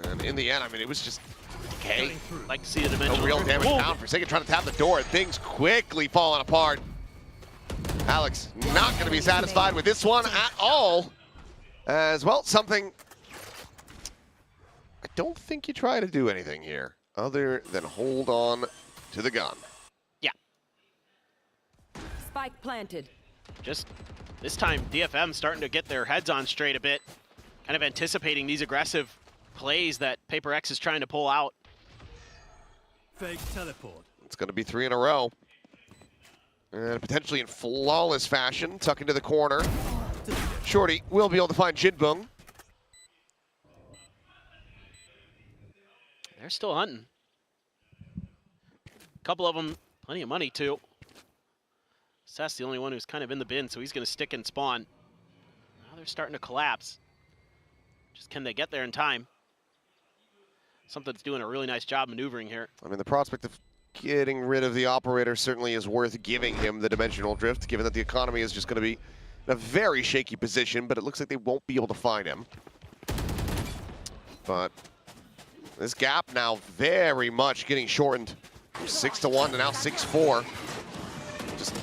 And in the end, I mean, it was just okay. Like to see the dimensional. No real drift. damage down. Forsaken trying to tap the door, and things quickly falling apart. Alex not going to be satisfied with this one at all. As well, something I don't think you try to do anything here other than hold on to the gun. Yeah. Spike planted. Just this time, DFM starting to get their heads on straight a bit. Kind of anticipating these aggressive plays that PRX is trying to pull out. Fake teleport. It's going to be 3 in a row. And potentially in flawless fashion, tuck into the corner. Shorty will be able to find Jinbung. They're still hunting. A couple of them, plenty of money too. Seth's the only one who's kind of in the bin, so he's going to stick and spawn. Now they're starting to collapse. Just can they get there in time? Something's doing a really nice job maneuvering here. I mean, the prospect of getting rid of the operator certainly is worth giving him the dimensional drift, given that the economy is just going to be in a very shaky position, but it looks like they won't be able to find him. But this gap now very much getting shortened from 6-1 to now 6-4. Just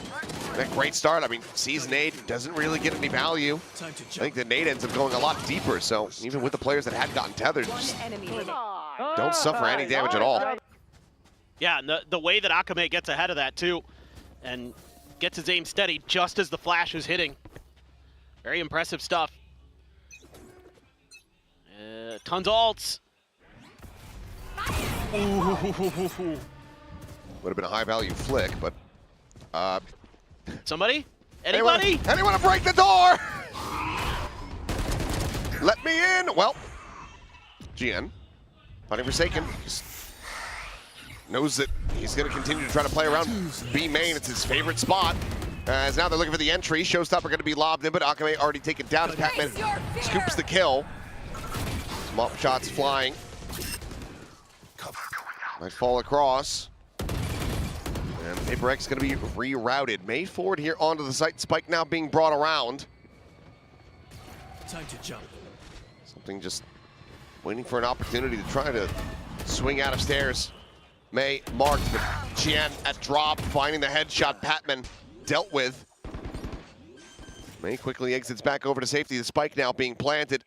a great start. I mean, sees nade, doesn't really get any value. I think the nade ends up going a lot deeper, so even with the players that had gotten tethered, just don't suffer any damage at all. Yeah, and the way that Akame gets ahead of that too, and gets his aim steady just as the flash is hitting. Very impressive stuff. Tons of ults. Would have been a high value flick, but somebody? Anybody? Anyone to break the door? Let me in. Well, GN, finding Forsaken, just knows that he's going to continue to try to play around B main. It's his favorite spot. As now they're looking for the entry. Showstopper going to be lobbed in, but Akame already taken down as Patman scoops the kill. Some up shots flying. Might fall across. And PRX going to be rerouted. May forward here onto the site. Spike now being brought around. Time to jump. Something just waiting for an opportunity to try to swing out of stairs. May marked, but Qian at drop, finding the headshot. Patman dealt with. May quickly exits back over to safety. The spike now being planted.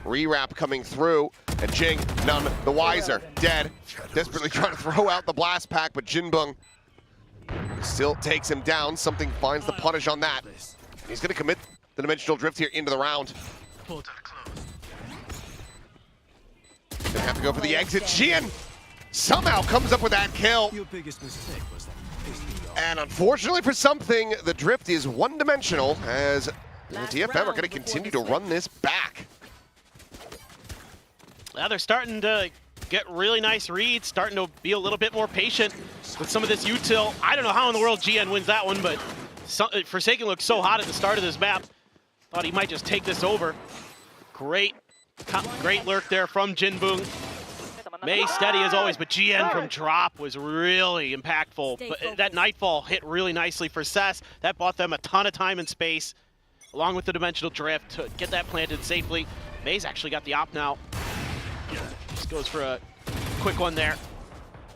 Rewrap coming through, and Jing, none the wiser. Dead. Desperately trying to throw out the blast pack, but Jinbung still takes him down. Something finds the punish on that. He's going to commit the dimensional drift here into the round. Gonna have to go for the exit. Qian somehow comes up with that kill. Your biggest mistake was that. And unfortunately for something, the drift is one-dimensional as DFM are going to continue to run this back. Now they're starting to get really nice reads, starting to be a little bit more patient with some of this util. I don't know how in the world GN wins that one, but Forsaken looked so hot at the start of this map. Thought he might just take this over. Great lurk there from Jinbung. May steady as always, but GN from drop was really impactful. But that Nightfall hit really nicely for Cess. That bought them a ton of time and space, along with the dimensional drift to get that planted safely. May's actually got the op now. Just goes for a quick one there.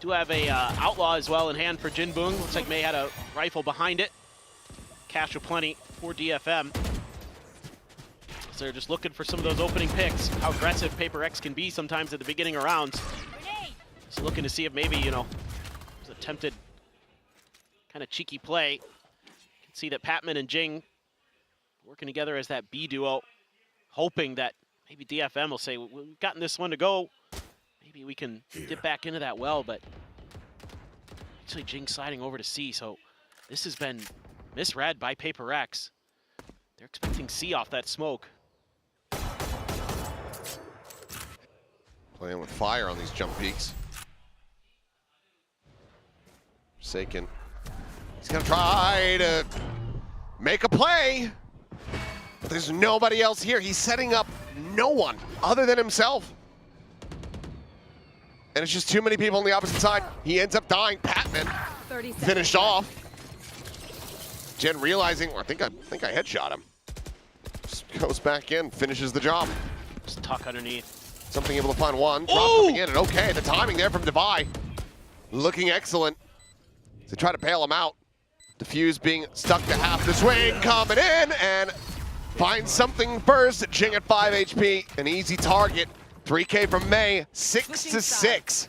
Do have a Outlaw as well in hand for Jinbung. Looks like May had a rifle behind it. Cash with plenty. for DFM. So they're just looking for some of those opening picks. How aggressive PRX can be sometimes at the beginning of rounds. Just looking to see if maybe, you know, it was attempted kind of cheeky play. You can see that Patman and Jing working together as that B duo, hoping that maybe DFM will say, we've gotten this one to go. Maybe we can dip back into that well, but actually Jing sliding over to C, so this has been misread by PRX. They're expecting C off that smoke. Playing with fire on these jump peaks. Forsaken. He's gonna try to make a play, but there's nobody else here. He's setting up no one other than himself. And it's just too many people on the opposite side. He ends up dying. Patman finished off. Jen realizing, I think I headshot him. Just goes back in, finishes the job. Just tuck underneath. Something able to find one. Drop coming in, and okay, the timing there from Devi. Looking excellent. To try to bail him out. Diffuse being stuck to half the swing, coming in, and finds something first. Jing at 5 HP, an easy target. 3K from May, 6-6.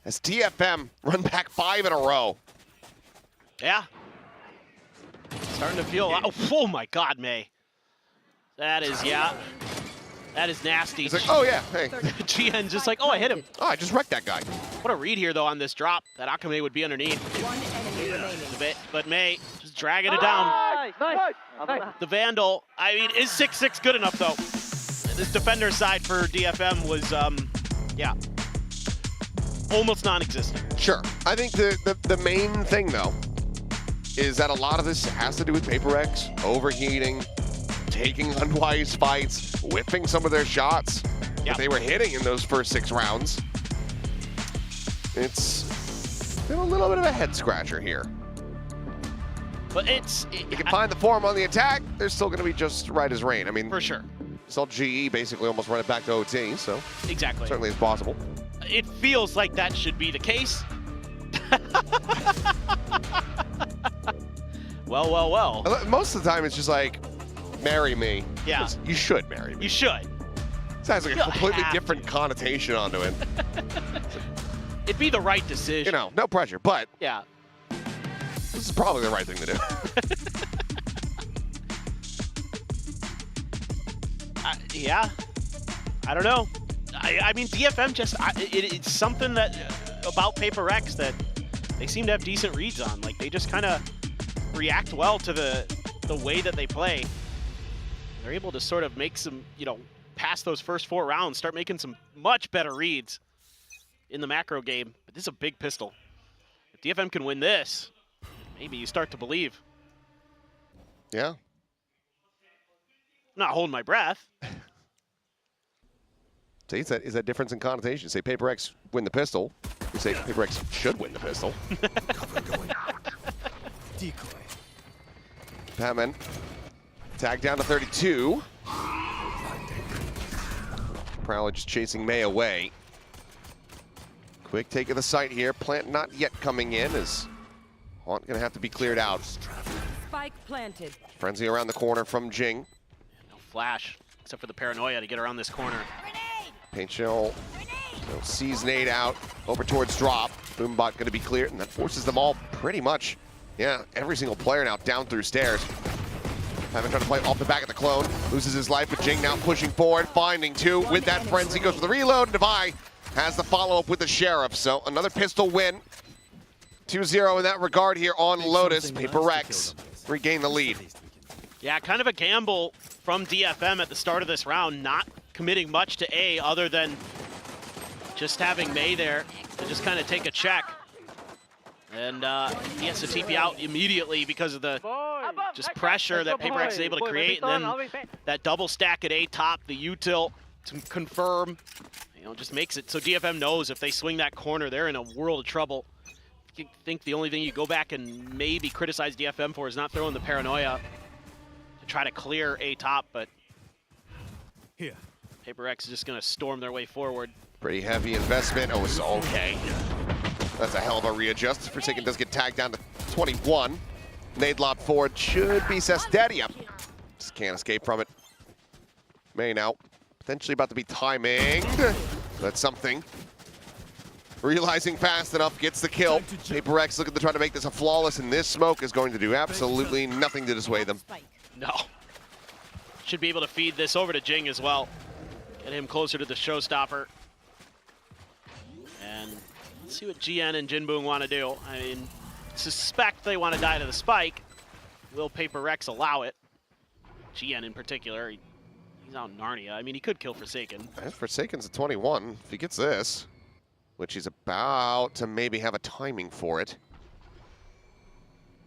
As DFM run back 5 in a row. Yeah. Starting to feel, oh my God, May. That is, yeah. That is nasty. He's like, oh yeah, hey. GN just like, oh, I hit him. Oh, I just wrecked that guy. What a read here, though, on this drop. That Akame would be underneath. But May just dragging it down. The Vandal, I mean, is 6-6 good enough, though? This defender side for DFM was, yeah, almost non-existent. Sure. I think the main thing, though, is that a lot of this has to do with PRX, overheating, taking unwise fights, whipping some of their shots that they were hitting in those first 6 rounds. It's been a little bit of a head-scratcher here. But you can find the form on the attack, they're still going to be just right as rain. I mean, for sure. Saw GE basically almost run it back to OT, so exactly, certainly is possible. It feels like that should be the case. Well. Most of the time, it's just like, marry me. Yeah. You should marry me. You should. This has like a completely different connotation onto it. It'd be the right decision. You know, no pressure, but yeah, this is probably the right thing to do. Yeah, I don't know. I mean, DFM just, it's something that about PRX that they seem to have decent reads on. Like, they just kind of react well to the way that they play. They're able to sort of make some, you know, past those first 4 rounds, start making some much better reads in the macro game. But this is a big pistol. If DFM can win this, maybe you start to believe. Yeah. I'm not holding my breath. See, is that difference in connotation? Say PRX win the pistol. You say PRX should win the pistol. Decoy. Patman. Tag down to 32. Prowler just chasing May away. Quick take of the site here. Plant not yet coming in as Haunt gonna have to be cleared out. Spike planted. Frenzy around the corner from Jing. No flash, except for the paranoia to get around this corner. Paint Shell sees nade out over towards drop. Boombot gonna be cleared, and that forces them all pretty much, yeah, every single player now down through stairs. Having tried to play off the back of the clone, loses his life, but Jing now pushing forward, finding 2 with that frenzy, goes for the reload, and Devi has the follow-up with the Sheriff. So another pistol win. 2-0 in that regard here on Lotus. PRX regain the lead. Yeah, kind of a gamble from DFM at the start of this round, not committing much to A other than just having May there to just kind of take a check. And he has to TP out immediately because of the just pressure that PRX is able to create. And then that double stack at A top, the util to confirm, you know, just makes it so DFM knows if they swing that corner, they're in a world of trouble. I think the only thing you go back and maybe criticize DFM for is not throwing the paranoia to try to clear A top, but here, PRX is just going to storm their way forward. Pretty heavy investment. Oh, it's okay. That's a hell of a readjust. Forsaken does get tagged down to 21. Nade lob forward should be Sestedia. Just can't escape from it. May now potentially about to be timing. That's something. Realizing fast enough, gets the kill. PRX looking to try to make this a flawless, and this smoke is going to do absolutely nothing to dissuade them. No. Should be able to feed this over to Jing as well. Get him closer to the showstopper. And let's see what GN and Jinbung want to do. I mean, suspect they want to die to the spike. Will PRX allow it? GN in particular. He's out in Narnia. I mean, he could kill Forsaken. Forsaken's at 21. If he gets this, which he's about to maybe have a timing for it.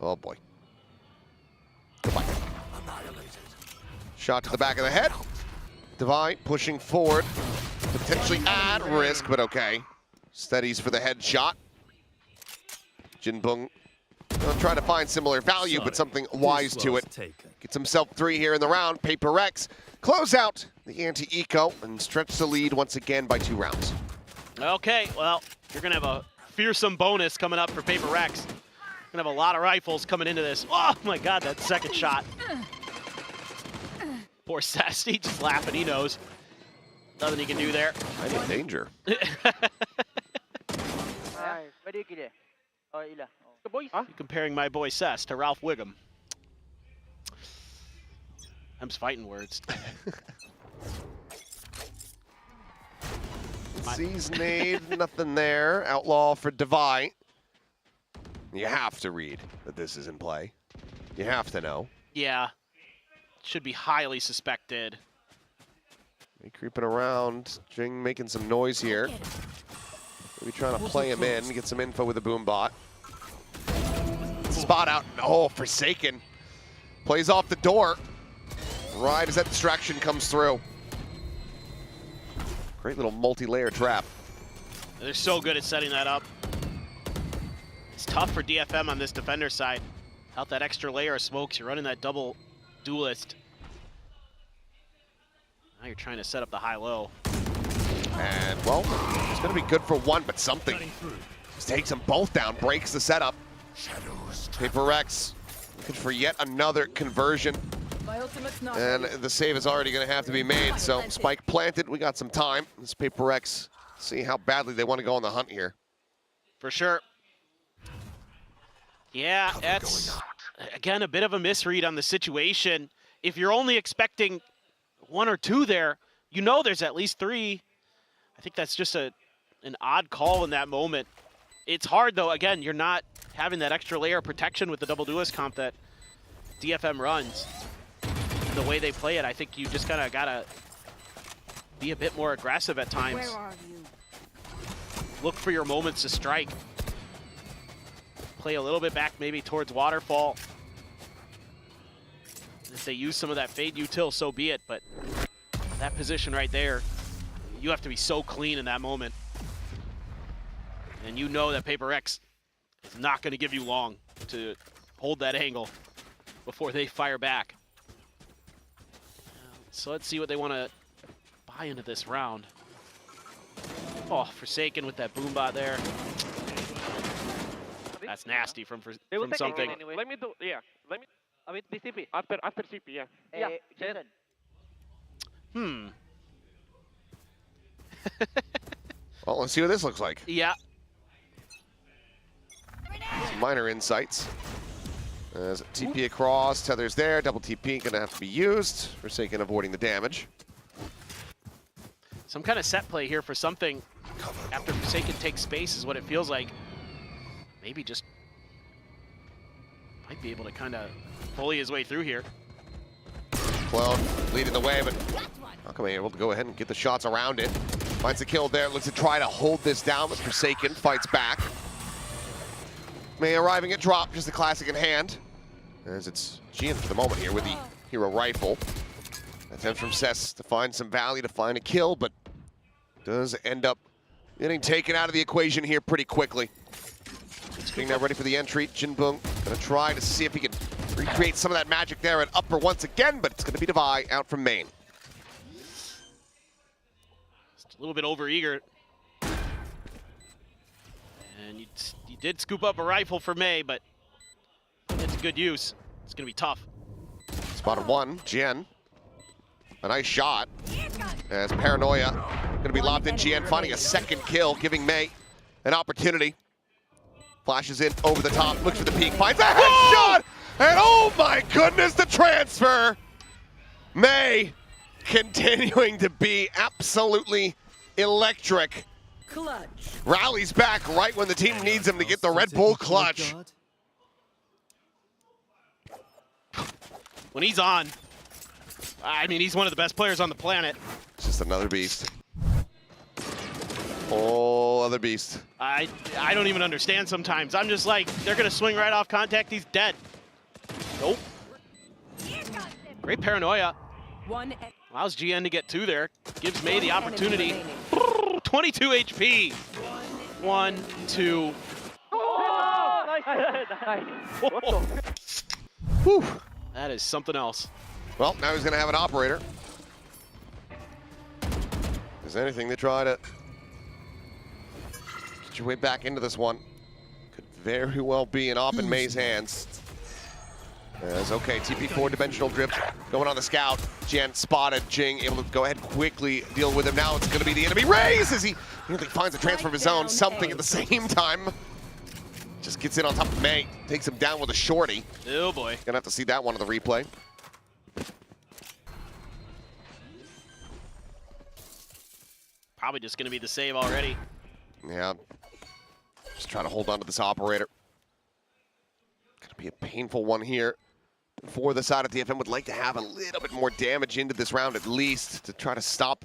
Oh boy. Goodbye. Shot to the back of the head. Divine pushing forward. Potentially at risk, but okay. Steadies for the headshot. Jinbung will try to find similar value, but something wise to it. Gets himself 3 here in the round. PRX close out the anti-eco and stretch the lead once again by 2 rounds. Okay, well, you're going to have a fearsome bonus coming up for PRX. You're going to have a lot of rifles coming into this. Oh my god, that second shot. Poor Sasti just laughing, he knows. Nothing he can do there. I'm in danger. Where do you get it? Oh, Ila. The boys? You're comparing my boy Sess to Ralph Wiggum. Them's fighting words. Sees nade, nothing there. Outlaw for Divine. You have to read that this is in play. You have to know. Yeah. Should be highly suspected. He creeping around. Jing making some noise here. Maybe trying to play him in, get some info with the boom bot. Spot out. Oh, Forsaken. Plays off the door. Right as that distraction comes through. Great little multi-layer trap. They're so good at setting that up. It's tough for DFM on this defender side. Out that extra layer of smokes, you're running that double duelist. Now you're trying to set up the high-low. And, well, it's going to be good for one, but something. Just takes them both down, breaks the setup. PRX looking for yet another conversion. And the save is already going to have to be made, so spike planted. We got some time. This PRX, see how badly they want to go on the hunt here. For sure. Yeah, that's, again, a bit of a misread on the situation. If you're only expecting 1 or 2 there, you know there's at least 3. I think that's just an odd call in that moment. It's hard, though. Again, you're not having that extra layer of protection with the double duelist comp that DFM runs. The way they play it, I think you just kind of got to be a bit more aggressive at times. Where are you? Look for your moments to strike. Play a little bit back maybe towards Waterfall. If they use some of that fade util, so be it, but that position right there, you have to be so clean in that moment. And you know that PRX is not going to give you long to hold that angle before they fire back. So let's see what they want to buy into this round. Oh, Forsaken with that boombot there. That's nasty from something. Anyway. Let me do, yeah. Let me. With DCP. After CP, yeah. Jason. Well, let's see what this looks like. Yeah. Some minor insights. As TP across, Tether's there, double TP gonna have to be used. Forsaken avoiding the damage. Some kind of set play here for something after Forsaken takes space is what it feels like. Maybe just might be able to kind of bully his way through here. Clone leading the way, but how come able to go ahead and get the shots around it? Finds a kill there, looks to try to hold this down, but Forsaken fights back. May arriving at drop, just the classic in hand. As it's Gian for the moment here with the hero rifle. Attempt from Cess to find some value, to find a kill, but does end up getting taken out of the equation here pretty quickly. Getting now ready for the entry. Jinbung gonna try to see if he can recreate some of that magic there at upper once again, but it's gonna be Devi out from main. Just a little bit overeager. And you did scoop up a rifle for May, but it's a good use. It's gonna be tough. This Spotted one, Jien. A nice shot. As Paranoia going to be lobbed in. Jien finding a second kill, giving May an opportunity. Flashes in over the top, looks for the peak, finds a headshot! And oh my goodness, the transfer! May continuing to be absolutely electric. Clutch. Rallies back right when the team needs him to get the Red Bull clutch. When he's on, I mean, he's one of the best players on the planet. It's just another beast. Whole other beast. I don't even understand sometimes. I'm just like, they're going to swing right off contact. He's dead. Nope. Great Paranoia. Allows GN to get 2 there. Gives May the opportunity. 22 HP. 1, 2. Oh, nice. Whew. That is something else. Well, now he's going to have an operator. Is there anything to try to get your way back into this one? Could very well be an op in May's hands. As okay, TP 4-dimensional drift going on the scout. Jen spotted. Jing able to go ahead quickly deal with him. Now it's going to be the enemy raise as he nearly finds a transfer of his own. Something at the same time. Just gets in on top of May. Takes him down with a shorty. Oh boy. Gonna have to see that one on the replay. Probably just going to be the save already. Yeah. Just trying to hold on to this operator. Gonna be a painful one here for the side of DFM. Would like to have a little bit more damage into this round at least to try to stop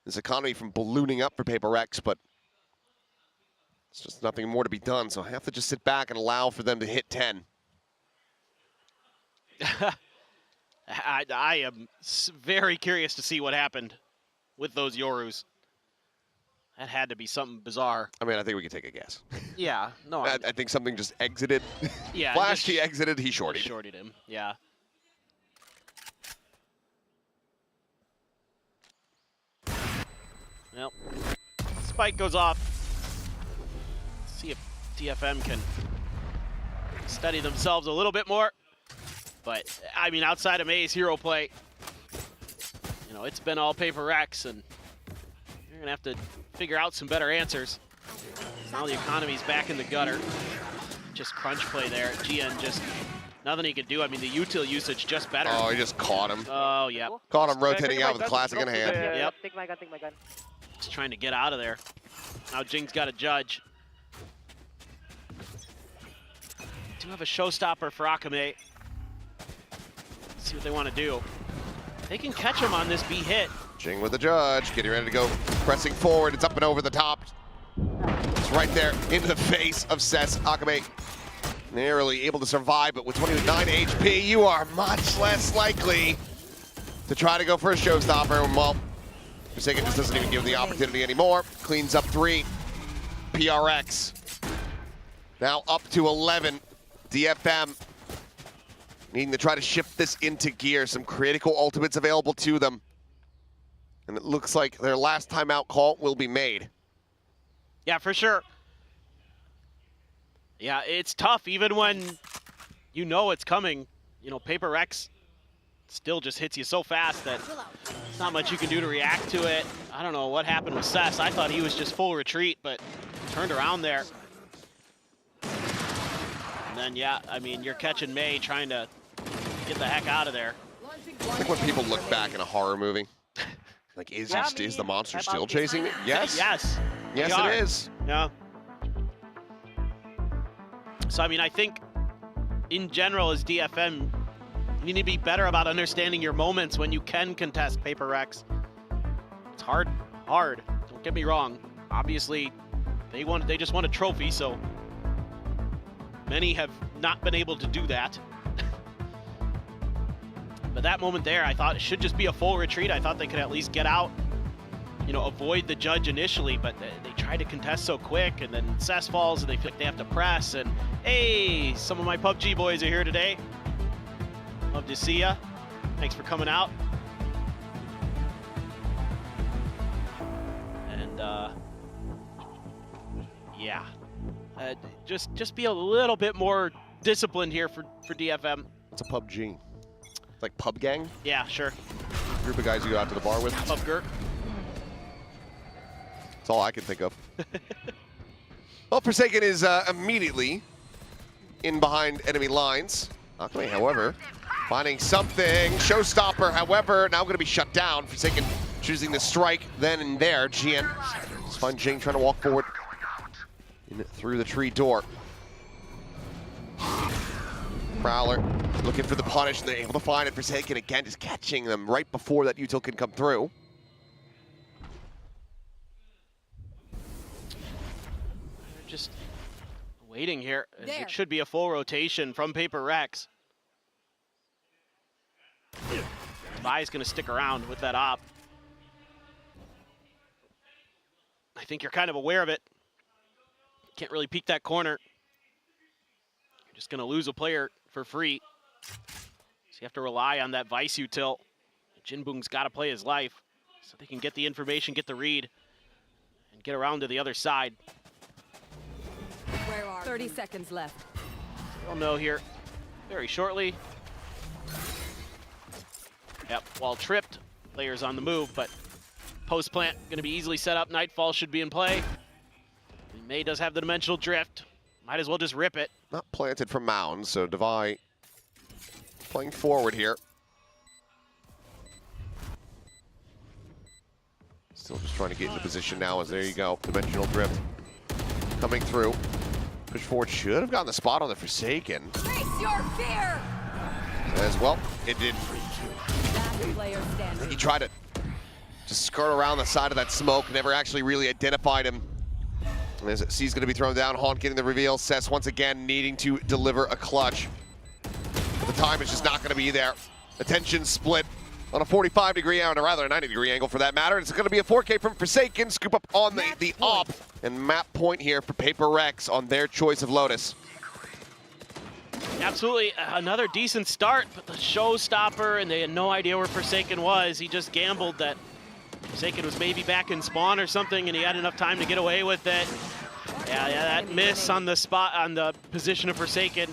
this economy from ballooning up for PRX, but it's just nothing more to be done, so I have to just sit back and allow for them to hit 10. I am very curious to see what happened with those Yorus. That had to be something bizarre. I mean, I think we can take a guess. Yeah, no. I think something just exited. Yeah, Flash, he exited, he shorted. Shorted him, yeah. Well, spike goes off. Let's see if DFM can steady themselves a little bit more. But, I mean, outside of May's hero play, you know, it's been all PRX, and you're going to have to figure out some better answers. Now the economy's back in the gutter. Just crunch play there. GN just, nothing he can do. I mean, the util usage just better. Oh, he just caught him. Oh, yeah. Caught him rotating out with the classic in hand. Yep. Take my gun. Just trying to get out of there. Now Jing's got a judge. Do have a showstopper for Akame. Let's see what they want to do. They can catch him on this B hit. Jing with the judge, getting ready to go, pressing forward. It's up and over the top. It's right there into the face of Cess. Akame narrowly able to survive, but with 29 HP, you are much less likely to try to go for a showstopper. Well, Forsaken just doesn't even give him the opportunity anymore. Cleans up 3. PRX now up to 11. DFM needing to try to shift this into gear. Some critical ultimates available to them. And it looks like their last timeout call will be made. Yeah, for sure. Yeah, it's tough even when you know it's coming. You know, PRX still just hits you so fast that there's not much you can do to react to it. I don't know what happened with Cess. I thought he was just full retreat, but turned around there. And then, yeah, I mean, you're catching May trying to get the heck out of there. I think when people look back in a horror movie, like, is the monster still chasing me? Yes. Yes. Yes, it is. Yeah. So, I mean, I think in general as DFM, you need to be better about understanding your moments when you can contest PRX. It's hard. Don't get me wrong. Obviously, they just won a trophy, so many have not been able to do that. But that moment there, I thought it should just be a full retreat. I thought they could at least get out, you know, avoid the judge initially, but they tried to contest so quick, and then Cess falls, and they feel like they have to press, and hey, some of my PUBG boys are here today. Love to see ya. Thanks for coming out. And, yeah. Just be a little bit more disciplined here for DFM. It's a PUBG. like pub gang. Yeah, sure. Group of guys you go out to the bar with. Pub Gurk. That's all I can think of. Well, Forsaken is immediately in behind enemy lines. Akame, however, finding something. Showstopper, however, now going to be shut down. Forsaken choosing the strike then and there. GN. Let's find Jing trying to walk forward through the tree door. Prowler looking for the punish, and they're able to find it. Forsaken again, just catching them right before that util can come through. Just waiting here. It should be a full rotation from PRX. Vi's going to stick around with that op. I think you're kind of aware of it. Can't really peek that corner. You're just going to lose a player for free. So you have to rely on that Vice util. Jinbung's got to play his life so they can get the information, get the read, and get around to the other side. 30 seconds left. We'll know here very shortly. Yep, while tripped, players on the move, but post plant going to be easily set up. Nightfall should be in play. May does have the dimensional drift. Might as well just rip it. Not planted from Mound, so Devi playing forward here. Still just trying to get into position now as there you go. Dimensional drift coming through. Push forward should have gotten the spot on the Forsaken. Face your fear! As well, it did. He tried to just skirt around the side of that smoke, never actually really identified him. As C's going to be thrown down, Haunt getting the reveal, Cess once again needing to deliver a clutch. But the time is just not going to be there. Attention split on a 45-degree angle, or rather a 90-degree angle for that matter. It's going to be a 4K from Forsaken, scoop up on the op, and map point here for PRX on their choice of Lotus. Absolutely, another decent start, but the showstopper, and they had no idea where Forsaken was. He just gambled that Forsaken was maybe back in spawn or something, and he had enough time to get away with it. Yeah, that miss on the spot, on the position of Forsaken.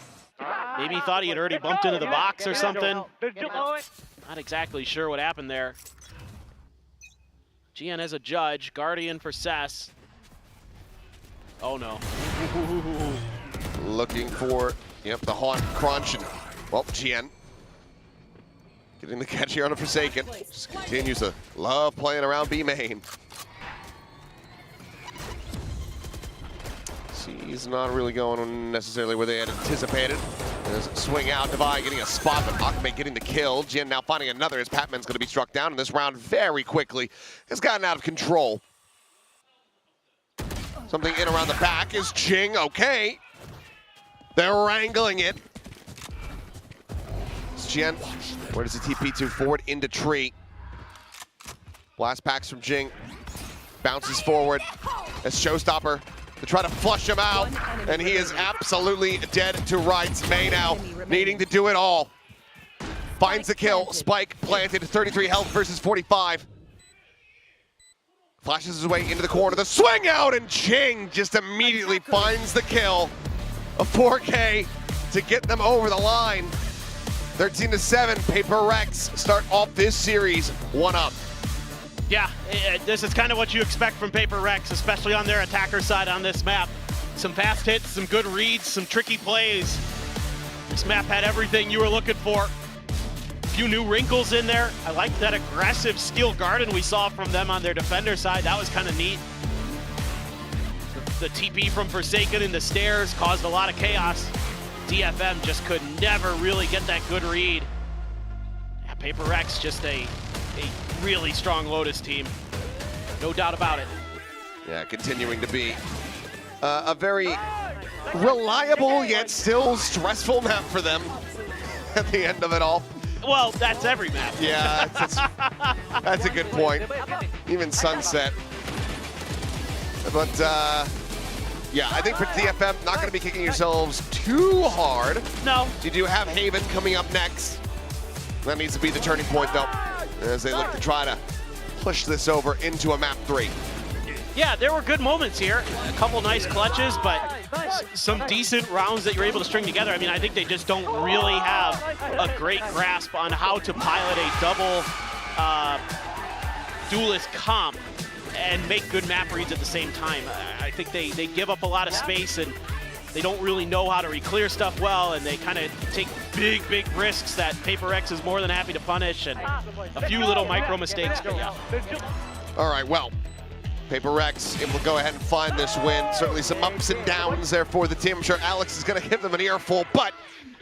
Maybe he thought he had already bumped into the box or something. Not exactly sure what happened there. GN as a judge, Guardian for Cess. Oh no. Looking for, the Haunt crunch, and, well, GN getting the catch here on a Forsaken. Just continues to love playing around B main. He's not really going necessarily where they had anticipated. There's a swing out, Devi getting a spot, but Akame getting the kill. Jin now finding another as Patman's going to be struck down in this round very quickly. Has gotten out of control. Something in around the back is Jing, okay. They're wrangling it. It's Jin, where does the TP to? Forward into tree. Blast packs from Jing. Bounces forward as Showstopper to try to flush him out, and he is absolutely dead to rights. May now needing to do it all. Finds the kill, Spike planted, 33 health versus 45. Flashes his way into the corner, the swing out, and Jing just immediately finds the kill. A 4K to get them over the line. 13-7, PRX start off this series 1-up. Yeah, this is kind of what you expect from PRX, especially on their attacker side on this map. Some fast hits, some good reads, some tricky plays. This map had everything you were looking for. A few new wrinkles in there. I like that aggressive steel garden we saw from them on their defender side. That was kind of neat. The TP from Forsaken in the stairs caused a lot of chaos. DFM just could never really get that good read. Yeah, PRX just a really strong Lotus team. No doubt about it. Yeah, continuing to be a very reliable yet still stressful map for them at the end of it all. Well, that's every map. Yeah, that's a good point. Even Sunset. But yeah, I think for DFM, not going to be kicking yourselves too hard. No. You do have Haven coming up next. That needs to be the turning point, though, as they look to try to push this over into a map 3. Yeah, there were good moments here. A couple nice clutches, but some decent rounds that you're able to string together. I mean, I think they just don't really have a great grasp on how to pilot a double duelist comp and make good map reads at the same time. I think they give up a lot of space, and they don't really know how to re-clear stuff well, and they kind of take big risks that PRX is more than happy to punish, and a few little micro mistakes. But yeah. All right, well, PRX able to go ahead and find this win. Certainly some ups and downs there for the team. I'm sure Alex is going to give them an earful, but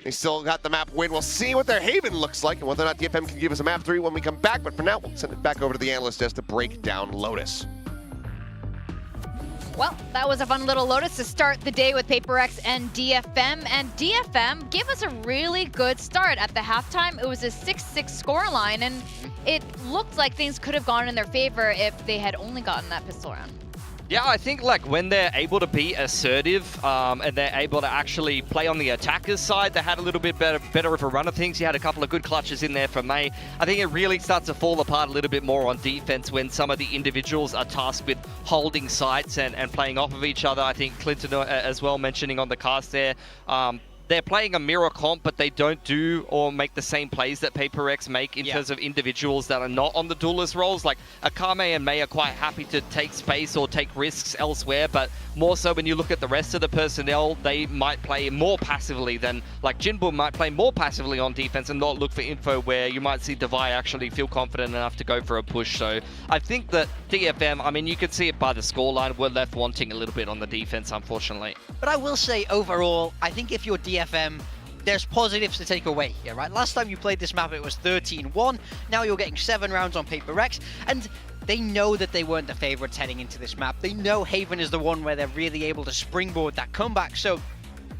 they still got the map win. We'll see what their Haven looks like and whether or not DFM can give us a map 3 when we come back. But for now, we'll send it back over to the analyst desk to break down Lotus. Well, that was a fun little Lotus to start the day with PRX and DFM. And DFM gave us a really good start. At the halftime, it was a 6-6 scoreline, and it looked like things could have gone in their favor if they had only gotten that pistol round. Yeah, I think like when they're able to be assertive and they're able to actually play on the attacker's side, they had a little bit better of a run of things. You had a couple of good clutches in there for May. I think it really starts to fall apart a little bit more on defense when some of the individuals are tasked with holding sites and playing off of each other. I think Clinton as well mentioning on the cast there, they're playing a mirror comp, but they don't do or make the same plays that PRX make in terms of individuals that are not on the duelist roles. Like Akame and May are quite happy to take space or take risks elsewhere, but more so when you look at the rest of the personnel, they might play more passively than, like Jinbun might play more passively on defense and not look for info, where you might see Devai actually feel confident enough to go for a push. So I think that DFM, I mean, you can see it by the scoreline, we're left wanting a little bit on the defense, unfortunately. But I will say overall, I think if you're DFM, there's positives to take away here, right? Last time you played this map, it was 13-1. Now you're getting 7 rounds on PRX, and they know that they weren't the favorites heading into this map. They know Haven is the one where they're really able to springboard that comeback, so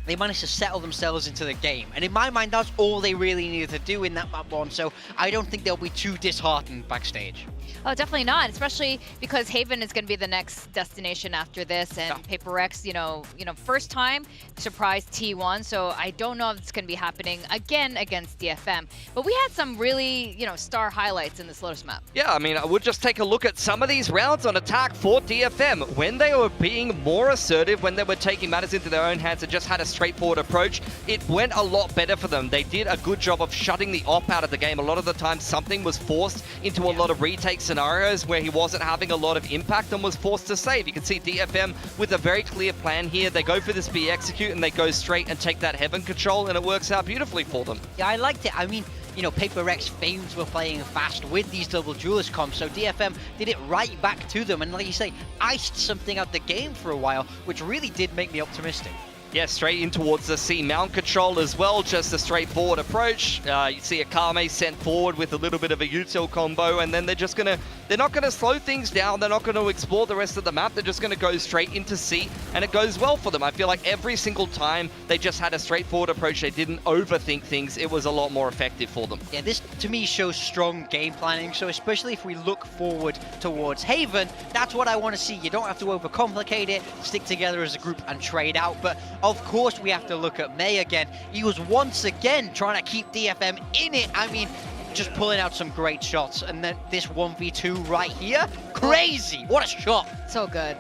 they managed to settle themselves into the game. And in my mind, that's all they really needed to do in that map 1, so I don't think they'll be too disheartened backstage. Oh, definitely not, especially because Haven is going to be the next destination after this, and PRX, you know, first time surprise T1, so I don't know if it's going to be happening again against DFM. But we had some really, star highlights in this Lotus map. Yeah, I mean, I would just take a look at some of these rounds on attack for DFM. When they were being more assertive, when they were taking matters into their own hands and just had a straightforward approach, it went a lot better for them. They did a good job of shutting the op out of the game. A lot of the time, something was forced into a lot of retake scenarios where he wasn't having a lot of impact and was forced to save. You can see DFM with a very clear plan here. They go for this B execute and they go straight and take that heaven control, and it works out beautifully for them. Yeah, I liked it. I mean, PRX fames were playing fast with these double duelist comps, so DFM did it right back to them, and like you say, iced something out the game for a while, which really did make me optimistic. Yeah, straight in towards the C mount control as well, just a straightforward approach. You see Akame sent forward with a little bit of a util combo, and then they're not gonna slow things down, they're not gonna explore the rest of the map, they're just gonna go straight into C, and it goes well for them. I feel like every single time they just had a straightforward approach, they didn't overthink things, it was a lot more effective for them. Yeah, this to me shows strong game planning, so especially if we look forward towards Haven, that's what I want to see. You don't have to overcomplicate it, stick together as a group and trade out, but of course we have to look at May again. He was once again trying to keep DFM in it. I mean, just pulling out some great shots, and then this 1v2 right here, crazy! What a shot! So good.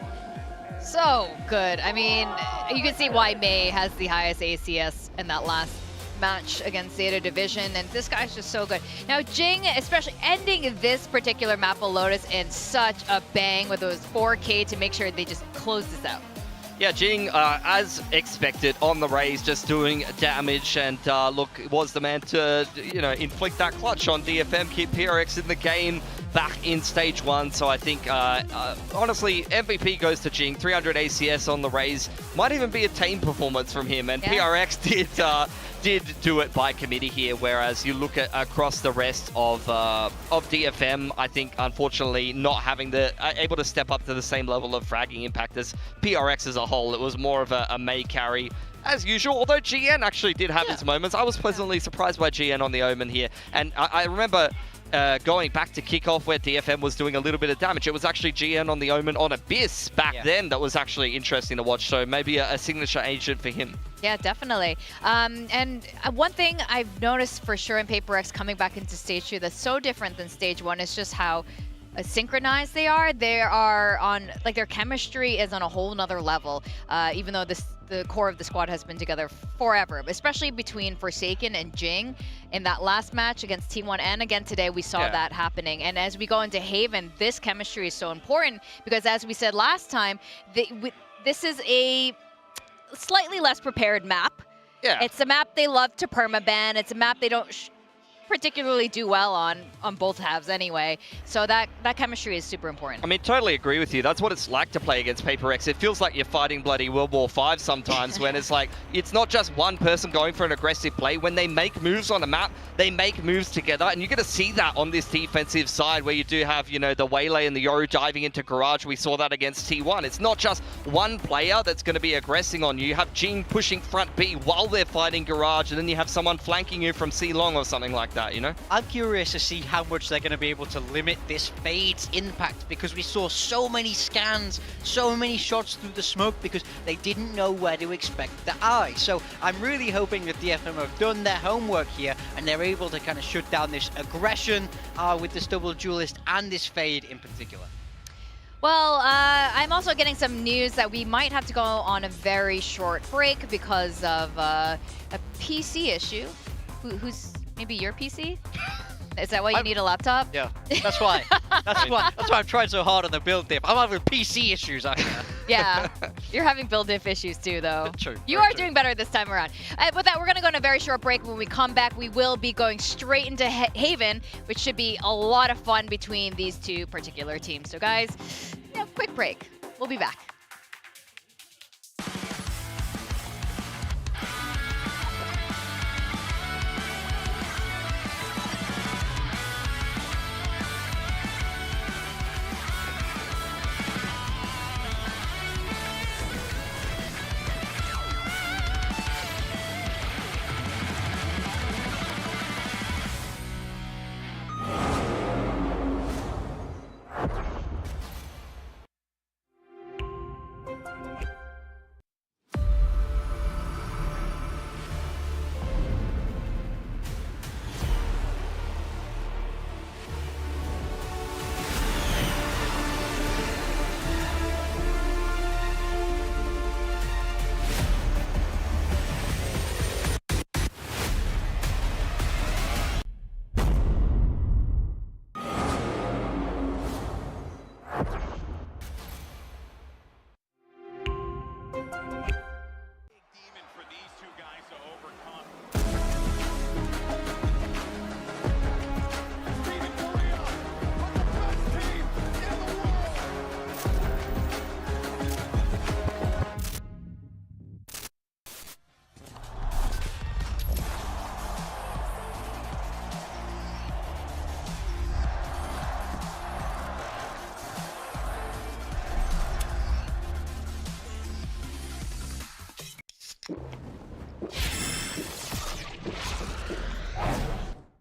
So good. I mean, you can see why May has the highest ACS in that last match against Zeta Division, and this guy's just so good. Now Jing, especially ending this particular map of Lotus in such a bang with those 4K to make sure they just close this out. Yeah, Jing, as expected, on the raise, just doing damage, and look, was the man to, inflict that clutch on DFM, keep PRX in the game back in stage 1. So I think, honestly, MVP goes to Jing. 300 ACS on the raise. Might even be a tame performance from him, and PRX did do it by committee here, whereas you look at across the rest of DFM, I think unfortunately not having able to step up to the same level of fragging impact as PRX as a whole. It was more of a May carry as usual, although GN actually did have his moments. I was pleasantly surprised by GN on the Omen here, and I remember going back to kickoff where DFM was doing a little bit of damage. It was actually GN on the Omen on Abyss back then that was actually interesting to watch, so maybe a signature agent for him. Yeah, definitely. And one thing I've noticed for sure in PRX coming back into stage 2 that's so different than stage 1 is just how synchronized they are. They are on, like, their chemistry is on a whole nother level. Even though the core of the squad has been together forever, especially between Forsaken and Jing. In that last match against T1 and again today, we saw that happening. And as we go into Haven, this chemistry is so important because, as we said last time, this is a slightly less prepared map. Yeah. It's a map they love to permaban. It's a map they don't particularly do well on both halves anyway. So that chemistry is super important. I mean, totally agree with you. That's what it's like to play against PRX. It feels like you're fighting bloody World War V sometimes when it's like, it's not just one person going for an aggressive play. When they make moves on a map, they make moves together. And you're going to see that on this defensive side where you do have, you know, the Waylay and the Yoru diving into Garage. We saw that against T1. It's not just one player that's going to be aggressing on you. You have Jing pushing front B while they're fighting Garage, and then you have someone flanking you from C long or something like that, you know? I'm curious to see how much they're going to be able to limit this fade's impact, because we saw so many scans, so many shots through the smoke because they didn't know where to expect the eye. So I'm really hoping that DFM have done their homework here and they're able to kind of shut down this aggression with this double duelist and this fade in particular. Well, I'm also getting some news that we might have to go on a very short break because of a PC issue. Who's maybe your PC? Is that why you need a laptop? Yeah, that's why. That's why I'm trying so hard on the build diff. I'm having PC issues out here. Yeah, you're having build diff issues too, though. True. You are doing better this time around. With that, we're going to go on a very short break. When we come back, we will be going straight into Haven, which should be a lot of fun between these two particular teams. So guys, quick break. We'll be back.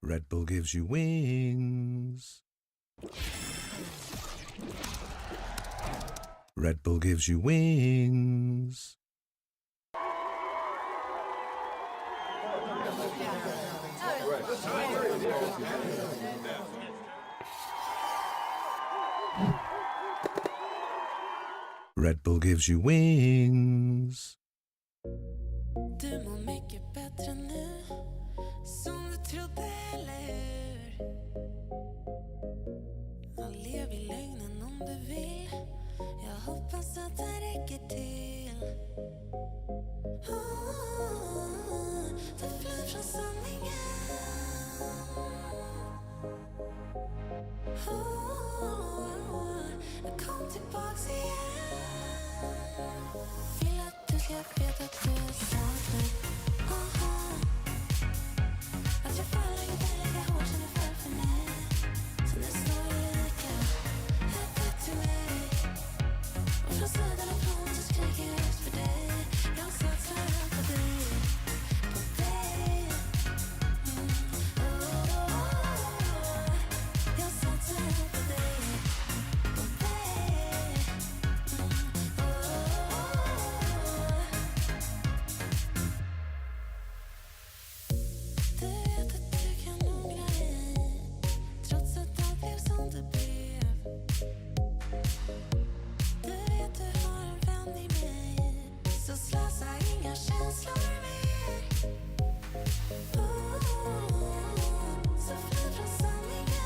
Red Bull gives you wings. Red Bull gives you wings. Red Bull gives you wings. Du mår mycket bättre nu, som du trodde, eller hur? Och lev i lögnen om du vill. Jag hoppas att det räcker till. Ta fly från sanningen. Kom tillbaks igen. Vill att du ska veta att du är saknad. Att jag faller inte lika hårt som du föll för mig. Så nu står jag lika öppet till mig. Och från sidan av planen så skriker jag just för dig. Jag satsar allt på dig. På dig. Jag satsar allt på dig. På dig. inga känslor mer. Så fly från sanningen.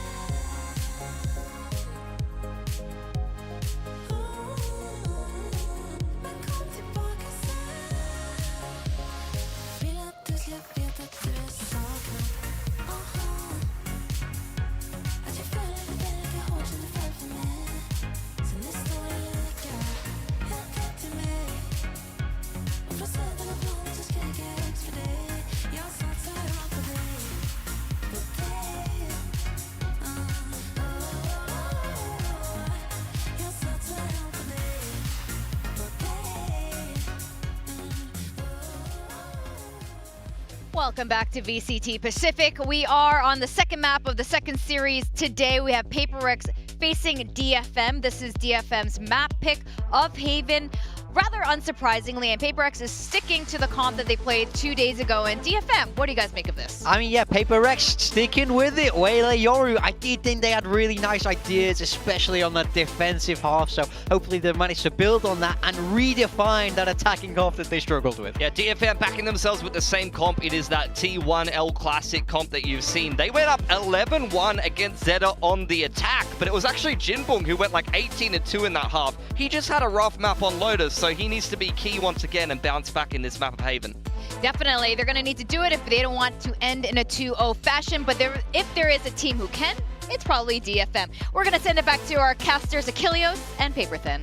Men kom tillbaka sen. Vill att du ska veta att du är saknad. Att jag följer dig lika hårt som du föll för mig. Så nu står jag lika helt rätt till mig. Och från söder och blått så skriker jag ut för dig. Jag satsar allt på dig. På dig. Jag satsar allt på dig. På dig. Welcome back to VCT Pacific. We are on the second map of the second series. Today we have PRX facing DFM. This is DFM's map pick of Haven. Rather unsurprisingly, and PRX is sticking to the comp that they played 2 days ago. And DFM, what do you guys make of this? I mean, yeah, PRX sticking with it. Waylay Yoru, I did think they had really nice ideas, especially on the defensive half. So hopefully they managed to build on that and redefine that attacking half that they struggled with. Yeah, DFM backing themselves with the same comp. It is that T1L Classic comp that you've seen. They went up 11-1 against Zeta on the attack, but it was actually Jinbong who went like 18-2 in that half. He just had a rough map on Lotus, so he needs to be key once again and bounce back in this map of Haven. Definitely, they're going to need to do it if they don't want to end in a 2-0 fashion. But if there is a team who can, it's probably DFM. We're going to send it back to our casters, Achilleos and Paperthin.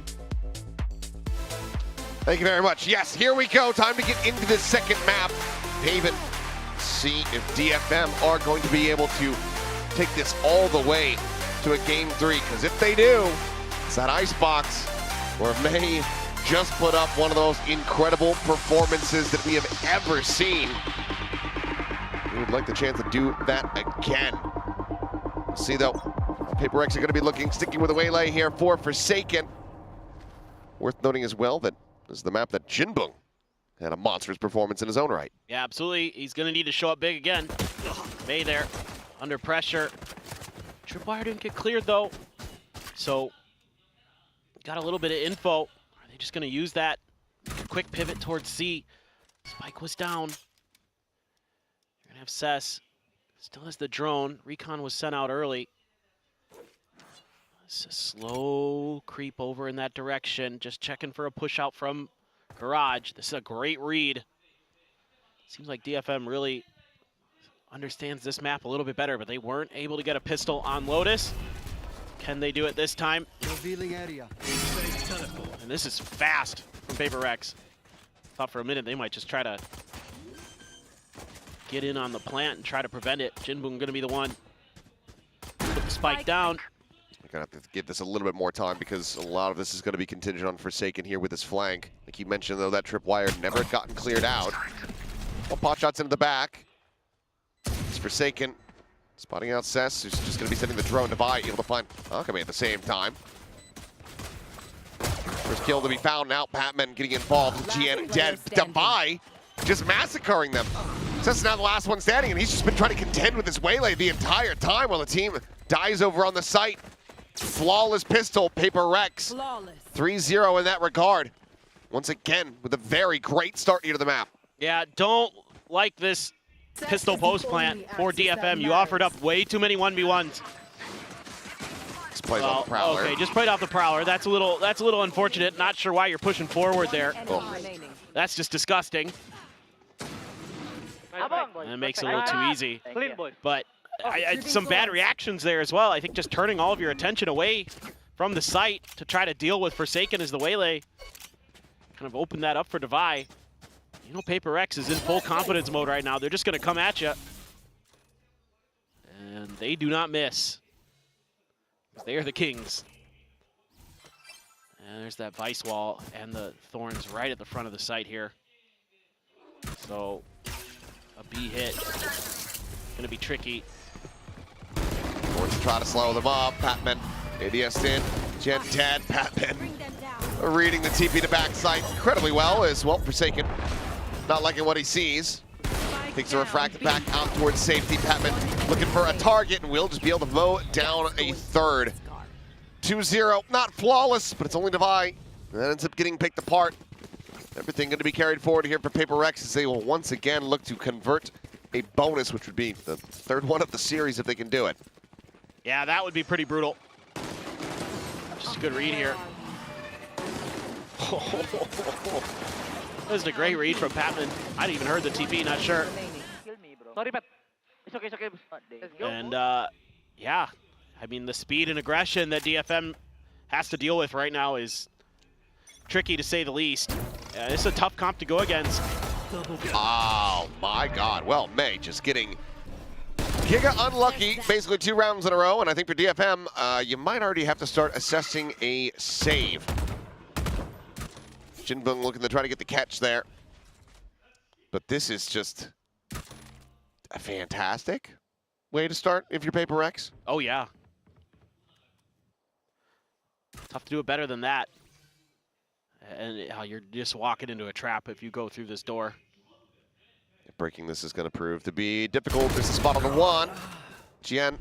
Thank you very much. Yes, here we go. Time to get into this second map. Haven, see if DFM are going to be able to take this all the way to a game 3. Because if they do, it's that icebox where May just put up one of those incredible performances that we have ever seen. We would like the chance to do that again. See though, PRX are going to be sticking with the Waylay here for Forsaken. Worth noting as well that this is the map that Jinbong had a monstrous performance in his own right. Yeah, absolutely. He's going to need to show up big again. May there, under pressure. Tripwire didn't get cleared though. So, got a little bit of info. Are they just going to use that? Quick pivot towards C. Spike was down. You're going to have Cess. Still has the drone. Recon was sent out early. It's a slow creep over in that direction. Just checking for a push out from Garage. This is a great read. Seems like DFM really understands this map a little bit better, but they weren't able to get a pistol on Lotus. Can they do it this time? Revealing area. And this is fast from PRX. Thought for a minute they might just try to get in on the plant and try to prevent it. Jinbong gonna be the one to put the spike down. We're gonna have to give this a little bit more time because a lot of this is gonna be contingent on Forsaken here with his flank. Like you mentioned though, that tripwire never gotten cleared out. Well, pot shots into the back. It's Forsaken spotting out Cess, who's just gonna be sending the drone to Vi, able to find Alchemy at the same time. First kill to be found now. Patman getting involved. GN dead. Devi just massacring them. Cess is now the last one standing, and he's just been trying to contend with this Waylay the entire time while the team dies over on the site. Flawless pistol, PRX. 3-0 in that regard. Once again, with a very great start here to the map. Yeah, don't like this pistol post plant for DFM. You offered up way too many 1v1s. Just played off the Prowler. Okay, just played off the Prowler. That's a little unfortunate. Not sure why you're pushing forward there. Oh. That's just disgusting. And it makes it a little too easzy. But some bad reactions there as well. I think just turning all of your attention away from the site to try to deal with Forsaken as the Waylay kind of opened that up for Devi. You know, PRX is in full confidence mode right now. They're just going to come at you. And they do not miss. They are the kings. And there's that Vice Wall and the Thorns right at the front of the site here. So, a B hit. Going to be tricky. Thorns try to slow them up. Patman, ADS in. Gen dead. Patman reading the TP to backside incredibly well as well. Forsaken not liking what he sees. Takes a refracted back out towards safety. Patman looking for a target and will just be able to mow down a third. 2-0, not flawless, but it's only Devi. That ends up getting picked apart Everything going to be carried forward here for PRX as they will once again look to convert a bonus, which would be the third one of the series if they can do it. Yeah, that would be pretty brutal. Just a good read here. That was a great read from Patman. I didn't even heard the TP, not sure. Sorry, Pat. It's okay, it's okay. Let's go. And yeah, I mean, the speed and aggression that DFM has to deal with right now is tricky to say the least. It's a tough comp to go against. Oh my God. Well, May just getting giga unlucky, basically 2 rounds in a row. And I think for DFM, you might already have to start assessing a save. Jinbung looking to try to get the catch there. But this is just a fantastic way to start if you're PRX. Oh, yeah. Tough to do it better than that. And you're just walking into a trap if you go through this door. Breaking this is going to prove to be difficult. This is spot on the 1. Jian,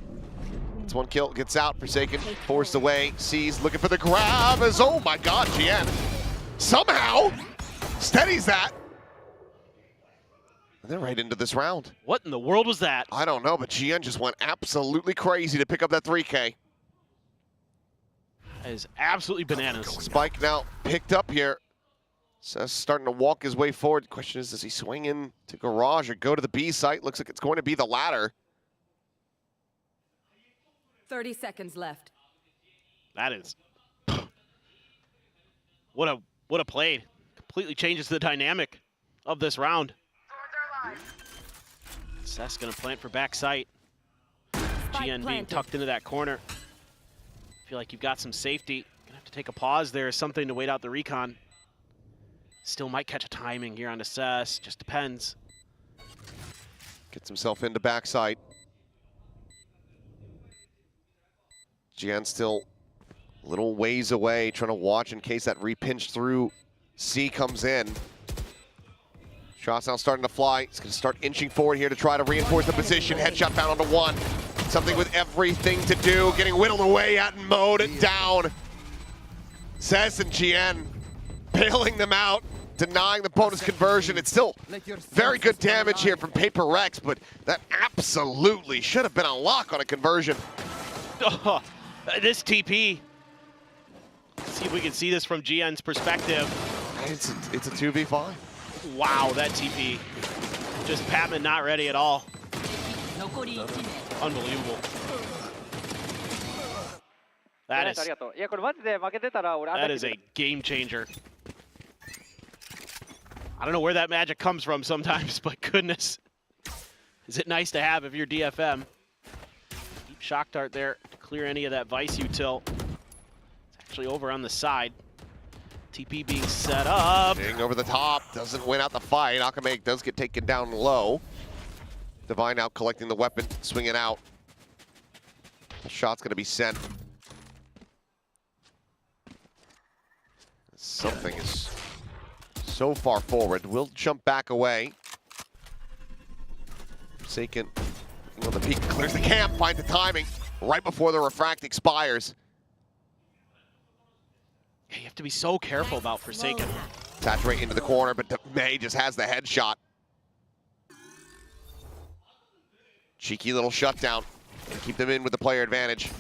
it's 1 kill, gets out. Forsaken, forced away. Sees, looking for the grab as, oh my God, Jian somehow steadies that. And then right into this round. What in the world was that? I don't know, but Jian just went absolutely crazy to pick up that 3K. That is absolutely bananas. Spike now picked up here. Says starting to walk his way forward. The question is, does he swing in to garage or go to the B site? Looks like it's going to be the latter. 30 seconds left. That is what a play. Completely changes the dynamic of this round. Seth's gonna plant for back sight. GN being tucked into that corner. Feel like you've got some safety. Gonna have to take a pause there, something to wait out the recon. Still might catch a timing here on Assess, just depends. Gets himself into backside. Jian still a little ways away, trying to watch in case that repinch through C comes in. Shots now starting to fly. He's going to start inching forward here to try to reinforce the position. Headshot found onto 1. Something with everything to do. Getting whittled away at and mowed it down. Cess and Jian bailing them out, denying the bonus conversion. It's still very good damage here from PRX, but that absolutely should have been a lock on a conversion. Oh, this TP. Let's see if we can see this from GN's perspective. It's a 2v5. Wow, that TP. Just Patman not ready at all. Unbelievable. That is a game changer. I don't know where that magic comes from sometimes, but goodness. Is it nice to have if you're DFM. Deep shock dart there to clear any of that Vice util. It's actually over on the side. TP being set up. Being over the top, doesn't win out the fight. Akame does get taken down low. Divine now collecting the weapon, swinging out. The shot's gonna be sent. Something is so far forward. Will jump back away. Forsaken on the peak, clears the camp, finds the timing right before the refract expires. You have to be so careful about Forsaken. Saturate into the corner, but May just has the headshot. Cheeky little shutdown to keep them in with the player advantage.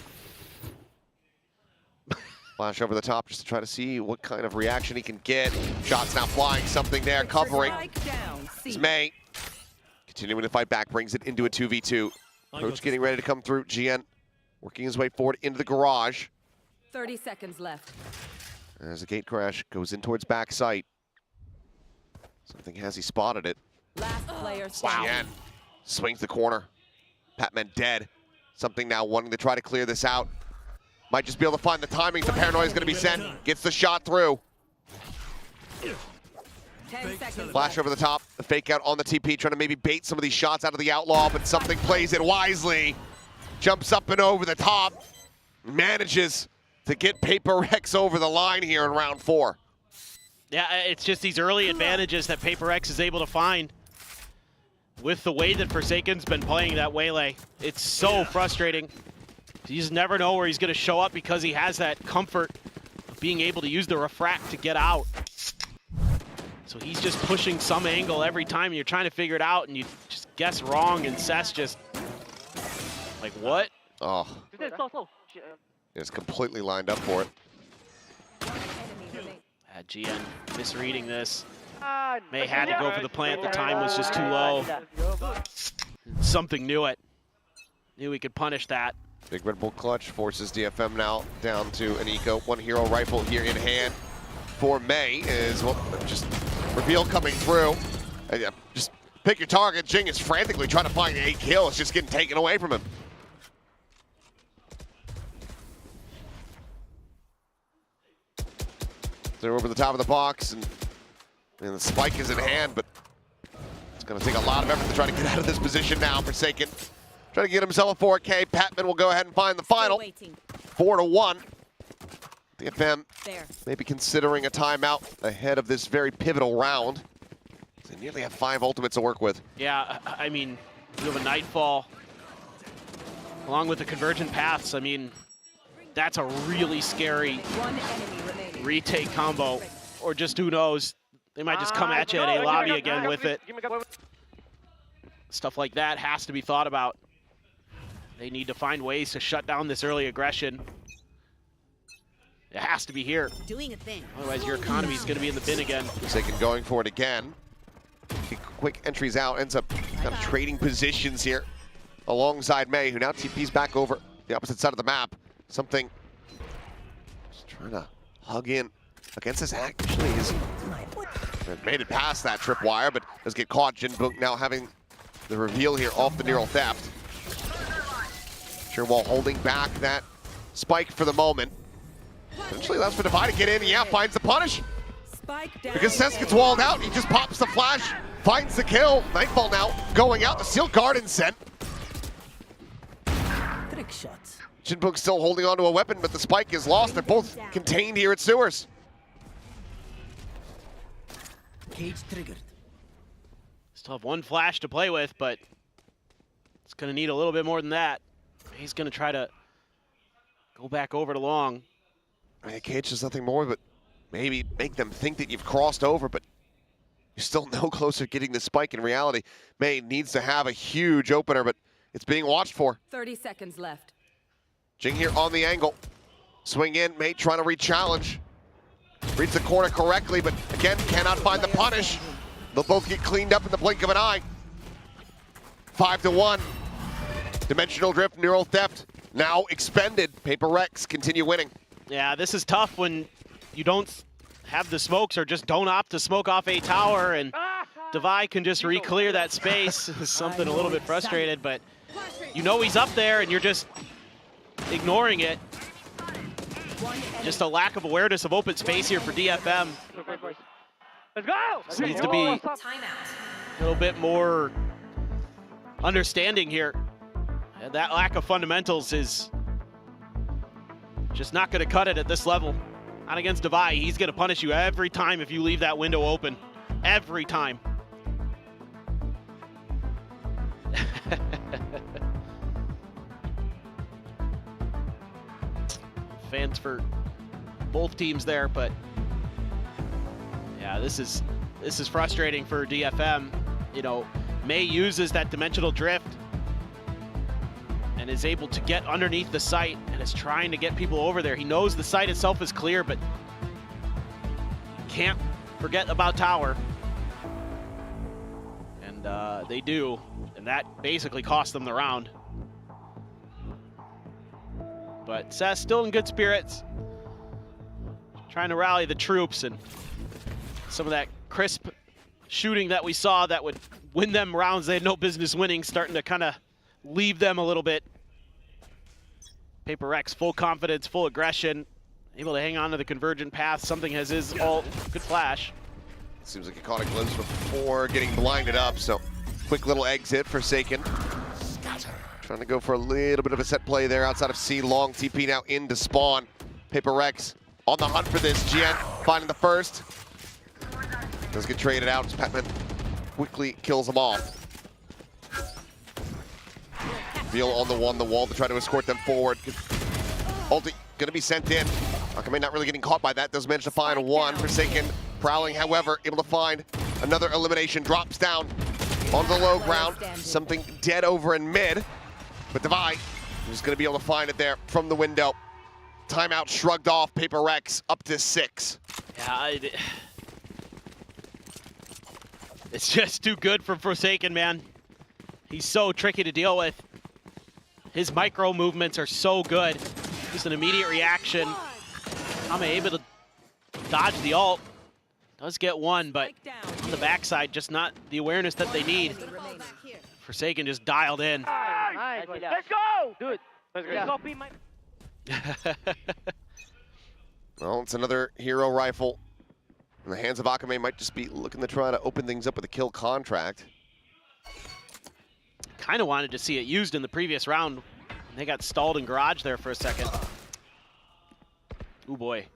Flash over the top just to try to see what kind of reaction he can get. Shots now flying, something there, covering. It's May. Continuing to fight back, brings it into a 2v2. Coach getting ready to come through. GN working his way forward into the garage. 30 seconds left. There's a gate crash, goes in towards back sight. Something has he spotted it. Last player standing. GN swings the corner. Patman dead. Something now wanting to try to clear this out. Might just be able to find the timing. The paranoia is going to be sent. Gets the shot through. 10 seconds Flash over the top. The fake out on the TP, trying to maybe bait some of these shots out of the outlaw, but something plays it wisely. Jumps up and over the top. Manages to get PRX over the line here in round 4. Yeah, it's just these early advantages that PRX is able to find with the way that Forsaken's been playing that Waylay. It's so frustrating. You just never know where he's going to show up because he has that comfort of being able to use the refract to get out. So he's just pushing some angle every time. You're trying to figure it out, and you just guess wrong, and Cess just like, what? Oh, Slow. it's completely lined up for it. GN misreading this. May had to go for the plant. The time was just too low. Something knew it. Knew he could punish that. Big Red Bull clutch forces DFM now down to an eco. One hero rifle here in hand for May is, well, just reveal coming through. Just pick your target. Jing is frantically trying to find 8 kills, just getting taken away from him. They're over the top of the box, and the spike is in hand, but it's going to take a lot of effort to try to get out of this position now. Forsaken trying to get himself a 4K. Patman will go ahead and find the final. 4-1. DFM maybe considering a timeout ahead of this very pivotal round. They nearly have 5 ultimates to work with. Yeah, I mean, you have a Nightfall along with the Convergent Paths. I mean, that's a really scary retake combo, or just who knows, they might just come at you at a lobby again with it. Stuff like that has to be thought about. They need to find ways to shut down this early aggression. It has to be here. Doing a thing. Otherwise your economy is going to be in the bin again. Forsaken going for it again. Quick entries out, ends up kind of trading positions here alongside May, who now TP's back over the opposite side of the map. Something just trying to hug in against this. Actually is made it past that tripwire, but does get caught. Jinbook now having the reveal here off the neural theft. Sure, while holding back that spike for the moment. Eventually allows for Divide to get in. Yeah, finds the punish. Because Cess gets walled out, he just pops the flash, finds the kill. Nightfall now going out. The Sealed Garden sent. Trick shots. Jinbook still holding onto a weapon, but the spike is lost. They're both contained here at Sewers. Cage triggered. Still have one flash to play with, but it's going to need a little bit more than that. He's going to try to go back over to long. I mean, Cage does nothing more but maybe make them think that you've crossed over, but you're still no closer to getting the spike in reality. May needs to have a huge opener, but it's being watched for. 30 seconds left. Jing here on the angle. Swing in, May trying to re-challenge. Reads the corner correctly, but again, cannot find the punish. They'll both get cleaned up in the blink of an eye. 5-1. Dimensional Drift, Neural Theft, now expended. PRX continue winning. Yeah, this is tough when you don't have the smokes or just don't opt to smoke off a tower, and Divide can just re-clear that space. Something a little bit frustrated, but you know he's up there and you're just ignoring it. Just a lack of awareness of open space here for DFM. Let's go! This needs to be a little bit more understanding here. And that lack of fundamentals is just not going to cut it at this level. Not against Divide. He's going to punish you every time if you leave that window open. Every time. Fans for both teams there, but yeah, this is frustrating for DFM. You know, May uses that dimensional drift and is able to get underneath the site and is trying to get people over there. He knows the site itself is clear, but can't forget about tower. And they do, and that basically cost them the round. But Cess still in good spirits, trying to rally the troops, and some of that crisp shooting that we saw that would win them rounds they had no business winning, starting to kind of leave them a little bit. PRX, full confidence, full aggression, able to hang on to the Convergent Path. Something has his ult. Good flash. Seems like he caught a glimpse before getting blinded up, so quick little exit for Forsaken. Trying to go for a little bit of a set play there outside of C. Long TP now into spawn. PRX on the hunt for this. GN finding the first. Does get traded out. Patman quickly kills them off. Reveal on the wall to try to escort them forward. Ulti gonna be sent in. Akame not really getting caught by that. Does manage to find one. Forsaken Prowling, however, able to find another elimination. Drops down on the low ground. Something dead over in mid. But Devi is going to be able to find it there from the window. Timeout shrugged off. PRX up to 6. Yeah, it's just too good for Forsaken, man. He's so tricky to deal with. His micro movements are so good. Just an immediate reaction. I'm able to dodge the ult. Does get one, but on the backside, just not the awareness that they need. Forsaken just dialed in. Nice. Let's go! Dude, let's copy my... Well, it's another hero rifle. In the hands of Akame, might just be looking to try to open things up with a kill contract. Kind of wanted to see it used in the previous round. They got stalled in garage there for a second. Oh boy.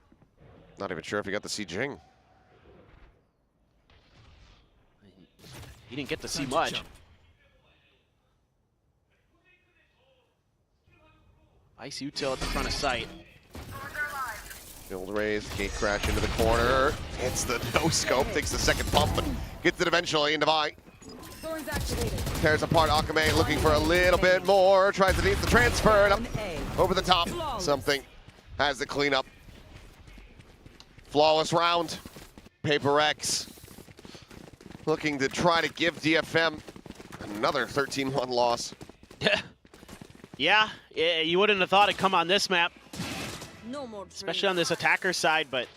Not even sure if he got to see Jing. He didn't get to see much. Ice util at the front of sight. Build raise, gate crash into the corner. Hits the no scope, takes the second pump, but gets it eventually. And Devi tears apart Akame, looking for a little bit more. Tries to beat the transfer and up over the top. Something has the cleanup. Flawless round. PRX looking to try to give DFM another 13-1 loss. Yeah, you wouldn't have thought it'd come on this map. Especially on this attacker side, but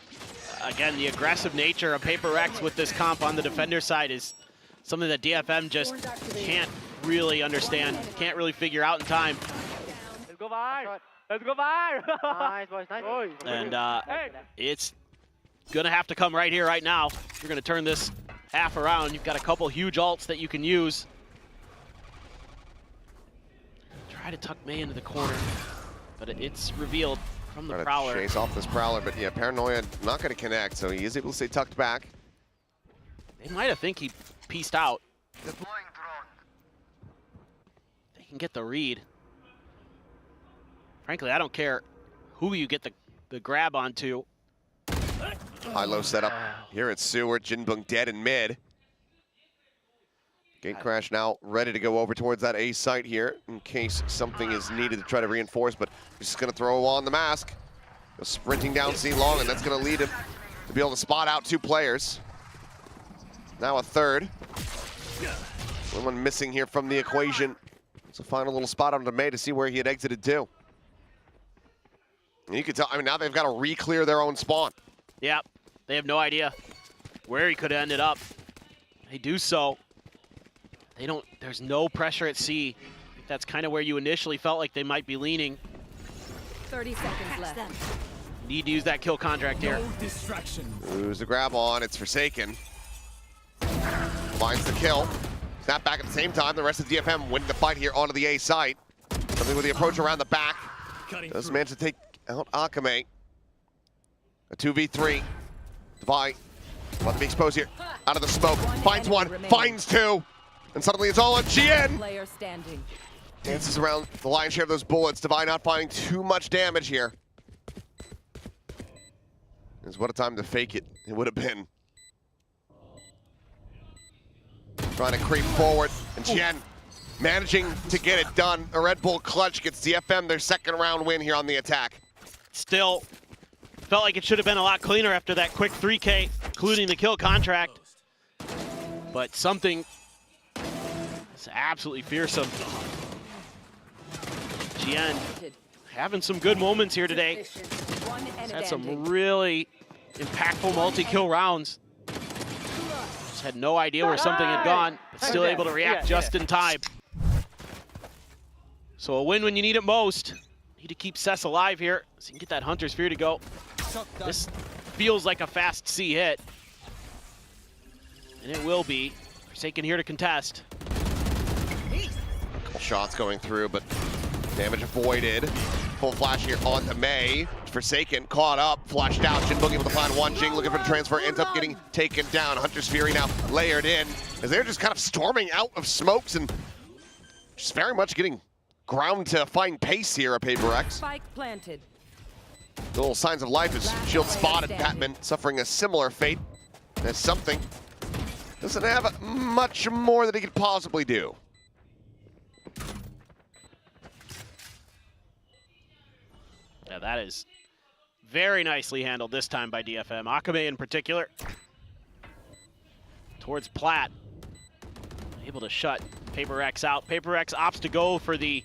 again, the aggressive nature of PRX with this comp on the defender side is something that DFM just can't really understand, can't really figure out in time. Let's go fire! Let's go fire! Nice, boys, nice. And it's gonna have to come right here, right now. You're gonna turn this half around. You've got a couple huge ults that you can use. Try to tuck May into the corner, but it's revealed from the Prowler. Chase off this Prowler, but yeah, Paranoia not going to connect, so he is able to stay tucked back. They might have think he pieced out. They can get the read. Frankly, I don't care who you get the grab onto. High-low setup here at Seward. Jinbung dead in mid. Gate crash now ready to go over towards that A site here in case something is needed to try to reinforce, but he's just going to throw on the mask. Goes sprinting down C long, and that's going to lead him to be able to spot out 2 players. Now a third. One missing here from the equation. So find a little spot on May to see where he had exited to. And you can tell, I mean, now they've got to re-clear their own spawn. Yeah, they have no idea where he could have ended up. They do so. They don't, there's no pressure at C. I think that's kind of where you initially felt like they might be leaning. 30 seconds left. Need to use that kill contract here. No distraction. Lose the grab on, it's Forsaken. Finds the kill. Snap back at the same time. The rest of DFM winning the fight here onto the A site. Something with the approach around the back. Does manage to take out Akame. A 2v3. Devi about to be exposed here. Out of the smoke. Finds one, finds 2. And suddenly it's all on Chien. Player standing. Dances around the lion's share of those bullets. Devi not finding too much damage here. It's what a time to fake it. It would have been. Trying to creep forward. And Chien managing to get it done. A Red Bull clutch gets DFM their second round win here on the attack. Still, felt like it should have been a lot cleaner after that quick 3K, including the kill contract. But something is absolutely fearsome. Chien having some good moments here today. He's had some really impactful multi-kill rounds. Just had no idea where something had gone, but still able to react just in time. So a win when you need it most. Need to keep Cess alive here so you can get that Hunter's Fear to go. This feels like a fast C hit. And it will be. Forsaken here to contest. Couple shots going through, but damage avoided. Full flash here onto May. Forsaken caught up, flashed out. Jinbung able to find one. Jing looking for the transfer, ends up getting taken down. Hunter's Fury now layered in as they're just kind of storming out of smokes and just very much getting ground to find pace here at PRX. Spike planted. Little signs of life as Shield spotted Batman suffering a similar fate. There's something. Doesn't have much more that he could possibly do. Yeah, that is very nicely handled this time by DFM. Akame in particular. Towards Platt. Able to shut PRX out. PRX opts to go for the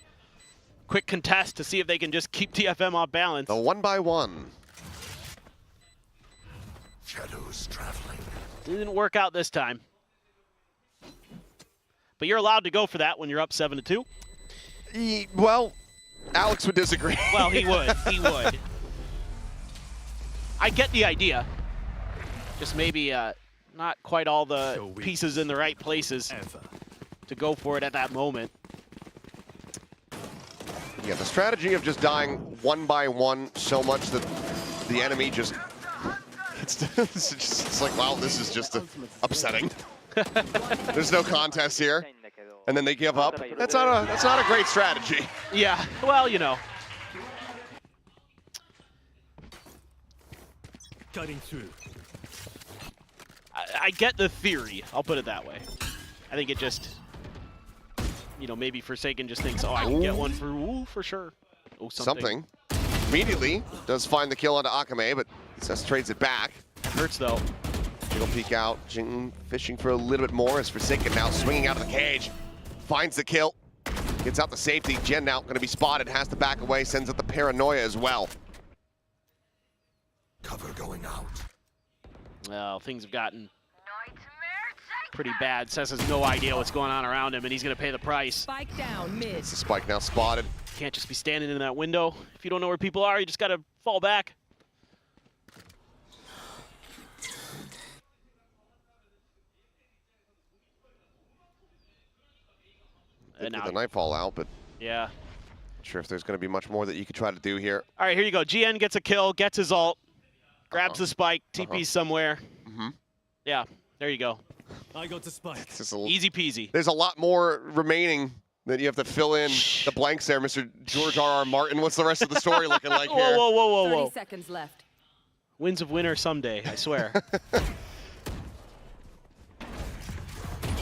quick contest to see if they can just keep DFM off balance. The 1-by-1. Shadows traveling. Didn't work out this time. But you're allowed to go for that when you're up 7-2. Well, Alex would disagree. Well, he would. He would. I get the idea. Just maybe not quite all the pieces in the right places to go for it at that moment. Yeah, the strategy of just dying 1-by-1 so much that the enemy just... It's like, wow, this is just upsetting. There's no contest here. And then they give up. That's not a great strategy. Yeah, well, you know. Cutting through. I get the theory. I'll put it that way. I think it just, you know, maybe Forsaken just thinks, oh, I can get one for sure. Oh, something. Immediately does find the kill onto Akame, but just trades it back. Hurts though. He'll peek out. Jing fishing for a little bit more as Forsaken now swinging out of the cage. Finds the kill. Gets out the safety. Jen now going to be spotted. Has to back away. Sends out the paranoia as well. Cover going out. Well, things have gotten pretty bad. Sess has no idea what's going on around him, and he's going to pay the price. Spike down mid. It's the spike now spotted. Can't just be standing in that window. If you don't know where people are, you just got to fall back. And now the Nightfall out, but yeah, not sure if there's going to be much more that you could try to do here. All right, here you go. GN gets a kill, gets his ult, grabs the spike, TP's somewhere. Yeah, there you go. I got the spike. Easy peasy. There's a lot more remaining that you have to fill in the blanks there, Mr. George R.R. Martin. What's the rest of the story looking like here? Whoa, whoa, whoa, whoa. 30 seconds left. Winds of winter someday, I swear.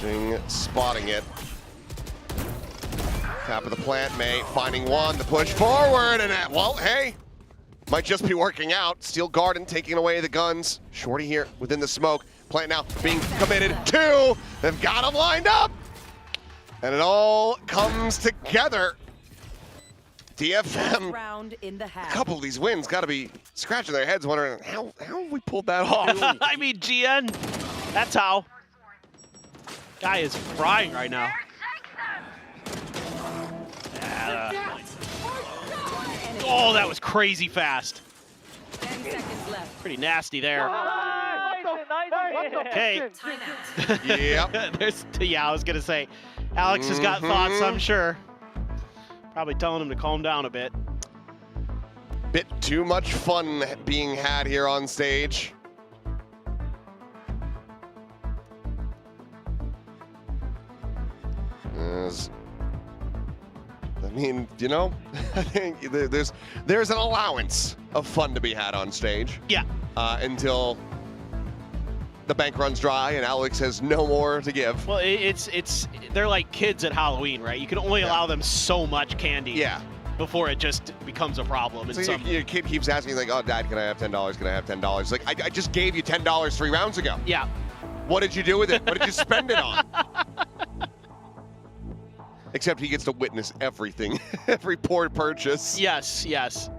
Jing spotting it. Tap of the plant, May finding one, the push forward, and well, hey, might just be working out. Steel Garden taking away the guns. Shorty here within the smoke. Plant now being committed to. They've got him lined up. And it all comes together. DFM, Round in the a half. couple of these wins got to be scratching their heads wondering, how have we pulled that off? I mean, GN, that's how. Guy is frying right now. Oh, that was crazy fast. 10 seconds left. Pretty nasty there. Okay. Yep. Yeah, I was gonna say, Alex has got thoughts, I'm sure. Probably telling him to calm down a bit. Bit too much fun being had here on stage. I mean, you know, I think there's an allowance of fun to be had on stage. Yeah. Until the bank runs dry and Alex has no more to give. Well, they're like kids at Halloween, right? You can only allow them so much candy. Yeah. Before it just becomes a problem. So your kid keeps asking, like, oh, Dad, can I have $10? Can I have $10? Like, I just gave you $10 3 rounds ago. Yeah. What did you do with it? What did you spend it on? Except he gets to witness everything, every poor purchase. Yes, yes.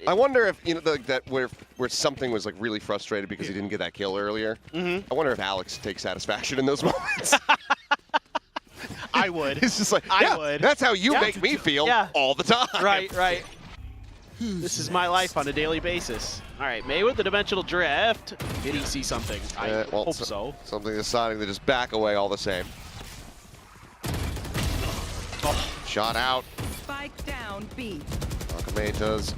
I wonder if, you know, that where something was like really frustrated because he didn't get that kill earlier. I wonder if Alex takes satisfaction in those moments. I would. It's just like, I would. That's how you make me feel all the time. Right, right. This is my life on a daily basis. All right, May with the dimensional drift. Did he see something? I hope so. Something deciding to just back away all the same. Oh, shot out. Spike down B. Akame does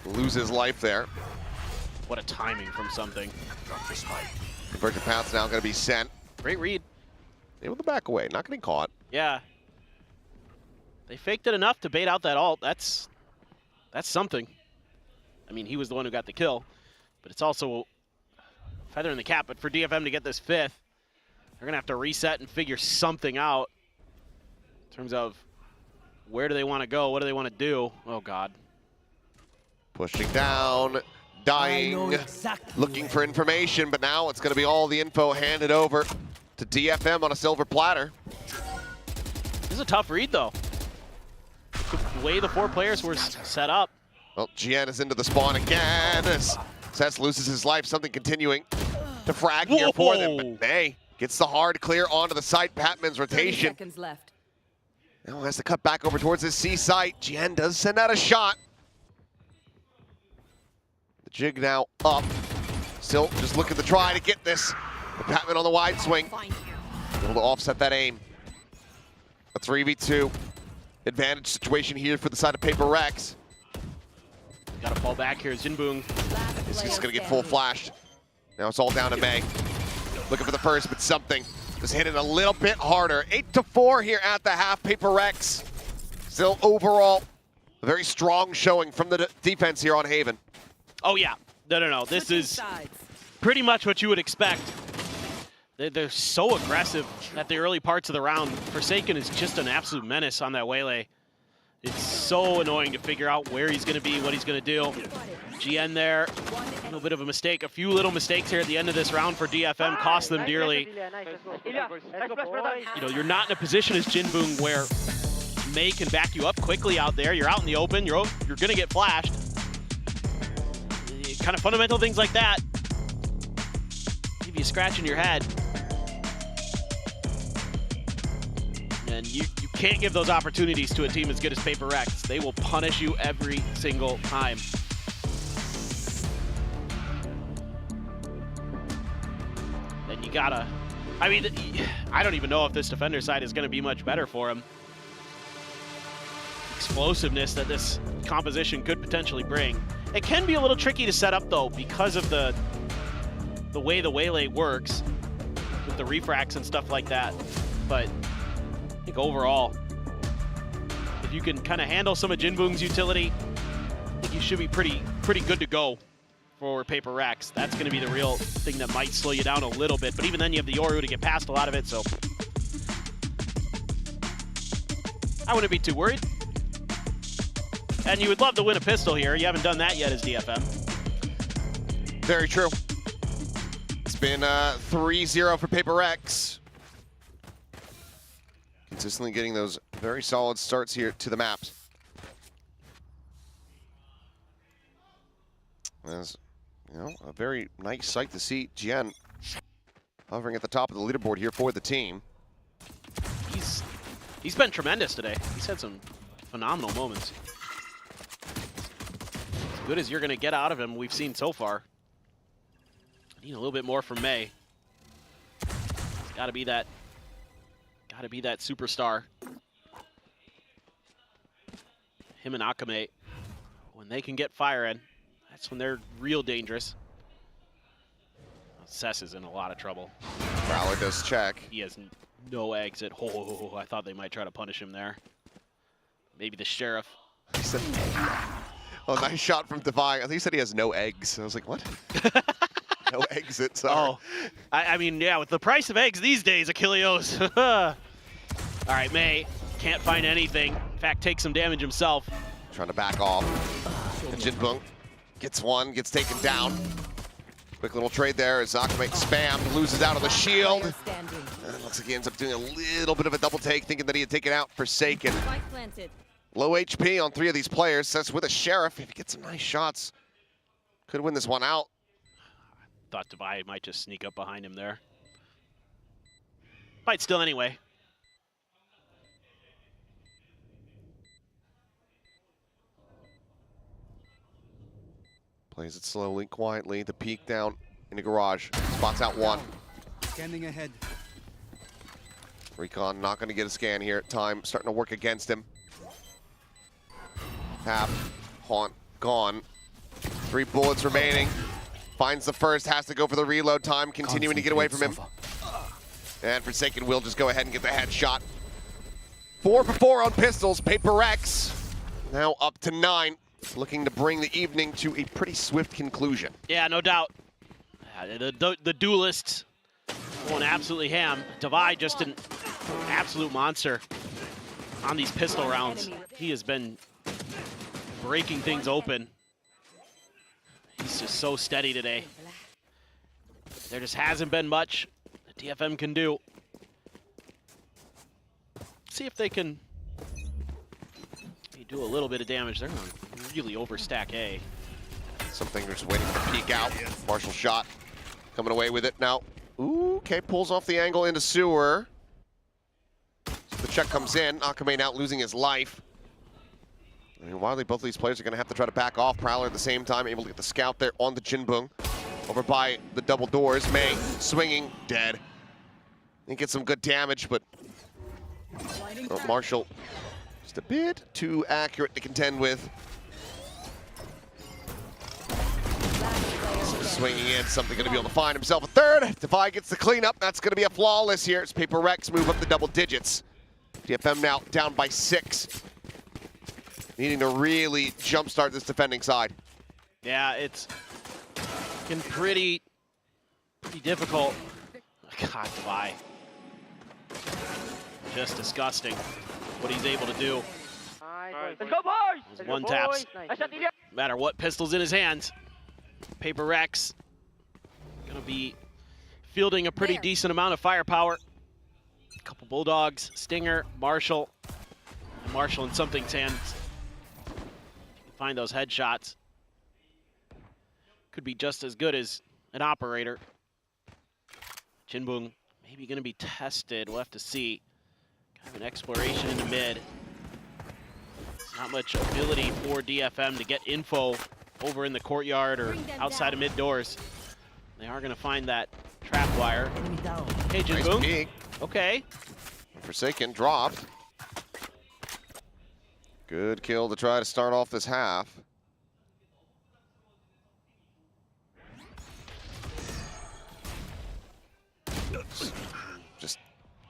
lose his life there. What a timing from something. Convergent path's now going to be sent. Great read. Able to back away, not getting caught. Yeah. They faked it enough to bait out that ult. That's something. I mean, he was the one who got the kill, but it's also feather in the cap. But for DFM to get this 5th, they're going to have to reset and figure something out in terms of where do they want to go, what do they want to do. Oh, God. Pushing down, dying, looking for information, but now it's going to be all the info handed over to DFM on a silver platter. This is a tough read, though. The way the 4 players were set up. Well, GN is into the spawn again as Cess loses his life. Something continuing to frag here for them, but May gets the hard clear onto the site. Patman's rotation. 30 seconds left. Now has to cut back over towards his C site. GN does send out a shot. The jig now up. Still just looking to try to get this. But Patman on the wide swing. Able to offset that aim. A 3v2 advantage situation here for the side of PRX. Got to fall back here. Jinbung is just going to get full flashed. Now it's all down to May. Looking for the first, but something just hit it a little bit harder. 8-4 here at the half. PRX still overall a very strong showing from the defense here on Haven. Oh, yeah. No. This is pretty much what you would expect. They're so aggressive at the early parts of the round. Forsaken is just an absolute menace on that waylay. It's so annoying to figure out where he's going to be, what he's going to do. GN there, a little bit of a mistake. A few little mistakes here at the end of this round for DFM cost them dearly. You know, you're not in a position as Jinbung where May can back you up quickly out there. You're out in the open, you're going to get flashed. Kind of fundamental things like that. Give you a scratch in your head. And you can't give those opportunities to a team as good as PRX. They will punish you every single time. And you gotta, I mean, I don't even know if this defender side is gonna be much better for him. Explosiveness that this composition could potentially bring. It can be a little tricky to set up though because of the way the waylay works with the refracts and stuff like that. But I think overall, if you can kind of handle some of Jinbung's utility, I think you should be pretty good to go for PRX. That's going to be the real thing that might slow you down a little bit. But even then, you have the Yoru to get past a lot of it, so I wouldn't be too worried. And you would love to win a pistol here. You haven't done that yet as DFM. Very true. It's been 3-0 for PRX. Consistently getting those very solid starts here to the maps. As you know, a very nice sight to see GN hovering at the top of the leaderboard here for the team. He's been tremendous today. He's had some phenomenal moments. As good as you're going to get out of him, we've seen so far. Need a little bit more from May. It's got to be that. Got to be that superstar. Him and Akame, when they can get firing, that's when they're real dangerous. Cess is in a lot of trouble. Prowler does check. He has no exit. Oh, I thought they might try to punish him there. Maybe the sheriff. He said, oh, nice shot from Divine. I think he said he has no eggs. I was like, what? No exit, sorry. Oh, I mean, yeah, with the price of eggs these days, Achilleos. All right, May can't find anything. In fact, takes some damage himself. Trying to back off. And Jinbung gets one, gets taken down. Quick little trade there as Akame spammed, loses out on the shield. And looks like he ends up doing a little bit of a double take, thinking that he had taken out Forsaken. Low HP on 3 of these players. Says with a Sheriff, if he gets some nice shots, could win this one out. Thought Divide might just sneak up behind him there. Might still anyway. Plays it slowly, quietly. The peek down in the garage. Spots out one. Scanning ahead. Recon not going to get a scan here. Time starting to work against him. Tap. Haunt. Gone. 3 bullets remaining. Finds the first. Has to go for the reload. Time continuing to get away from him. And Forsaken will just go ahead and get the headshot. 4 for 4 on pistols. PRX now up to 9. looking to bring the evening to a pretty swift conclusion. Yeah, no doubt. The duelists going absolutely ham. Divide just an absolute monster on these pistol rounds. He has been breaking things open. He's just so steady today. There just hasn't been much that DFM can do. See if they can maybe do a little bit of damage. They're going to really overstack A. Something just waiting to peek out. Marshall shot. Coming away with it now. Ooh, okay, pulls off the angle into sewer. So the check comes in. Akame now losing his life. I mean, wildly, both of these players are going to have to try to back off. Prowler at the same time, able to get the scout there on the Jinbung. Over by the double doors. May swinging, dead. He gets some good damage, but Marshall just a bit too accurate to contend with. Swinging in, something going to be able to find himself a third. Defy gets the cleanup. That's going to be a flawless here. It's PRX move up the double digits. DFM now down by 6. Needing to really jumpstart this defending side. Yeah, it's been pretty difficult. God, Divide. Just disgusting what he's able to do. Let's go, boys! One taps. No matter what pistol's in his hands. PRX gonna be fielding a pretty decent amount of firepower. A couple Bulldogs, Stinger, Marshall. And Marshall in something's hands. Find those headshots. Could be just as good as an operator. Jinbung maybe gonna be tested. We'll have to see. Kind of an exploration in the mid. Not much ability for DFM to get info over in the courtyard or outside of mid doors. They are gonna find that trap wire. Hey, Jinbung. Nice peek. Okay. Forsaken dropped. Good kill to try to start off this half. Just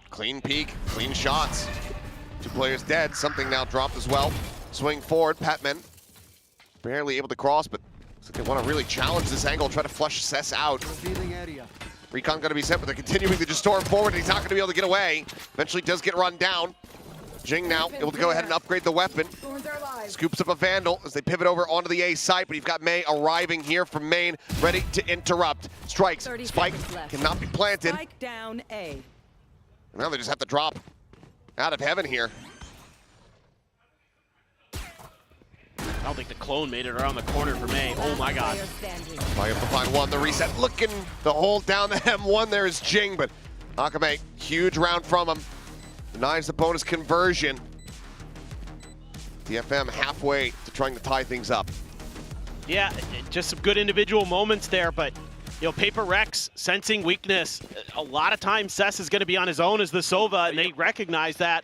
clean peek, clean shots. 2 players dead, something now dropped as well. Swing forward, Patman. Barely able to cross, but looks like they want to really challenge this angle, try to flush Cess out. Recon going to be sent, but they're continuing to just storm forward, and he's not going to be able to get away. Eventually does get run down. Jing now able to go ahead and upgrade the weapon. Scoops up a Vandal as they pivot over onto the A site, but you've got May arriving here from main, ready to interrupt. Strikes, Spike cannot be planted. Spike down A. Now they just have to drop out of heaven here. I don't think the clone made it around the corner for May. Oh my God. Probably able to find one, the reset. Looking to hold down the M1 there is Jing, but Akame, huge round from him. Denies the bonus conversion. DFM halfway to trying to tie things up. Yeah, just some good individual moments there, but you know, PRX sensing weakness. A lot of times Cess is going to be on his own as the Sova, and they recognize that.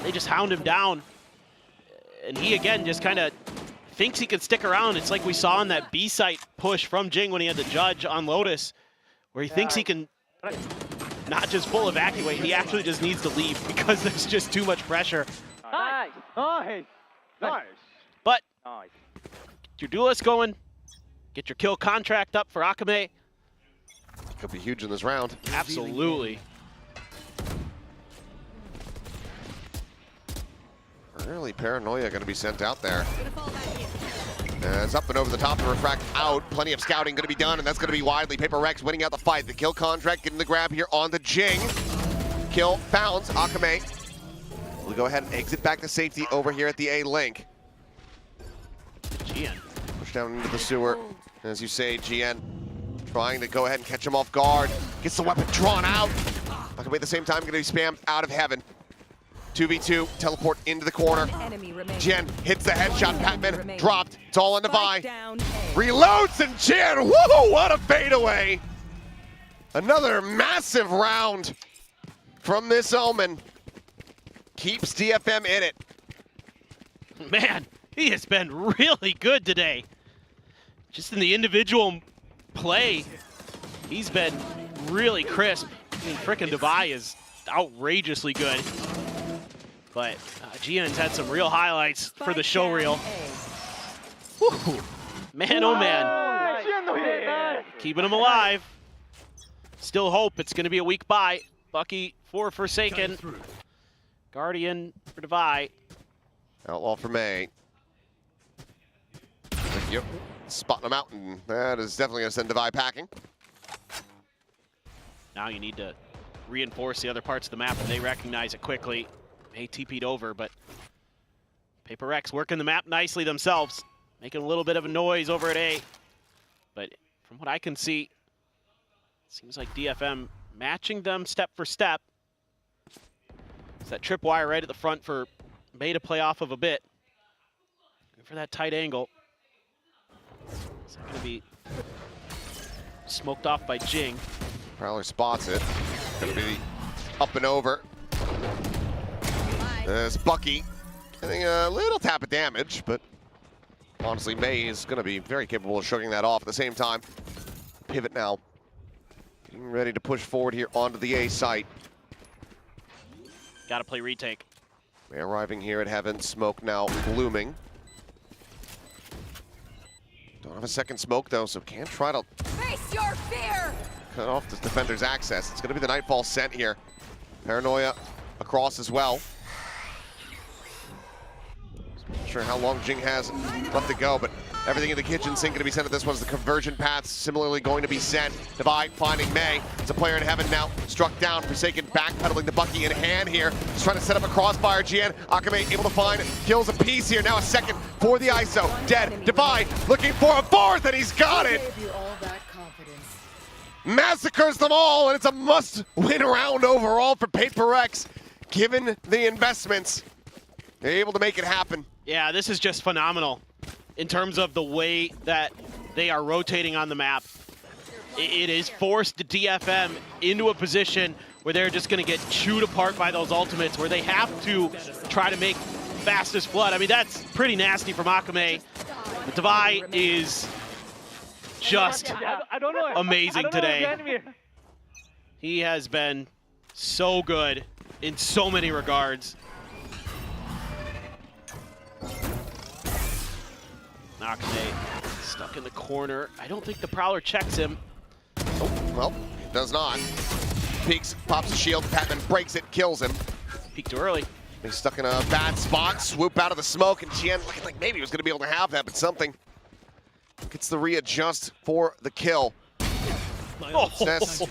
They just hound him down. And he, again, just kind of thinks he can stick around. It's like we saw in that B site push from Jing when he had the judge on Lotus, where he thinks he can not just full evacuate, he actually just needs to leave because there's just too much pressure. Nice. Nice. Nice. But get your duelist going, get your kill contract up for Akame. Could be huge in this round. Absolutely. Early paranoia going to be sent out there. It's up and over the top to refract out. Plenty of scouting going to be done, and that's going to be widely. PRX winning out the fight. The kill contract getting the grab here on the Jing. Kill found. Akame will go ahead and exit back to safety over here at the A link. GN. Push down into the sewer. As you say, GN trying to go ahead and catch him off guard. Gets the weapon drawn out. Akame at the same time going to be spammed out of heaven. 2v2, teleport into the corner. Jen hits the headshot, Patman dropped. It's all on Divide. Reloads and Jen, whoa, what a fadeaway. Another massive round from this Omen. Keeps DFM in it. Man, he has been really good today. Just in the individual play, he's been really crisp. I mean, frickin' Divide is outrageously good. But GN's had some real highlights for the show reel. Whew. Man, oh man. Keeping him alive. Still hope it's going to be a weak bye. Bucky for Forsaken. Guardian for Devi. Outlaw for May. Yep. Spotting them out, and that is definitely going to send Devi packing. Now you need to reinforce the other parts of the map, and they recognize it quickly. May TP'd over, but PRX working the map nicely themselves, making a little bit of a noise over at A. But from what I can see, it seems like DFM matching them step for step. It's that tripwire right at the front for May to play off of a bit. Good for that tight angle. It's going to be smoked off by Jing. Prowler spots it. Gonna be up and over. There's Bucky getting a little tap of damage, but honestly, May is gonna be very capable of shrugging that off at the same time. Pivot now. Getting ready to push forward here onto the A site. Gotta play retake. May arriving here at Heaven. Smoke now blooming. Don't have a second smoke though, so can't try to Face your fear! cut off this defender's access. It's going to be the Nightfall sent here. Paranoia across as well. Not sure how long Jing has left to go, but everything in the kitchen sink going to be sent at this one. The conversion paths similarly going to be sent. Devi finding May. It's a player in Heaven now. Struck down. Forsaken backpedaling the Bucky in hand here. Just trying to set up a crossfire. GN. Akame able to find kills a piece here. Now a second for the ISO. Dead. Devi looking for a fourth, and he's got it. Massacres them all, and it's a must-win round overall for PRX. Given the investments, they're able to make it happen. Yeah, this is just phenomenal in terms of the way that they are rotating on the map. It is forced DFM into a position where they're just going to get chewed apart by those ultimates, where they have to try to make fastest flood. I mean, that's pretty nasty from Akame. But Devi is just amazing today. He has been so good in so many regards. Akame stuck in the corner. I don't think the Prowler checks him. Oh, well, does not. Peeks, pops the shield, Patman breaks it, kills him. Peeked too early. He's stuck in a bad spot, swoop out of the smoke, and Chien looking like maybe he was going to be able to have that, but something gets the readjust for the kill. Cess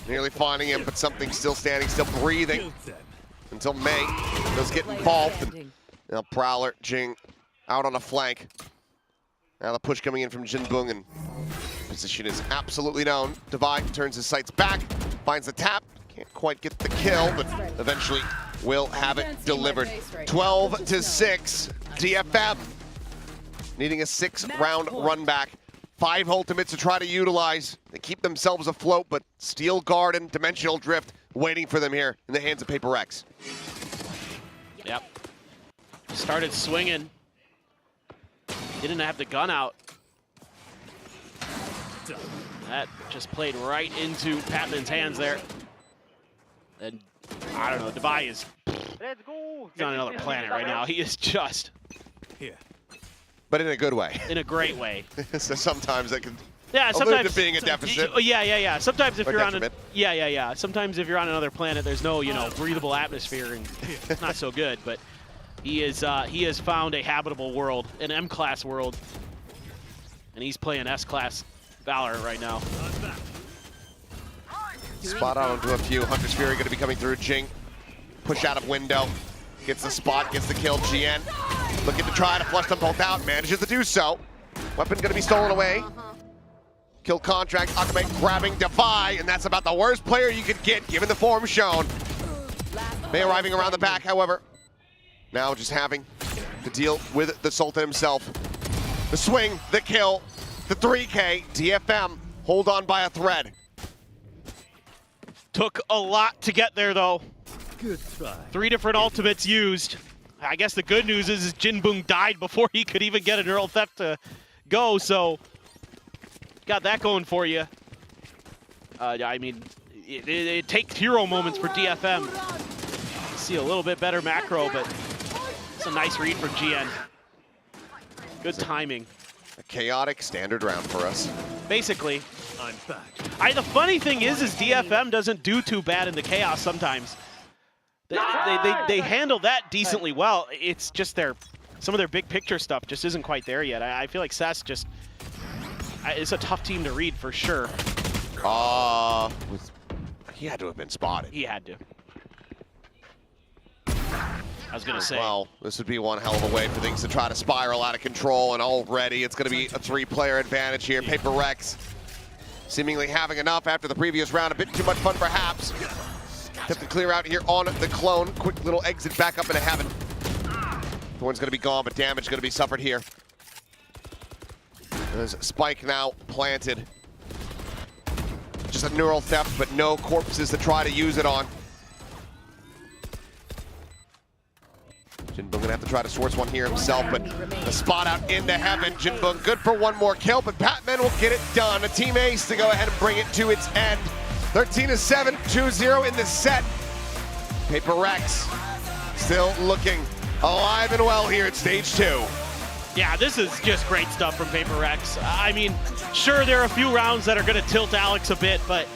nearly finding him, but something still standing, still breathing until May does get involved. And now Prowler, Jing out on a flank. Now the push coming in from Jinbung, and position is absolutely known. Devi turns his sights back, finds the tap, can't quite get the kill, but eventually will have it delivered. 12-6, DFM needing a 6-round run back. 5 ultimates to try to utilize. They keep themselves afloat, but Steel Garden, Dimensional Drift waiting for them here in the hands of PRX. Yep. Started swinging. Didn't have the gun out. That just played right into Patman's hands there. And I don't know, Devi is he's on another planet right now. He is just here. But in a good way. In a great way. So sometimes that can sometimes allude to being a deficit. Yeah. Sometimes if Or you're detriment. on sometimes if you're on another planet, there's no, breathable atmosphere, and it's not so good, but he has found a habitable world, an M-class world. And he's playing S-class Valorant right now. Spot out onto a few. Hunter's Fury going to be coming through. Jing, push out of window. Gets the spot, gets the kill. GN looking to try to flush them both out. Manages to do so. Weapon going to be stolen away. Kill contract. Akame grabbing Devi, and that's about the worst player you could get given the form shown. May arriving around the back, however. Now just having to deal with the Sultan himself. The swing, the kill, the 3K. DFM hold on by a thread. Took a lot to get there, though. Good try. 3 different ultimates used. I guess the good news is Jinbung died before he could even get a neural theft to go, so got that going for you. I mean, it takes hero moments for DFM. See a little bit better macro, but it's a nice read from GN. Good timing. A chaotic standard round for us. Basically. I'm back. The funny thing is DFM doesn't do too bad in the chaos sometimes. They handle that decently well. It's just some of their big picture stuff just isn't quite there yet. I feel like Sess just, it's a tough team to read for sure. He had to have been spotted. He had to. I was going to say. Well, this would be one hell of a way for things to try to spiral out of control, and already it's going to be a 3-player advantage here. PRX seemingly having enough after the previous round. A bit too much fun, perhaps. Have to clear out here on the clone. Quick little exit back up into heaven. Thorn's going to be gone, but damage going to be suffered here. There's a spike now planted. Just a neural theft, but no corpses to try to use it on. Jinbung gonna have to try to source one here himself, but the spot out into heaven. Jinbung good for one more kill, but Batman will get it done. A team ace to go ahead and bring it to its end. 13-7, 2-0 in this set. PRX still looking alive and well here at stage 2. Yeah, this is just great stuff from PRX. I mean, sure, there are a few rounds that are going to tilt Alex a bit, but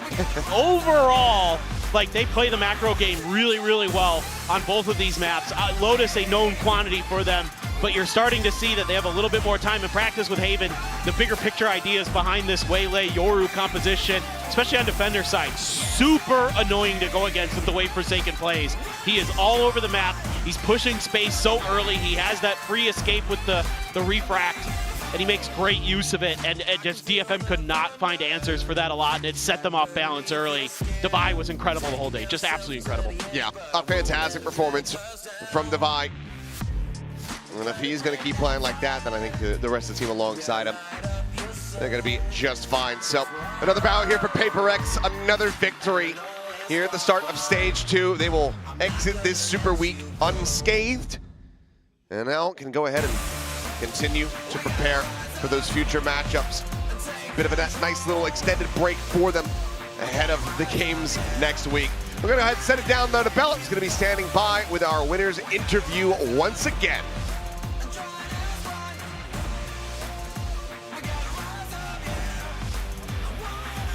overall, like, they play the macro game really, really well on both of these maps. Lotus, a known quantity for them, but you're starting to see that they have a little bit more time in practice with Haven. The bigger picture ideas behind this Waylay Yoru composition, especially on defender side, super annoying to go against with the way Forsaken plays. He is all over the map. He's pushing space so early. He has that free escape with the refract, and he makes great use of it, and just DFM could not find answers for that a lot, and it set them off balance early. Devi was incredible the whole day, just absolutely incredible. Yeah, a fantastic performance from Devi. And if he's going to keep playing like that, then I think the rest of the team alongside him, they're going to be just fine. So another battle here for PRX, another victory here at the start of stage 2. They will exit this Super Week unscathed, and now can go ahead and continue to prepare for those future matchups. Bit of a nice little extended break for them ahead of the games next week. We're going to go ahead and set it down though. The Bellup's going to be standing by with our winners interview once again.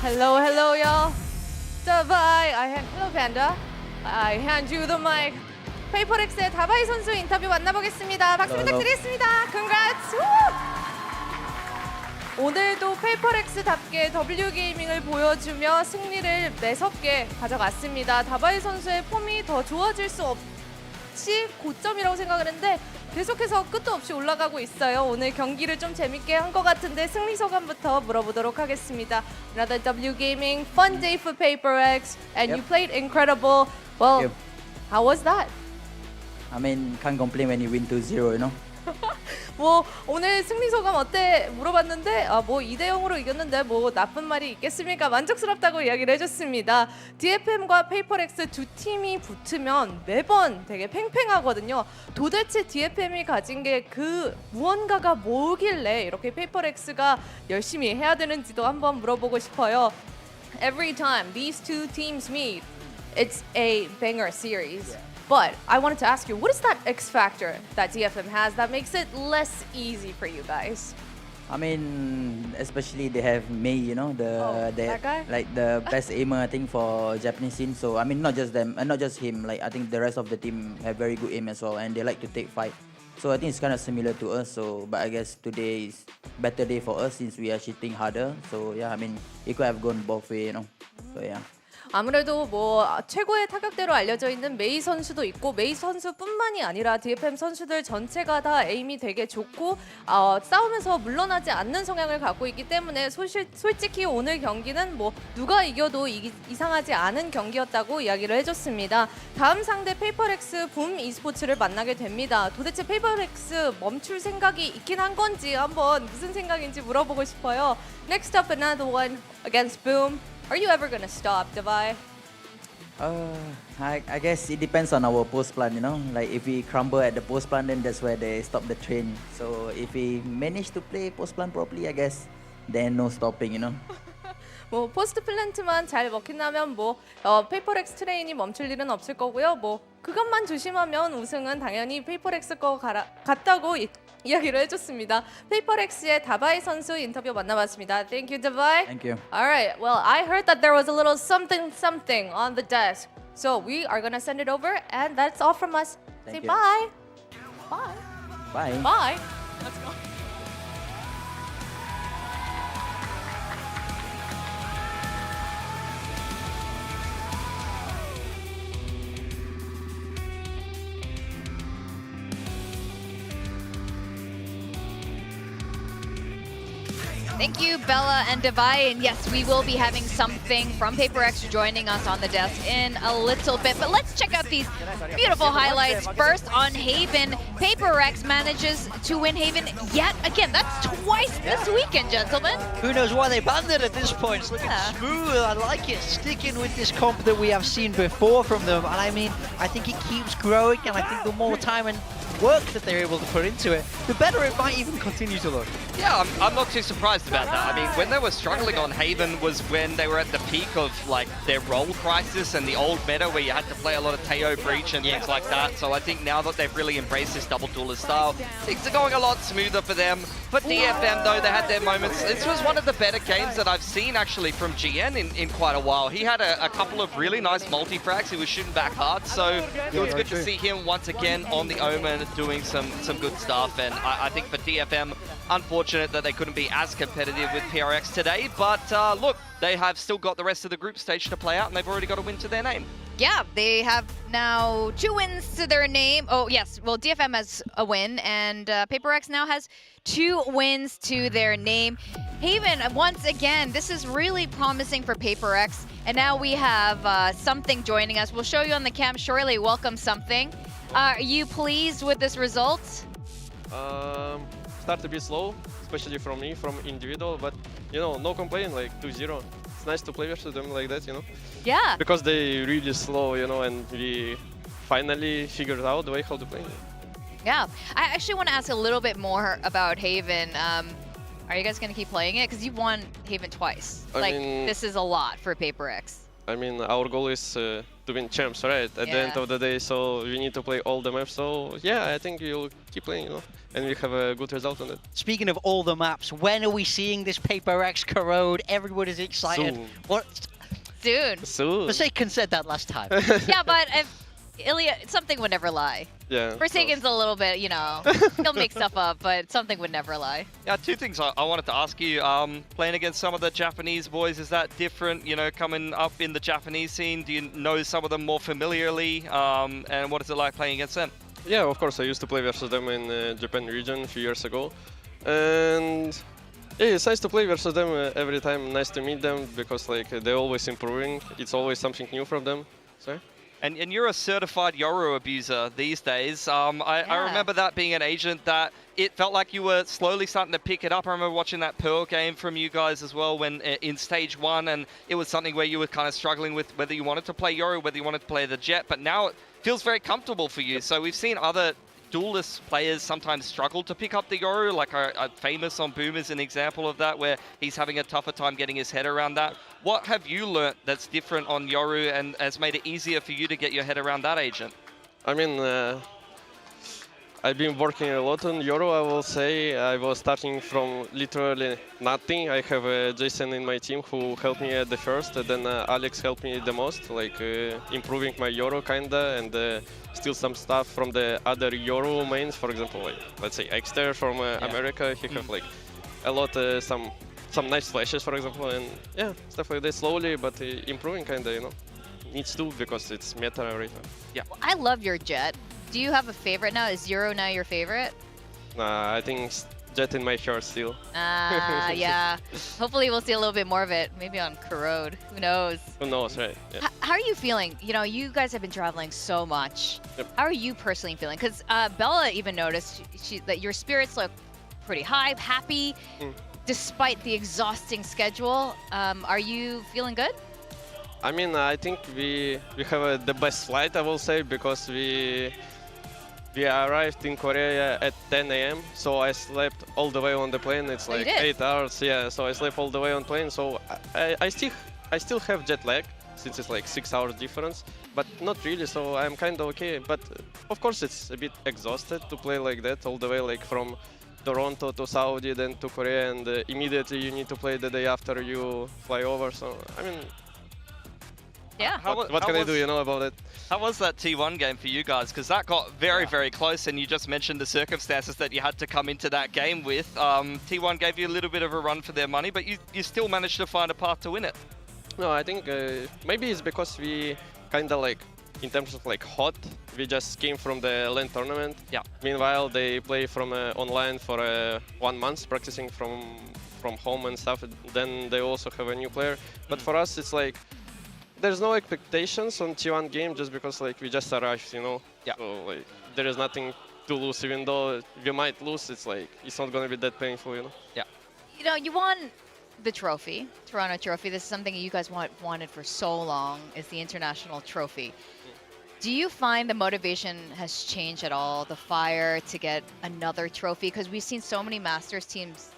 Hello, hello, y'all. Devi, hello, Panda. I hand you the mic. PRX의 다바이 선수 인터뷰 만나보겠습니다. 박수 부탁드리겠습니다. Congrats. 오늘도 PRX답게 W게이밍을 보여주며 승리를 매섭게 가져갔습니다. 다바이 선수의 폼이 더 좋아질 수 없이 고점이라고 생각을 했는데 계속해서 끝도 없이 올라가고 있어요. 오늘 경기를 좀 재밌게 한 것 같은데 승리 소감부터 물어보도록 하겠습니다. Another Wgaming fun day for PRX, and you played incredible. Well, how was that? I mean, can't complain when you win 2-0, you know? 뭐 오늘 승리 소감 어때 물어봤는데 뭐 2대0으로 이겼는데 뭐 나쁜 말이 있겠습니까? 만족스럽다고 이야기를 해줬습니다. DFM과 PRX 두 팀이 붙으면 매번 되게 팽팽하거든요. 도대체 DFM이 가진 게 그 무언가가 뭐길래 이렇게 PRX가 열심히 해야 되는지도 한번 물어보고 싶어요. Every time these two teams meet, it's a banger series. Yeah. But I wanted to ask you, what is that X factor that DFM has that makes it less easy for you guys? I mean, especially they have Mei, you know, that guy? like the best aimer I think for Japanese scene. So I mean, not just them, and not just him. Like I think the rest of the team have very good aim as well, and they like to take fight. So I think it's kind of similar to us. So, but I guess today is better day for us since we are shooting harder. So yeah, I mean, it could have gone both way, you know. So yeah. 아무래도 뭐 최고의 타격대로 알려져 있는 메이 선수도 있고 메이 선수뿐만이 아니라 DFM 선수들 전체가 다 에임이 되게 좋고 싸우면서 물러나지 않는 성향을 갖고 있기 때문에 솔직히 오늘 경기는 뭐 누가 이겨도 이상하지 않은 경기였다고 이야기를 해줬습니다. 다음 상대 PRX 붐 e스포츠를 만나게 됩니다. 도대체 PRX 멈출 생각이 있긴 한 건지 한번 무슨 생각인지 물어보고 싶어요. Next up, another one against Boom. Are you ever gonna stop, Devi? I guess it depends on our post plan, you know. Like if we crumble at the post plan, then that's where they stop the train. So if we manage to play post plan properly, I guess then no stopping, you know. 뭐 포스트 플랜트만 잘 먹힌다면 뭐 PRX 트레인이 멈출 일은 없을 거고요. 뭐 그것만 조심하면 우승은 당연히 PRX 거 같다고 이야기를 해줬습니다. 페이퍼렉스의 다바이 선수 인터뷰 만나봤습니다. Thank you, Dabai. Thank you. All right. Well, I heard that there was a little something on the desk. So we are gonna send it over, and that's all from us. Say Thank you. bye. Bye. Bye. Bye. Let's go. Thank you, Bella and Devai. And yes, we will be having something from PaperX joining us on the desk in a little bit. But let's check out these beautiful highlights. First on Haven, PaperX manages to win Haven yet again. That's twice this weekend, gentlemen. Who knows why they banned it at this point? It's looking smooth. I like it. Sticking with this comp that we have seen before from them. And I mean, I think it keeps growing. And I think the more time and work that they're able to put into it, the better it might even continue to look. Yeah, I'm not too surprised about that. I mean, when they were struggling on Haven was when they were at the peak of like their role crisis and the old meta where you had to play a lot of Teo Breach and things like that. So I think now that they've really embraced this double duelist style, things are going a lot smoother for them. For DFM though, they had their moments. This was one of the better games that I've seen actually from GN in quite a while. He had a couple of really nice multi-frags. He was shooting back hard, so it was good to see him once again on the Omen doing some good stuff. And I think for DFM, unfortunate that they couldn't be as competitive with PRX today, but look, they have still got the rest of the group stage to play out, and they've already got a win to their name. Yeah, they have now 2 wins to their name. Oh, yes. Well, DFM has a win, and PaperX now has 2 wins to their name. Haven, once again, this is really promising for PaperX. And now we have Something joining us. We'll show you on the cam shortly. Welcome, Something. Are you pleased with this result? Start a bit slow, especially from me, from individual, but you know, no complaint, like 2-0. It's nice to play versus them like that, you know? Yeah. Because they really slow, you know, and we finally figured out the way how to play. Yeah. I actually want to ask a little bit more about Haven. Are you guys going to keep playing it? Because you've won Haven twice. I mean, this is a lot for PaperX. I mean, our goal is to win champs, right? At the end of the day, so we need to play all the maps. So yeah, I think we'll keep playing, you know, and we have a good result on it. Speaking of all the maps, when are we seeing this PaperX corrode? Everyone is excited. Soon. What? Soon. Soon. Forsaken said that last time. Yeah, but Ilya, Something would never lie. Yeah. Forsaken's a little bit, you know, he'll make stuff up, but Something would never lie. Yeah, 2 things I wanted to ask you. Playing against some of the Japanese boys, is that different, you know, coming up in the Japanese scene? Do you know some of them more familiarly? And what is it like playing against them? Yeah, of course, I used to play versus them in Japan region a few years ago. And yeah, it's nice to play versus them every time. Nice to meet them because like they're always improving. It's always something new from them. So. And you're a certified Yoru abuser these days. I remember that being an agent that it felt like you were slowly starting to pick it up. I remember watching that Pearl game from you guys as well when in stage 1, and it was something where you were kind of struggling with whether you wanted to play Yoru, whether you wanted to play the Jet, but now it feels very comfortable for you. So we've seen other duelist players sometimes struggle to pick up the Yoru, like Famous on Boom is an example of that, where he's having a tougher time getting his head around that. What have you learnt that's different on Yoru and has made it easier for you to get your head around that, agent? I mean, I've been working a lot on Yoru, I will say. I was starting from literally nothing. I have Jason in my team who helped me at the first, and then Alex helped me the most, like improving my Yoru kinda, and still some stuff from the other Yoru mains, for example, like let's say Exter from America. He have like a lot, some nice flashes, for example, and yeah, stuff like that, slowly, but improving kinda, you know. Needs to, because it's meta right now. Yeah. Well, I love your Jet. Do you have a favorite now? Is Zero now your favorite? I think it's Jet in my heart still. Yeah. Hopefully we'll see a little bit more of it. Maybe on Corrode. Who knows? Who knows, right? Yeah. How are you feeling? You know, you guys have been traveling so much. Yep. How are you personally feeling? Because Bella even noticed that your spirits look pretty high, happy, despite the exhausting schedule. Are you feeling good? I mean, I think we have the best flight, I will say, because we arrived in Korea at 10 a.m. So I slept all the way on the plane. It's like 8 hours, yeah. So I slept all the way on plane. So I still have jet lag, since it's like 6 hours difference, but not really. So I'm kind of okay. But of course, it's a bit exhausted to play like that all the way, like from Toronto to Saudi, then to Korea, and immediately you need to play the day after you fly over. So I mean, yeah. What can I do, you know, about it? How was that T1 game for you guys? Because that got very close, and you just mentioned the circumstances that you had to come into that game with. T1 gave you a little bit of a run for their money, but you still managed to find a path to win it. No, I think maybe it's because we kind of like, in terms of like hot, we just came from the LAN tournament. Yeah. Meanwhile, they play from online for 1 month, practicing from home and stuff. Then they also have a new player. But for us, it's like, there's no expectations on T1 game just because like we just arrived, you know. Yeah. So like there is nothing to lose, even though we might lose. It's like it's not gonna be that painful, you know. Yeah. You know, you won the trophy, Toronto Trophy. This is something you guys wanted for so long. Is the international trophy. Do you find the motivation has changed at all? The fire to get another trophy, because we've seen so many Masters teams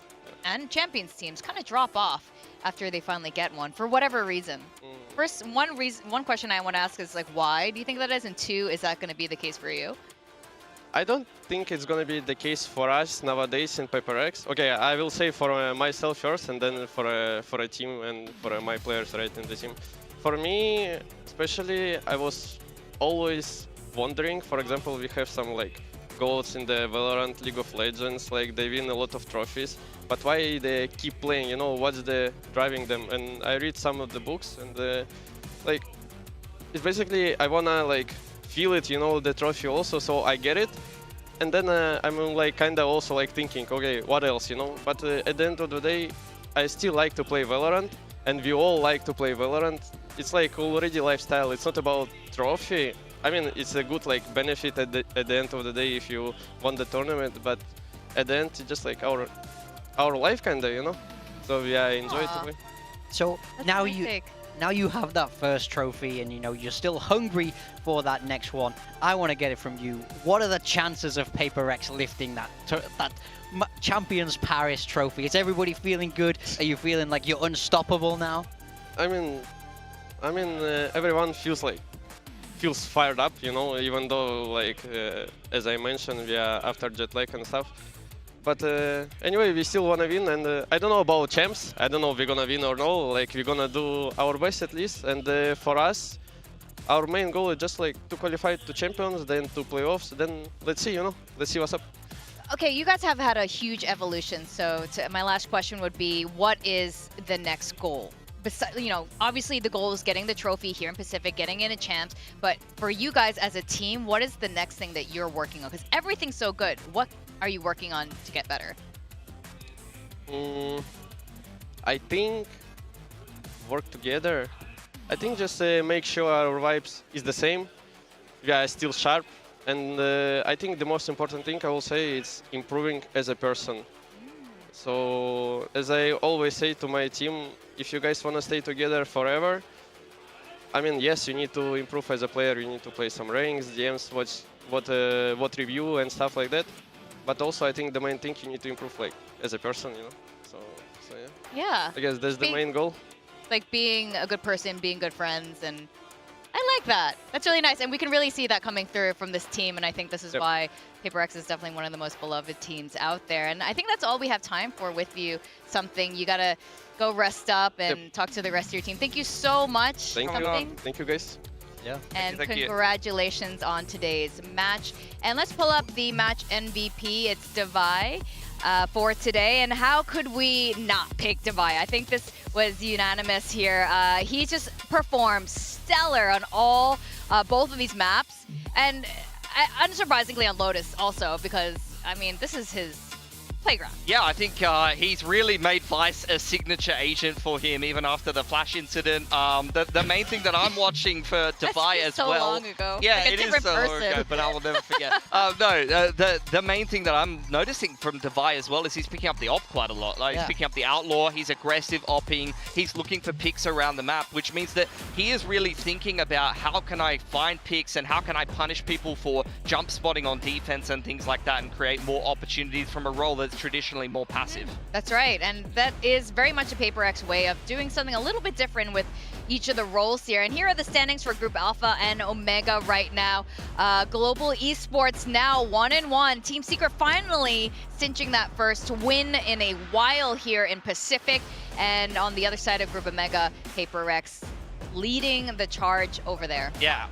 and Champions teams kind of drop off after they finally get one for whatever reason. First, one question I want to ask is like, why do you think that is? And two, is that going to be the case for you? I don't think it's going to be the case for us nowadays in PRX. Okay, I will say for myself first, and then for a team and for my players right in the team. For me, especially, I was always wondering. For example, we have some like goals in the VALORANT League of Legends, like they win a lot of trophies, but why they keep playing, you know, what's the driving them? And I read some of the books, and like it's basically I wanna like feel it, you know, the trophy also, so I get it. And then I'm like kinda also like thinking, okay, what else, you know? But at the end of the day, I still like to play VALORANT, and we all like to play VALORANT. It's like already lifestyle. It's not about trophy. I mean, it's a good like benefit at the end of the day if you won the tournament, but at the end, it's just like our life kinda, you know. So yeah, I enjoy it to play. So now you have that first trophy, and you know you're still hungry for that next one. I want to get it from you. What are the chances of PRX lifting that Champions Paris trophy? Is everybody feeling good? Are you feeling like you're unstoppable now? I mean, everyone feels fired up, you know, even though like as I mentioned, we are after jet lag and stuff. But anyway, we still wanna win, and I don't know about champs. I don't know if we're gonna win or no. Like we're gonna do our best at least. And for us, our main goal is just like to qualify to champions, then to playoffs. Then let's see, you know, let's see what's up. Okay, you guys have had a huge evolution. So my last question would be, what is the next goal? You know, obviously the goal is getting the trophy here in Pacific, getting in a champs. But for you guys as a team, what is the next thing that you're working on? Because everything's so good. What are you working on to get better? I think work together. I think just make sure our vibes is the same. We are still sharp. And I think the most important thing I will say is improving as a person. So as I always say to my team, if you guys want to stay together forever, I mean, yes, you need to improve as a player. You need to play some ranks, DMs, what review and stuff like that. But also, I think the main thing you need to improve like as a person, you know. So yeah. Yeah. I guess that's the main goal. Like being a good person, being good friends, and I like that. That's really nice, and we can really see that coming through from this team, and I think this is why PRX is definitely one of the most beloved teams out there. And I think that's all we have time for with you. Something you gotta go rest up and talk to the rest of your team. Thank you so much. Thank you. Thank you, guys. Yeah. And thank you. congratulations on today's match. And let's pull up the match MVP. It's Divai for today. And how could we not pick Divai? I think this was unanimous here. He just performed stellar on both of these maps. And unsurprisingly on Lotus also, because, I mean, this is his playground. Yeah, I think he's really made Vice a signature agent for him, even after the Flash incident. The main thing that I'm watching for Divai as so well. Long ago. Yeah, like it is so long ago, but I will never forget. The main thing that I'm noticing from Divai as well is he's picking up the op quite a lot. Like he's picking up the outlaw, he's aggressive opping, he's looking for picks around the map, which means that he is really thinking about how can I find picks and how can I punish people for jump spotting on defense and things like that and create more opportunities from a role that's traditionally more passive. That's right, and that is very much a PRX way of doing something a little bit different with each of the roles here. And here are the standings for Group Alpha and Omega right now. Global Esports now 1-1. Team Secret finally cinching that first win in a while here in Pacific. And on the other side of Group Omega, PRX leading the charge over there. Yeah.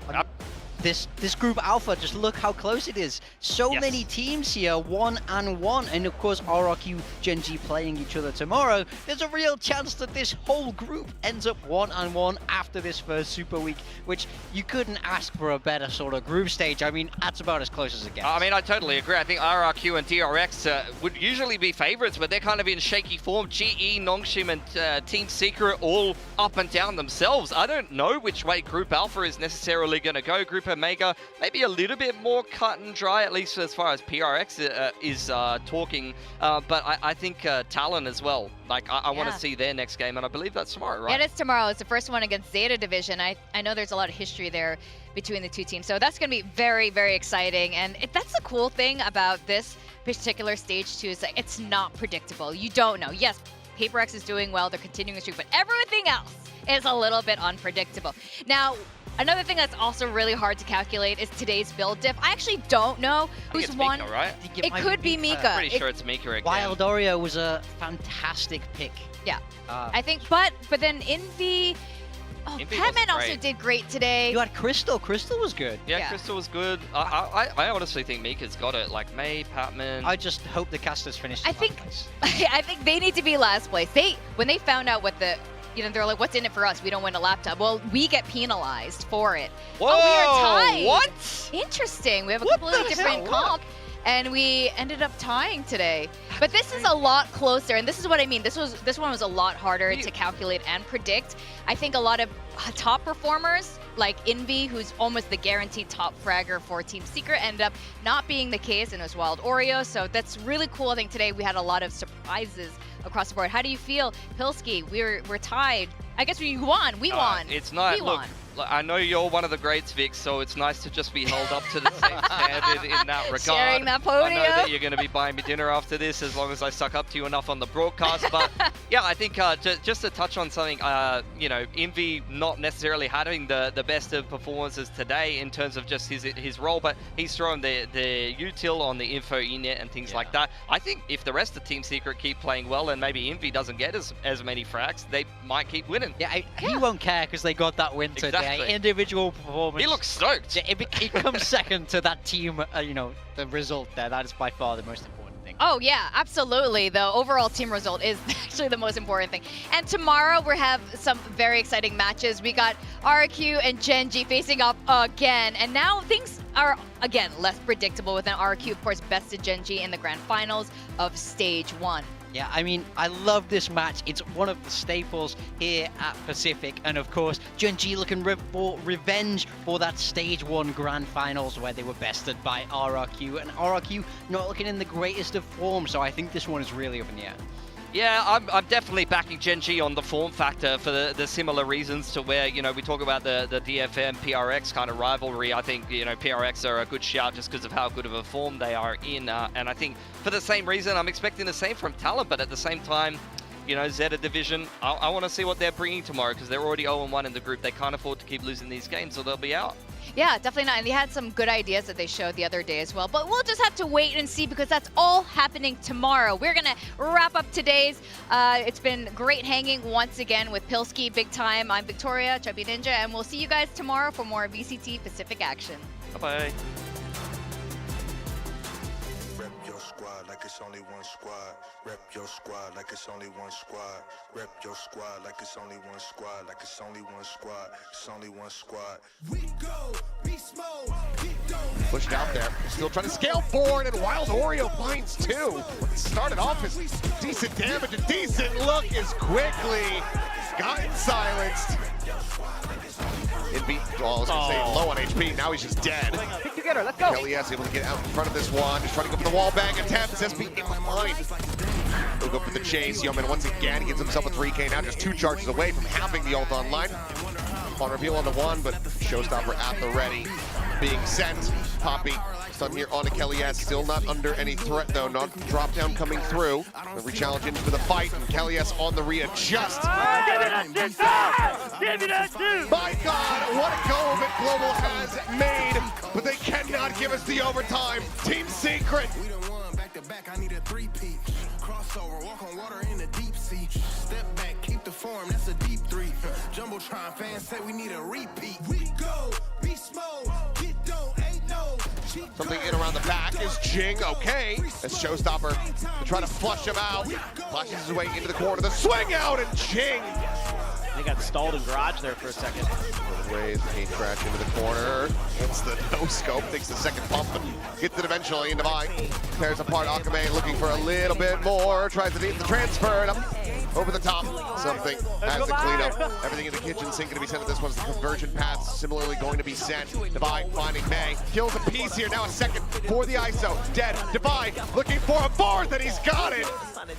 This Group Alpha, just look how close it is. So many teams here, 1-1, and of course RRQ, Gen G playing each other tomorrow. There's a real chance that this whole group ends up 1-1 after this first Super Week, which you couldn't ask for a better sort of group stage. I mean, that's about as close as it gets. I mean, I totally agree. I think RRQ and DRX would usually be favorites, but they're kind of in shaky form. GE, Nongshim, and Team Secret all up and down themselves. I don't know which way Group Alpha is necessarily going to go. Group Omega, maybe a little bit more cut and dry, at least as far as PRX is talking. But I think Talon as well. Like, I want to see their next game, and I believe that's tomorrow, right? Yeah, it is tomorrow. It's the first one against Zeta Division. I know there's a lot of history there between the two teams, so that's going to be very, very exciting. And that's the cool thing about this particular stage 2 is that it's not predictable. You don't know. Yes, PRX is doing well. They're continuing the streak, but everything else is a little bit unpredictable. Now, another thing that's also really hard to calculate is today's build diff. I actually don't know who's won. Mika, right? It could be Mika. I'm pretty sure it's Mika again. Wild Oreo was a fantastic pick. Yeah, I think, but then Envy, Patman also did great today. You had Crystal. Crystal was good. Yeah, Crystal was good. I honestly think Mika's got it. Like May, Patman. I just hope the casters finish. I think they need to be last place. When they found out what the they're like, what's in it for us? We don't win a laptop. Well, we get penalized for it. Whoa, oh, we are tied. What? Interesting. We have a completely different comp. And we ended up tying today. But this is a lot closer, and this is what I mean. This one was a lot harder to calculate and predict. I think a lot of top performers, like Envy, who's almost the guaranteed top fragger for Team Secret, ended up not being the case, and it was Wild Oreo. So that's really cool. I think today we had a lot of surprises across the board. How do you feel, Pilsky? We're tied. I guess we won. We won. It's not. Look, I know you're one of the greats, Vic, so it's nice to just be held up to the same standard in that regard. Sharing that podium. I know that you're going to be buying me dinner after this, as long as I suck up to you enough on the broadcast. But yeah, I think just to touch on something, Envy not necessarily having the best of performances today in terms of just his role, but he's thrown the util on the info enet and things like that. I think if the rest of Team Secret keep playing well and maybe Envy doesn't get as many frags, they might keep winning. Yeah, he won't care because they got that win today. Individual performance. He looks stoked. It comes second to that team, the result there. That is by far the most important thing. Oh, yeah, absolutely. The overall team result is actually the most important thing. And tomorrow we have some very exciting matches. We got RQ and Gen G facing up again. And now things are, again, less predictable with an RQ, of course, bested Gen G in the grand finals of Stage 1. Yeah, I mean, I love this match. It's one of the staples here at Pacific. And of course, Gen G looking for revenge for that Stage 1 Grand Finals where they were bested by RRQ. And RRQ not looking in the greatest of form, so I think this one is really up in the air. Yeah, I'm definitely backing Gen G on the form factor for the similar reasons to where, we talk about the DFM PRX kind of rivalry. I think, PRX are a good shout just because of how good of a form they are in. And I think for the same reason, I'm expecting the same from Talon, but at the same time, Zeta Division, I want to see what they're bringing tomorrow because they're already 0-1 in the group. They can't afford to keep losing these games, so they'll be out. Yeah, definitely not. And they had some good ideas that they showed the other day as well. But we'll just have to wait and see because that's all happening tomorrow. We're going to wrap up today's. It's been great hanging once again with Pilsky, big time. I'm Victoria, Chubby Ninja, and we'll see you guys tomorrow for more VCT Pacific action. Bye-bye. Rep your squad like it's only one squad. Rep your squad like it's only one squad. Rep your squad like it's only one squad. Like it's only one squad. It's only one squad. We go, beast mode, Pushed out there. Still trying to scale forward, and Wild Oreo finds two. Started off as decent damage, a decent look is quickly gotten silenced. Envy, I was going to say low on HP, now he's just dead. Pick together, let's go. Elias able to get out in front of this one, just trying to go for the wall bang attempt. SB in behind. He'll go for the chase. Yeoman once again, he gets himself a 3K, now just 2 charges away from having the ult online. on reveal on the one, but Showstopper at the ready, being sent. Poppy stun here onto Kelly S. Still not under any threat though. Not drop down coming through. The re-challenge into the fight, and Kelly S on the readjust. My God, what a go of it Global has made, but they cannot give us the overtime. Team Secret. We done won back to back. I need a three-peat. Crossover, walk on water in the deep sea. Step back, keep the form. That's a deep three. Jumbotron fans say we need a repeat. We go, beast mode, get dough, ain't no. Something in around the back is Jing, okay. As Showstopper to try to flush him out. Flashes his way into the corner. The swing out, and Jing. They got stalled in garage there for a second. Waves the Kane crash into the corner. It's the no scope, takes the second bump and gets it eventually into Divine. Tears apart Akame, looking for a little bit more. Tries to beat the transfer and up over the top. Something has to clean up. Everything in the kitchen sink going to be sent to this one's the conversion path. Similarly going to be sent. Divine finding May. Kills a piece here. Now a second for the ISO. Dead. Divine looking for a fourth, and he's got it.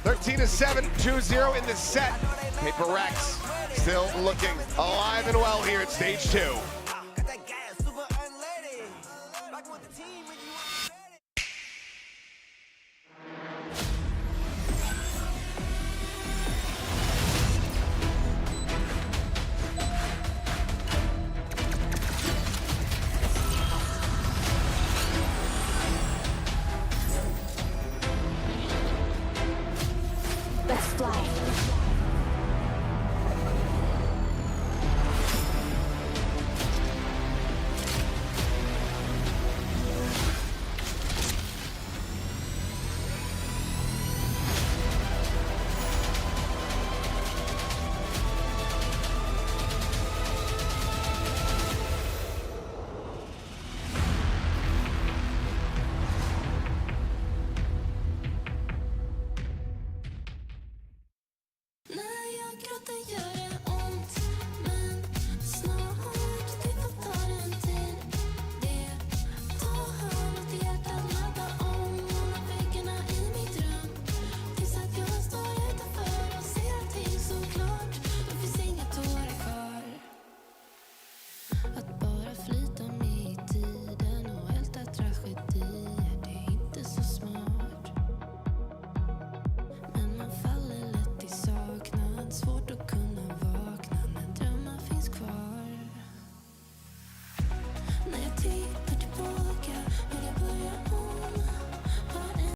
13-7, 2-0 in this set. PRX still looking alive and well here at stage 2. Let's fly.